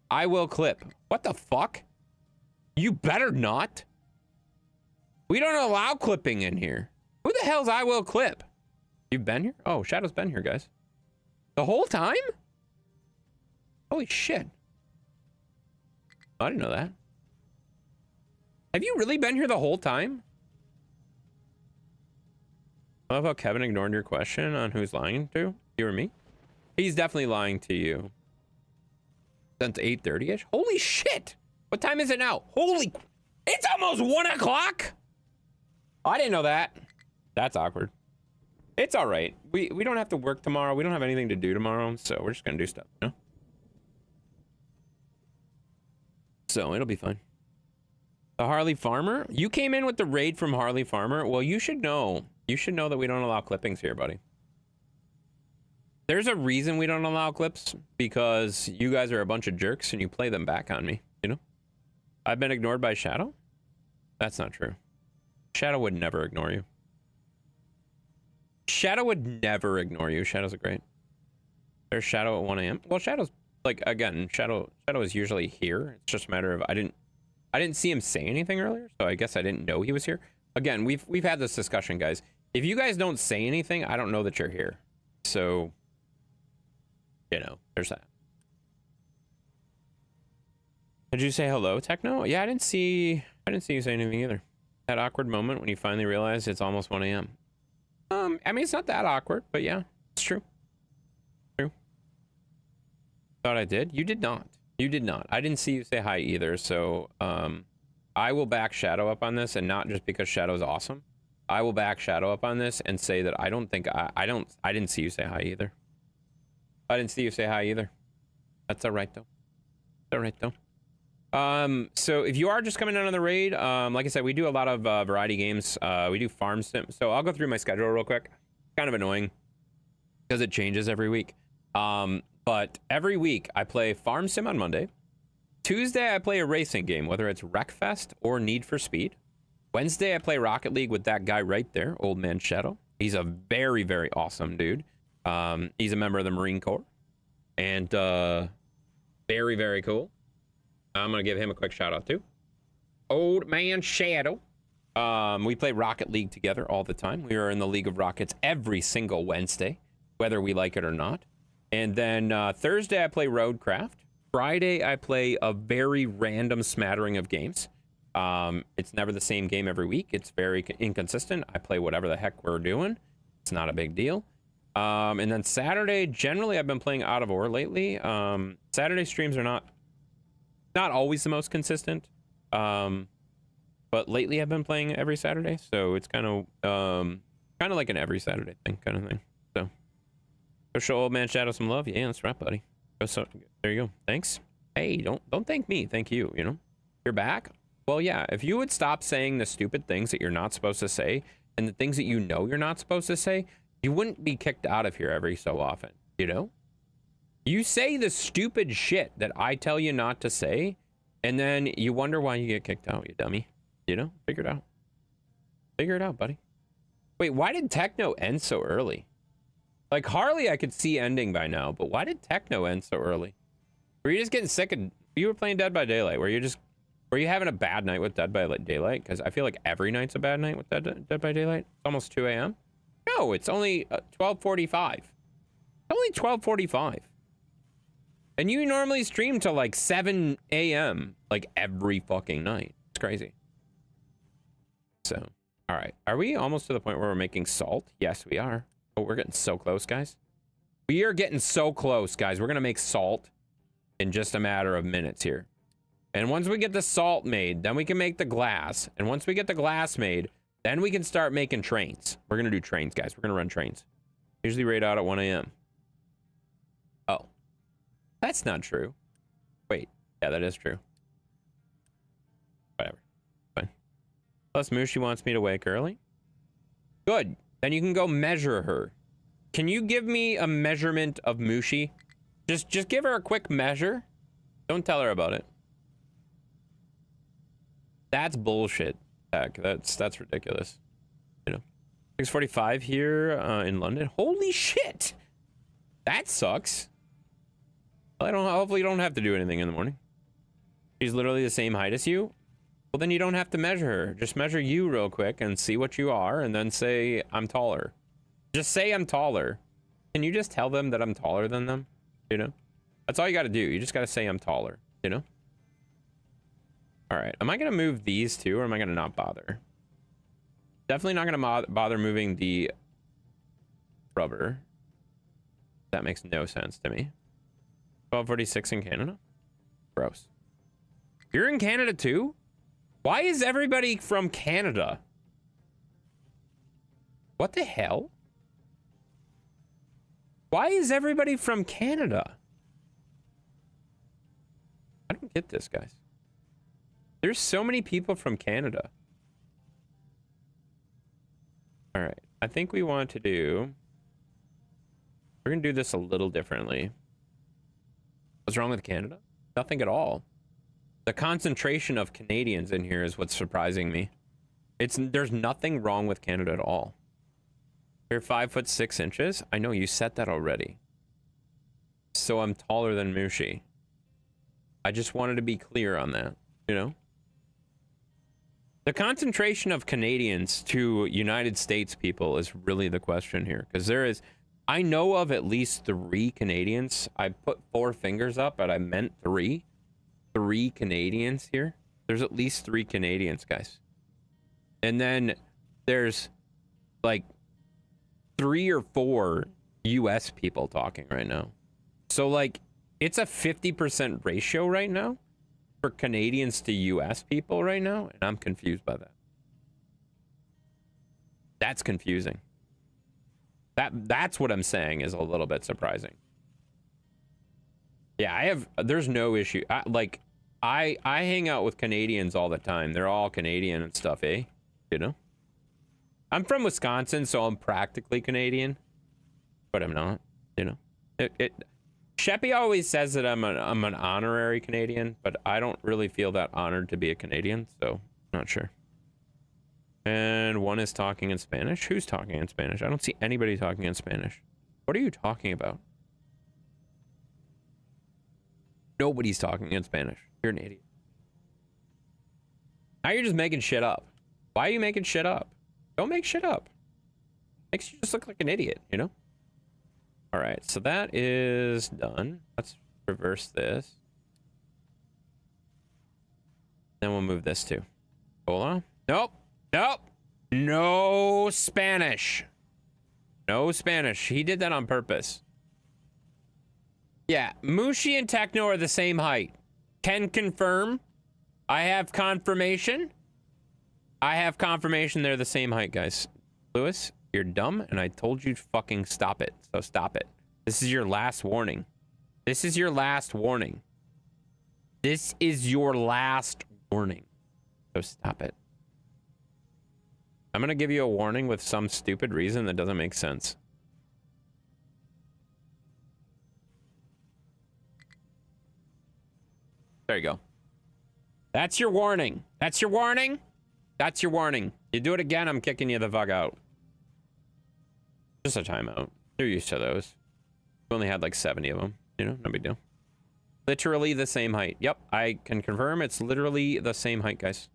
I will clip. What the fuck? You better not. We don't allow clipping in here. Who the hell's I will clip? You've been here? Oh, Shadow's been here, guys. The whole time? Holy shit. I didn't know that. Have you really been here the whole time? I love how Kevin ignored your question on who's lying to. You or me? He's definitely lying to you. Since 8:30ish? Holy shit! What time is it now? Holy... It's almost 1 o'clock! I didn't know that. That's awkward. It's alright. We don't have to work tomorrow. We don't have anything to do tomorrow, so we're just gonna do stuff, you know? So it'll be fine. The Harley Farmer? You came in with the raid from Harley Farmer? Well, you should know. You should know that we don't allow clippings here, buddy. There's a reason we don't allow clips, because you guys are a bunch of jerks and you play them back on me, you know? I've been ignored by Shadow? That's not true. Shadow would never ignore you. Shadow would never ignore you. Shadow's a great. There's Shadow at 1 a.m. Well, Shadow's, like, again, Shadow is usually here. It's just a matter of I didn't see him say anything earlier, so I guess I didn't know he was here. Again, we've had this discussion, guys. If you guys don't say anything, I don't know that you're here. So, you know, there's that. Did you say hello, Techno? Yeah, I didn't see you say anything either. That awkward moment when you finally realize it's almost 1 a.m. I mean, it's not that awkward, but yeah, it's true. True. Thought I did. You did not. You did not. I didn't see you say hi either, so I will back Shadow up on this, and not just because Shadow's awesome. I will back Shadow up on this and say that I don't think I didn't see you say hi either. I didn't see you say hi either. That's all right though. That's all right though. So if you are just coming in on the raid, like I said, we do a lot of variety games. We do farm sim. So I'll go through my schedule real quick. Kind of annoying because it changes every week. But every week I play farm sim on Monday. Tuesday I play a racing game, whether it's Wreckfest or Need for Speed. Wednesday I play Rocket League with that guy right there, Old Man Shadow. He's a very, very awesome dude. He's a member of the Marine Corps. And very, very cool. I'm gonna give him a quick shout out too. Old Man Shadow. We play Rocket League together all the time. We are in the League of Rockets every single Wednesday, whether we like it or not. And then Thursday I play Roadcraft. Friday I play a very random smattering of games. It's never the same game every week. It's very inconsistent. I play whatever the heck we're doing. It's not a big deal. And then Saturday, generally I've been playing Out of Ore lately. Saturday streams are not always the most consistent, but lately I've been playing every Saturday, so it's kind of like an every Saturday thing kind of thing. So go show Old Man Shadow some love. Yeah, that's right, buddy. So there you go. Thanks. Hey, don't thank me, thank you. You know, you're back. Well, yeah, if you would stop saying the stupid things that you're not supposed to say and the things that you know you're not supposed to say, you wouldn't be kicked out of here every so often. You know, you say the stupid shit that I tell you not to say, and then you wonder why you get kicked out, you dummy. You know, figure it out. Figure it out, buddy. Wait, why did Techno end so early? Like, Harley I could see ending by now, but why did Techno end so early? Were you just getting sick of... You were playing Dead by Daylight. Were you having a bad night with Dead by Daylight? Because I feel like every night's a bad night with Dead by Daylight. It's almost 2 a.m. No, it's only 12:45. It's only 12:45. And you normally stream till like 7 a.m. like every fucking night. It's crazy. So, all right. Are we almost to the point where we're making salt? Yes, we are. Oh, we're getting so close, guys. We are getting so close, guys. We're going to make salt in just a matter of minutes here. And once we get the salt made, then we can make the glass. And once we get the glass made, then we can start making trains. We're going to do trains, guys. We're going to run trains. Usually raid out at 1 a.m. Oh. That's not true. Wait. Yeah, that is true. Whatever. Fine. Plus, Mushi wants me to wake early. Good. Then you can go measure her. Can you give me a measurement of Mushi? Just give her a quick measure. Don't tell her about it. That's bullshit. Heck, that's ridiculous. You know, 6:45 here in London. Holy shit! That sucks. Well, hopefully you don't have to do anything in the morning. She's literally the same height as you. Well, then you don't have to measure her. Just measure you real quick and see what you are, and then say I'm taller. Just say I'm taller. Can you just tell them that I'm taller than them? You know, that's all you got to do. You just got to say I'm taller. You know. All right, am I gonna move these two, or am I gonna not bother? Definitely not gonna bother moving the rubber. That makes no sense to me. 12:46 in Canada? Gross. You're in Canada too? Why is everybody from Canada? What the hell? Why is everybody from Canada? I don't get this, guys. There's so many people from Canada. All right. I think we want to do... We're going to do this a little differently. What's wrong with Canada? Nothing at all. The concentration of Canadians in here is what's surprising me. There's nothing wrong with Canada at all. You're 5'6". I know you said that already. So I'm taller than Mushi. I just wanted to be clear on that, you know? The concentration of Canadians to United States people is really the question here. Because I know of at least 3 Canadians. I put 4 fingers up, but I meant 3. 3 Canadians here. There's at least 3 Canadians, guys. And then there's like 3 or 4 US people talking right now. So like it's a 50% ratio right now for Canadians to US people right now, and I'm confused by that. That's confusing. That's what I'm saying is a little bit surprising. Yeah, there's no issue. I hang out with Canadians all the time. They're all Canadian and stuff, eh? You know? I'm from Wisconsin, so I'm practically Canadian, but I'm not, you know? Sheppy always says that I'm an honorary Canadian, but I don't really feel that honored to be a Canadian, so not sure. And one is talking in Spanish. Who's talking in Spanish? I don't see anybody talking in Spanish. What are you talking about? Nobody's talking in Spanish. You're an idiot. Now you're just making shit up. Why are you making shit up? Don't make shit up. Makes you just look like an idiot, you know? All right, so that is done. Let's reverse this. Then we'll move this too. Hold on. Nope. Nope. No Spanish. No Spanish. He did that on purpose. Yeah, Mushi and Techno are the same height. Can confirm. I have confirmation. I have confirmation they're the same height, guys. Lewis, you're dumb, and I told you to fucking stop it. So stop it. This is your last warning. This is your last warning. This is your last warning. So stop it. I'm gonna give you a warning with some stupid reason that doesn't make sense. There you go. That's your warning. That's your warning. That's your warning. You do it again, I'm kicking you the fuck out. Just a timeout. You're used to those. We only had like 70 of them. You know, no big deal. Literally the same height. Yep, I can confirm it's literally the same height, guys.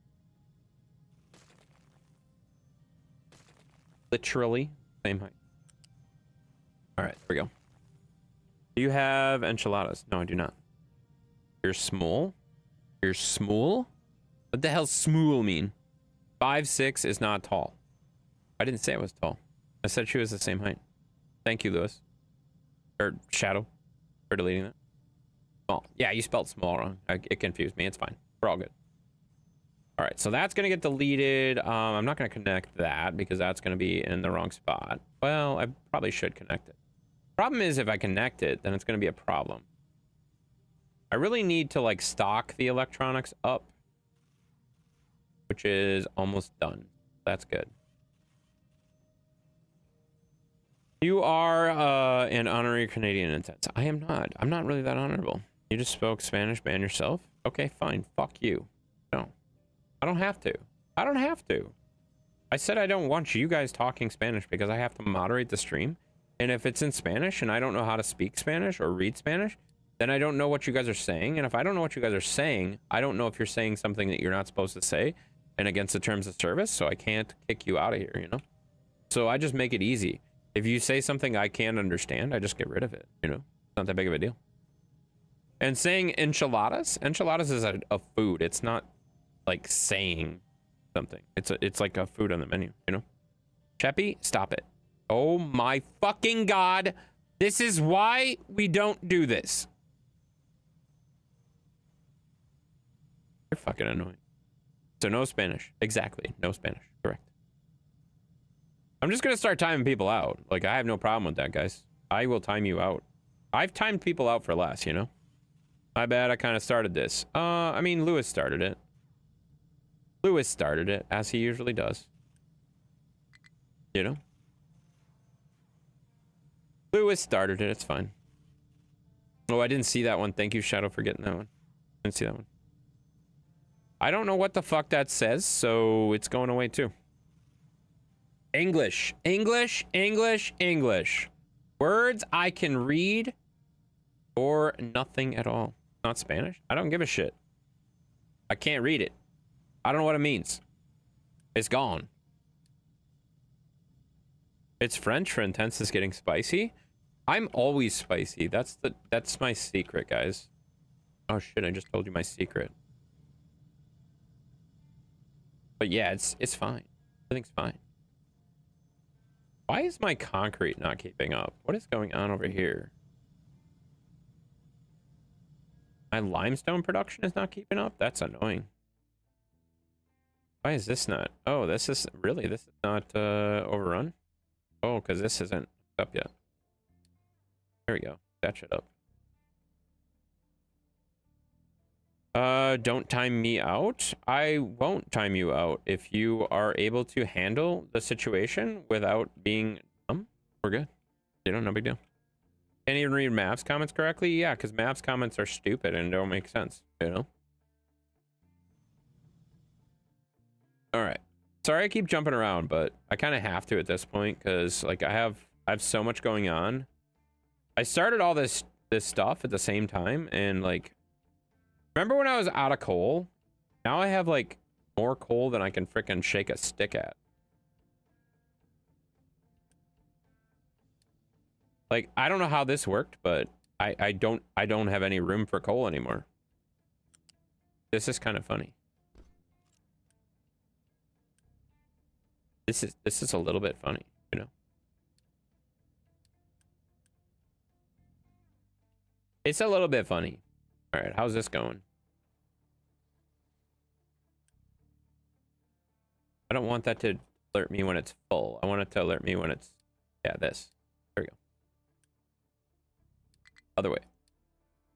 Literally same height. All right, there we go. Do you have enchiladas? No, I do not. You're small? You're small? What the hell's small mean? 5'6" is not tall. I didn't say I was tall. I said she was the same height. Thank you, Lewis. Or Shadow. For deleting that. Small. Yeah, you spelled small wrong. It confused me. It's fine. We're all good. All right, so that's going to get deleted. I'm not going to connect that because that's going to be in the wrong spot. Well, I probably should connect it. Problem is, if I connect it, then it's going to be a problem. I really need to, like, stock the electronics up, which is almost done. That's good. You are an honorary Canadian intense. I am not. I'm not really that honorable. You just spoke Spanish, ban yourself? Okay, fine. Fuck you. No. I don't have to. I don't have to. I said I don't want you guys talking Spanish because I have to moderate the stream. And if it's in Spanish and I don't know how to speak Spanish or read Spanish, then I don't know what you guys are saying. And if I don't know what you guys are saying, I don't know if you're saying something that you're not supposed to say and against the terms of service. So I can't kick you out of here, you know? So I just make it easy. If you say something I can't understand, I just get rid of it, you know? It's not that big of a deal. And saying enchiladas is a food. It's not like saying something. It's like a food on the menu, you know? Cheppy, stop it. Oh my fucking God. This is why we don't do this. You're fucking annoying. So no Spanish. Exactly. No Spanish. Correct. I'm just going to start timing people out. Like, I have no problem with that, guys. I will time you out. I've timed people out for less, you know? My bad, I kind of started this. I mean, Lewis started it. Lewis started it, as he usually does. You know? Lewis started it, it's fine. Oh, I didn't see that one. Thank you, Shadow, for getting that one. Didn't see that one. I don't know what the fuck that says, so it's going away too. English. English, English, English. Words I can read or nothing at all. Not Spanish. I don't give a shit. I can't read it. I don't know what it means. It's gone. It's French for intense is getting spicy. I'm always spicy. That's my secret, guys. Oh shit, I just told you my secret. But yeah, it's fine. Everything's fine. Why is my concrete not keeping up? What is going on over here? My limestone production is not keeping up? That's annoying. Why is this not? Oh, this is not overrun? Oh, because this isn't up yet. There we go. That shit up. Don't time me out. I won't time you out if you are able to handle the situation without being dumb. We're good. You know, no big deal. Can't even read Mav's comments correctly? Yeah, because Mav's comments are stupid and don't make sense, you know? Alright. Sorry I keep jumping around, but I kind of have to at this point, because, like, I have so much going on. I started all this stuff at the same time, and, like, remember when I was out of coal? Now I have, like, more coal than I can frickin' shake a stick at. Like, I don't know how this worked, but I don't have any room for coal anymore. This is kind of funny. This is a little bit funny, you know. It's a little bit funny. All right, how's this going? I don't want that to alert me when it's full. I want it to alert me when it's, yeah, this. There we go. Other way.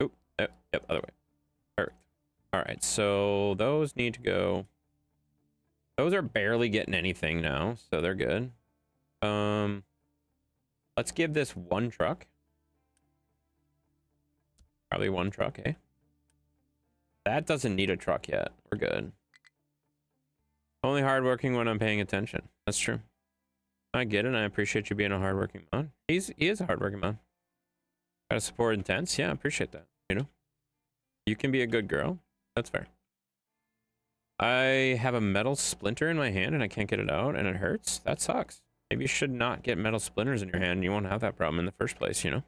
Oop. Yep, other way. Perfect. All right, so those need to go. Those are barely getting anything now, so they're good. Let's give this one truck. Probably one truck, eh? That doesn't need a truck yet. We're good. Only hardworking when I'm paying attention. That's true. I get it, and I appreciate you being a hardworking man. He is a hardworking man. Gotta support intense. Yeah, I appreciate that. You know, you can be a good girl. That's fair. I have a metal splinter in my hand and I can't get it out and it hurts. That sucks. Maybe you should not get metal splinters in your hand and you won't have that problem in the first place, you know?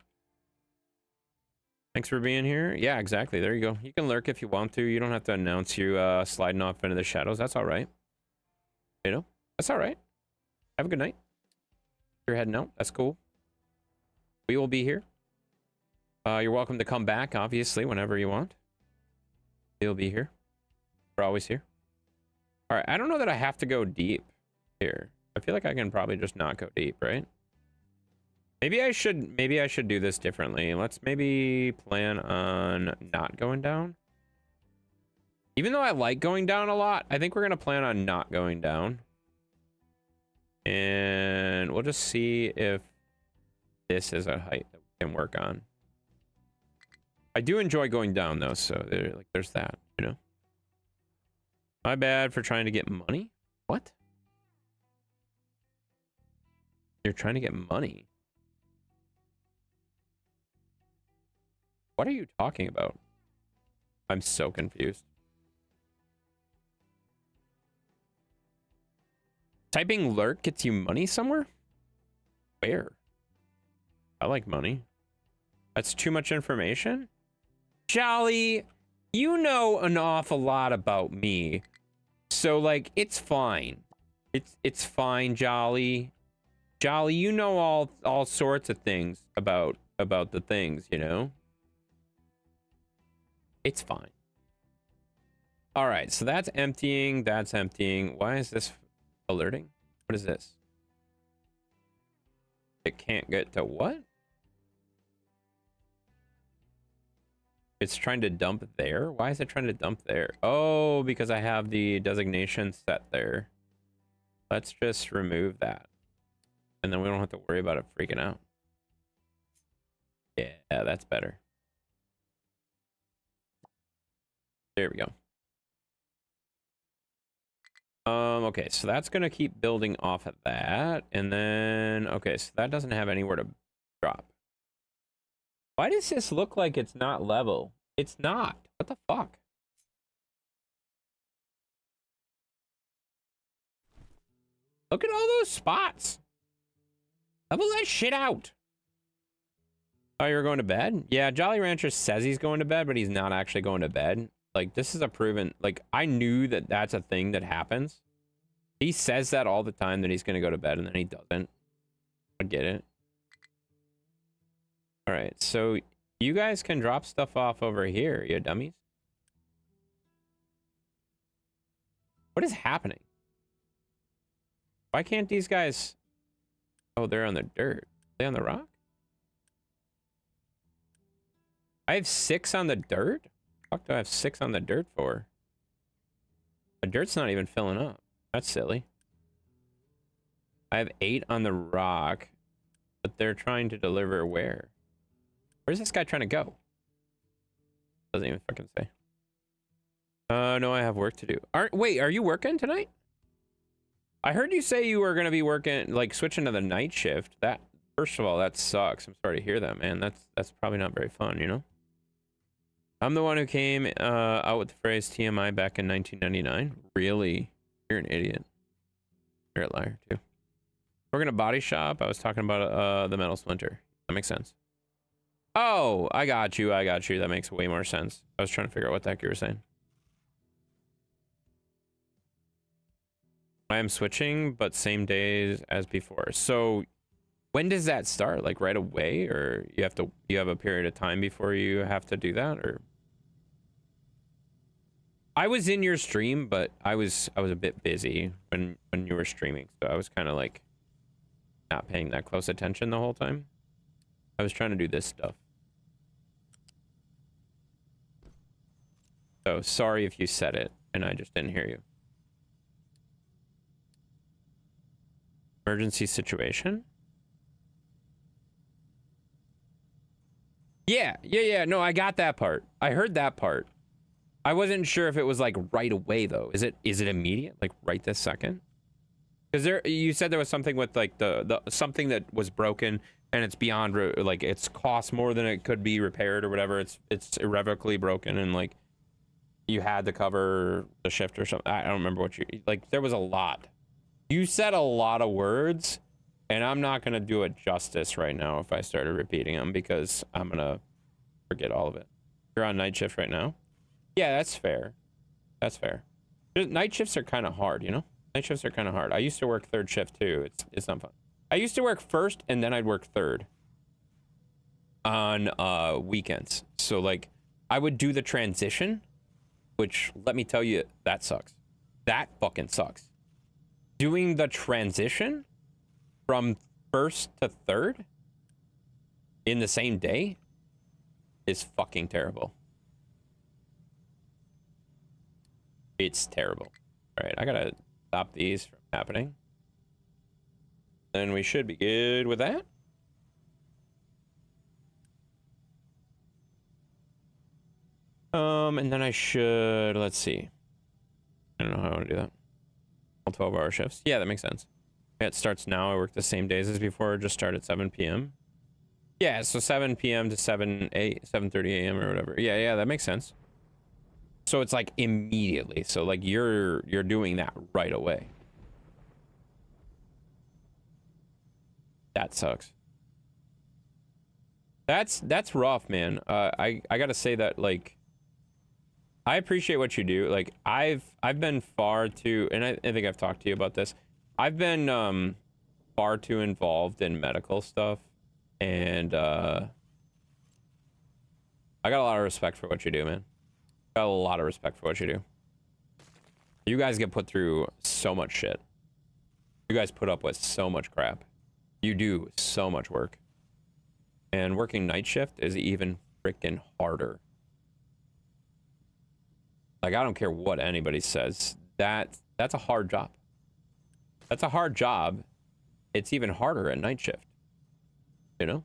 Thanks for being here. Yeah, exactly. There you go. You can lurk if you want to. You don't have to announce you sliding off into the shadows. That's all right. You know? That's all right. Have a good night. You're heading out. That's cool. We will be here. You're welcome to come back, obviously, whenever you want. We'll be here. We're always here. All right, I don't know that I have to go deep here. I feel like I can probably just not go deep, right? Maybe I should do this differently. Let's maybe plan on not going down. Even though I like going down a lot, I think we're gonna plan on not going down. And we'll just see if this is a height that we can work on. I do enjoy going down though, so there's that, you know. My bad for trying to get money. What? You're trying to get money? What are you talking about? I'm so confused. Typing lurk gets you money somewhere? Where? I like money. That's too much information? Jolly, you know an awful lot about me. So, like, it's fine. It's fine, Jolly. Jolly, you know all sorts of things about the things, you know? It's fine. All right, so that's emptying. That's emptying. Why is this alerting? What is this? It can't get to what? It's trying to dump there? Why is it trying to dump there? Oh, because I have the designation set there. Let's just remove that. And then we don't have to worry about it freaking out. Yeah, that's better. There we go. Okay, so that's gonna keep building off of that. And then, okay, so that doesn't have anywhere to drop. Why does this look like it's not level? It's not. What the fuck? Look at all those spots. Level that shit out. Oh, you're going to bed? Yeah, Jolly Rancher says he's going to bed, but he's not actually going to bed. Like, this is a proven... Like, I knew that that's a thing that happens. He says that all the time, that he's going to go to bed, and then he doesn't. I get it. Alright, so you guys can drop stuff off over here, you dummies. What is happening? Why can't these guys... Oh, they're on the dirt. Are they on the rock? I have 6 on the dirt? What do I have 6 on the dirt for? The dirt's not even filling up. That's silly. I have 8 on the rock, but they're trying to deliver where? Where's this guy trying to go? Doesn't even fucking say. No, I have work to do. Wait, are you working tonight? I heard you say you were going to be working, like, switching to the night shift. That, first of all, that sucks. I'm sorry to hear that, man. That's probably not very fun, you know? I'm the one who came out with the phrase TMI back in 1999. Really? You're an idiot. You're a liar, too. Working a body shop. I was talking about the metal splinter. That makes sense. Oh, I got you. I got you. That makes way more sense. I was trying to figure out what the heck you were saying. I am switching, but same days as before. So when does that start? Like right away, or you have a period of time before you have to do that? Or I was in your stream, but I was a bit busy when you were streaming, so I was kind of like not paying that close attention the whole time. I was trying to do this stuff. So sorry if you said it and I just didn't hear you. Emergency situation? Yeah. No, I got that part. I heard that part. I wasn't sure if it was like right away though. Is it immediate? Like right this second? Because you said there was something with like the something that was broken and it's beyond, like it's cost more than it could be repaired or whatever. It's irrevocably broken and like you had to cover the shift or something. I don't remember what you, like there was a lot. You said a lot of words, and I'm not going to do it justice right now if I started repeating them because I'm going to forget all of it. You're on night shift right now? Yeah, that's fair. That's fair. Night shifts are kind of hard, you know? Night shifts are kind of hard. I used to work third shift too. It's not fun. I used to work first, and then I'd work third on weekends. So, like, I would do the transition, which, let me tell you, that sucks. That fucking sucks. Doing the transition from first to third in the same day is fucking terrible. It's terrible. All right, I gotta stop these from happening. Then we should be good with that. And then I should, let's see. I don't know how I want to do that. All 12-hour shifts. Yeah, that makes sense. Yeah, it starts now. I work the same days as before. Just start at 7 p.m. Yeah, so 7 p.m. to 7:30 a.m. or whatever. Yeah, that makes sense. So it's like immediately. So like you're doing that right away. That sucks. That's rough, man. I gotta say that, like, I appreciate what you do. Like, I've been far too, and I think I've talked to you about this. I've been far too involved in medical stuff, and I got a lot of respect for what you do, man. Got a lot of respect for what you do. You guys get put through so much shit. You guys put up with so much crap. You do so much work. And working night shift is even freaking harder. Like, I don't care what anybody says. That's a hard job. That's a hard job. It's even harder at night shift. You know?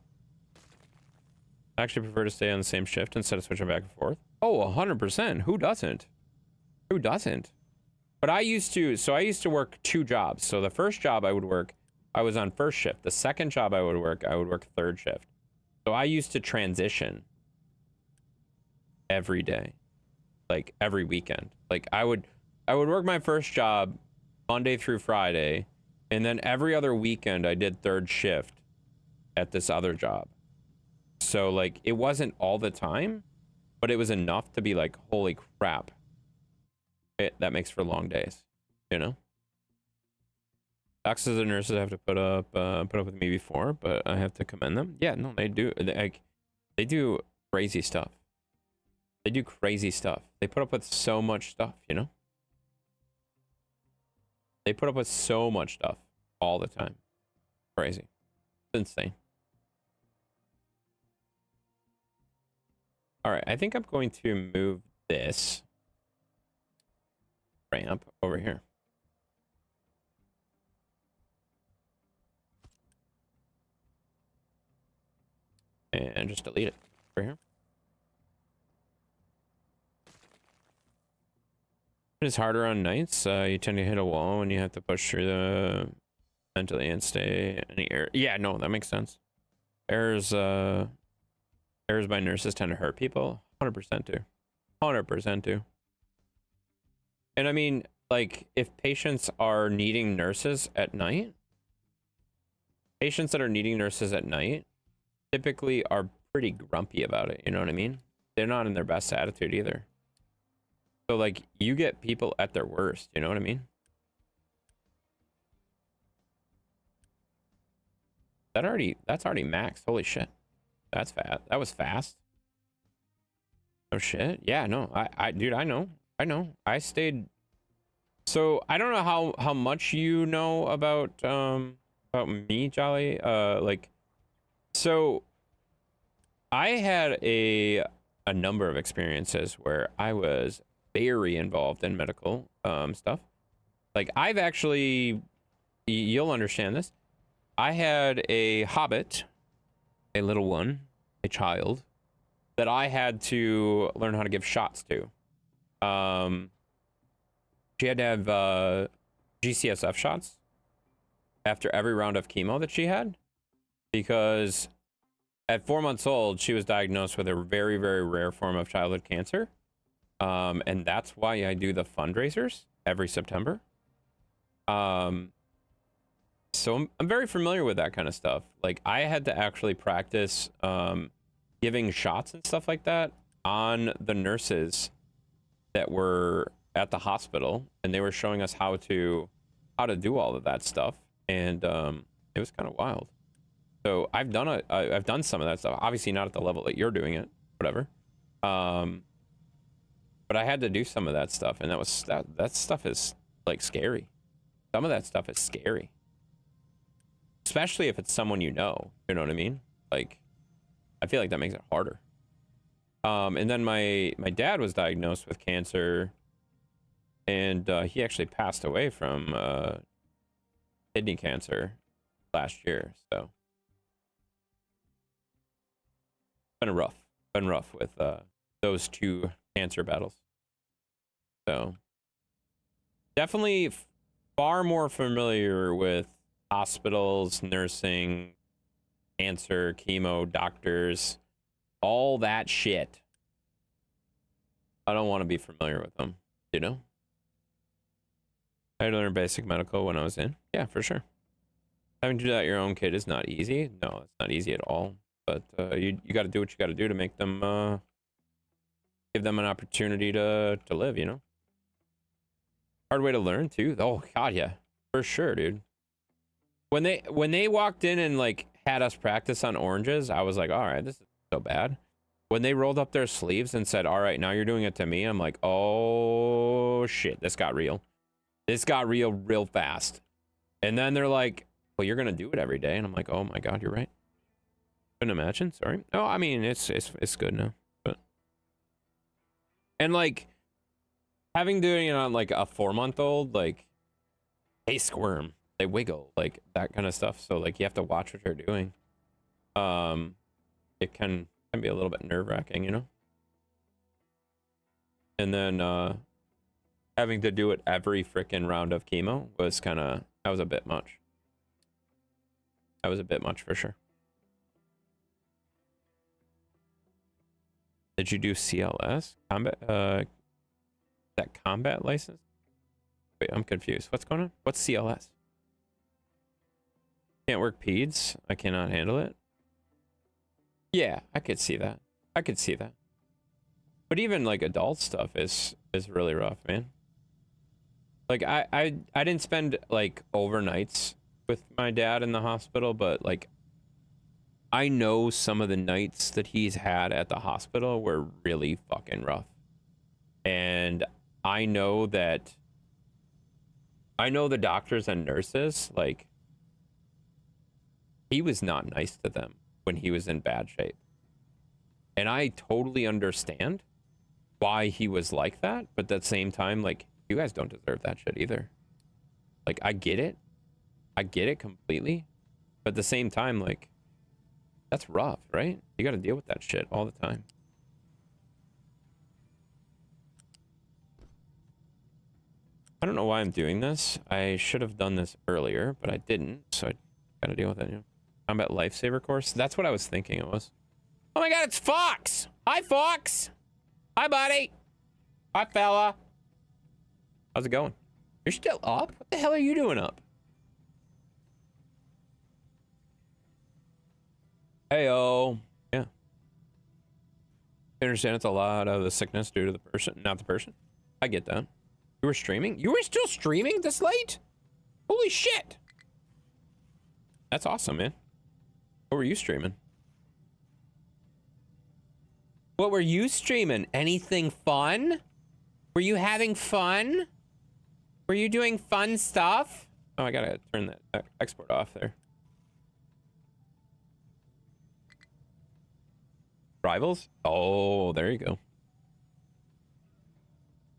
I actually prefer to stay on the same shift instead of switching back and forth. Oh, 100%. Who doesn't? Who doesn't? But I used to work 2 jobs. So the first job I was on first shift. The second job I would work third shift. So I used to transition every day. Like every weekend. Like I would work my first job Monday through Friday, and then every other weekend I did third shift at this other job. So like it wasn't all the time, but it was enough to be like, holy crap. That makes for long days, you know? Doctors and nurses have to put up with me before, but I have to commend them. Yeah, no, they do. They do crazy stuff. They do crazy stuff. They put up with so much stuff, you know? They put up with so much stuff all the time. Crazy. It's insane. All right, I think I'm going to move this ramp over here. And just delete it over here. It's harder on nights. You tend to hit a wall when you have to push through the mentally and stay any error. Yeah, no, that makes sense. Errors by nurses tend to hurt people. 100% do. 100% do. And I mean, like, if patients are needing nurses at night, patients that are needing nurses at night typically are pretty grumpy about it. You know what I mean? They're not in their best attitude either. So like you get people at their worst, you know what I mean? That's already maxed. Holy shit. That's fast. That was fast. Oh shit. Yeah, no. Dude, I know. I stayed. So I don't know how much you know about me, Jolly. Like, so I had a number of experiences where I was very involved in medical stuff. Like I've actually, you'll understand this. I had a hobbit, a little one, a child that I had to learn how to give shots to. She had to have GCSF shots after every round of chemo that she had, because at 4 months old, she was diagnosed with a very, very rare form of childhood cancer. And that's why I do the fundraisers every September. So I'm very familiar with that kind of stuff. Like I had to actually practice giving shots and stuff like that on the nurses that were at the hospital, and they were showing us how to do all of that stuff, and it was kind of wild. So I've done some of that stuff. Obviously not at the level that you're doing it, whatever. But I had to do some of that stuff, and that stuff is like scary. Some of that stuff is scary, especially if it's someone you know. You know what I mean? Like, I feel like that makes it harder. And then my dad was diagnosed with cancer, and he actually passed away from kidney cancer last year. So been rough with those two cancer battles. So definitely far more familiar with hospitals, nursing, cancer, chemo, doctors, all that shit. I don't want to be familiar with them, you know? I had to learn basic medical when I was in. Yeah, for sure. Having to do that your own kid is not easy. No, it's not easy at all. But you got to do what you got to do to make them, give them an opportunity to live, you know? Hard way to learn too. Oh god, yeah, for sure, dude. When they walked in and like had us practice on oranges, I was like, all right, this is so bad. When they rolled up their sleeves and said, all right, now you're doing it to me, I'm like, oh shit, this got real. This got real fast. And then they're like, well, you're gonna do it every day, and I'm like, oh my god, you're right. Couldn't imagine. Sorry. No, I mean it's good now, but and like having doing it on like a 4-month-old, like they squirm, they wiggle, like that kind of stuff. So like you have to watch what you're doing. It can be a little bit nerve-wracking, you know. And then having to do it every freaking round of chemo was that was a bit much. That was a bit much for sure. Did you do CLS combat? That combat license? Wait, I'm confused. What's going on? What's CLS? Can't work peds. I cannot handle it. Yeah, I could see that. I could see that. But even like adult stuff is really rough, man. Like I didn't spend like overnights with my dad in the hospital, but like I know some of the nights that he's had at the hospital were really fucking rough. And I know the doctors and nurses, like, he was not nice to them when he was in bad shape. And I totally understand why he was like that, but at the same time, like, you guys don't deserve that shit either. Like, I get it. I get it completely. But at the same time, like, that's rough, right? You gotta deal with that shit all the time. I don't know why I'm doing this. I should have done this earlier, but I didn't, so I gotta deal with it, you know. Combat lifesaver course? That's what I was thinking it was. Oh my god, it's Fox! Hi, Fox! Hi, buddy! Hi, fella! How's it going? You're still up? What the hell are you doing up? Heyo. Yeah. I understand it's a lot of the sickness due to the person, not the person. I get that. You were streaming? You were still streaming this late? Holy shit! That's awesome, man. What were you streaming? What were you streaming? Anything fun? Were you having fun? Were you doing fun stuff? Oh, I gotta turn that export off there. Rivals? Oh, there you go.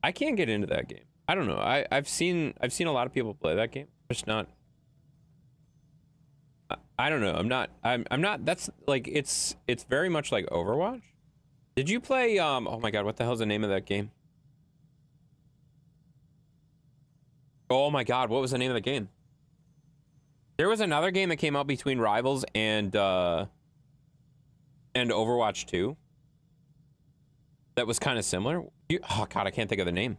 I can't get into that game. I don't know. I've seen a lot of people play that game. Just not. I don't know. I'm not. That's like it's very much like Overwatch. Did you play? Oh my god, what the hell's the name of that game? Oh my god, what was the name of the game? There was another game that came out between Rivals and Overwatch 2 that was kind of similar. Oh god, I can't think of the name.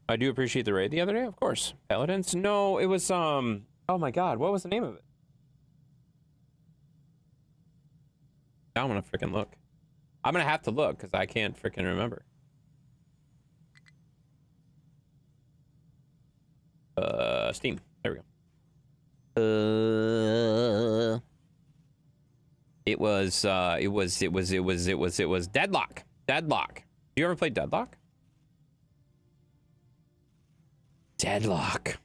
I do appreciate the raid the other day, of course. Paladins? No, it was oh my god, what was the name of it? Now I'm gonna freaking look. I'm gonna have to look because I can't freaking remember. Steam. There we go. It was Deadlock. Deadlock. You ever played Deadlock? Deadlock.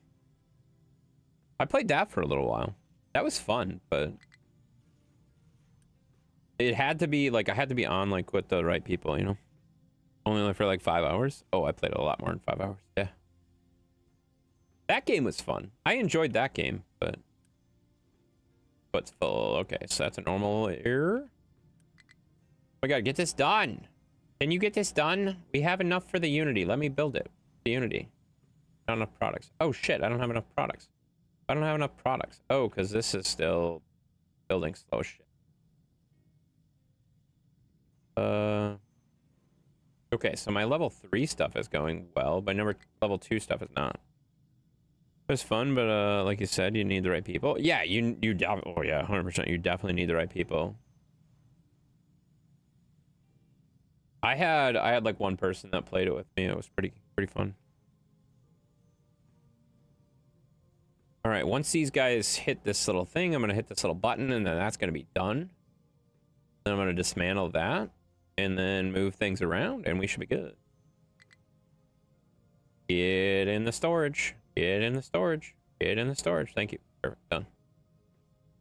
I played that for a little while. That was fun, but it had to be like I had to be on like with the right people, you know. Only for like 5 hours. Oh, I played a lot more than 5 hours. Yeah. That game was fun. I enjoyed that game, but it's full. Okay, so that's a normal error. We gotta get this done. Can you get this done? We have enough for the Unity. Let me build it. The Unity. Not enough products. Oh shit, I don't have enough products. I don't have enough products. Oh, because this is still building slow shit. Okay, so my level 3 stuff is going well, but level 2 stuff is not. It was fun, but like you said, you need the right people. Yeah, oh yeah, 100%. You definitely need the right people. I had like one person that played it with me. It was pretty fun. All right, once these guys hit this little thing, I'm gonna hit this little button, and then that's gonna be done. Then I'm gonna dismantle that, and then move things around, and we should be good. Get in the storage. Get in the storage. Get in the storage. Thank you. Perfect. Done.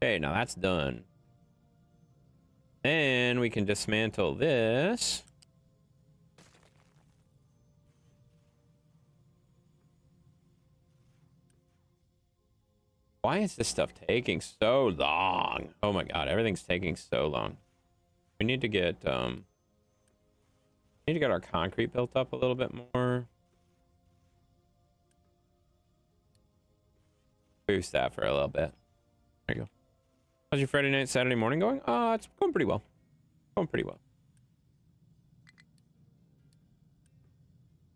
Okay, now that's done. Then we can dismantle this. Why is this stuff taking so long? Oh my god, everything's taking so long. We need to get our concrete built up a little bit more. Boost that for a little bit. There you go. How's your Friday night, Saturday morning going? It's going pretty well. Going pretty well.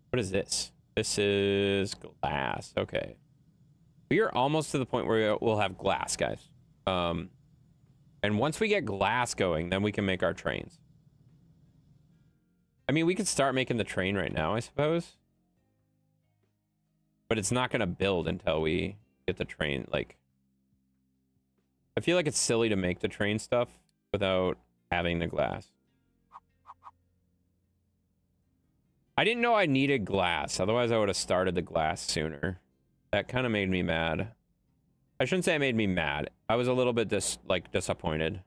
What is this? This is glass. Okay. We are almost to the point where we'll have glass, guys. And once we get glass going, then we can make our trains. I mean, we could start making the train right now, I suppose. But it's not going to build until we get the train, like... I feel like it's silly to make the train stuff without having the glass. I didn't know I needed glass. Otherwise, I would have started the glass sooner. That kind of made me mad. I shouldn't say it made me mad. I was a little bit disappointed.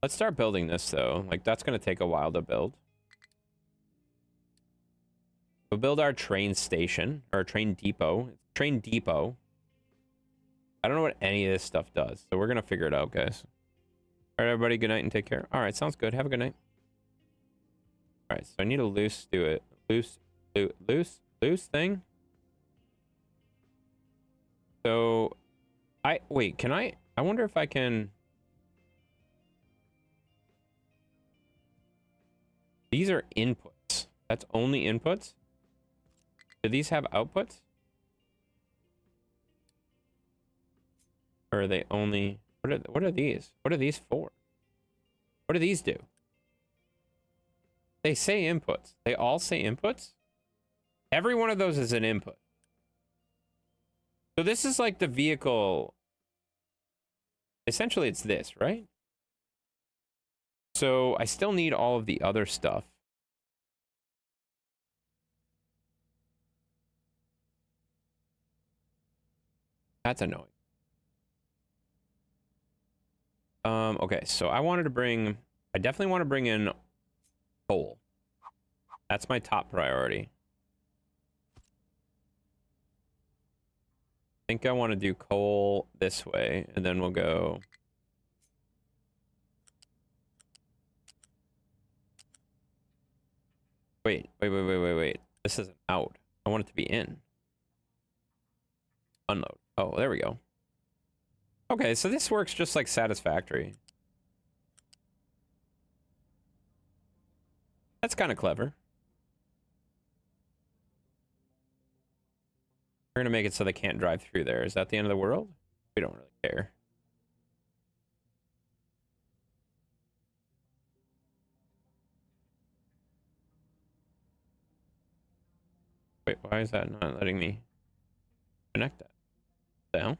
Let's start building this, though. Like, that's going to take a while to build. We'll build our train station, or train depot. Train depot. I don't know what any of this stuff does, so we're going to figure it out, guys. All right, everybody, good night and take care. All right, sounds good. Have a good night. All right, so I need a loose thing. So, wait, can I wonder if I can... These are inputs. That's only inputs? Do these have outputs? Or are they only... What are these? What are these for? What do these do? They say inputs. They all say inputs? Every one of those is an input. So this is like the vehicle. Essentially, it's this, right? So I still need all of the other stuff. That's annoying. Okay, so I definitely want to bring in coal. That's my top priority. I think I want to do coal this way, and then we'll go... Wait. This isn't out. I want it to be in. Unload. Oh, there we go. Okay, so this works just like satisfactory. That's kind of clever. We're gonna make it so they can't drive through there. Is that the end of the world? We don't really care. Wait, why is that not letting me connect that? Down?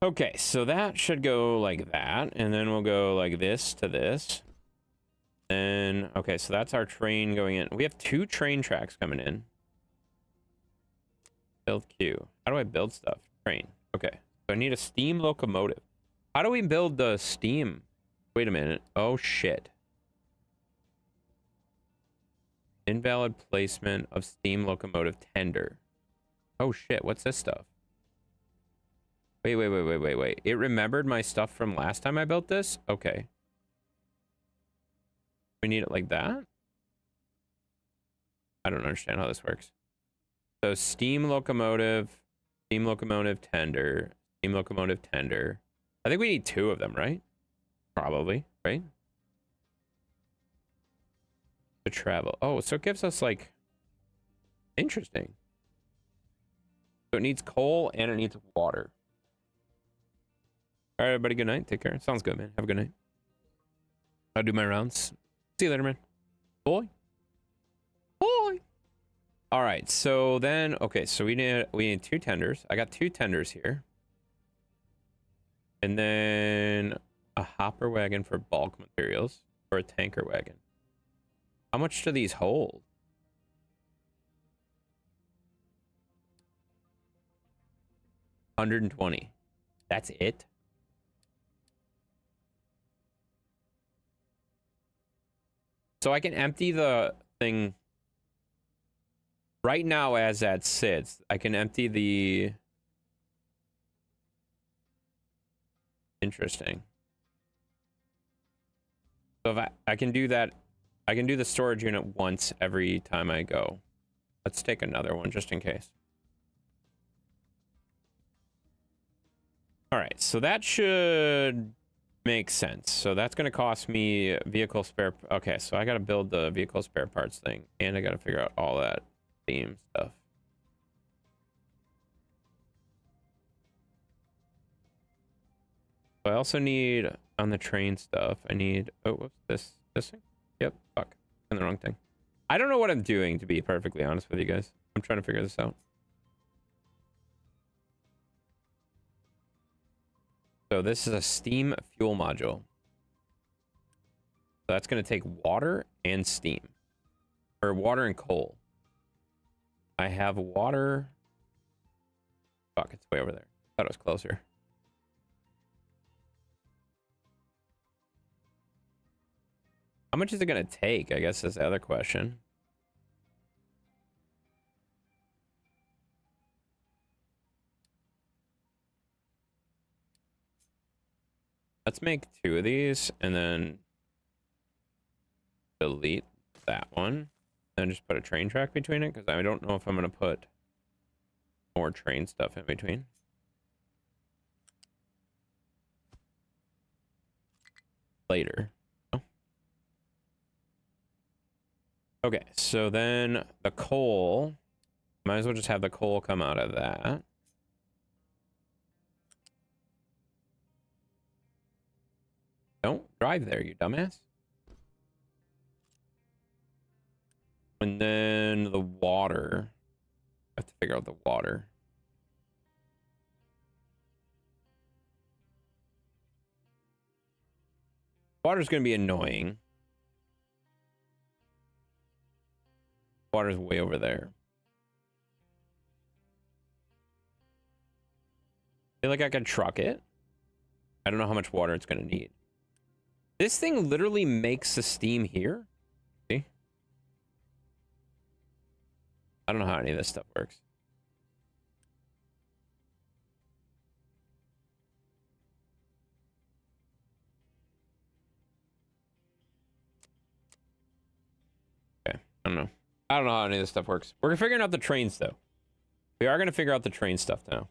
Okay, so that should go like that, and then we'll go like this to this. And okay, so that's our train going in. We have 2 train tracks coming in. Build queue. How do I build stuff? Train. Okay, so I need a steam locomotive. How do we build the steam? Wait a minute. Oh shit. Invalid placement of steam locomotive tender. Oh shit, what's this stuff? Wait. It remembered my stuff from last time I built this? Okay. We need it like that? I don't understand how this works. So steam locomotive tender, steam locomotive tender. I think we need 2 of them, right? Probably, right? To travel. Oh, so it gives us like... Interesting. So it needs coal and it needs water. All right, everybody, good night. Take care. Sounds good, man. Have a good night. I'll do my rounds. See you later, man. Boy. All right, so then, okay, so we need 2 tenders. I got 2 tenders here. And then a hopper wagon for bulk materials, or a tanker wagon. How much do these hold? $120. That's it? So I can empty the thing right now as that sits. I can empty the... Interesting. So if I can do that, I can do the storage unit once every time I go. Let's take another one just in case. All right, so that should make sense. So that's going to cost me vehicle spare. Okay, so I got to build the vehicle spare parts thing, and I got to figure out all that theme stuff. I also need on the train stuff. I need, oh, whoops, this thing. Yep, fuck, and the wrong thing. I don't know what I'm doing, to be perfectly honest with you guys. I'm trying to figure this out. So this is a steam fuel module. So that's going to take water and steam, or water and coal. I have water. Fuck, it's way over there. Thought it was closer. How much is it going to take? I guess is the other question. Let's make 2 of these and then delete that one and just put a train track between it, because I don't know if I'm going to put more train stuff in between. Later. Okay, so then the coal, might as well just have the coal come out of that. Don't drive there, you dumbass. And then the water. I have to figure out the water. Water's going to be annoying. Water's way over there. I feel like I could truck it. I don't know how much water it's going to need. This thing literally makes the steam here. See? I don't know how any of this stuff works. Okay, I don't know. I don't know how any of this stuff works. We're figuring out the trains, though. We are going to figure out the train stuff now.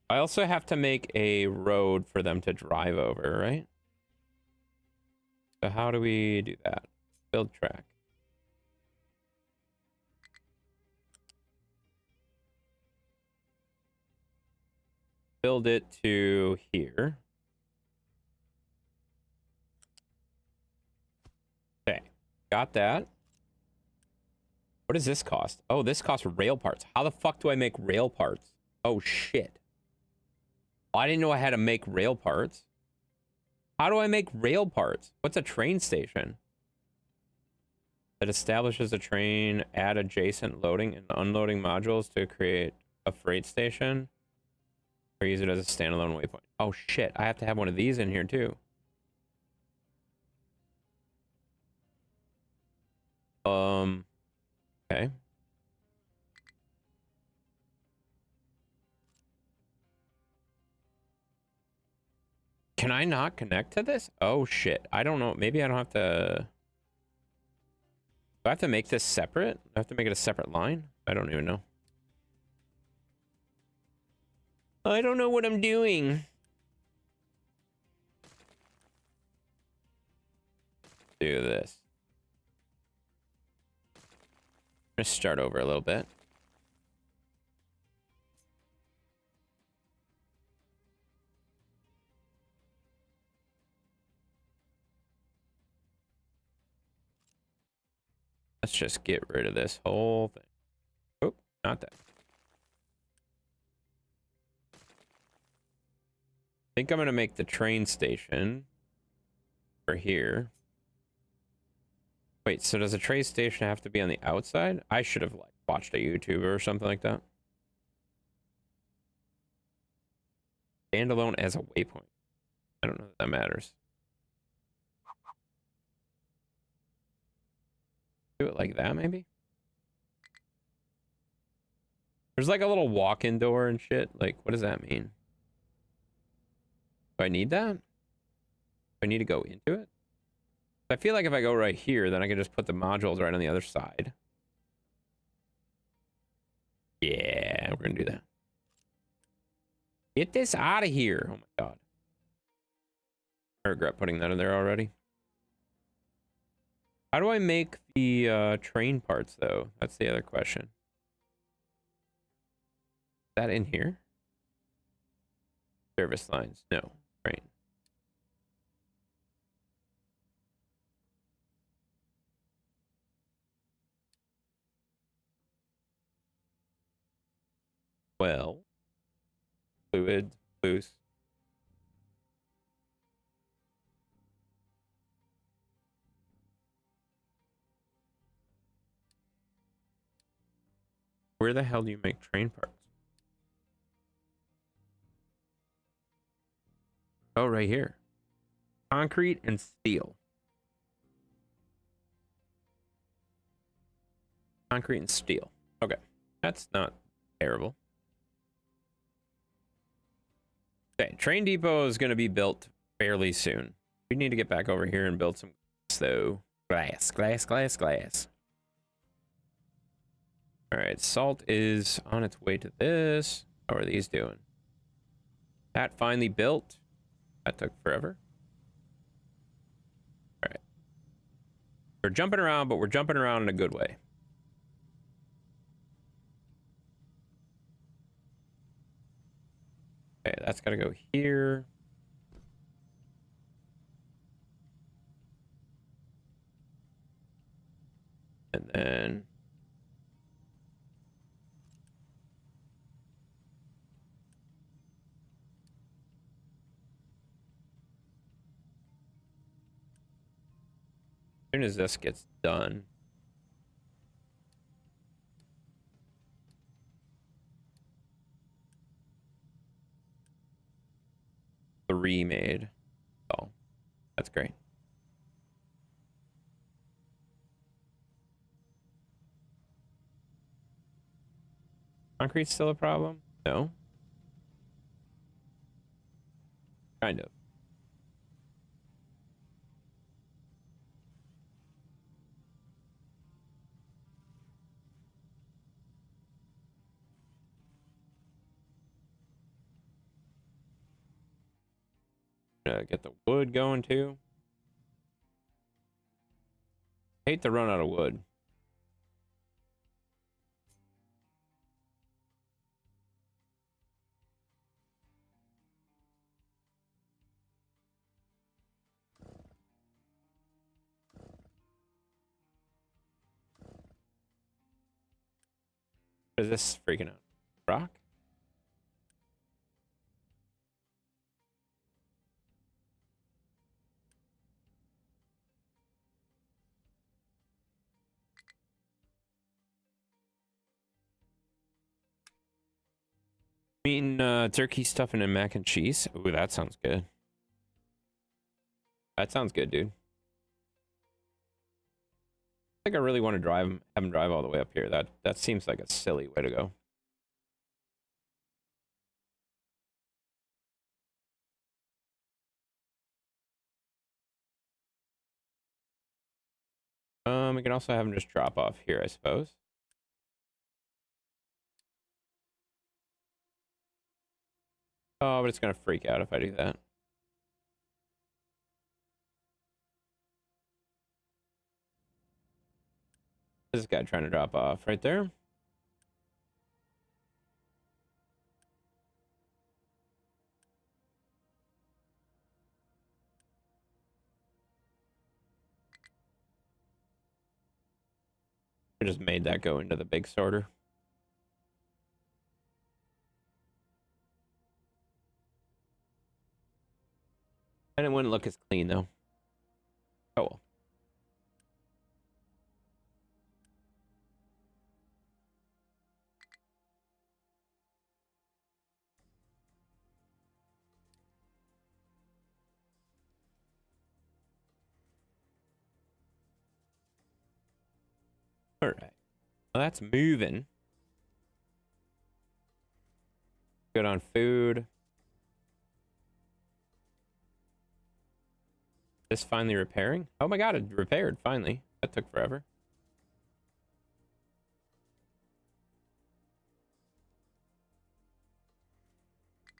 I also have to make a road for them to drive over, right? So how do we do that? Build track. Build it to here. Okay, got that. What does this cost? Oh, this costs rail parts. How the fuck do I make rail parts? Oh, shit. Oh, I didn't know I had to make rail parts. How do I make rail parts? What's a train station? That establishes a train, add adjacent loading and unloading modules to create a freight station, or use it as a standalone waypoint. Oh, shit. I have to have one of these in here, too. Okay. Can I not connect to this? Oh, shit. I don't know. Maybe I don't have to... Do I have to make this separate? I have to make it a separate line? I don't even know. I don't know what I'm doing. Do this. Let's start over a little bit. Let's just get rid of this whole thing. Oh, not that. I think I'm going to make the train station for here. Wait, so does a train station have to be on the outside? I should have like watched a YouTuber or something like that. Standalone as a waypoint. I don't know if that matters. Do it like that, maybe? There's like a little walk-in door and shit. Like, what does that mean? Do I need that? Do I need to go into it? I feel like if I go right here, then I can just put the modules right on the other side. Yeah, we're gonna do that. Get this out of here. Oh my god. I regret putting that in there already. How do I make the train parts, though? That's the other question. Is that in here? Service lines. No. Right. Well, fluid, loose. Where the hell do you make train parts? Oh, right here. Concrete and steel. Concrete and steel. Okay. That's not terrible. Okay, train depot is going to be built fairly soon. We need to get back over here and build some glass, though. Glass. All right, salt is on its way to this. How are these doing? That finally built. That took forever. All right. We're jumping around, but we're jumping around in a good way. Okay, that's got to go here. And then... as soon as this gets done... remade. Oh, that's great. Concrete's still a problem? No. Kind of. Get the wood going too. Hate to run out of wood. What is this freaking out? Rock? Eating turkey stuffing and mac and cheese. Ooh, that sounds good. That sounds good, dude. I think I really want to have him drive all the way up here. That seems like a silly way to go. We can also have him just drop off here, I suppose. Oh, but it's gonna freak out if I do that. This guy trying to drop off right there. I just made that go into the big sorter. And it wouldn't look as clean though. Oh well. All right. Well, that's moving. Good on food. This finally repairing? Oh my god, it repaired finally. That took forever.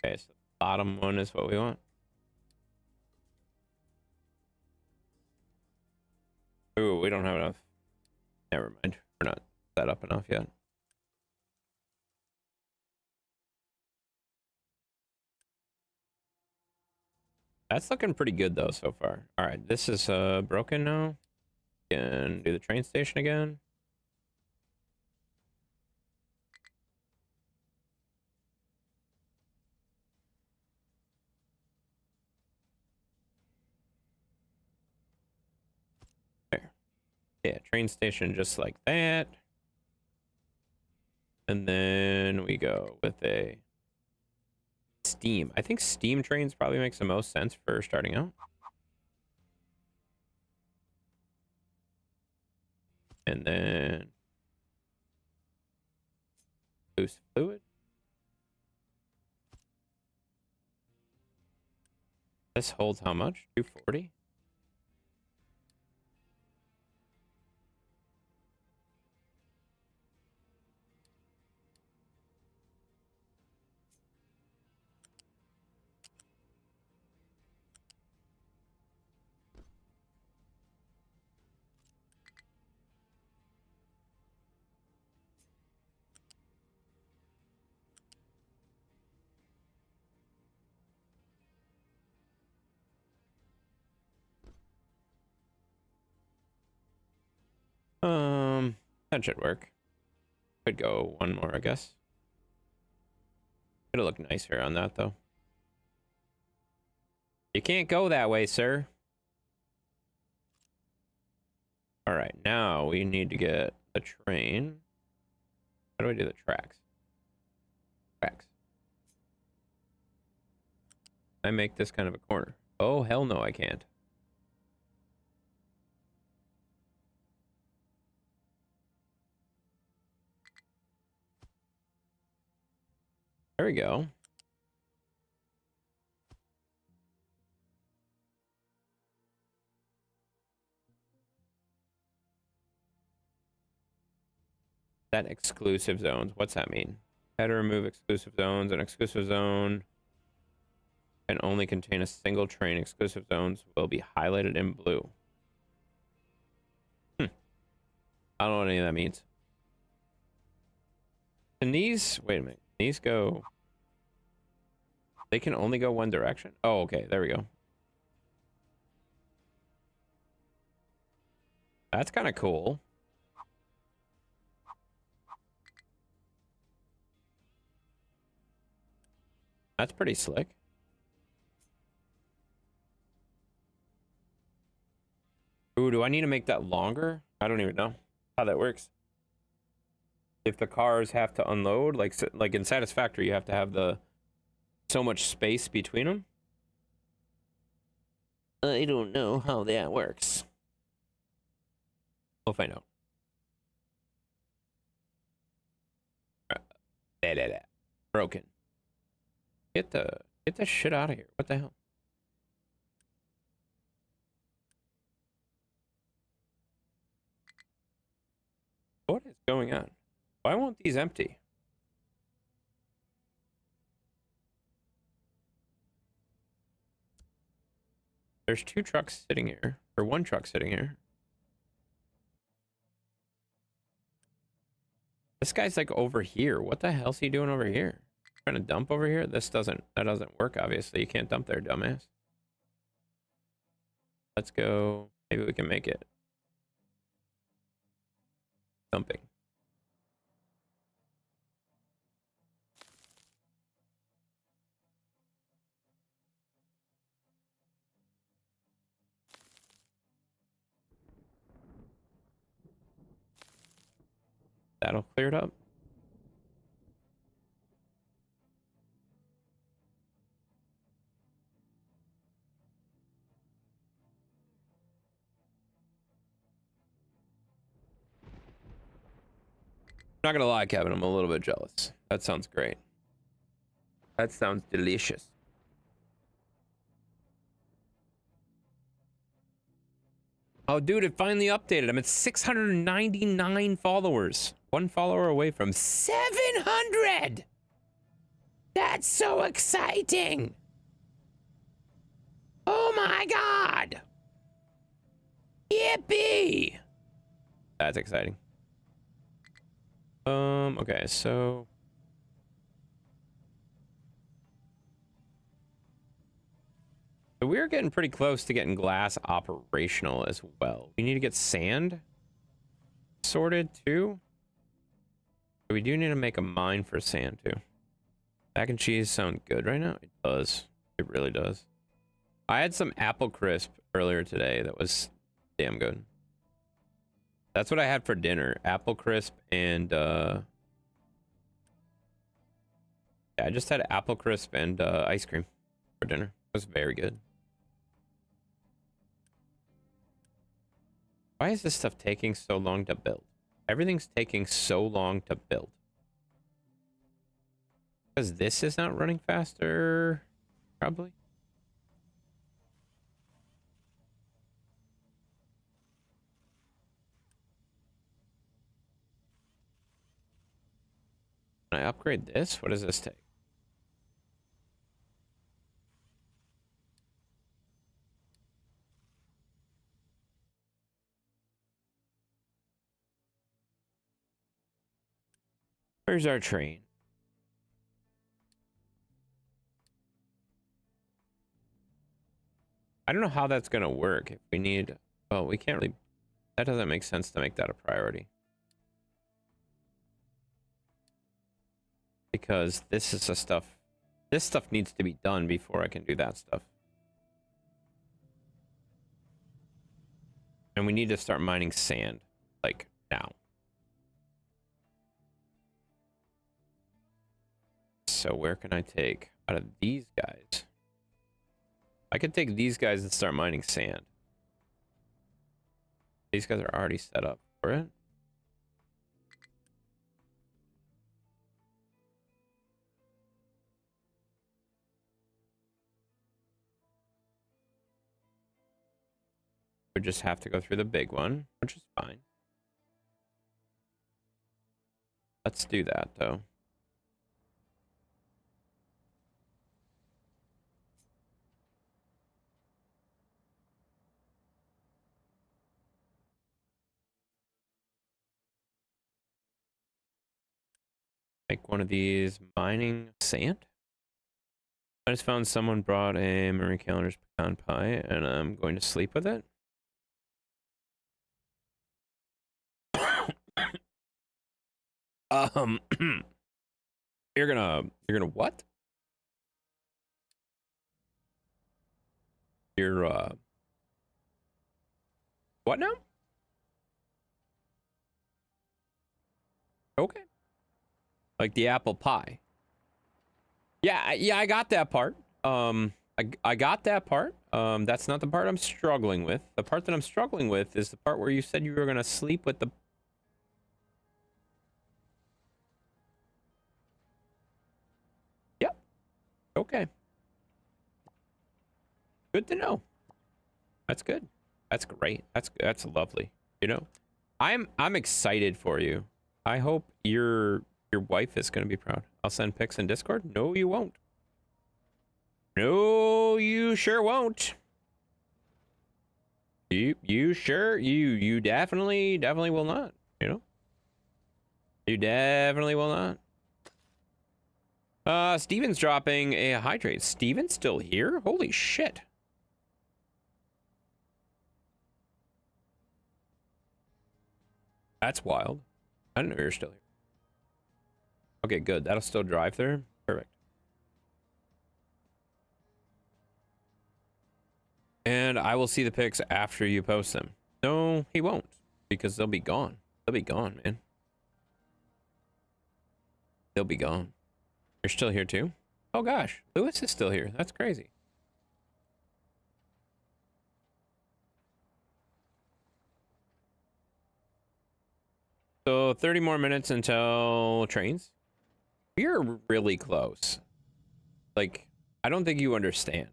Okay, so the bottom one is what we want. Ooh, we don't have enough. Never mind. We're not set up enough yet. That's looking pretty good though so far. All right, this is broken now. Can do the train station again. There. Yeah, train station just like that. And then we go with a steam. I think steam trains probably makes the most sense for starting out. And then boost fluid. This holds how much? 240? That should work. Could go one more, I guess. It'll look nicer on that, though. You can't go that way, sir. All right, now we need to get the train. How do I do the tracks? Tracks. I make this kind of a corner. Oh, hell no, I can't. There we go. That exclusive zones. What's that mean? How to remove exclusive zones. An exclusive zone can only contain a single train. Exclusive zones will be highlighted in blue. I don't know what any of that means. And these, wait a minute. These go, they can only go one direction? Oh, okay. There we go. That's kind of cool. That's pretty slick. Ooh, do I need to make that longer? I don't even know how that works. If the cars have to unload, like in Satisfactory, you have to have the so much space between them. I don't know how that works. We'll find out. Broken. Get the shit out of here. What the hell? What is going on? Why won't these empty? There's two trucks sitting here, or one truck sitting here. This guy's like over here. What the hell's he doing over here? Trying to dump over here? That doesn't work, obviously. You can't dump there, dumbass. Let's go. Maybe we can make it. Dumping. That'll clear it up. Not gonna lie, Kevin, I'm a little bit jealous. That sounds great. That sounds delicious. Oh, dude, it finally updated. I'm at 699 followers. One follower away from 700. That's so exciting. Oh my God. Yippee. That's exciting. Okay, so So we're getting pretty close to getting glass operational as well. We need to get sand sorted too. But we do need to make a mine for sand too. Mac and cheese sound good right now? It does. It really does. I had some apple crisp earlier today that was damn good. That's what I had for dinner. Apple crisp and yeah, I just had apple crisp and ice cream for dinner. It was very good. Why is this stuff taking so long to build? Everything's taking so long to build. Because this is not running faster, probably. Can I upgrade this? What does this take? Where's our train? I don't know how that's going to work. If we need... Well, we can't really... That doesn't make sense to make that a priority. Because this is the stuff... This stuff needs to be done before I can do that stuff. And we need to start mining sand. Like, now. So where can I take out of these guys? I could take these guys and start mining sand. These guys are already set up for it. We just have to go through the big one, which is fine. Let's do that, though. Make one of these mining sand. I just found someone brought a Marie Callender's pecan pie, and I'm going to sleep with it. You're gonna what? You're what now? Okay. Like the apple pie. Yeah, I got that part. I got that part. That's not the part I'm struggling with. The part that I'm struggling with is the part where you said you were gonna sleep with the... Yep. Okay. Good to know. That's good. That's great. That's lovely. You know, I'm excited for you. I hope your wife is gonna be proud. I'll send pics in Discord. No, you won't. No, you sure won't. You sure you definitely will not. You know, you definitely will not. Steven's dropping a hydrate. Steven's still here? Holy shit. That's wild. I didn't know you were still here. Okay, good. That'll still drive there. Perfect. And I will see the pics after you post them. No, he won't. Because they'll be gone. They'll be gone, man. They'll be gone. You're still here too? Oh gosh, Lewis is still here. That's crazy. So 30 more minutes until trains. We're really close. Like, I don't think you understand.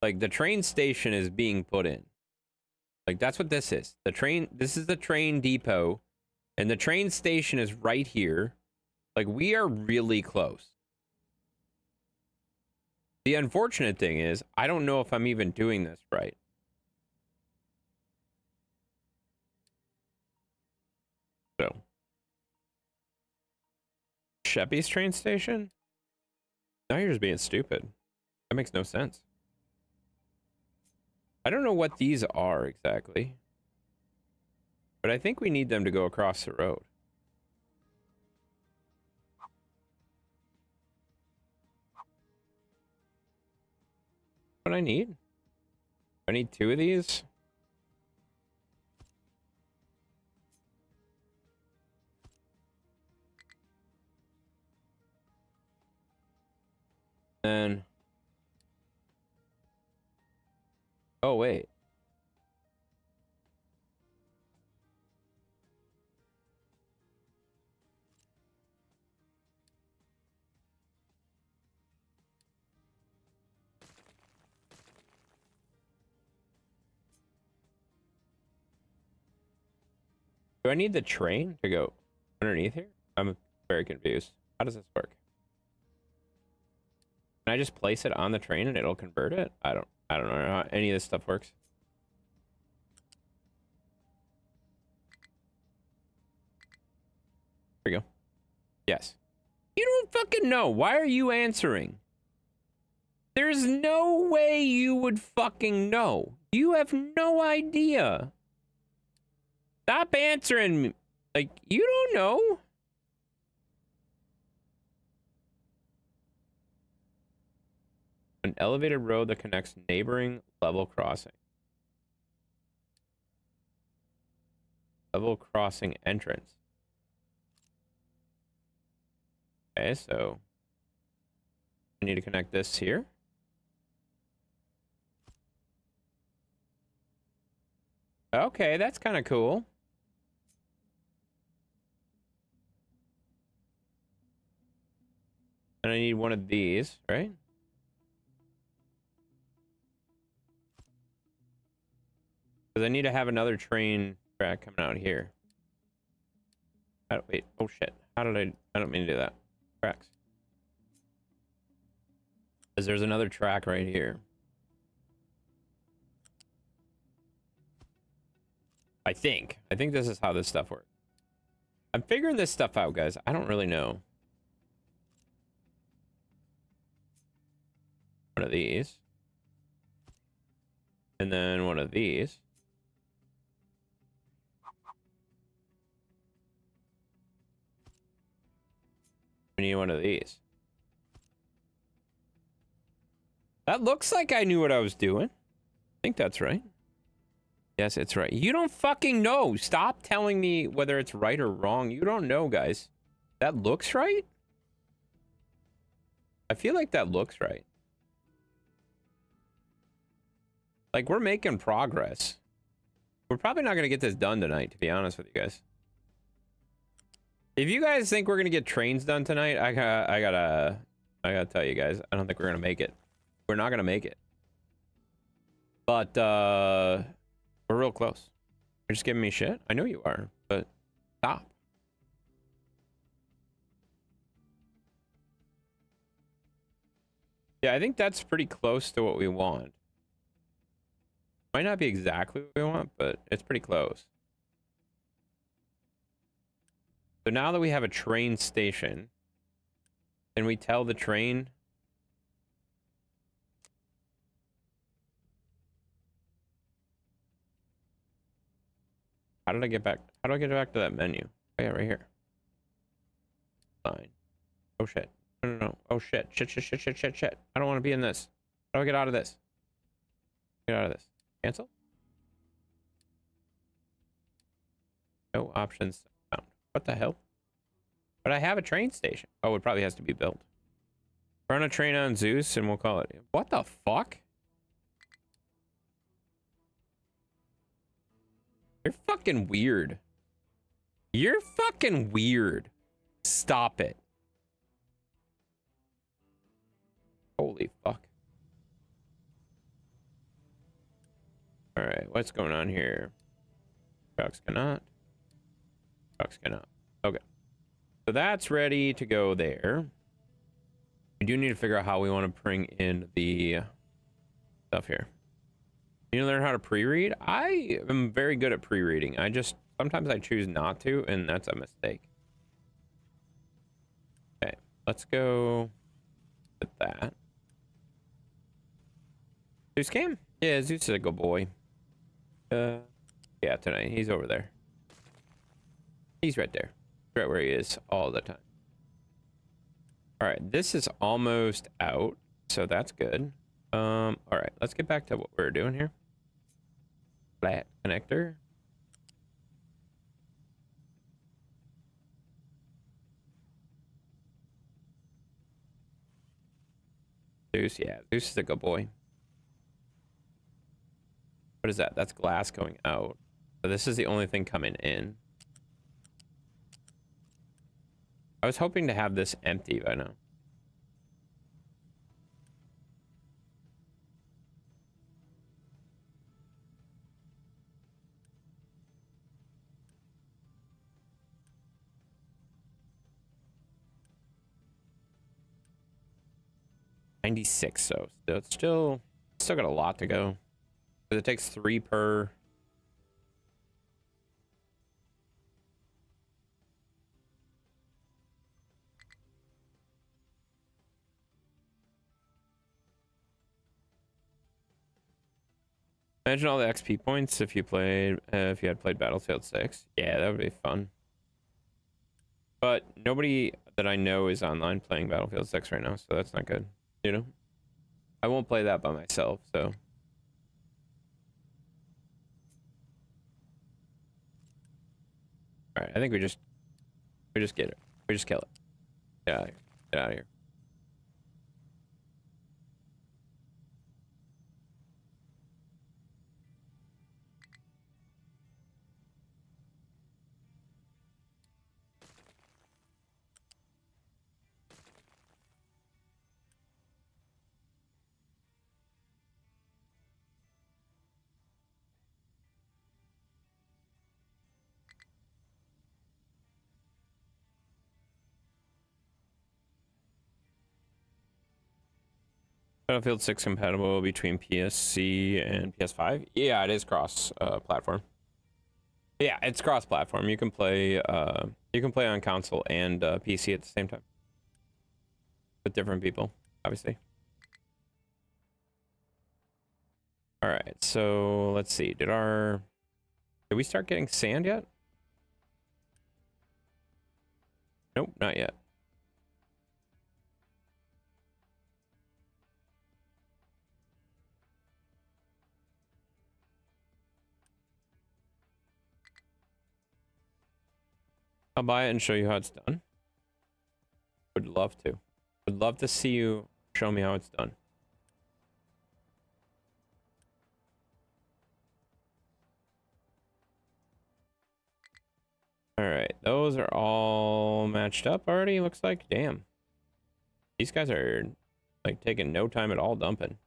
Like, the train station is being put in. Like, that's what this is. This is the train depot. And the train station is right here. Like, we are really close. The unfortunate thing is, I don't know if I'm even doing this right. So. Sheppy's train station? Now you're just being stupid. That makes no sense. I don't know what these are exactly, but I think we need them to go across the road. What I need? I need 2 of these. And oh wait. Do I need the train to go underneath here? I'm very confused. How does this work? Can I just place it on the train and it'll convert it? I don't know how any of this stuff works. There we go. Yes. You don't fucking know. Why are you answering? There's no way you would fucking know. You have no idea. Stop answering me. Like, you don't know. An elevated road that connects neighboring level crossing. Level crossing entrance. Okay, so I need to connect this here. Okay, that's kind of cool. And I need one of these, right? Because I need to have another train track coming out here. Wait, oh shit. How did I don't mean to do that. Tracks. Because there's another track right here. I think this is how this stuff works. I'm figuring this stuff out, guys. I don't really know. One of these. And then one of these. We need one of these. That looks like I knew what I was doing. I think that's right. Yes, it's right. You don't fucking know. Stop telling me whether it's right or wrong. You don't know, guys. That looks right? I feel like that looks right. Like, we're making progress. We're probably not going to get this done tonight, to be honest with you guys. If you guys think we're going to get trains done tonight, I gotta tell you guys, I don't think we're going to make it. We're not going to make it. But, we're real close. You're just giving me shit? I know you are, but stop. Yeah, I think that's pretty close to what we want. Might not be exactly what we want, but it's pretty close. So now that we have a train station, can we tell the train? How did I get back? How do I get back to that menu? Oh, yeah, right here. Fine. Oh, shit. No. Oh, shit. Shit. I don't want to be in this. How do I get out of this? Get out of this. Cancel? No options found. What the hell? But I have a train station. Oh, it probably has to be built. Run a train on Zeus and we'll call it. What the fuck? You're fucking weird. You're fucking weird. Stop it. Holy fuck. Alright, what's going on here? Trucks cannot. Trucks cannot. Okay. So that's ready to go there. We do need to figure out how we want to bring in the stuff here. You need to learn how to pre-read? I am very good at pre-reading. Sometimes I choose not to, and that's a mistake. Okay, let's go with that. Who's came? Yeah, Zeus is a good boy. Yeah, tonight. He's over there. He's right there. Right where he is all the time. Alright, this is almost out, so that's good. Alright, let's get back to what we're doing here. Flat connector. Zeus, yeah, Zeus is a good boy. What is that? That's glass going out. So this is the only thing coming in. I was hoping to have this empty by now. $96, so it's still got a lot to go. But it takes 3 per. Imagine all the XP points if you had played Battlefield 6. Yeah, that would be fun. But nobody that I know is online playing Battlefield 6 right now, so that's not good. You know? I won't play that by myself, so. Alright, I think we just get it. We just kill it. Get out of here. Get out of here. Battlefield 6 compatible between PSC and PS5? Yeah, it is cross platform. Yeah, it's cross platform. You can play on console and PC at the same time. With different people, obviously. All right, so let's see. Did we start getting sand yet? Nope, not yet. I'll buy it and show you how it's done. Would love to. Would love to see you show me how it's done. All right, those are all matched up already, looks like. Damn. These guys are like taking no time at all dumping.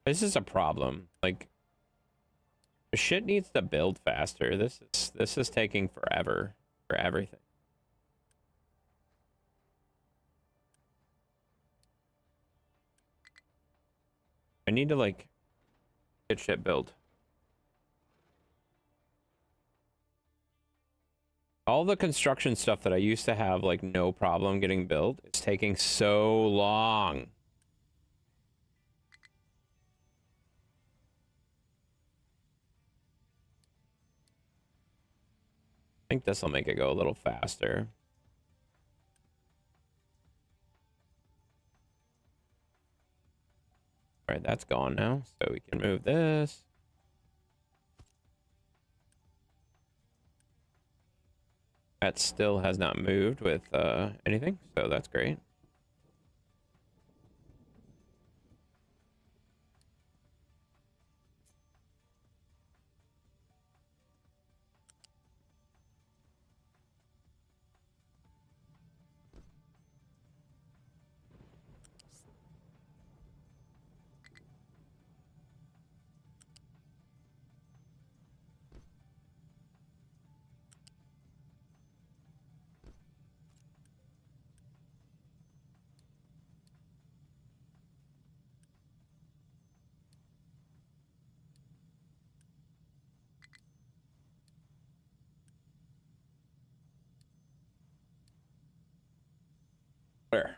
This is a problem. Like, shit needs to build faster. This is taking forever for everything. I need to like get shit built. All the construction stuff that I used to have like no problem getting built is taking so long. I think this will make it go a little faster. All right, that's gone now, so we can move this. That still has not moved with anything, so that's great. Where?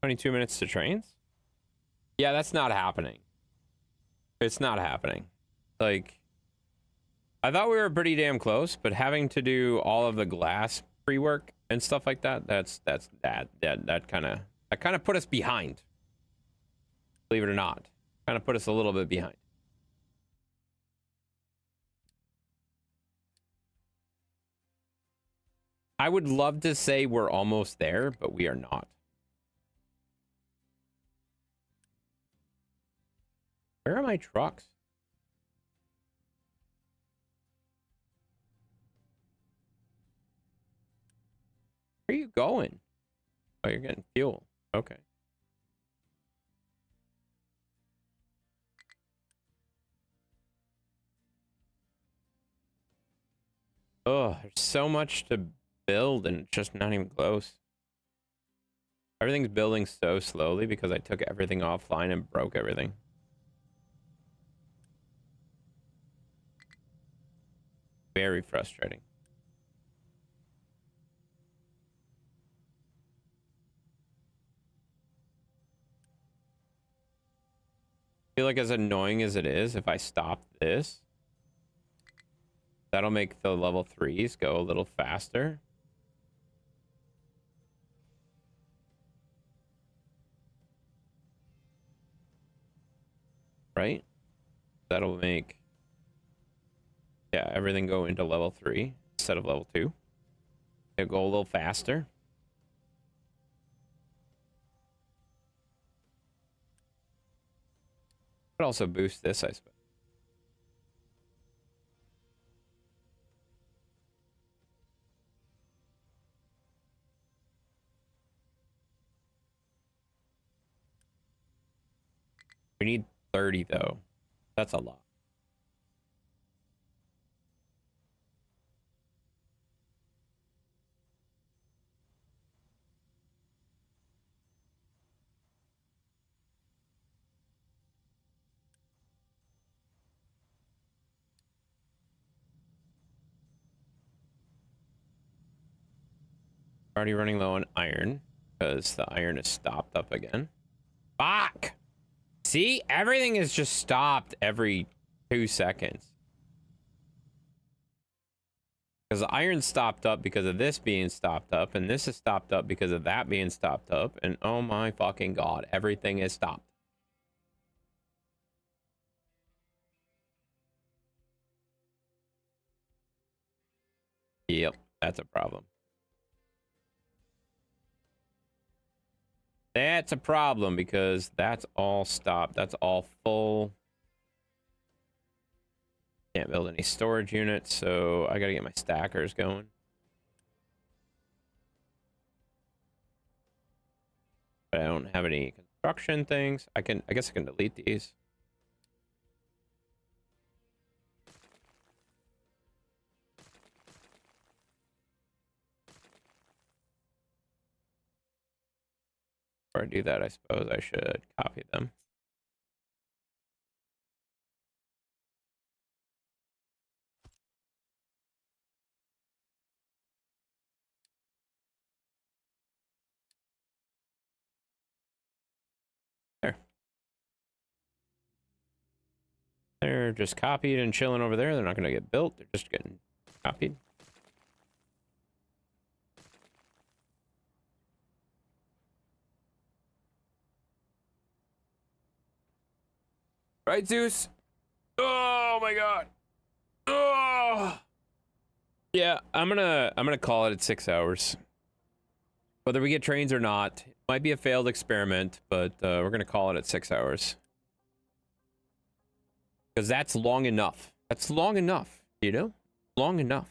$22 minutes to trains? Yeah, that's not happening. It's not happening. Like, I thought we were pretty damn close, but having to do all of the glass pre-work and stuff like that, that kind of put us behind. Believe it or not, kind of put us a little bit behind. I would love to say we're almost there, but we are not. Where are my trucks? Where are you going? Oh, you're getting fuel. Okay. Oh, there's so much to build and it's just not even close. Everything's building so slowly because I took everything offline and broke everything. Very frustrating. I feel like as annoying as it is, if I stop this, that'll make the level 3s go a little faster. Right? That'll make, yeah, everything go into level 3 instead of level 2. It'll go a little faster. But also boost this, I suppose. We need 30 though. That's a lot. Already running low on iron because the iron is stopped up again. Fuck! See, everything is just stopped every 2 seconds. Because the iron stopped up because of this being stopped up, and this is stopped up because of that being stopped up, and oh my fucking god, everything is stopped. Yep, that's a problem. That's a problem because that's all stopped. That's all full. Can't build any storage units, so I gotta get my stackers going. But I don't have any construction things. I guess I can delete these. Before I do that, I suppose I should copy them. There. They're just copied and chilling over there. They're not going to get built. They're just getting copied. Right, Zeus? Oh my god. Oh. Yeah, I'm gonna call it at 6 hours. Whether we get trains or not, it might be a failed experiment, but we're gonna call it at 6 hours. Because that's long enough. That's long enough, you know? Long enough.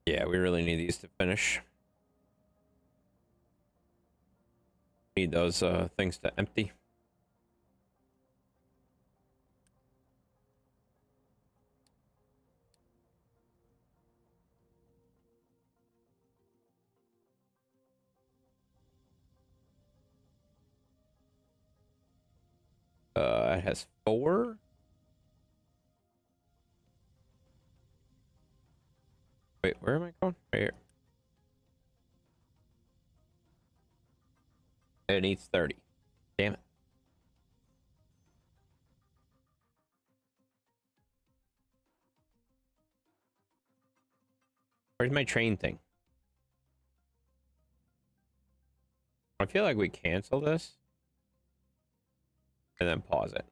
Yeah, we really need these to finish. Need those things to empty. It has 4. Wait, where am I going? Right here. It needs 30. Damn it. Where's my train thing? I feel like we cancel this and then pause it.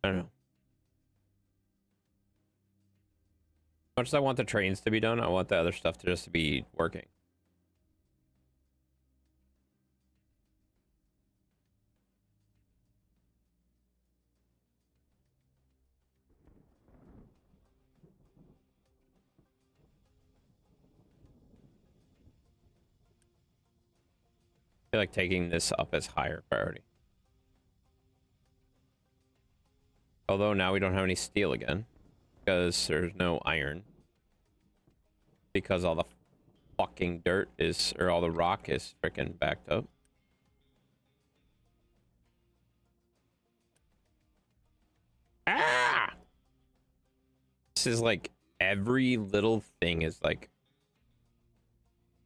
I don't know. As much as I want the trains to be done, I want the other stuff to just be working. I feel like taking this up as higher priority. Although now we don't have any steel again because there's no iron. Because all the fucking dirt is, or all the rock is freaking backed up. Ah! This is like every little thing is like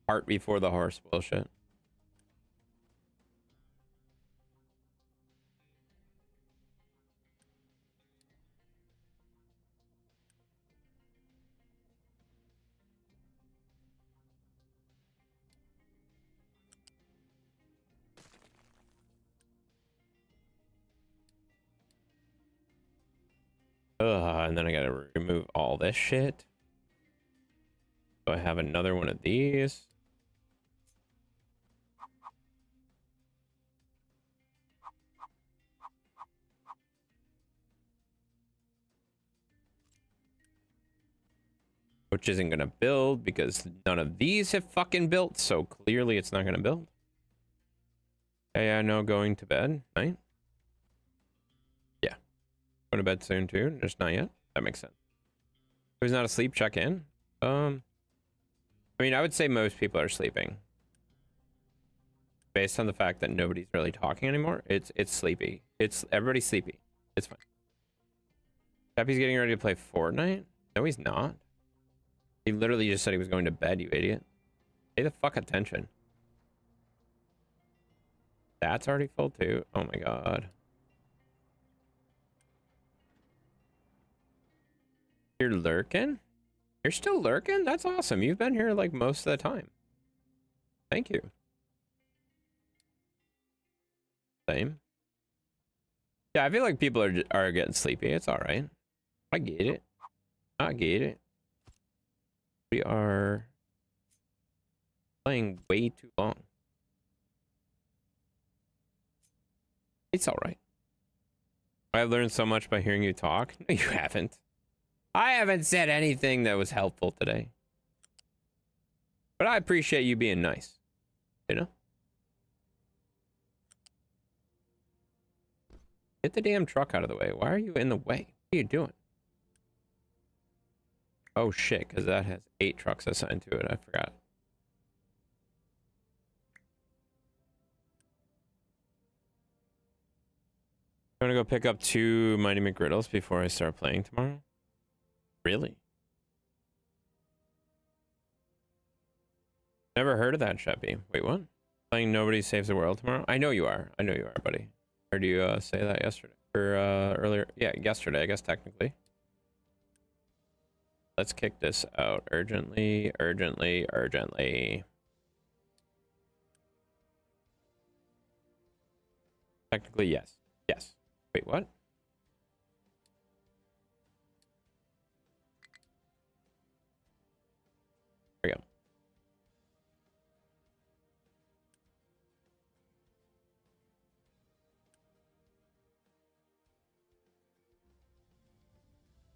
cart before the horse bullshit. And then I gotta remove all this shit. So I have another one of these. Which isn't gonna build because none of these have fucking built, so clearly it's not gonna build. Hey, I know, going to bed, right? Yeah. Going to bed soon too, just not yet. That makes sense. Who's not asleep, check in. I mean, I would say most people are sleeping. Based on the fact that nobody's really talking anymore, it's sleepy. Everybody's sleepy. It's fine. Chappie's getting ready to play Fortnite? No, he's not. He literally just said he was going to bed, you idiot. Pay the fuck attention. That's already full too. Oh my god. You're lurking? You're still lurking? That's awesome. You've been here like most of the time. Thank you. Same. Yeah, I feel like people are getting sleepy. It's all right. I get it. I get it. We are playing way too long. It's all right. I've learned so much by hearing you talk. No, you haven't. I haven't said anything that was helpful today. But I appreciate you being nice. You know? Get the damn truck out of the way. Why are you in the way? What are you doing? Oh shit, because that has 8 trucks assigned to it. I forgot. I'm gonna go pick up 2 Mighty McGriddles before I start playing tomorrow. Really? Never heard of that, Sheppy. Wait, what? Playing Nobody Saves the World tomorrow? I know you are. I know you are, buddy. Heard you say that yesterday. Or earlier. Yeah, yesterday, I guess, technically. Let's kick this out urgently, urgently, urgently. Technically, yes. Yes. Wait, what? There we go.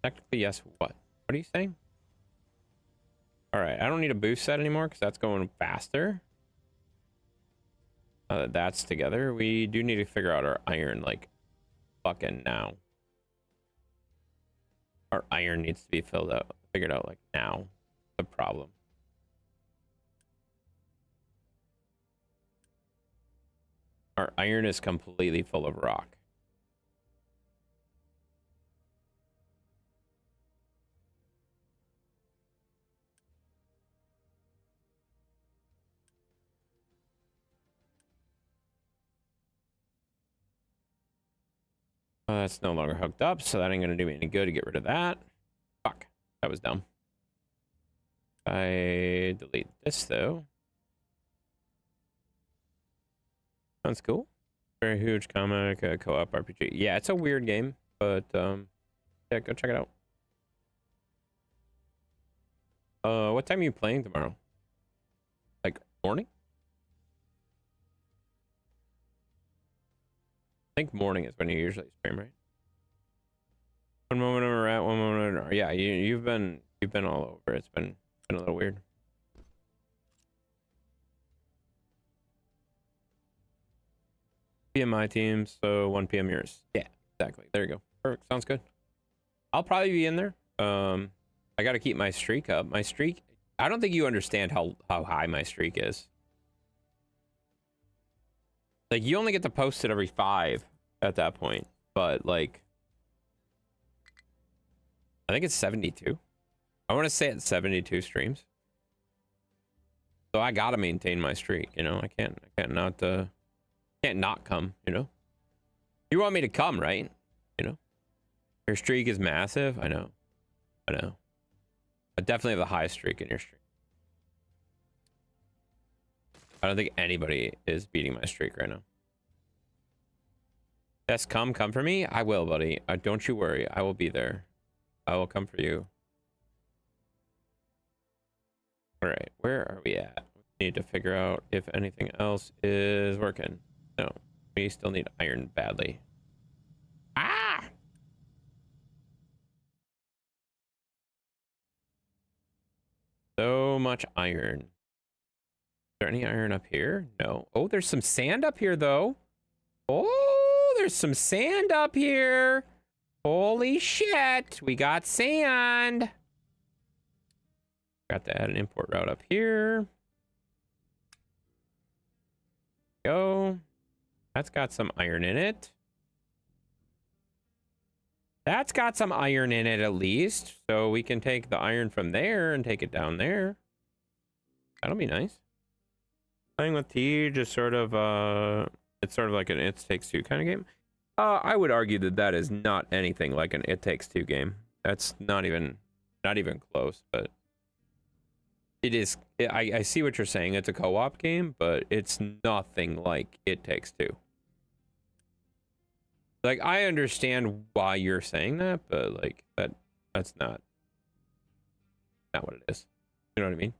Technically, yes. What? What are you saying? All right, I don't need a boost set anymore because that's going faster. That's together. We do need to figure out our iron, like, fucking now. Our iron needs to be figured out, like, now. The problem. Our iron is completely full of rock. That's no longer hooked up, so that ain't gonna do me any good to get rid of that. Fuck, that was dumb. I delete this though. Sounds cool. Very huge comic, co-op RPG. Yeah, it's a weird game, but yeah, go check it out. What time are you playing tomorrow? Like morning? I think morning is when you usually stream, right? One moment we're at, one moment. Yeah, you've been all over. It's been a little weird. PM my team, so 1 p.m. yours. Yeah, exactly. There you go. Perfect. Sounds good. I'll probably be in there. I got to keep my streak up. My streak. I don't think you understand how high my streak is. Like, you only get to post it every 5 at that point, but like, I think it's 72. I want to say it's 72 streams. So I gotta maintain my streak. You know, I can't not come. You know, you want me to come, right? You know, your streak is massive. I know. I definitely have the highest streak in your streak. I don't think anybody is beating my streak right now. Yes, come for me. I will, buddy. Don't you worry. I will be there. I will come for you. All right, where are we at? We need to figure out if anything else is working. No, we still need iron badly. Ah! So much iron. Is there any iron up here? No. Oh, there's some sand up here, though. Oh, there's some sand up here. Holy shit. We got sand. Got to add an import route up here. Go. That's got some iron in it. That's got some iron in it at least. So we can take the iron from there and take it down there. That'll be nice. Playing with T just sort of it's sort of like an It Takes Two kind of game. I would argue that that is not anything like an It Takes Two game. That's not even close, but it is. I see what you're saying. It's a co-op game, but it's nothing like It Takes Two. Like, I understand why you're saying that, but like that's not what it is. You know what I mean?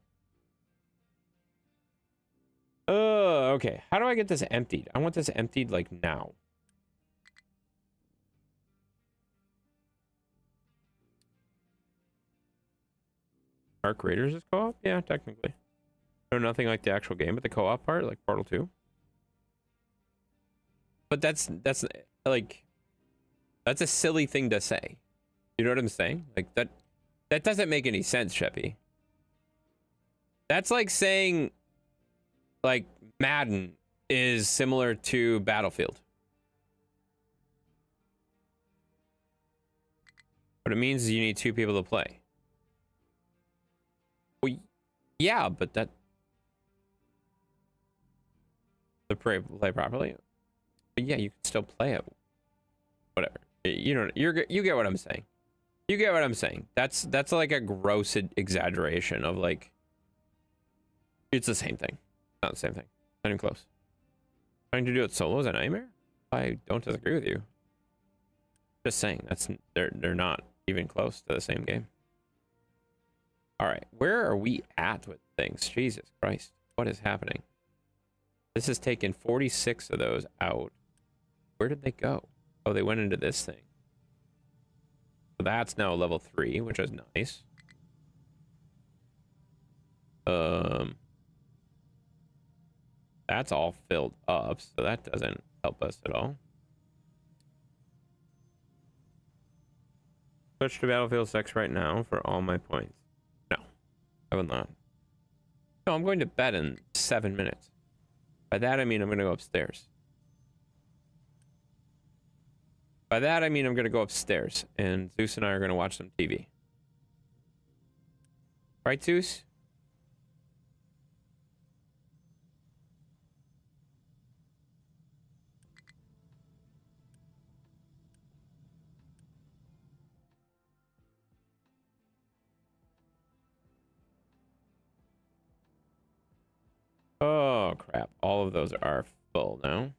Okay. How do I get this emptied? I want this emptied like now. Arc Raiders is co-op? Yeah, technically. No, nothing like the actual game, but the co-op part, like Portal 2. But that's like, that's a silly thing to say. You know what I'm saying? Like, that doesn't make any sense, Sheppy. That's like saying, like, Madden is similar to Battlefield. What it means is you need 2 people to play. Well, yeah, but that... to play properly? But yeah, you can still play it. Whatever. You know, you get what I'm saying. You get what I'm saying. That's like a gross exaggeration of like... it's the same thing. Not the same thing. Not even close. Trying to do it solo is a nightmare? I don't disagree with you. Just saying, they're not even close to the same game. All right, where are we at with things? Jesus Christ, what is happening? This has taken 46 of those out. Where did they go? Oh, they went into this thing. So that's now level 3, which is nice. That's all filled up, so that doesn't help us at all. Switch to Battlefield 6 right now for all my points. No, I will not. No, I'm going to bed in 7 minutes. By that, I mean I'm going to go upstairs. By that, I mean I'm going to go upstairs, and Zeus and I are going to watch some TV. Right, Zeus? Oh, crap. All of those are full now.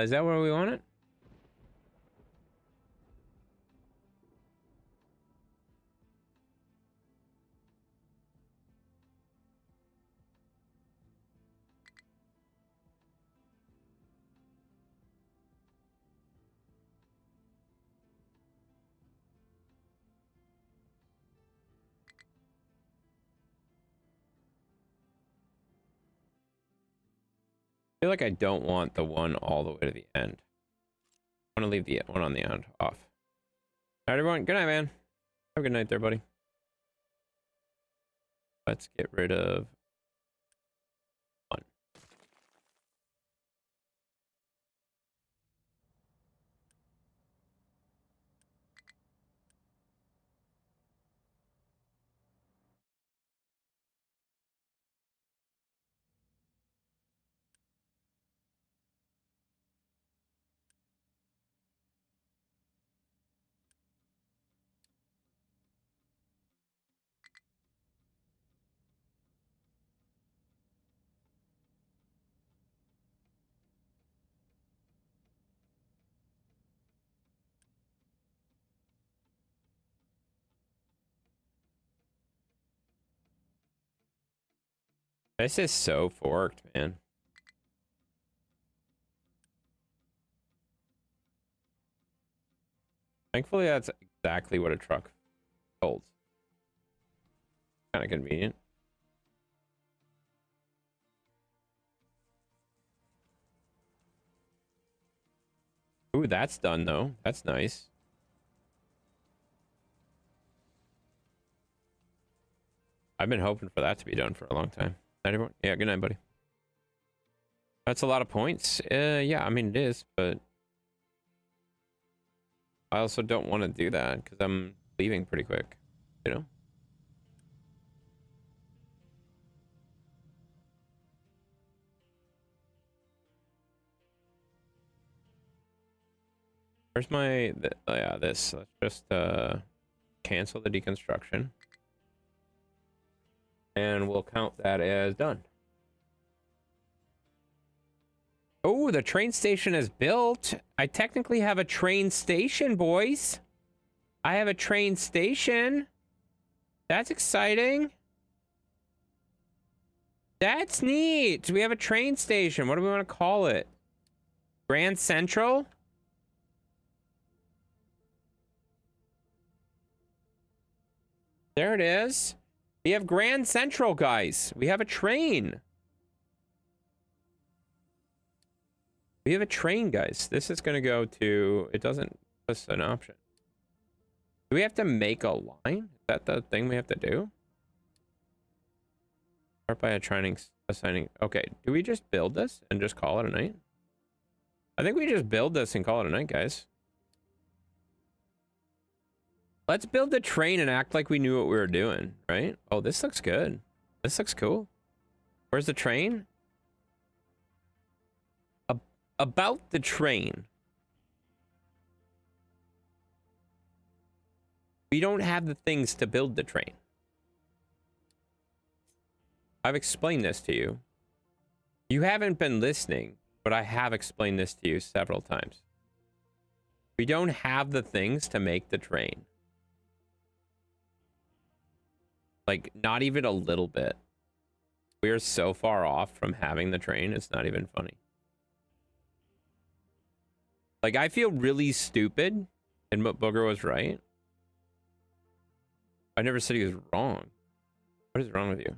Is that where we want it? I feel like I don't want the one all the way to the end. I want to leave the one on the end off. All right, everyone. Good night, man. Have a good night there, buddy. Let's get rid of one. This is so forked, man. Thankfully, that's exactly what a truck holds. Kind of convenient. Ooh, that's done, though. That's nice. I've been hoping for that to be done for a long time. Night, everyone. Yeah, good night, buddy. That's a lot of points. Yeah, I mean, it is, but I also don't want to do that because I'm leaving pretty quick, you know? Where's my... oh, yeah, this. Let's just cancel the deconstruction. And we'll count that as done. Oh, the train station is built. I technically have a train station, boys. I have a train station. That's exciting. That's neat. We have a train station. What do we want to call it? Grand Central? There it is. We have Grand Central, guys. We have a train. We have a train, guys. This is going to go to... It doesn't give us an option. Do we have to make a line? Is that the thing we have to do? Start by assigning... Okay, do we just build this and just call it a night? I think we just build this and call it a night, guys. Let's build the train and act like we knew what we were doing, right? Oh, this looks good. This looks cool. Where's the train? About the train. We don't have the things to build the train. I've explained this to you. You haven't been listening, but I have explained this to you several times. We don't have the things to make the train. Like, not even a little bit. We are so far off from having the train, it's not even funny. Like, I feel really stupid, and Booger was right. I never said he was wrong. What is wrong with you?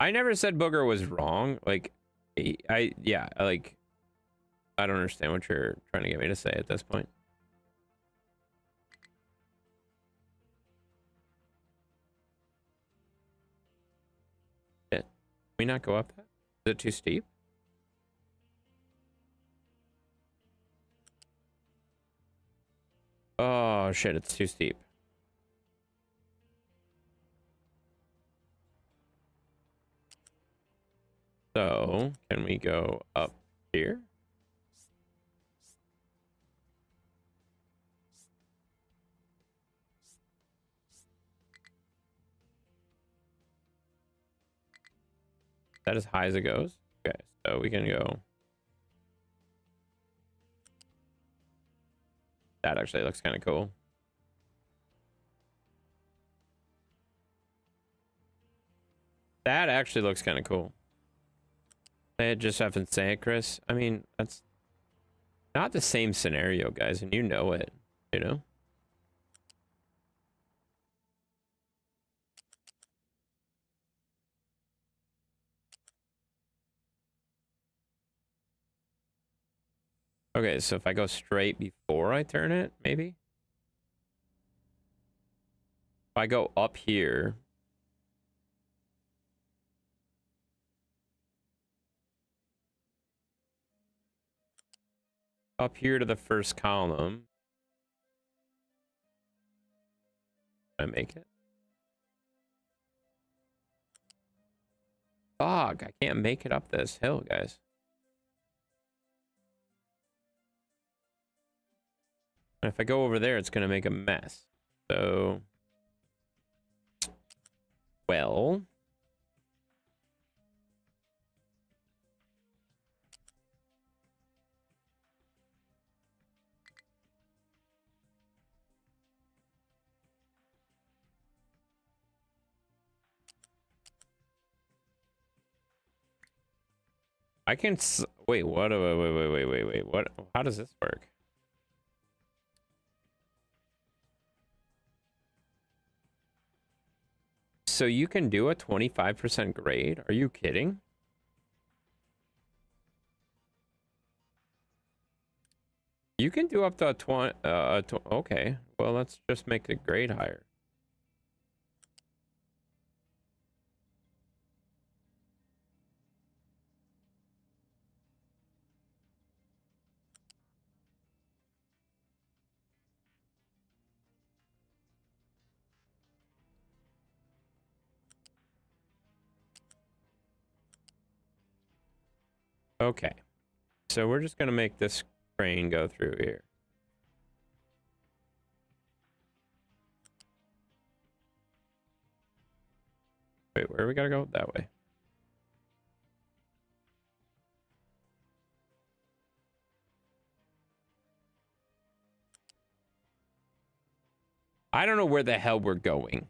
I never said Booger was wrong. Like, I don't understand what you're trying to get me to say at this point. Shit. Can we not go up that? Is it too steep? Oh, shit, it's too steep. So, can we go up here? Is that as high as it goes? Okay, so we can go. That actually looks kind of cool. That actually looks kind of cool. Say it just haven't say it, Chris. I mean, that's not the same scenario, guys, and you know it, you know? Okay, so if I go straight before I turn it, maybe? If I go up here... Up here to the first column. Can I make it? Fuck, I can't make it up this hill, guys. And if I go over there, it's gonna make a mess. So... Well... I can wait, what? Wait. What? How does this work? So you can do a 25% grade? Are you kidding? You can do up to a 20, okay. Well, let's just make the grade higher. Okay, so we're just gonna make this train go through here. Wait, where we gotta go? That way. I don't know where the hell we're going.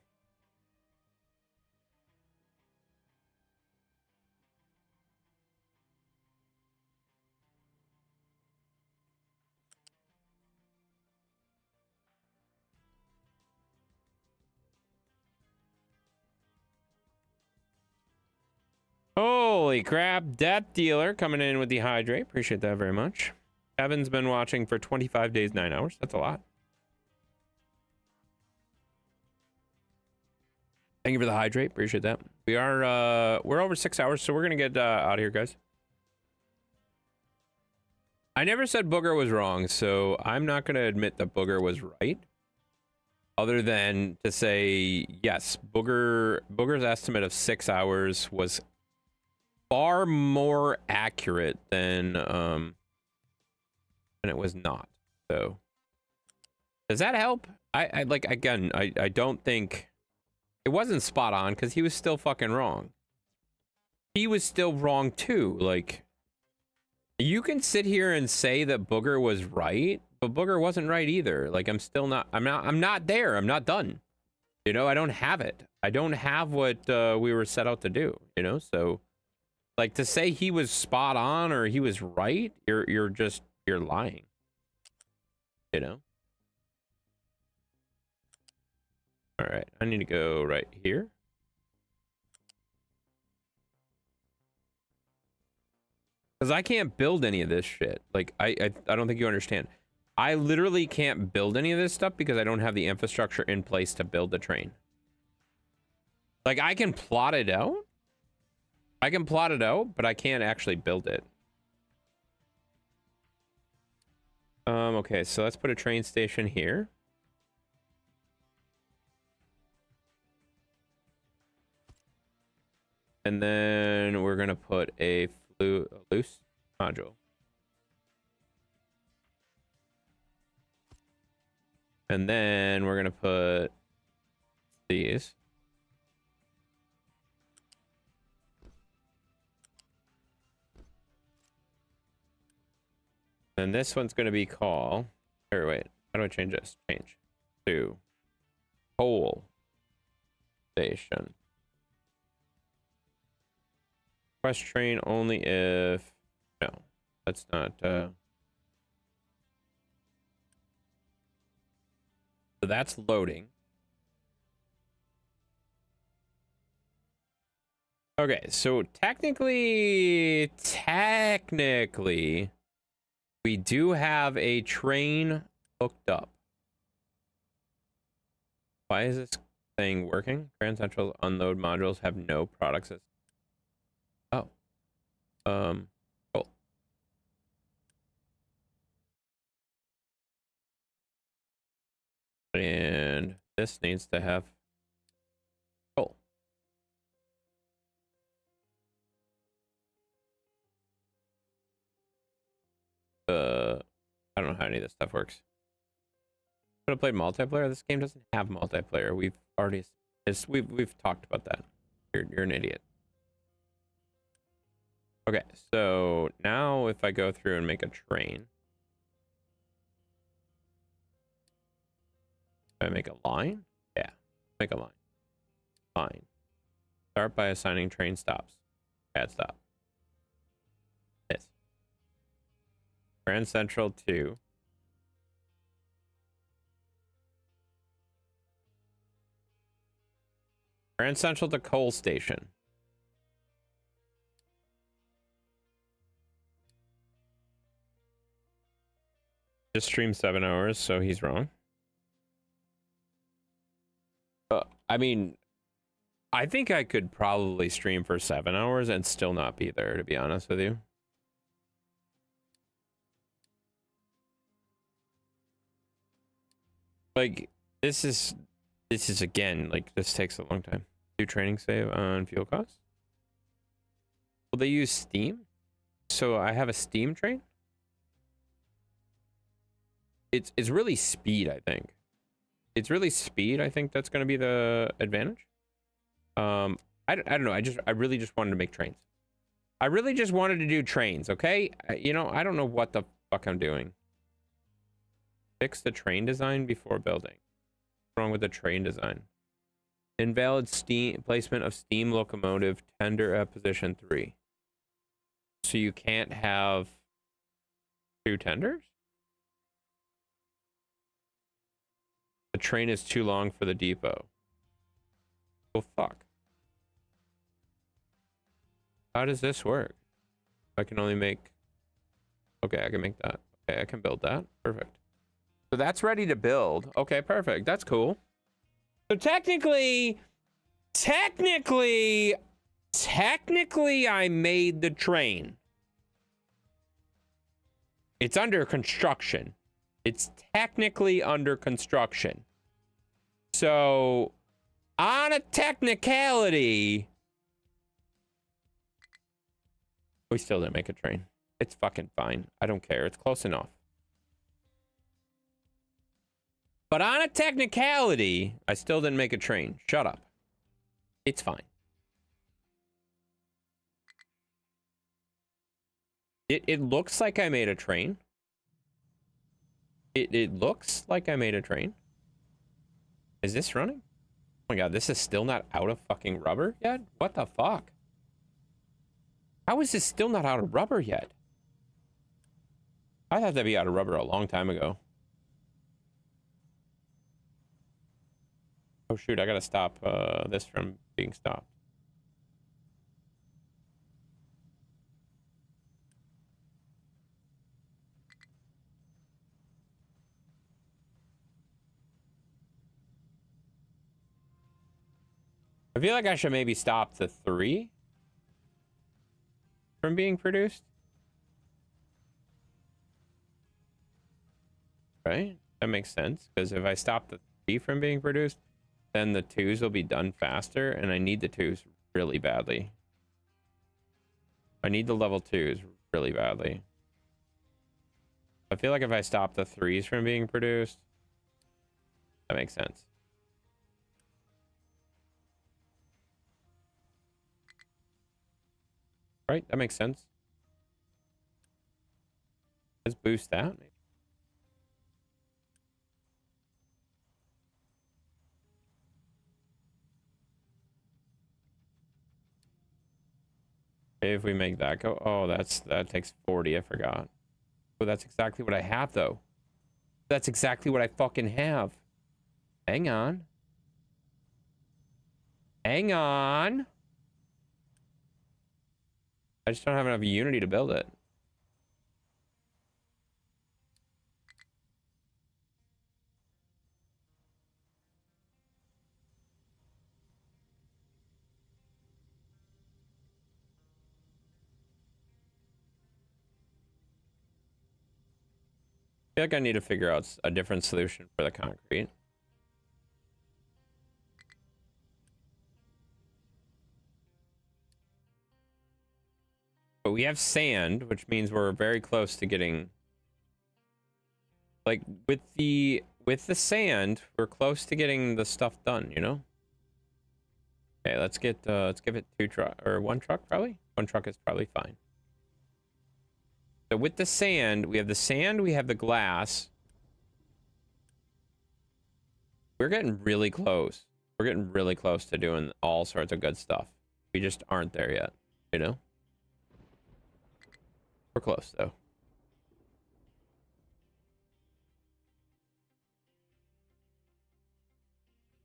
Holy crap, Death Dealer coming in with the hydrate. Appreciate that very much. Kevin's been watching for 25 days, 9 hours. That's a lot. Thank you for the hydrate. Appreciate that. We are, we're over 6 hours, so we're going to get out of here, guys. I never said Booger was wrong, so I'm not going to admit that Booger was right. Other than to say, yes, Booger's estimate of 6 hours was far more accurate than it was not. So does that help? I like, again, I don't think it wasn't spot on because he was still fucking wrong. He was still wrong too. Like, you can sit here and say that Booger was right, but Booger wasn't right either. Like, I'm not there. I'm not done. You know, I don't have it. I don't have what we were set out to do, you know? So, like, to say he was spot on or he was right, you're lying. You know? All right, I need to go right here. Because I can't build any of this shit. Like, I don't think you understand. I literally can't build any of this stuff because I don't have the infrastructure in place to build the train. Like, I can plot it out. I can plot it out, but I can't actually build it. Okay, so let's put a train station here. And then we're gonna put a loose module. And then we're gonna put these. And this one's gonna be called, or wait, how do I change this? Change to coal station. Quest train only if, no, that's not, so that's loading. Okay, so technically, we do have a train hooked up. Why is this thing working? Grand Central unload modules have no products. Oh. Cool. And this needs to have coal. I don't know how any of this stuff works. Could have played multiplayer. This game doesn't have multiplayer. We've already, we've talked about that. You're an idiot. Okay, so now if I go through and make a train, I make a line? Yeah, make a line. Line. Start by assigning train stops. Add stop. Yes. Grand Central 2. Grand Central to coal station. Just streamed 7 hours, so he's wrong. I mean, I think I could probably stream for 7 hours and still not be there, to be honest with you. Like, this is again, like, this takes a long time. Do training save on fuel costs? Will they use Steam? So I have a Steam train? It's really speed, I think. It's really speed, I think that's going to be the advantage. I don't know. I really just wanted to make trains. I really just wanted to do trains, okay? You know, I don't know what the fuck I'm doing. Fix the train design before building. What's wrong with the train design? Invalid steam placement of steam locomotive tender at position 3. So you can't have 2 tenders? The train is too long for the depot. Well, fuck. How does this work? I can only make... Okay, I can make that. Okay, I can build that. Perfect. So that's ready to build. Okay, perfect. That's cool. So technically, I made the train. It's under construction. It's technically under construction. So, on a technicality, we still didn't make a train. It's fucking fine. I don't care. It's close enough. But on a technicality, I still didn't make a train. Shut up. It's fine. It looks like I made a train. It looks like I made a train. Is this running? Oh my god, this is still not out of fucking rubber yet? What the fuck? How is this still not out of rubber yet? I thought that'd be out of rubber a long time ago. Oh shoot, I gotta stop this from being stopped. I feel like I should maybe stop the 3 from being produced. Right? That makes sense. Because if I stop the 3 from being produced, then the 2s will be done faster. And I need the 2s really badly. I need the level 2s really badly. I feel like if I stop the 3s from being produced, that makes sense. Right? That makes sense. Let's boost that. Maybe. If we make that go, oh, that takes 40. I forgot. Oh, that's exactly what I have, though. That's exactly what I fucking have. Hang on. Hang on. I just don't have enough Unity to build it. I feel like I need to figure out a different solution for the concrete. But we have sand, which means we're very close to getting, like, with the sand, we're close to getting the stuff done, you know? Okay, let's give it 2 truck or 1 truck probably. 1 truck is probably fine. So with the sand, we have the glass. We're getting really close. We're getting really close to doing all sorts of good stuff. We just aren't there yet, you know? We're close, though.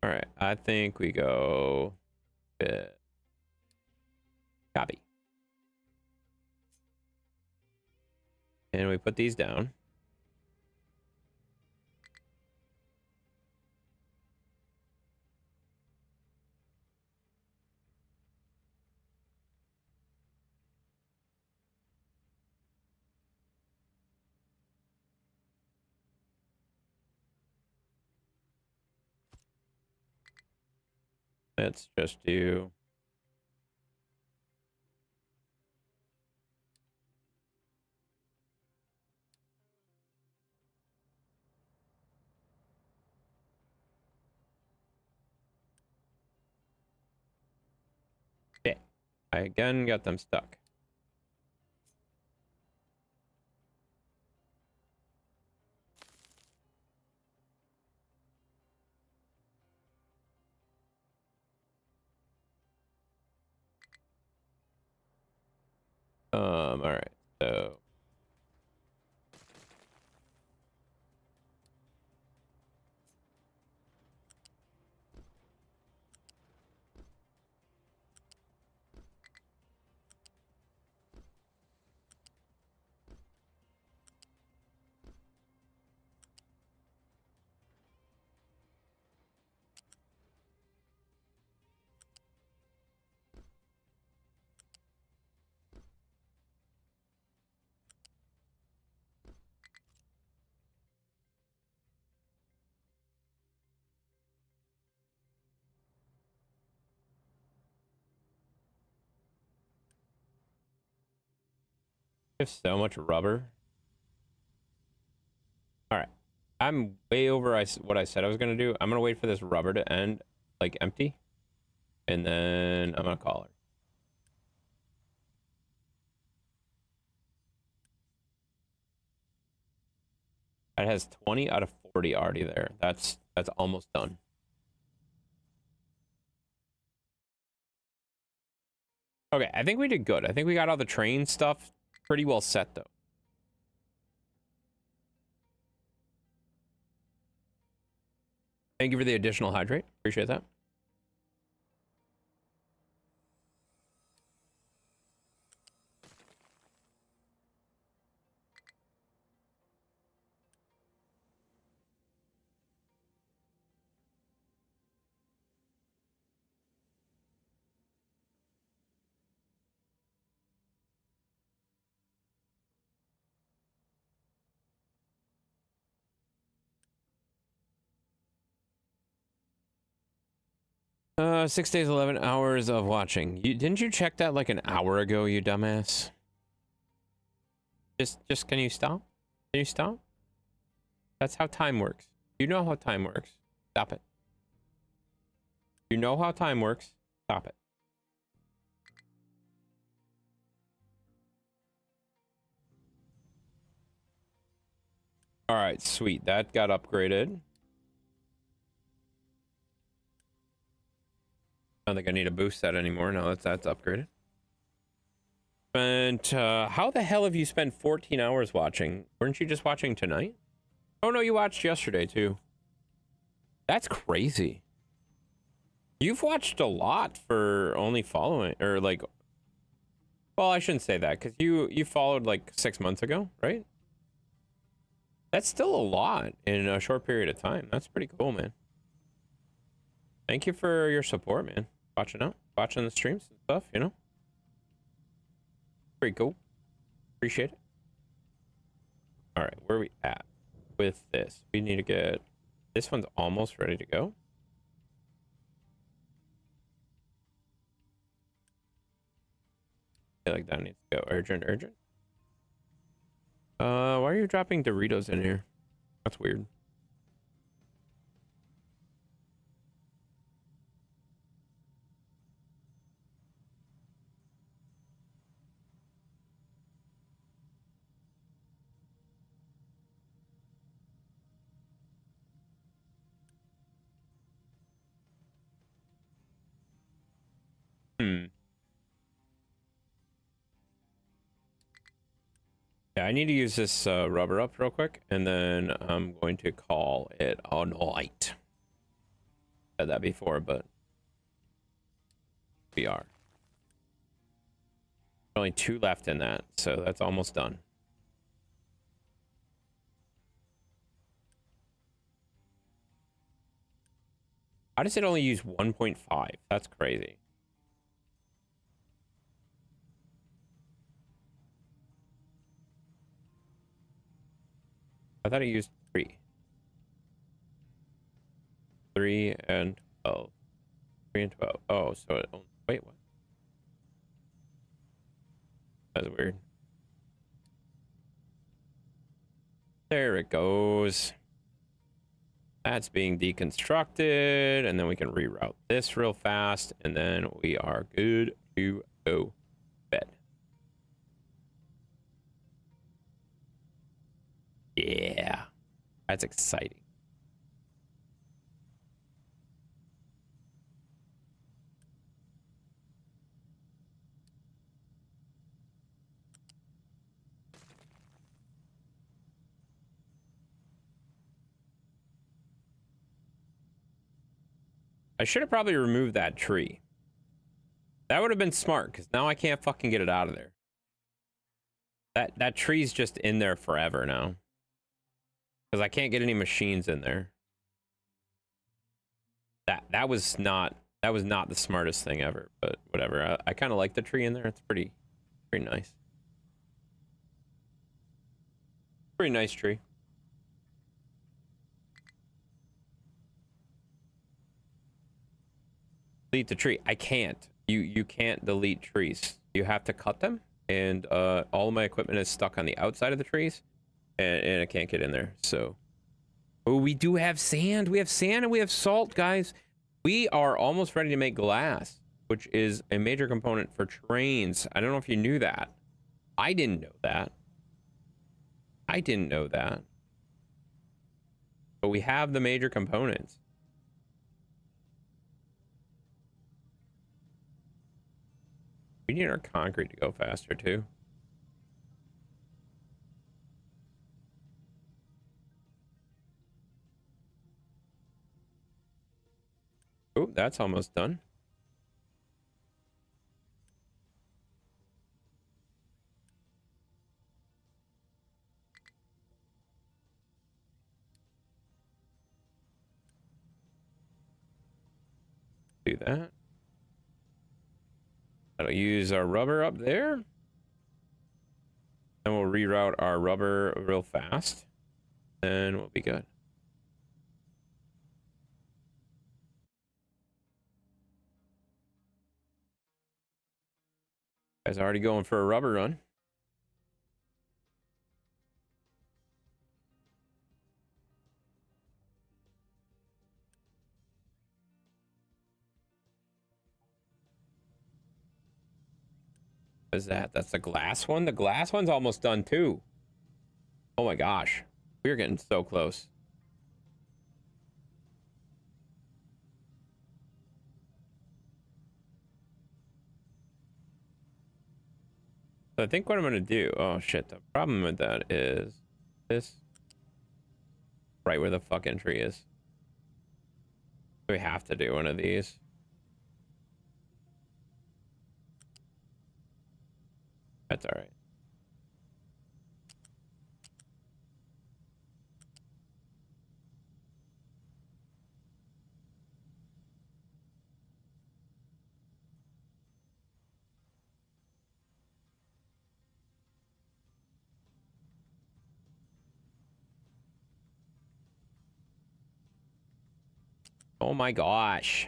All right, I think we go copy. And we put these down. Let's just do shit. I again got them stuck. All right, so we have so much rubber. All right, I'm way over what I said I was gonna do. I'm gonna wait for this rubber to end, like empty, and then I'm gonna call her. It has 20 out of 40 already there. That's almost done. Okay, I think we did good. I think we got all the train stuff pretty well set though. Thank you for the additional hydrate. Appreciate that. Uh, 6 days, 11 hours of watching. Didn't you check that like an hour ago, you dumbass? Just can you stop? Can you stop? That's how time works. You know how time works. Stop it. You know how time works. Stop it. All right, sweet. That got upgraded. I don't think I need to boost that anymore. No, that's upgraded. And how the hell have you spent 14 hours watching? Weren't you just watching tonight? Oh no, you watched yesterday too. That's crazy. You've watched a lot for only following, or like, well, I shouldn't say that because you followed like 6 months ago, right? That's still a lot in a short period of time. That's pretty cool, man. Thank you for your support, man. Watching the streams and stuff, you know? Pretty cool. Appreciate it. All right, where are we at with this? We need to get, this one's almost ready to go. I feel like that needs to go urgent. Why are you dropping Doritos in here? That's weird. Yeah, I need to use this rubber up real quick, and then I'm going to call it a night. Said that before, but we are. Only 2 left in that, so that's almost done. How does it only use 1.5? That's crazy. I thought it used 3. 3 and 12. 3 and 12. Oh, so it only, wait, what? That's weird. There it goes. That's being deconstructed, and then we can reroute this real fast, and then we are good to go bed. Yeah, that's exciting. I should have probably removed that tree. That would have been smart, because now I can't fucking get it out of there. That tree's just in there forever now. Because I can't get any machines in there. That was not the smartest thing ever, but whatever. I kind of like the tree in there. It's pretty nice. Pretty nice tree. Delete the tree. I can't. You can't delete trees. You have to cut them, and all of my equipment is stuck on the outside of the trees, and I can't get in there. So Oh, we do have sand. We have sand and we have salt, guys. We are almost ready to make glass, which is a major component for trains. I don't know if you knew that. I didn't know that. I didn't know that. But we have the major components. We need our concrete to go faster, too. Oh, that's almost done. Do that. That'll use our rubber up there. Then we'll reroute our rubber real fast. Then we'll be good. Guys already going for a rubber run. What is that? That's the glass one? The glass one's almost done too. Oh my gosh. We're getting so close. So I think what I'm going to do... Oh shit. The problem with that is this. Right where the fucking tree is. We have to do one of these. That's all right. Oh my gosh.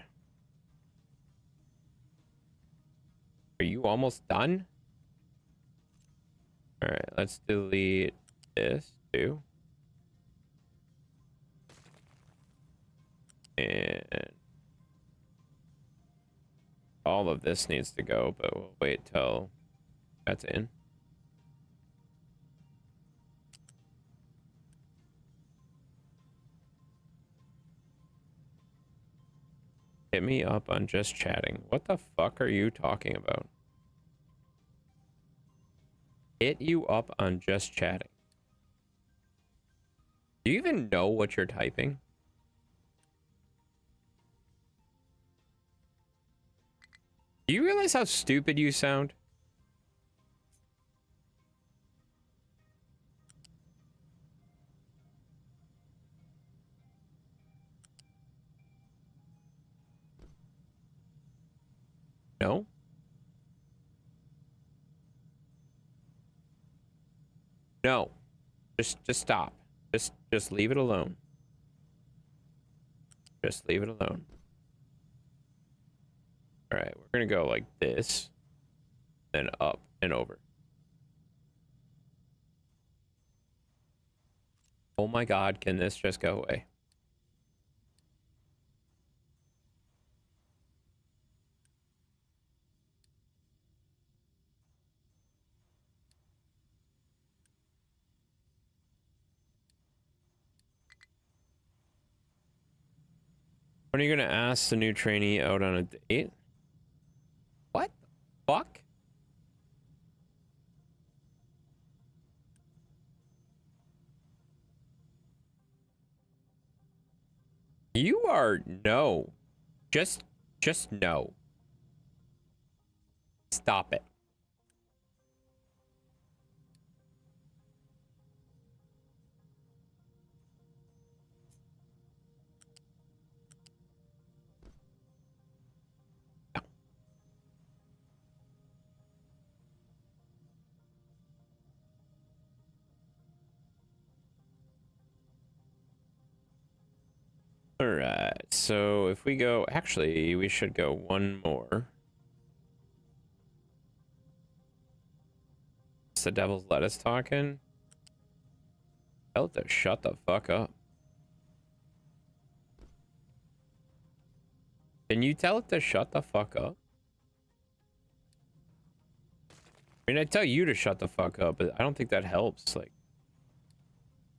Are you almost done? All right, let's delete this too. And all of this needs to go, but we'll wait till that's in. Hit me up on just chatting. What the fuck are you talking about? Hit you up on just chatting. Do you even know what you're typing? Do you realize how stupid you sound? No? No. Just stop. Just leave it alone. Just leave it alone. All right, we're gonna go like this, then up and over. Oh my God, can this just go away? When are you gonna ask the new trainee out on a date? What the fuck? You are no. Just no. Stop it. All right, so if we go, actually, we should go one more. It's the devil's lettuce talking. Tell it to shut the fuck up. Can you tell it to shut the fuck up? I mean, I tell you to shut the fuck up, but I don't think that helps. Like,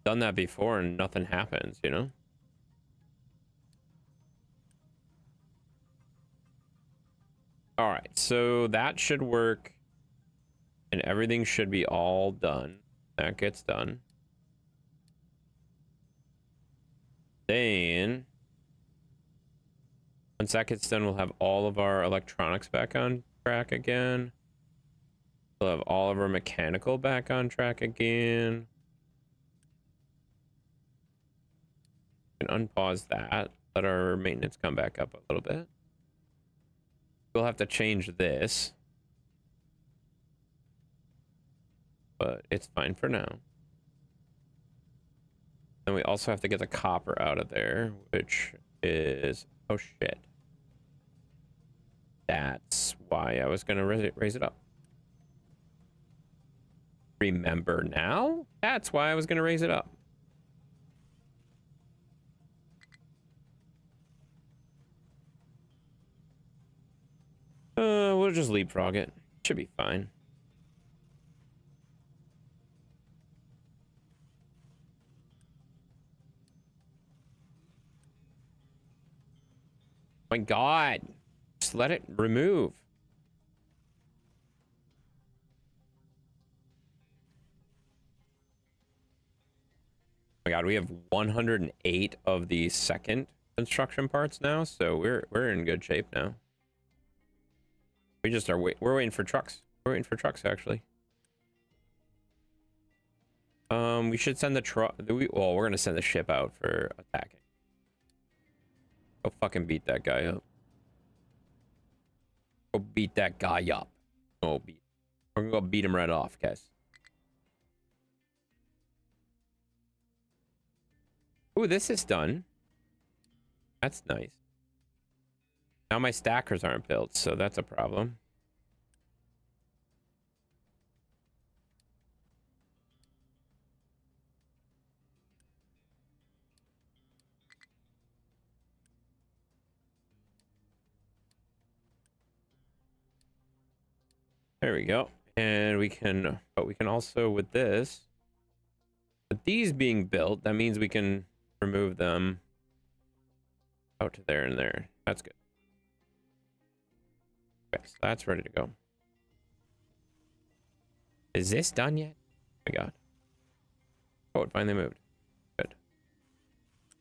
done that before and nothing happens, you know? All right, so that should work, and everything should be all done. That gets done. Then, once that gets done, we'll have all of our electronics back on track again. We'll have all of our mechanical back on track again. We can unpause that. Let our maintenance come back up a little bit. We'll have to change this. But it's fine for now. And we also have to get the copper out of there, which is... Oh, shit. That's why I was going to raise it up. Remember now? That's why I was going to raise it up. We'll just leapfrog it. Should be fine. My God. Just let it remove. Oh my God, we have 108 of the second construction parts now, so we're in good shape now. We just are we're waiting for trucks. We're waiting for trucks actually. We should send the truck. Well, we're gonna send the ship out for attacking. Go fucking beat that guy up. Go beat that guy up. Oh, we're gonna go beat him right off, guys. Ooh, this is done. That's nice. Now my stackers aren't built, so that's a problem. There we go. And we can, but we can also with this, with these being built, that means we can remove them out to there and there. That's good. Okay, so that's ready to go. Is this done yet? Oh my God. Oh, it finally moved. Good.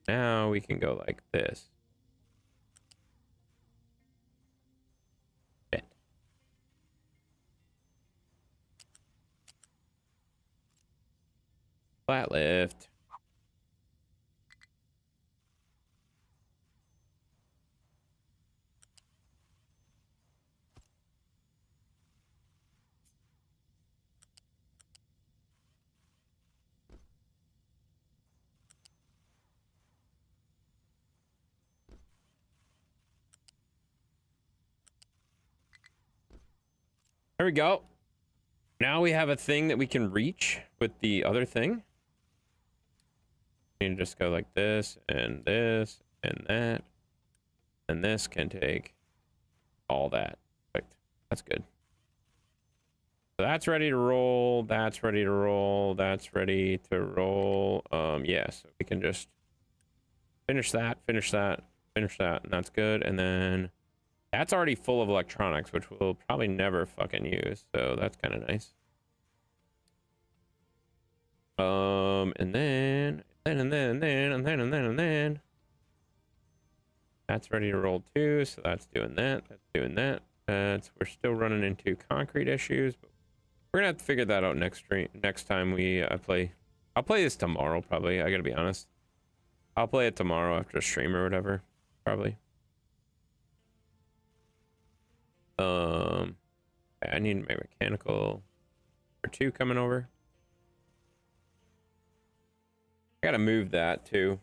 Now we can go like this. Shit. Flat lift. There we go. Now we have a thing that we can reach with the other thing. You can just go like this and that. And this can take all that. Perfect. That's good. So that's ready to roll. That's ready to roll. That's ready to roll. Yeah, so we can just finish that, finish that, finish that, and that's good. And then that's already full of electronics, which we'll probably never fucking use. So that's kind of nice. And then that's ready to roll too. So that's doing that. That's doing that. We're still running into concrete issues, but we're gonna have to figure that out next time we play. I'll play this tomorrow probably. I gotta be honest. I'll play it tomorrow after a stream or whatever, probably. I need my mechanical for 2 coming over. I gotta move that too.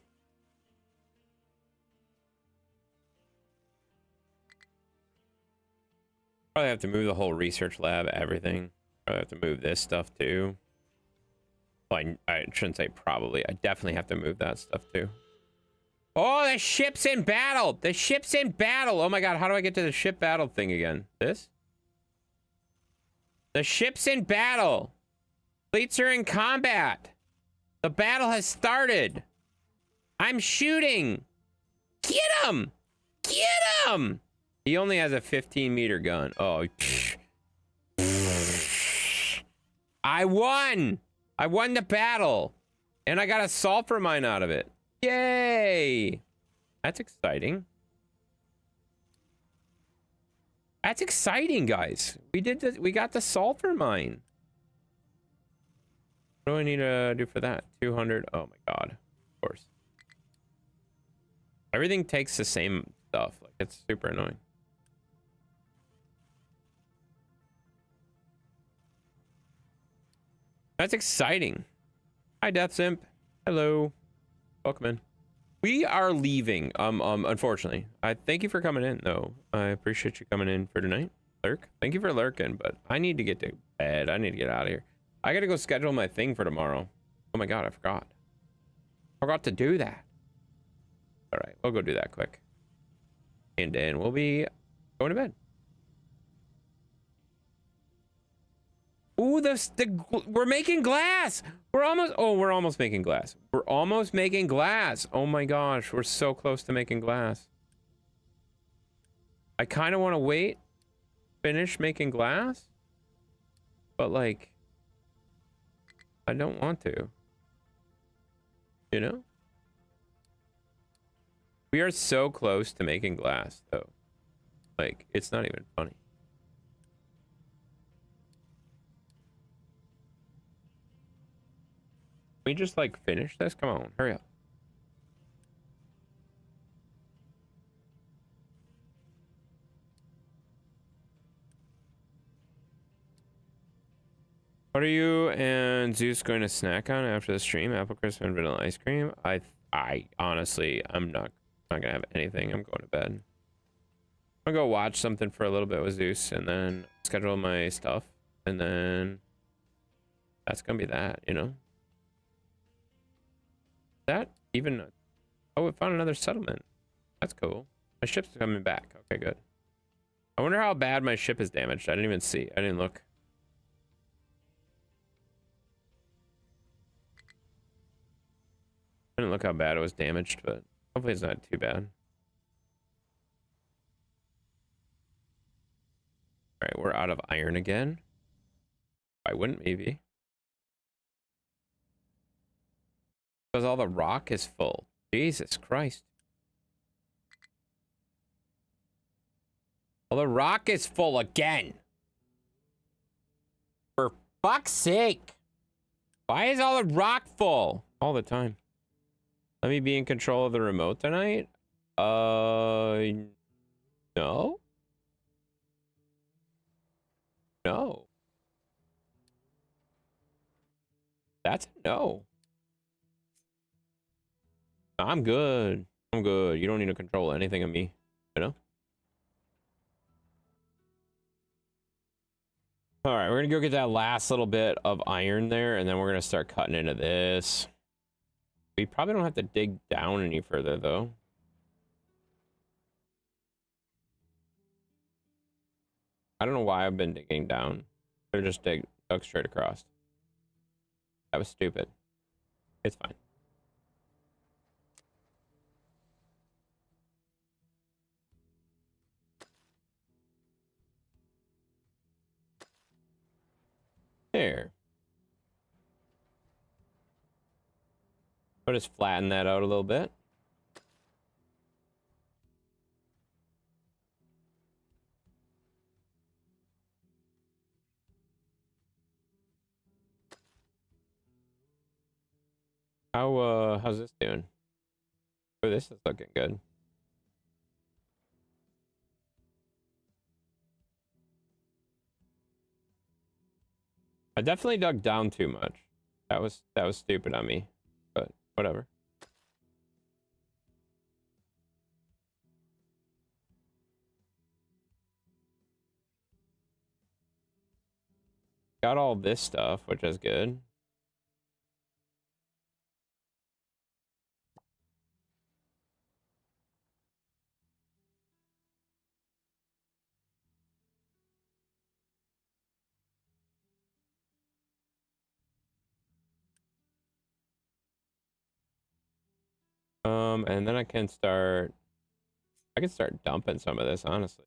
Probably have to move the whole research lab, everything. Probably have to move this stuff too. Well, I shouldn't say probably. I definitely have to move that stuff too. Oh, the ship's in battle. The ship's in battle. Oh my god, how do I get to the ship battle thing again? This? The ship's in battle. Fleets are in combat. The battle has started. I'm shooting. Get him! Get him! He only has a 15-meter gun. Oh. I won! I won the battle. And I got a sulfur mine out of it. Yay! That's exciting. That's exciting, guys. We did this. We got the sulfur mine. What do I need to do for that? 200. Oh my god. Of course. Everything takes the same stuff. Like, it's super annoying. That's exciting. Hi, Death Simp. Hello. Welcome in. We are leaving. Unfortunately. I thank you for coming in, though. I appreciate you coming in for tonight. Lurk. Thank you for lurking, but I need to get to bed. I need to get out of here. I gotta go schedule my thing for tomorrow. Oh my god, I forgot. Forgot to do that. All right, we'll go do that quick. And then we'll be going to bed. Ooh, we're making glass. We're almost making glass. We're almost making glass. Oh my gosh, we're so close to making glass. I kind of want to wait, finish making glass, but like, I don't want to. You know? We are so close to making glass, though. Like, it's not even funny. We just like finish this? Come on, hurry up. What are you and Zeus going to snack on after the stream? Apple crisp and vanilla ice cream? I honestly, I'm not gonna have anything. I'm going to bed. I'm gonna go watch something for a little bit with Zeus and then schedule my stuff, and then that's gonna be that, you know. That even, oh, we found another settlement. That's cool. My ship's coming back. Okay, good. I wonder how bad my ship is damaged. I didn't even see. I didn't look. I didn't look how bad it was damaged, but hopefully it's not too bad. All right, we're out of iron again. Why wouldn't we be? Because all the rock is full. Jesus Christ. Well, the rock is full again. For fuck's sake. Why is all the rock full? All the time. Let me be in control of the remote tonight? No? No. That's a no. I'm good. I'm good. You don't need to control anything of me, you know? All right, we're gonna go get that last little bit of iron there, and then we're gonna start cutting into this. We probably don't have to dig down any further, though. I don't know why I've been digging down. They're just dug straight across. That was stupid. It's fine. There. I'll just flatten that out a little bit. How's this doing? Oh, this is looking good. I definitely dug down too much. That was stupid on me, but whatever. Got all this stuff, which is good. And then I can start dumping some of this, honestly.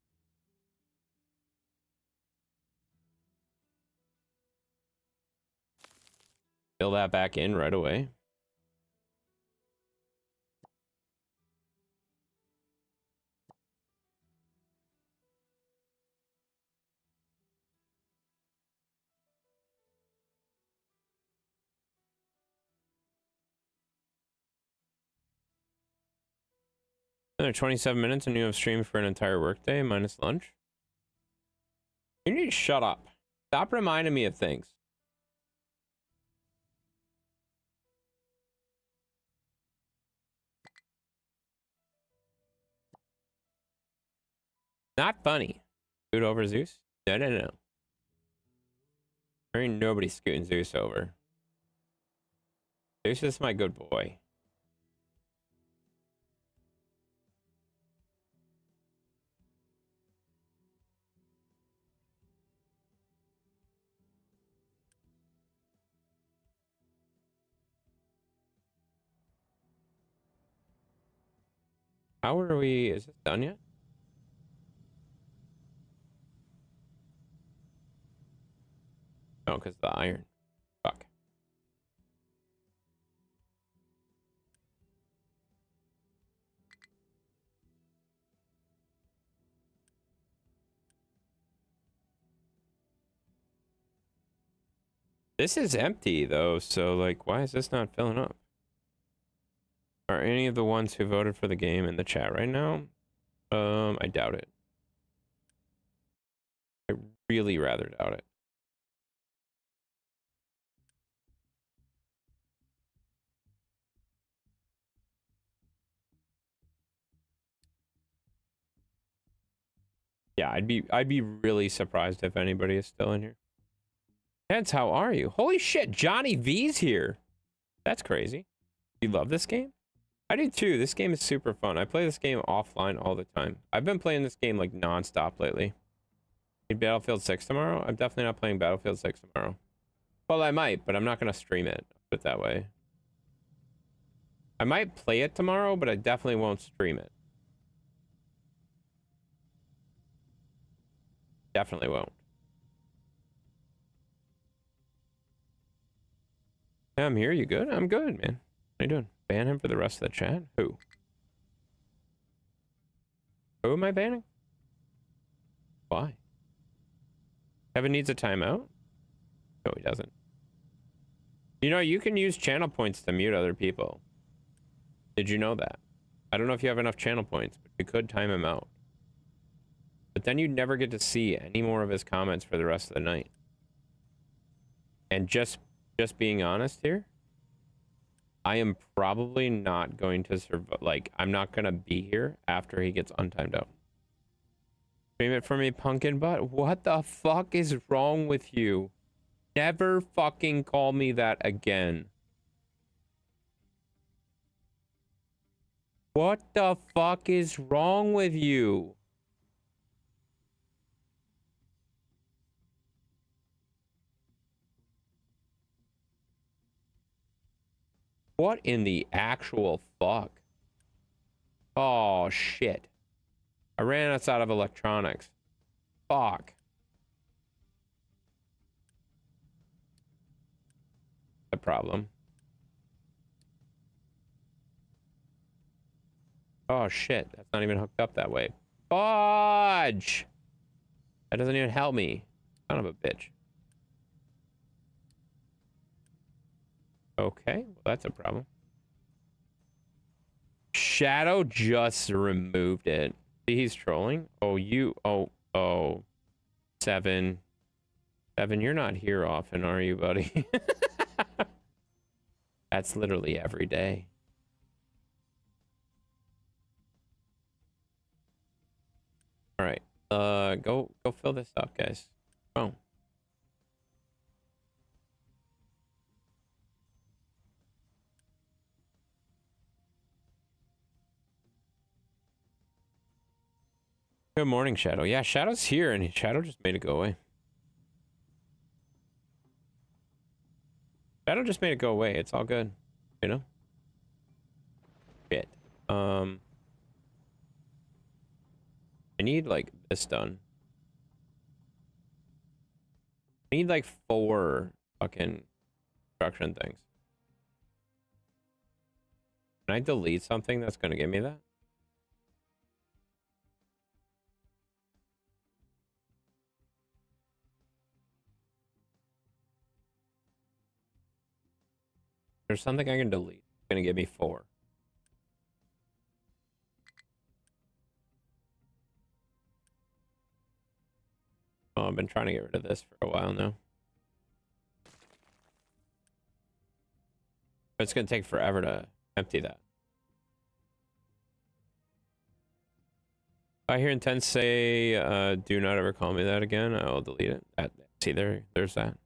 Fill that back in right away. Another 27 minutes and you have streamed for an entire workday minus lunch. You need to shut up. Stop reminding me of things. Not funny. Scoot over Zeus? No, no, no. There ain't nobody scooting Zeus over. Zeus is my good boy. How are we? Is this done yet? No, because the iron. Fuck. This is empty, though, so, like, why is this not filling up? Are any of the ones who voted for the game in the chat right now? I doubt it. I really rather doubt it. Yeah, I'd be really surprised if anybody is still in here. Heads, how are you? Holy shit, Johnny V's here. That's crazy. You love this game? I do too. This game is super fun. I play this game offline all the time. I've been playing this game like non-stop lately. Need Battlefield 6 tomorrow? I'm definitely not playing Battlefield 6 tomorrow. Well, I might, but I'm not going to stream it. Put it that way. I might play it tomorrow, but I definitely won't stream it. Definitely won't. Yeah, I'm here. You good? I'm good, man. How you doing? Ban him for the rest of the chat? Who? Who am I banning? Why? Kevin needs a timeout? No, he doesn't. You know, you can use channel points to mute other people. Did you know that? I don't know if you have enough channel points, but you could time him out. But then you'd never get to see any more of his comments for the rest of the night. And just being honest here, I am probably not going to survive. Like, I'm not going to be here after he gets untimed out. Stream it for me, pumpkin butt. What the fuck is wrong with you? Never fucking call me that again. What the fuck is wrong with you? What in the actual fuck? Oh, shit. I ran us out of electronics. Fuck. The problem. Oh, shit. That's not even hooked up that way. Fudge! That doesn't even help me. Son of a bitch. Okay, well, that's a problem. Shadow just removed it. See, he's trolling. Oh, oh. Seven, you're not here often, are you, buddy? That's literally every day. All right, go fill this up, guys. Oh. Good morning, Shadow. Yeah, Shadow's here, and Shadow just made it go away. Shadow just made it go away. It's all good, you know? Shit. I need like this done. I need like 4 fucking construction things. Can I delete something that's gonna give me that? There's something I can delete. It's gonna give me 4. Oh, I've been trying to get rid of this for a while now. It's gonna take forever to empty that. I hear Intense say, do not ever call me that again. I'll delete it. See, there's that.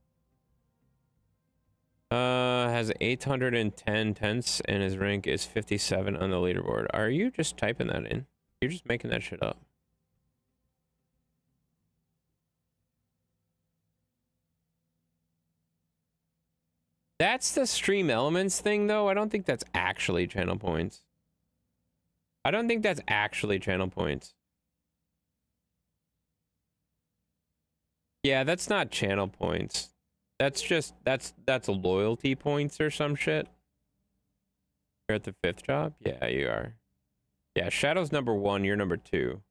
Has 810 tenths and his rank is 57 on the leaderboard. Are you just typing that in? You're just making that shit up. That's the stream elements thing, though. I don't think that's actually channel points. I don't think that's actually channel points. Yeah, that's not channel points. That's just, that's loyalty points or some shit. You're at the 5th job? Yeah, you are. Yeah, Shadow's number 1, you're number 2.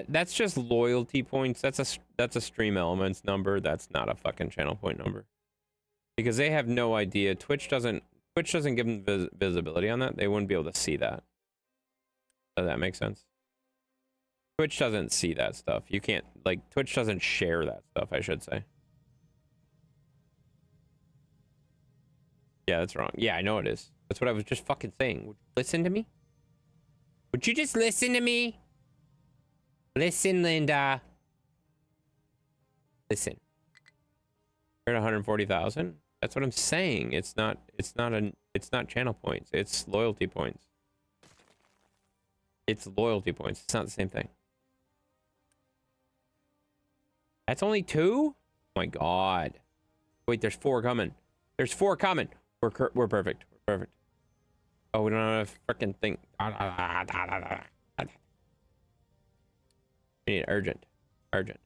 That's just loyalty points. That's a stream elements number. That's not a fucking channel point number. Because they have no idea. Twitch doesn't give them visibility on that. They wouldn't be able to see that. Does that make sense? Twitch doesn't see that stuff. You can't, like, Twitch doesn't share that stuff, I should say. Yeah, that's wrong. Yeah, I know it is. That's what I was just fucking saying. Would you listen to me? Would you just listen to me? Listen, Linda. Listen. You're at 140,000. That's what I'm saying. It's not channel points. It's loyalty points. It's loyalty points. It's not the same thing. That's only 2? Oh my god. Wait, there's 4 coming. There's 4 coming. We're perfect. We're perfect. Oh, we don't have a freaking thing. We need urgent. Urgent.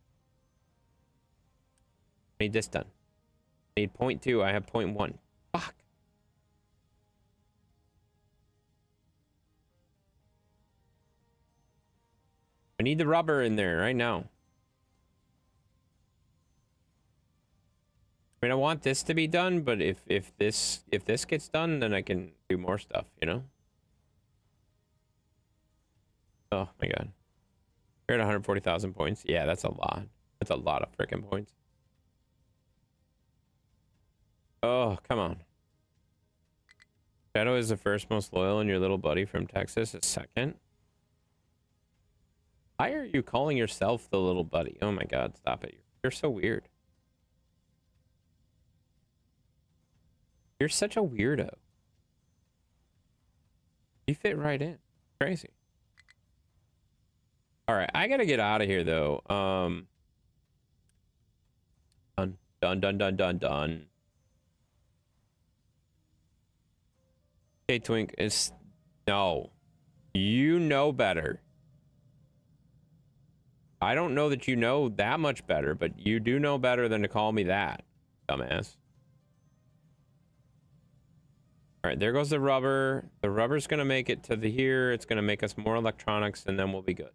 I need this done. I need 0.2. I have 0.1. Fuck. I need the rubber in there right now. I mean, I want this to be done, but if this gets done, then I can do more stuff, you know? Oh my god. You're at 140,000 points. Yeah, that's a lot. That's a lot of freaking points. Oh, come on. Shadow is the first most loyal, and your little buddy from Texas is second. Why are you calling yourself the little buddy? Oh my god, stop it. You're so weird. You're such a weirdo. You fit right in. Crazy. All right, I gotta get out of here though. Done. Okay, Twink is no. You know better. I don't know that you know that much better, but you do know better than to call me that, dumbass. All right, there goes the rubber. The rubber's gonna make it to the here. It's gonna make us more electronics, and then we'll be good.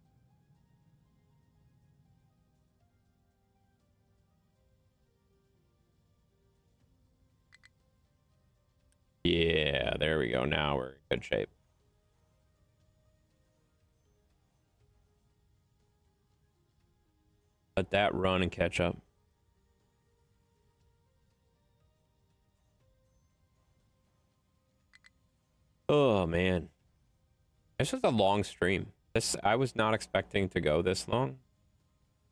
Yeah, there we go. Now we're in good shape. Let that run and catch up. Oh man, this was a long stream. I was not expecting to go this long.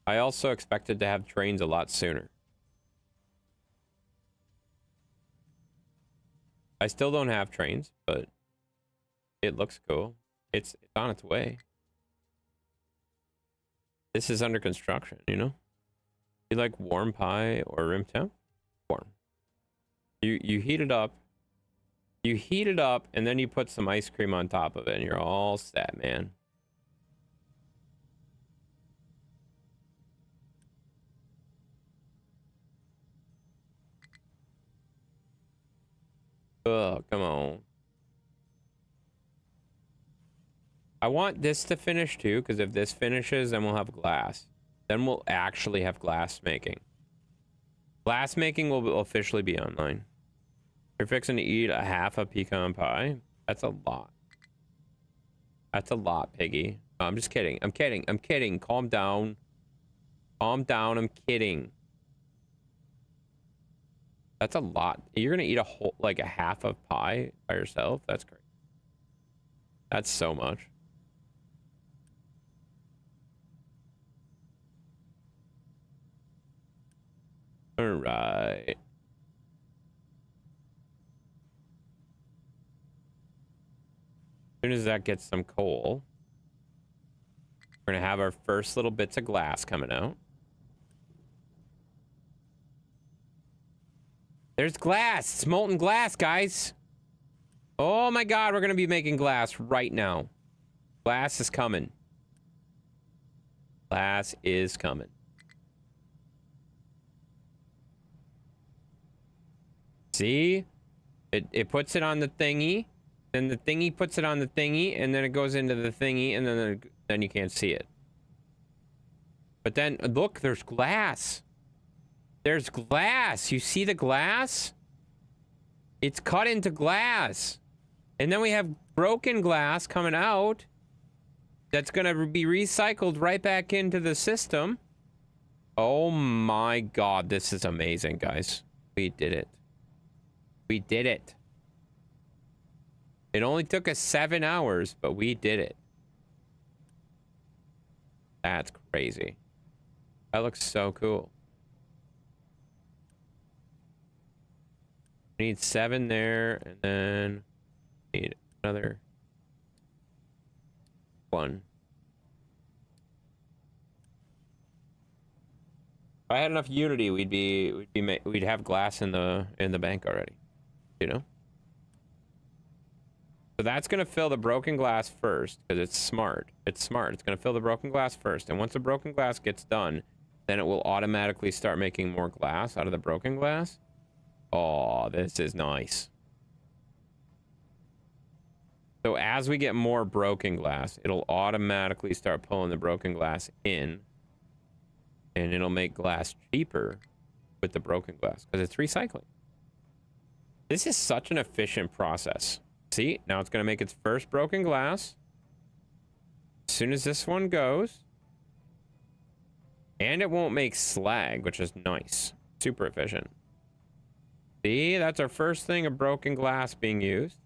I also expected to have trains a lot sooner. I still don't have trains, but it looks cool. It's on its way. This is under construction, you know? You like warm pie or room temp? Warm. You heat it up. You heat it up, and then you put some ice cream on top of it, and you're all set, man. Oh, come on. I want this to finish too, because if this finishes, then we'll have glass. Then we'll actually have glass making. Glass making will officially be online. You're fixing to eat a half a pecan pie? That's a lot. That's a lot, Piggy. I'm just kidding. I'm kidding. I'm kidding. Calm down. Calm down. I'm kidding. That's a lot. You're gonna eat a whole, like a half of pie by yourself? That's great. That's so much. All right. As soon as that gets some coal, we're gonna have our first little bits of glass coming out. There's glass. It's molten glass, guys. Oh my god, we're gonna be making glass right now. Glass is coming. Glass is coming. See? It puts it on the thingy, then the thingy puts it on the thingy, and then it goes into the thingy, and then you can't see it. But then, look, there's glass. There's glass. You see the glass? It's cut into glass. And then we have broken glass coming out that's going to be recycled right back into the system. Oh my god, this is amazing, guys. We did it. We did it. It only took us 7 hours, but we did it. That's crazy. That looks so cool. We need 7 there, and then need another 1. If I had enough unity, we'd have glass in the bank already, you know? So that's gonna fill the broken glass first, because it's smart. It's smart. It's gonna fill the broken glass first, and once the broken glass gets done, then it will automatically start making more glass out of the broken glass. Oh, this is nice. So as we get more broken glass, it'll automatically start pulling the broken glass in, and it'll make glass cheaper with the broken glass because it's recycling. This is such an efficient process. See, now it's going to make its first broken glass. As soon as this one goes, and it won't make slag, which is nice. Super efficient. See, that's our first thing of broken glass being used.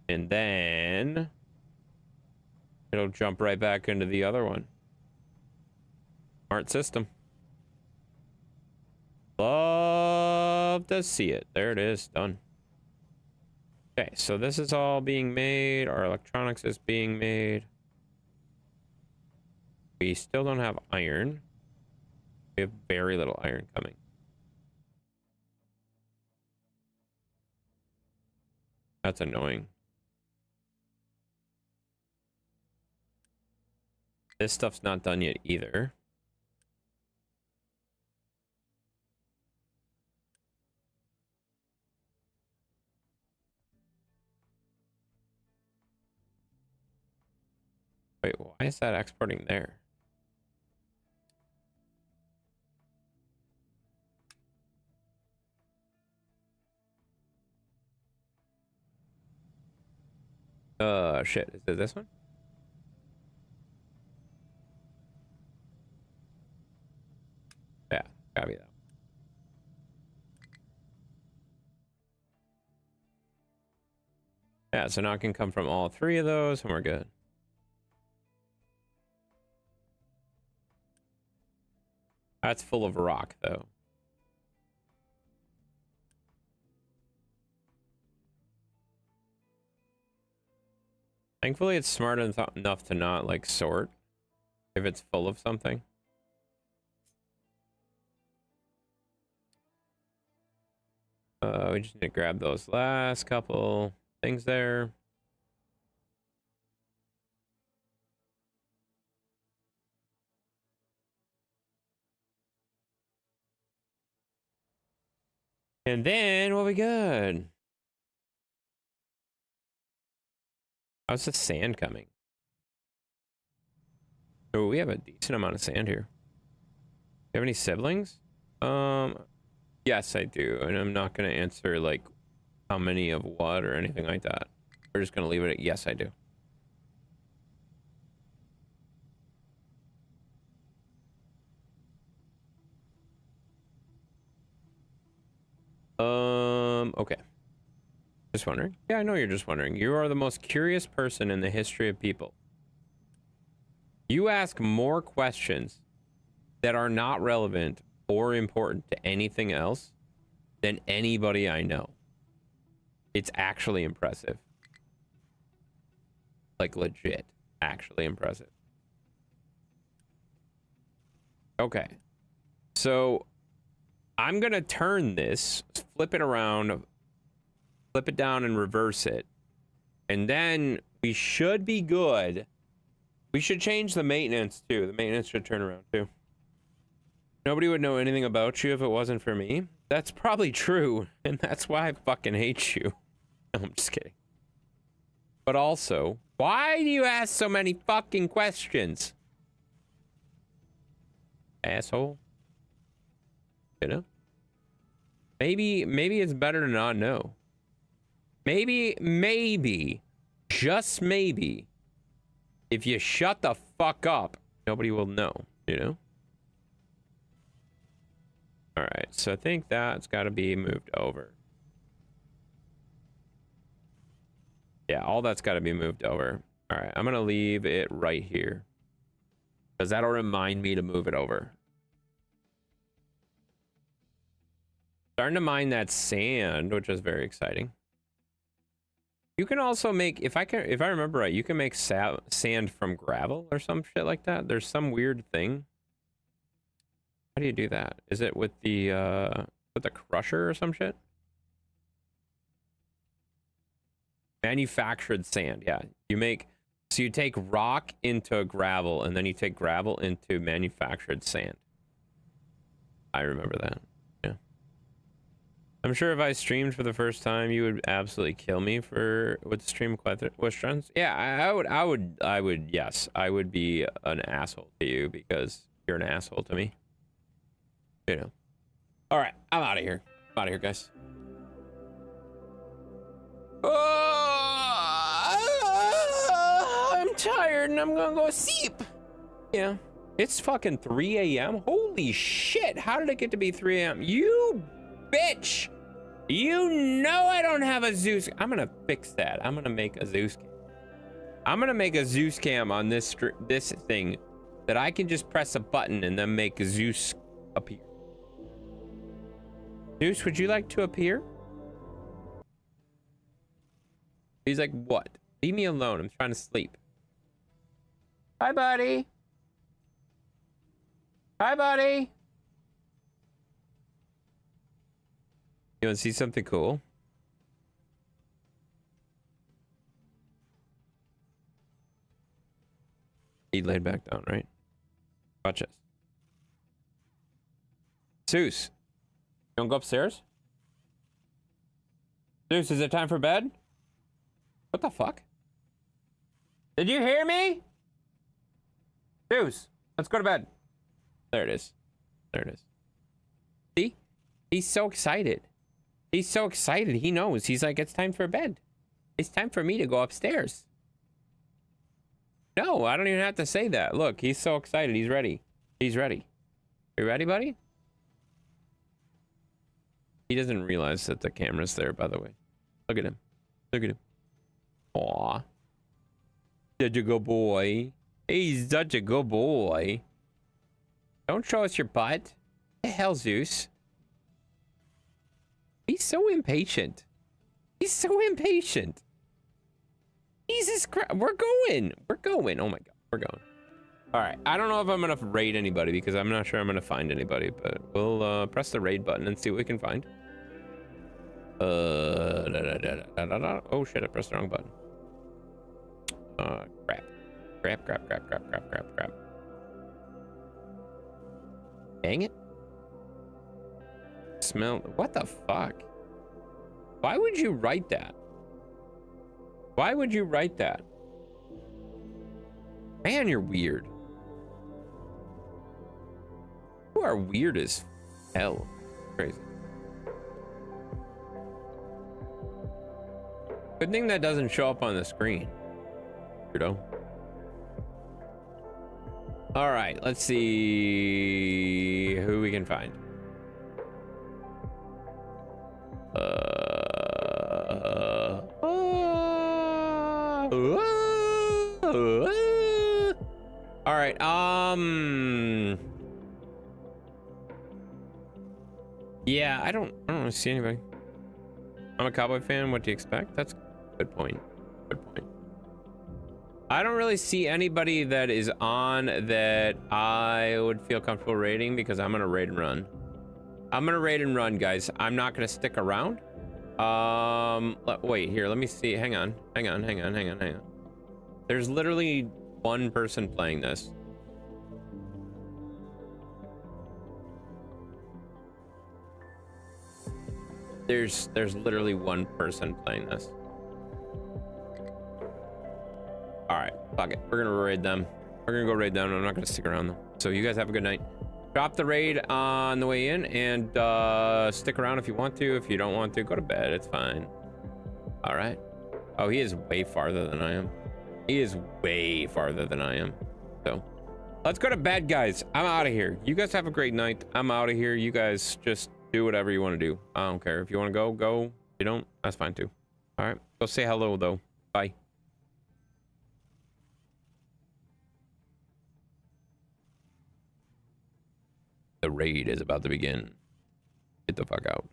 And then it'll jump right back into the other one. Smart system. Love to see it. There it is, done. Okay, so this is all being made. Our electronics is being made. We still don't have iron. We have very little iron coming. That's annoying. This stuff's not done yet either. Wait, why is that exporting there? Shit. Is it this one? Yeah, gotta be that. Yeah, so now it can come from all 3 of those, and we're good. That's full of rock, though. Thankfully, it's smart enough to not, like, sort if it's full of something. We just need to grab those last couple things there. And then we'll be good. How's the sand coming? Oh, we have a decent amount of sand here. You have any siblings? Yes, I do. And I'm not going to answer, like, how many of what or anything like that. We're just going to leave it at yes, I do. Okay. Just wondering. Yeah, I know you're just wondering. You are the most curious person in the history of people. You ask more questions that are not relevant or important to anything else than anybody I know. It's actually impressive. Like, legit. Actually impressive. Okay. So, I'm gonna turn this, flip it around, flip it down and reverse it. And then we should be good. We should change the maintenance too. The maintenance should turn around too. Nobody would know anything about you if it wasn't for me. That's probably true. And that's why I fucking hate you. No, I'm just kidding. But also, why do you ask so many fucking questions? Asshole. You know? Maybe it's better to not know. Maybe, just maybe, if you shut the fuck up, nobody will know, you know? Alright, so I think that's got to be moved over. Yeah, all that's got to be moved over. Alright, I'm going to leave it right here. Because that'll remind me to move it over. Starting to mine that sand, which is very exciting. You can also make, if I remember right, you can make sand from gravel or some shit like that. There's some weird thing. How do you do that? Is it with the crusher or some shit? Manufactured sand, yeah. So you take rock into gravel, and then you take gravel into manufactured sand. I remember that. Yeah. I'm sure if I streamed for the first time, you would absolutely kill me with stream questions. Yeah, I would, yes. I would be an asshole to you because you're an asshole to me. You know. All right, I'm out of here. I'm out of here, guys. I'm tired and I'm gonna go sleep. Yeah. It's fucking 3 a.m. Holy shit. How did it get to be 3 a.m.? You bitch. You know I don't have a Zeus. I'm gonna fix that. I'm gonna make a Zeus cam. I'm gonna make a Zeus cam on this thing that I can just press a button and then make Zeus appear. Zeus, would you like to appear? He's like, what? Leave me alone. I'm trying to sleep. Hi, buddy. Hi, buddy. You want to see something cool? He laid back down, right? Watch this. Zeus, you want to go upstairs? Zeus, is it time for bed? What the fuck? Did you hear me? Zeus, let's go to bed. There it is. There it is. See? He's so excited. He's so excited. He knows. He's like, it's time for bed. It's time for me to go upstairs. No, I don't even have to say that. Look, he's so excited. He's ready. He's ready. You ready, buddy? He doesn't realize that the camera's there, by the way. Look at him. Look at him. Aw. Such a good boy. He's such a good boy. Don't show us your butt. What the hell, Zeus? He's so impatient. He's so impatient. Jesus Christ. We're going. We're going. Oh my God. We're going. All right. I don't know if I'm going to raid anybody because I'm not sure I'm going to find anybody, but we'll press the raid button and see what we can find. Oh shit, I pressed the wrong button. Crap. Crap. Dang it. Smell. What the fuck? Why would you write that? Why would you write that? Man, you're weird. You are weird as hell. Crazy. Good thing that doesn't show up on the screen. Weirdo. All right, let's see who we can find. All right, yeah, I don't really see anybody. I'm a Cowboy fan. What do you expect? That's a good point. Good point. I don't really see anybody that is on that I would feel comfortable raiding because I'm gonna raid and run. I'm gonna raid and run, guys. I'm not gonna stick around. Wait here. Let me see. Hang on. There's literally one person playing this. There's literally one person playing this. All right, fuck it. We're gonna raid them. We're gonna go raid them. I'm not gonna stick around though. So you guys have a good night. Drop the raid on the way in and stick around if you want to. If you don't want to, go to bed. It's fine. All right. Oh, he is way farther than I am. He is way farther than I am. So let's go to bed, guys. I'm out of here. You guys have a great night. I'm out of here. You guys just do whatever you want to do. I don't care. If you want to go, go. If you don't, that's fine too. All right. Go say hello though. Bye. The raid is about to begin. Get the fuck out.